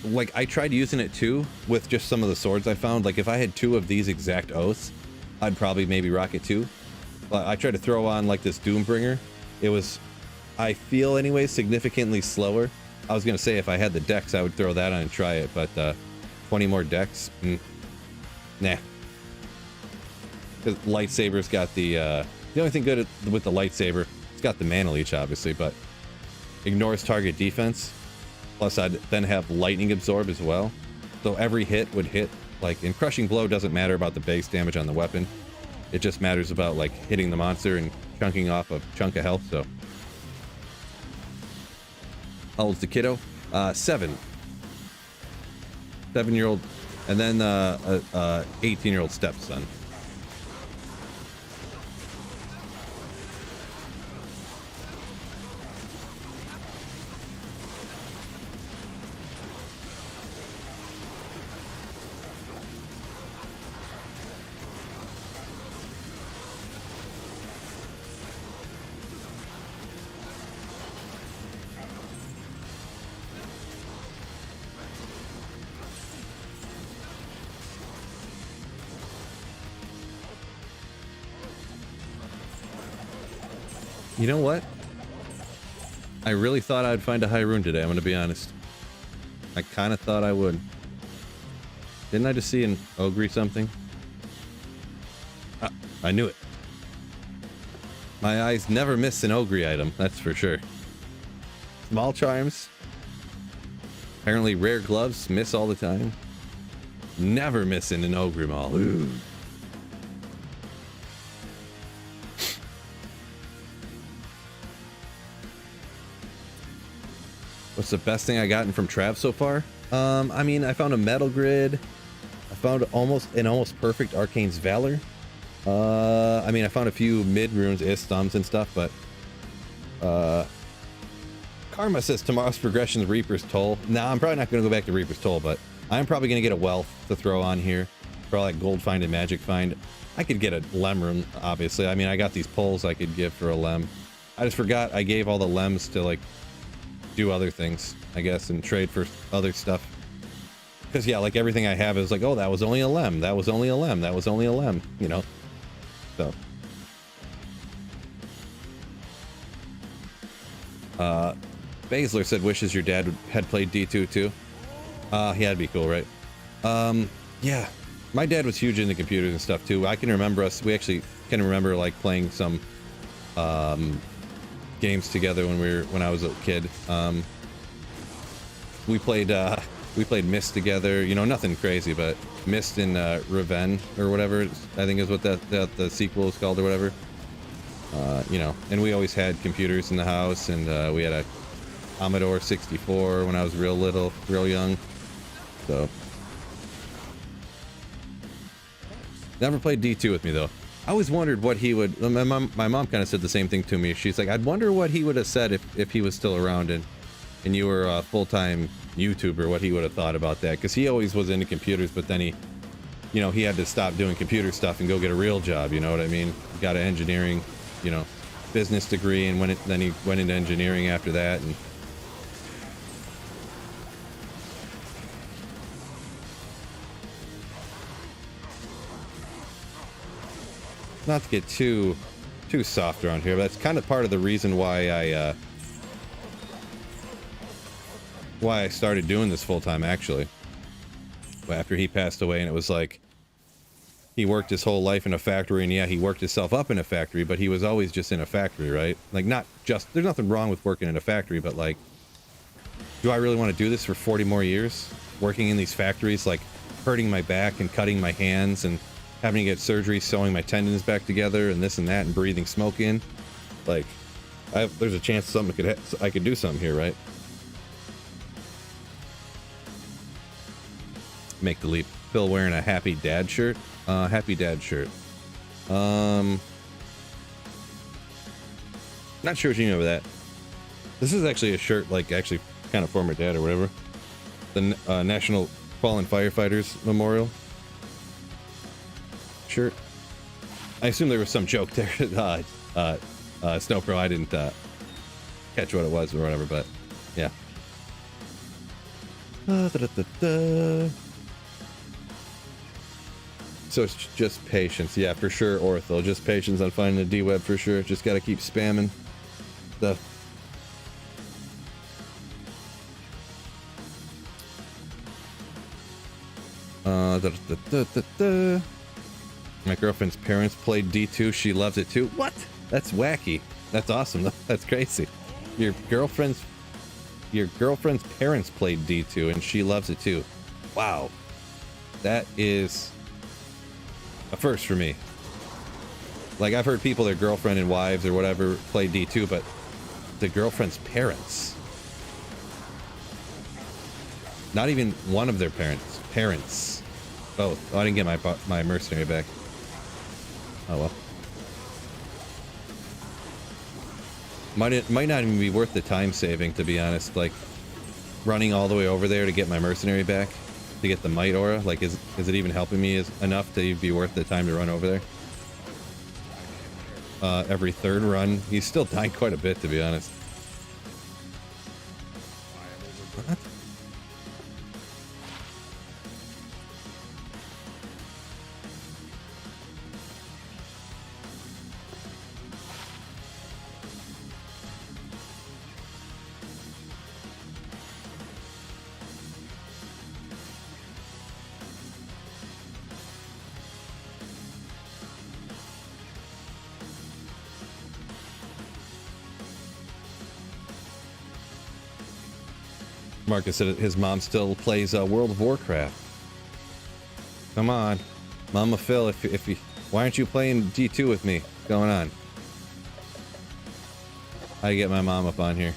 Speaker 1: like I tried using it too with just some of the swords I found. Like if I had two of these exact oaths, I'd probably maybe rock it too. But I tried to throw on like this Doombringer. It was, I feel anyway, significantly slower. I was going to say if I had the dex, I would throw that on and try it. But 20 more dex, nah. Because lightsaber's got the only thing good with the lightsaber, it's got the mana leech obviously, but ignores target defense. Plus I'd then have lightning absorb as well. So every hit would hit, like in crushing blow doesn't matter about the base damage on the weapon. It just matters about like hitting the monster and chunking off a chunk of health. So how old's the kiddo? 7. 7-year-old, and then 18-year-old stepson. You know what? I really thought I'd find a high rune today, I'm going to be honest. I kind of thought I would. Didn't I just see an ogre something? Ah, I knew it. My eyes never miss an ogre item, that's for sure. Small charms. Apparently rare gloves miss all the time. Never missing an ogre maul. Ooh. What's the best thing I gotten from Trav so far? I mean, I found a metal grid. I found an almost perfect Arcane's Valor. I mean, I found a few mid runes, thumbs and stuff, but Karma says tomorrow's progression is Reaper's Toll. Nah, I'm probably not going to go back to Reaper's Toll, but I'm probably going to get a wealth to throw on here for all that gold find and magic find. I could get a lem rune, obviously. I mean, I got these poles I could give for a lem. I just forgot I gave all the lems to like do other things, I guess, and trade for other stuff. Because yeah, like everything I have is like, oh, that was only a lem, that was only a lem, that was only a lem, you know. So Baszler said wishes your dad had played D2 too. Yeah, that'd be cool, right? Yeah, my dad was huge into computers and stuff too. I can remember we actually can remember like playing some games together when I was a kid. We played Myst together, you know, nothing crazy, but Myst and Reven or whatever I think is what the sequel is called or whatever. You know, and we always had computers in the house, and we had a Commodore 64 when I was real young. So never played D2 with me though. I always wondered what he would. My mom kind of said the same thing to me. She's like, I'd wonder what he would have said if he was still around and you were a full-time YouTuber, what he would have thought about that, because he always was into computers, but then he had to stop doing computer stuff and go get a real job. You know what I mean? He got an engineering, you know, business degree, and then he went into engineering after that. And not to get too soft around here, but that's kind of part of the reason why I started doing this full time, actually. after he passed away, and it was like he worked his whole life in a factory, and yeah, he worked himself up in a factory, but he was always just in a factory, right? Like, not just, there's nothing wrong with working in a factory, but like, do I really want to do this for 40 more years? Working in these factories, like hurting my back and cutting my hands and having to get surgery, sewing my tendons back together and this and that and breathing smoke in. Like, there's a chance something I could do something here, right? Make the leap. Phil wearing a happy dad shirt. Happy dad shirt. Not sure what you know of that. This is actually a shirt, like, actually kind of for my dad or whatever. The National Fallen Firefighters Memorial shirt. I assume there was some joke there. Snow Pro, I didn't catch what it was or whatever, but yeah. So it's just patience. Yeah, for sure, Orthel. Just patience on finding the D-web for sure. Just gotta keep spamming stuff. My girlfriend's parents played D2. She loves it too. What? That's wacky. That's awesome. That's crazy. Your girlfriend's parents played D2 and she loves it too. Wow. That is a first for me. Like, I've heard people, their girlfriend and wives or whatever play D2, but the girlfriend's parents. Not even one of their parents. Parents. Both. Oh, I didn't get my mercenary back. Oh well. Might not even be worth the time saving, to be honest. Like, running all the way over there to get my mercenary back, to get the might aura. Like, is it even helping me enough to be worth the time to run over there? Every third run, he's still dying quite a bit, to be honest. What? Marcus said his mom still plays World of Warcraft. Come on, Mama Phil, if you, why aren't you playing D2 with me? What's going on? How do you get my mom up on here?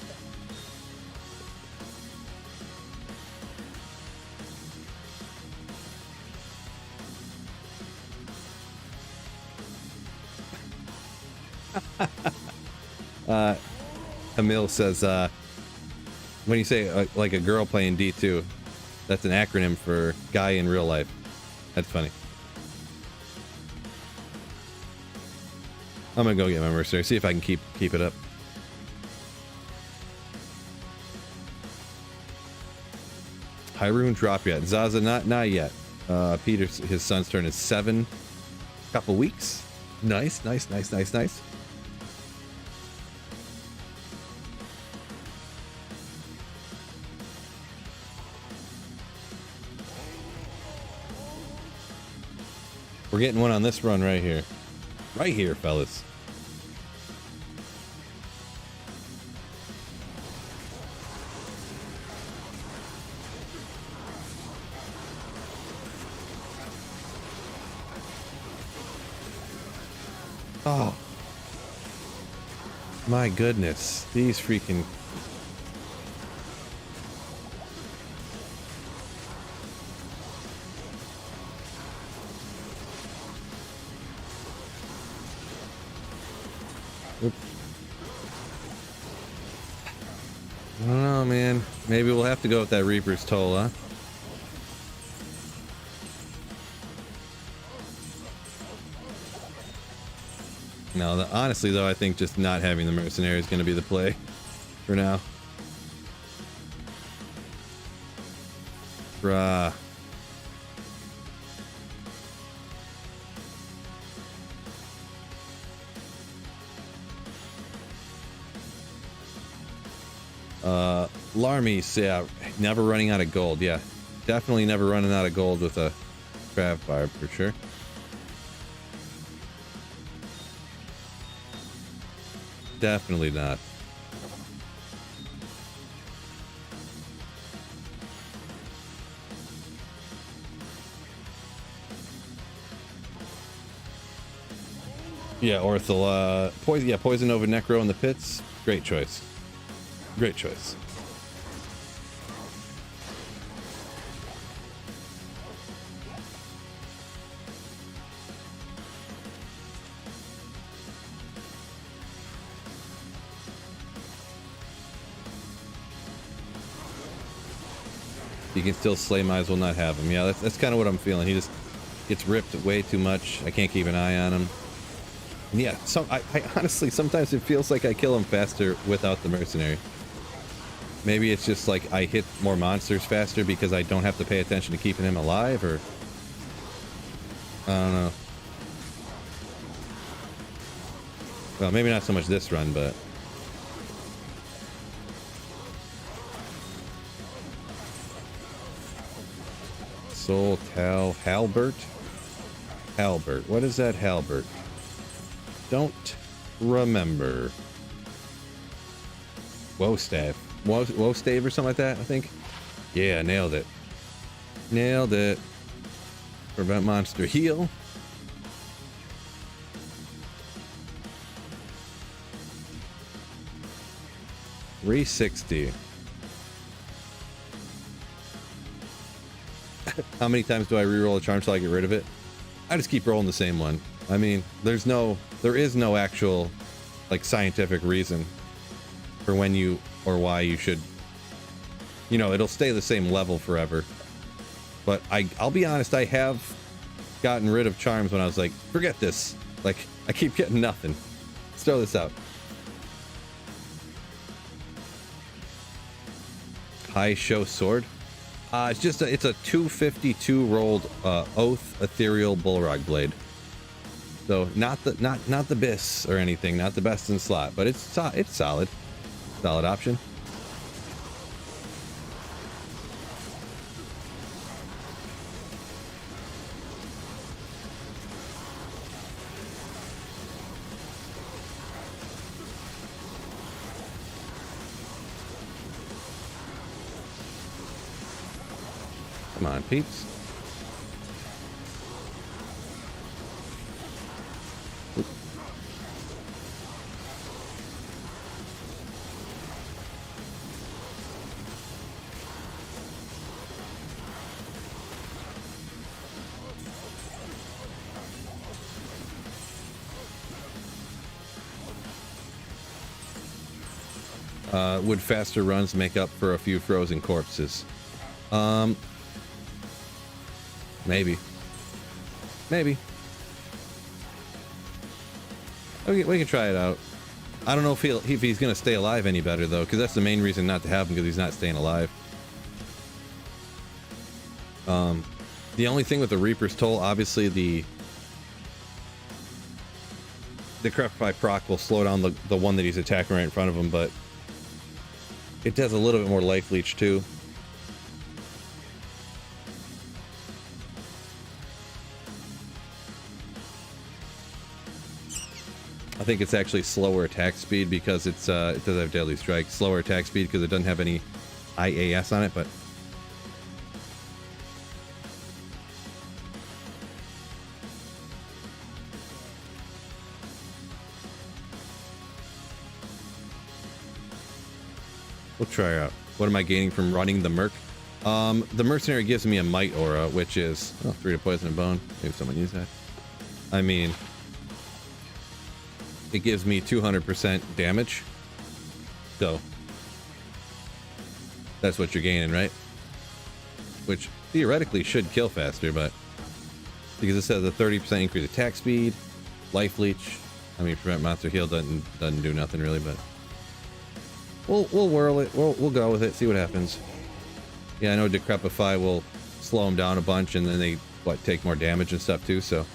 Speaker 1: Emil says, when you say like a girl playing D2, that's an acronym for guy in real life. That's funny. I'm gonna go get my mercenary, see if I can keep it up. Hyrule drop yet? Zaza not yet. Peter, his son's turning 7. Couple weeks. Nice. We're getting one on this run right here. Right here, fellas. Oh. My goodness. These freaking... Oops. I don't know, man. Maybe we'll have to go with that Reaper's Toll, huh? No, honestly, though, I think just not having the Mercenary is going to be the play for now. Bruh. Larmy, yeah, never running out of gold. Yeah, Definitely never running out of gold with a craft barb for sure. Definitely not. Yeah, Orthel, poison over Necro in the pits. Great choice. Great choice. You can still slay, might as well not have him. Yeah, that's kind of what I'm feeling. He just gets ripped way too much. I can't keep an eye on him. And yeah, I honestly, sometimes it feels like I kill him faster without the mercenary. Maybe it's just like I hit more monsters faster because I don't have to pay attention to keeping him alive, or I don't know. Well, maybe not so much this run, but Soul Tal Halbert? Halbert. What is that Halbert? Don't remember. Woe Stave. Woe Stave or something like that, I think. Yeah, nailed it. Nailed it. Prevent monster heal. $360. How many times do I reroll a charm till I get rid of it? I just keep rolling the same one. I mean, there is no actual, like, scientific reason for when you or why you should, you know, it'll stay the same level forever. But I'll be honest, I have gotten rid of charms when I was like, forget this. Like, I keep getting nothing. Let's throw this out. High Show Sword. It's a 252 rolled Oath Ethereal Bullrog Blade. So not the BIS or anything, not the best in slot, but it's solid option. Come on, peeps. Would faster runs make up for a few frozen corpses? Maybe. Okay, we can try it out. I don't know if he's gonna stay alive any better though, because that's the main reason not to have him, because he's not staying alive. The only thing with the Reaper's Toll, obviously the Decrepify proc will slow down the one that he's attacking right in front of him, but it does a little bit more life leech too. I think it's actually slower attack speed because it does have Deadly Strike. Slower attack speed because it doesn't have any IAS on it, but we'll try out. What am I gaining from running the Merc? The Mercenary gives me a Might Aura, which is 3 to poison and bone. Maybe someone use that. I mean, it gives me 200% damage. So that's what you're gaining, right? Which theoretically should kill faster, but because it says a 30% increase attack speed, life leech. I mean, prevent monster heal doesn't do nothing really, but we'll whirl it. We'll go with it. See what happens. Yeah, I know Decrepify will slow them down a bunch, and then they take more damage and stuff too. So.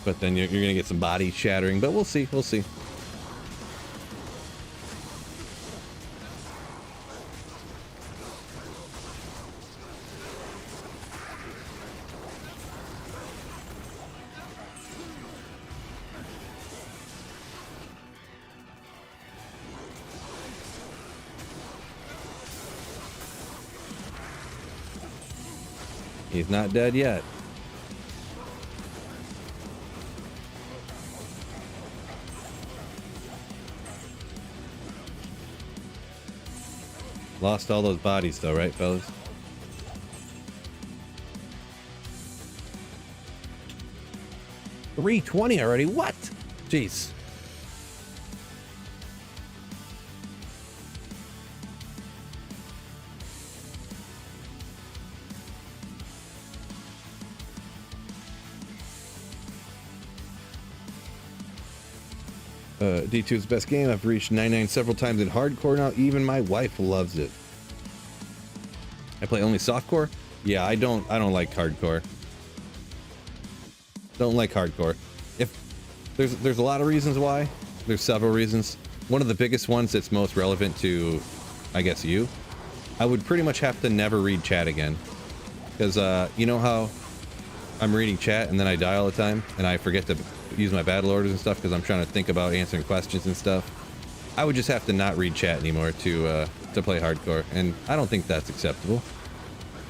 Speaker 1: But then you're gonna get some body shattering, but we'll see. He's not dead yet. Lost all those bodies though, right, fellas? $320 already? What? Jeez. D2 is the best game. I've reached 99 several times in hardcore now. Even my wife loves it. I play only softcore? Yeah, I don't like hardcore. Don't like hardcore. If there's a lot of reasons why. There's several reasons. One of the biggest ones that's most relevant to, I guess, you. I would pretty much have to never read chat again. Because, you know how I'm reading chat and then I die all the time and I forget to use my battle orders and stuff because I'm trying to think about answering questions and stuff. I would just have to not read chat anymore to play hardcore, and I don't think that's acceptable.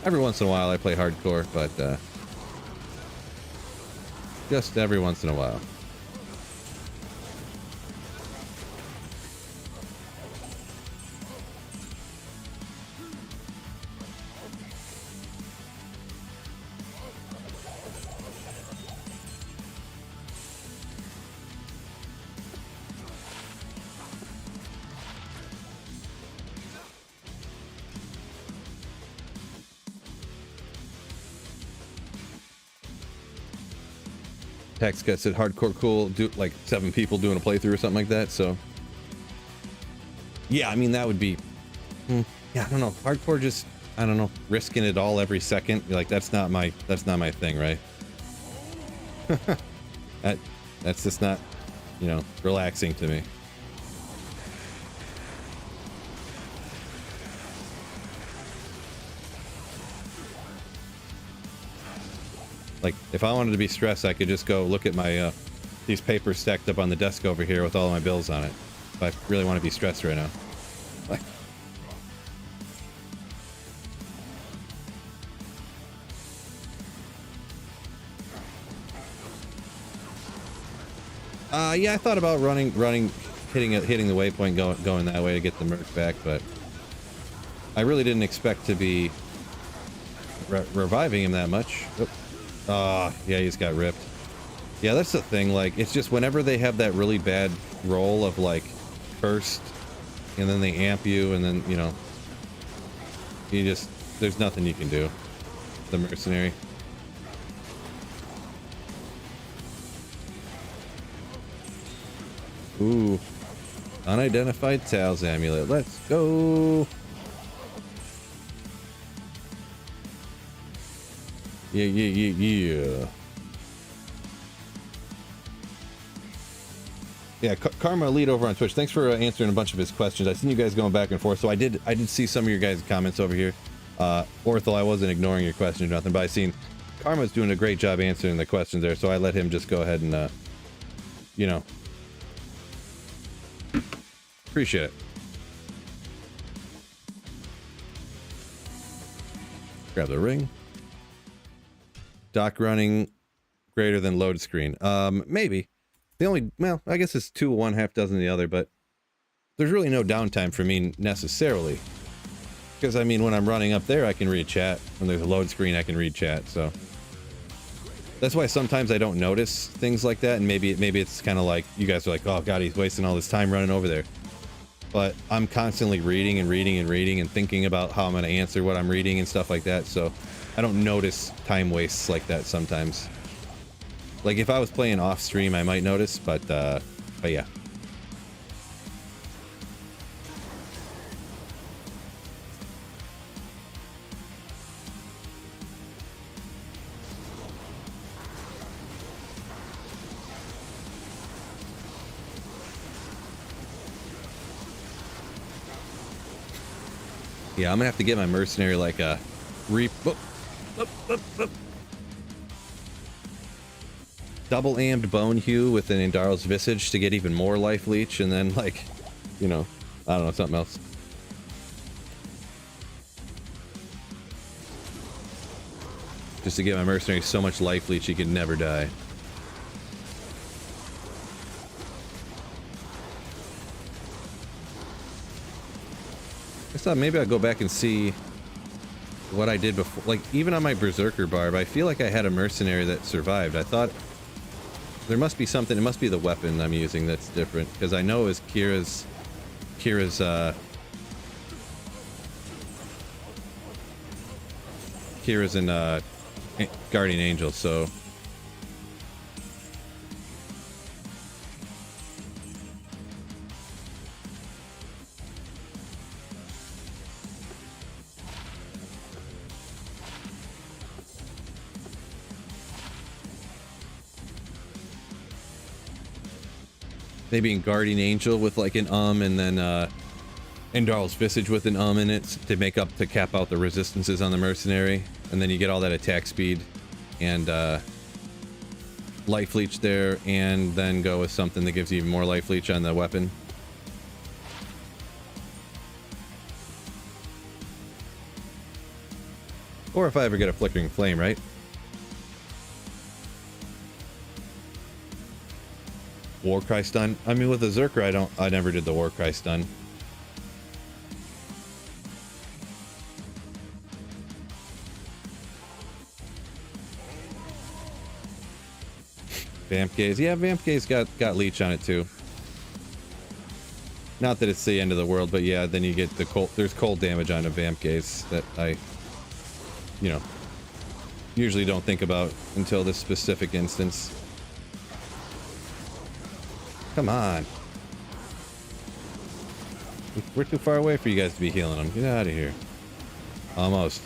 Speaker 1: Every once in a while I play hardcore, but just every once in a while. Text got said hardcore cool, do like 7 people doing a playthrough or something like that. So yeah, I mean that would be yeah, I don't know, hardcore, just I don't know, risking it all every second, like that's not my thing, right? That's just not, you know, relaxing to me. Like, if I wanted to be stressed, I could just go look at my, these papers stacked up on the desk over here with all my bills on it. If I really want to be stressed right now. Like, yeah, I thought about hitting the waypoint, going that way to get the Merc back, but I really didn't expect to be reviving him that much. Oop. Yeah, he just got ripped. Yeah, that's the thing, like, it's just whenever they have that really bad roll of, like, first, and then they amp you, and then, you know, you just, there's nothing you can do. The Mercenary. Ooh. Unidentified Tal's amulet. Let's go! Yeah. Yeah, Karma Elite over on Twitch. Thanks for answering a bunch of his questions. I seen you guys going back and forth, so I did see some of your guys' comments over here. Orthel, I wasn't ignoring your question or nothing, but I seen Karma's doing a great job answering the questions there, so I let him just go ahead and, you know, appreciate it. Grab the ring. Dock running greater than load screen. Maybe. The only, well, I guess it's 2 one, half dozen the other, but there's really no downtime for me necessarily. Because, I mean, when I'm running up there, I can read chat. When there's a load screen, I can read chat, so. That's why sometimes I don't notice things like that, and maybe it's kind of like, you guys are like, oh god, he's wasting all this time running over there. But I'm constantly reading and thinking about how I'm going to answer what I'm reading and stuff like that, so I don't notice time wastes like that sometimes. Like if I was playing off stream, I might notice, but yeah. Yeah, I'm gonna have to get my Mercenary like a double amped Bone Hue with an Indar's Visage to get even more life leech, and then, like, you know, I don't know, something else. just to give my mercenary so much life leech he could never die. I thought maybe I'll go back and see what I did before. Like, even on my Berserker Barb, I feel like I had a mercenary that survived. I thought there must be something. It must be the weapon I'm using that's different, because I know is Kira's an Guardian Angel, so maybe in Guardian Angel with like an and then Endarl's Visage with an in it to make up, to cap out the resistances on the Mercenary, and then you get all that attack speed and life leech there, and then go with something that gives you even more life leech on the weapon. Or if I ever get a Flickering Flame, right? Warcry stun. I mean, with the Zerker, I never did the Warcry stun. Vamp Gaze. Yeah, Vamp Gaze got leech on it too. Not that it's the end of the world, but yeah, then you get the cold. There's cold damage on a Vamp Gaze that I, you know, usually don't think about until this specific instance. Come on. We're too far away for you guys to be healing them. Get out of here. Almost.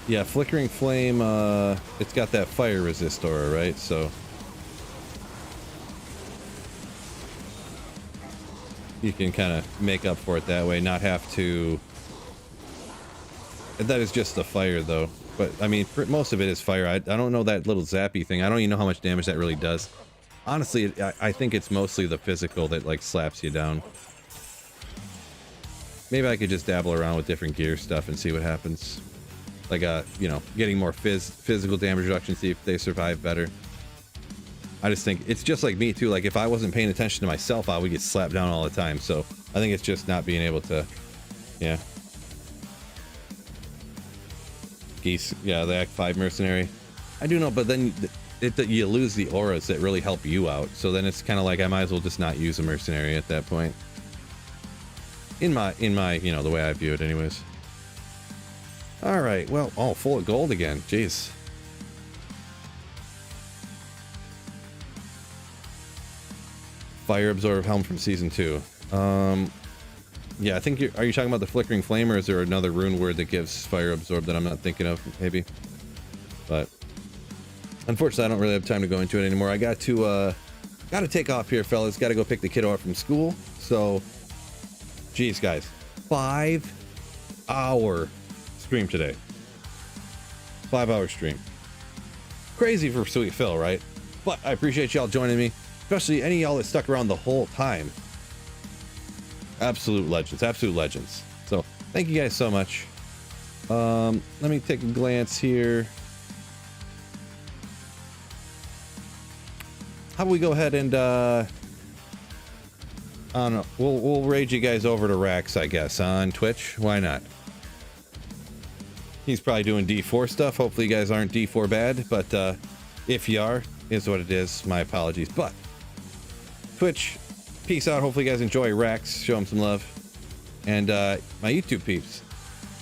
Speaker 1: Yeah, Flickering Flame, it's got that fire resist aura, right? So you can kind of make up for it that way, not have to. That is just the fire, though. But, I mean, most of it is fire. I don't know that little zappy thing. I don't even know how much damage that really does. Honestly, I think it's mostly the physical that, like, slaps you down. Maybe I could just dabble around with different gear stuff and see what happens. Like, you know, getting more physical damage reduction, see if they survive better. I just think it's just like me too. Like, if I wasn't paying attention to myself, I would get slapped down all the time. So I think it's just not being able to, yeah. Geese, yeah, the Act 5 Mercenary. I do know, but then you lose the auras that really help you out. So then it's kind of like I might as well just not use a Mercenary at that point. In my, you know, the way I view it, anyways. All right, well, oh, full of gold again. Jeez. Fire Absorb Helm from Season 2. Yeah, I think are you talking about the Flickering Flame, or is there another rune word that gives Fire Absorb that I'm not thinking of, maybe? But unfortunately, I don't really have time to go into it anymore. I got to take off here, fellas. Got to go pick the kiddo up from school. So, geez, guys, 5-hour stream today. 5-hour stream. Crazy for Sweet Phil, right? But I appreciate y'all joining me, especially any of y'all that stuck around the whole time. Absolute legends, absolute legends. So thank you guys so much. Let me take a glance here. How about we go ahead and I don't know, we'll raid you guys over to Rax, I guess, on Twitch. Why not? He's probably doing D4 stuff. Hopefully you guys aren't D4 bad, but if you are, is what it is. My apologies. But Twitch, peace out. Hopefully you guys enjoy Rax. Show him some love. And my YouTube peeps,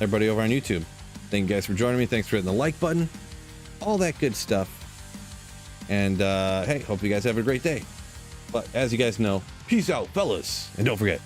Speaker 1: everybody over on YouTube, thank you guys for joining me. Thanks for hitting the like button, all that good stuff. And hey, hope you guys have a great day. But as you guys know, peace out, fellas. And don't forget,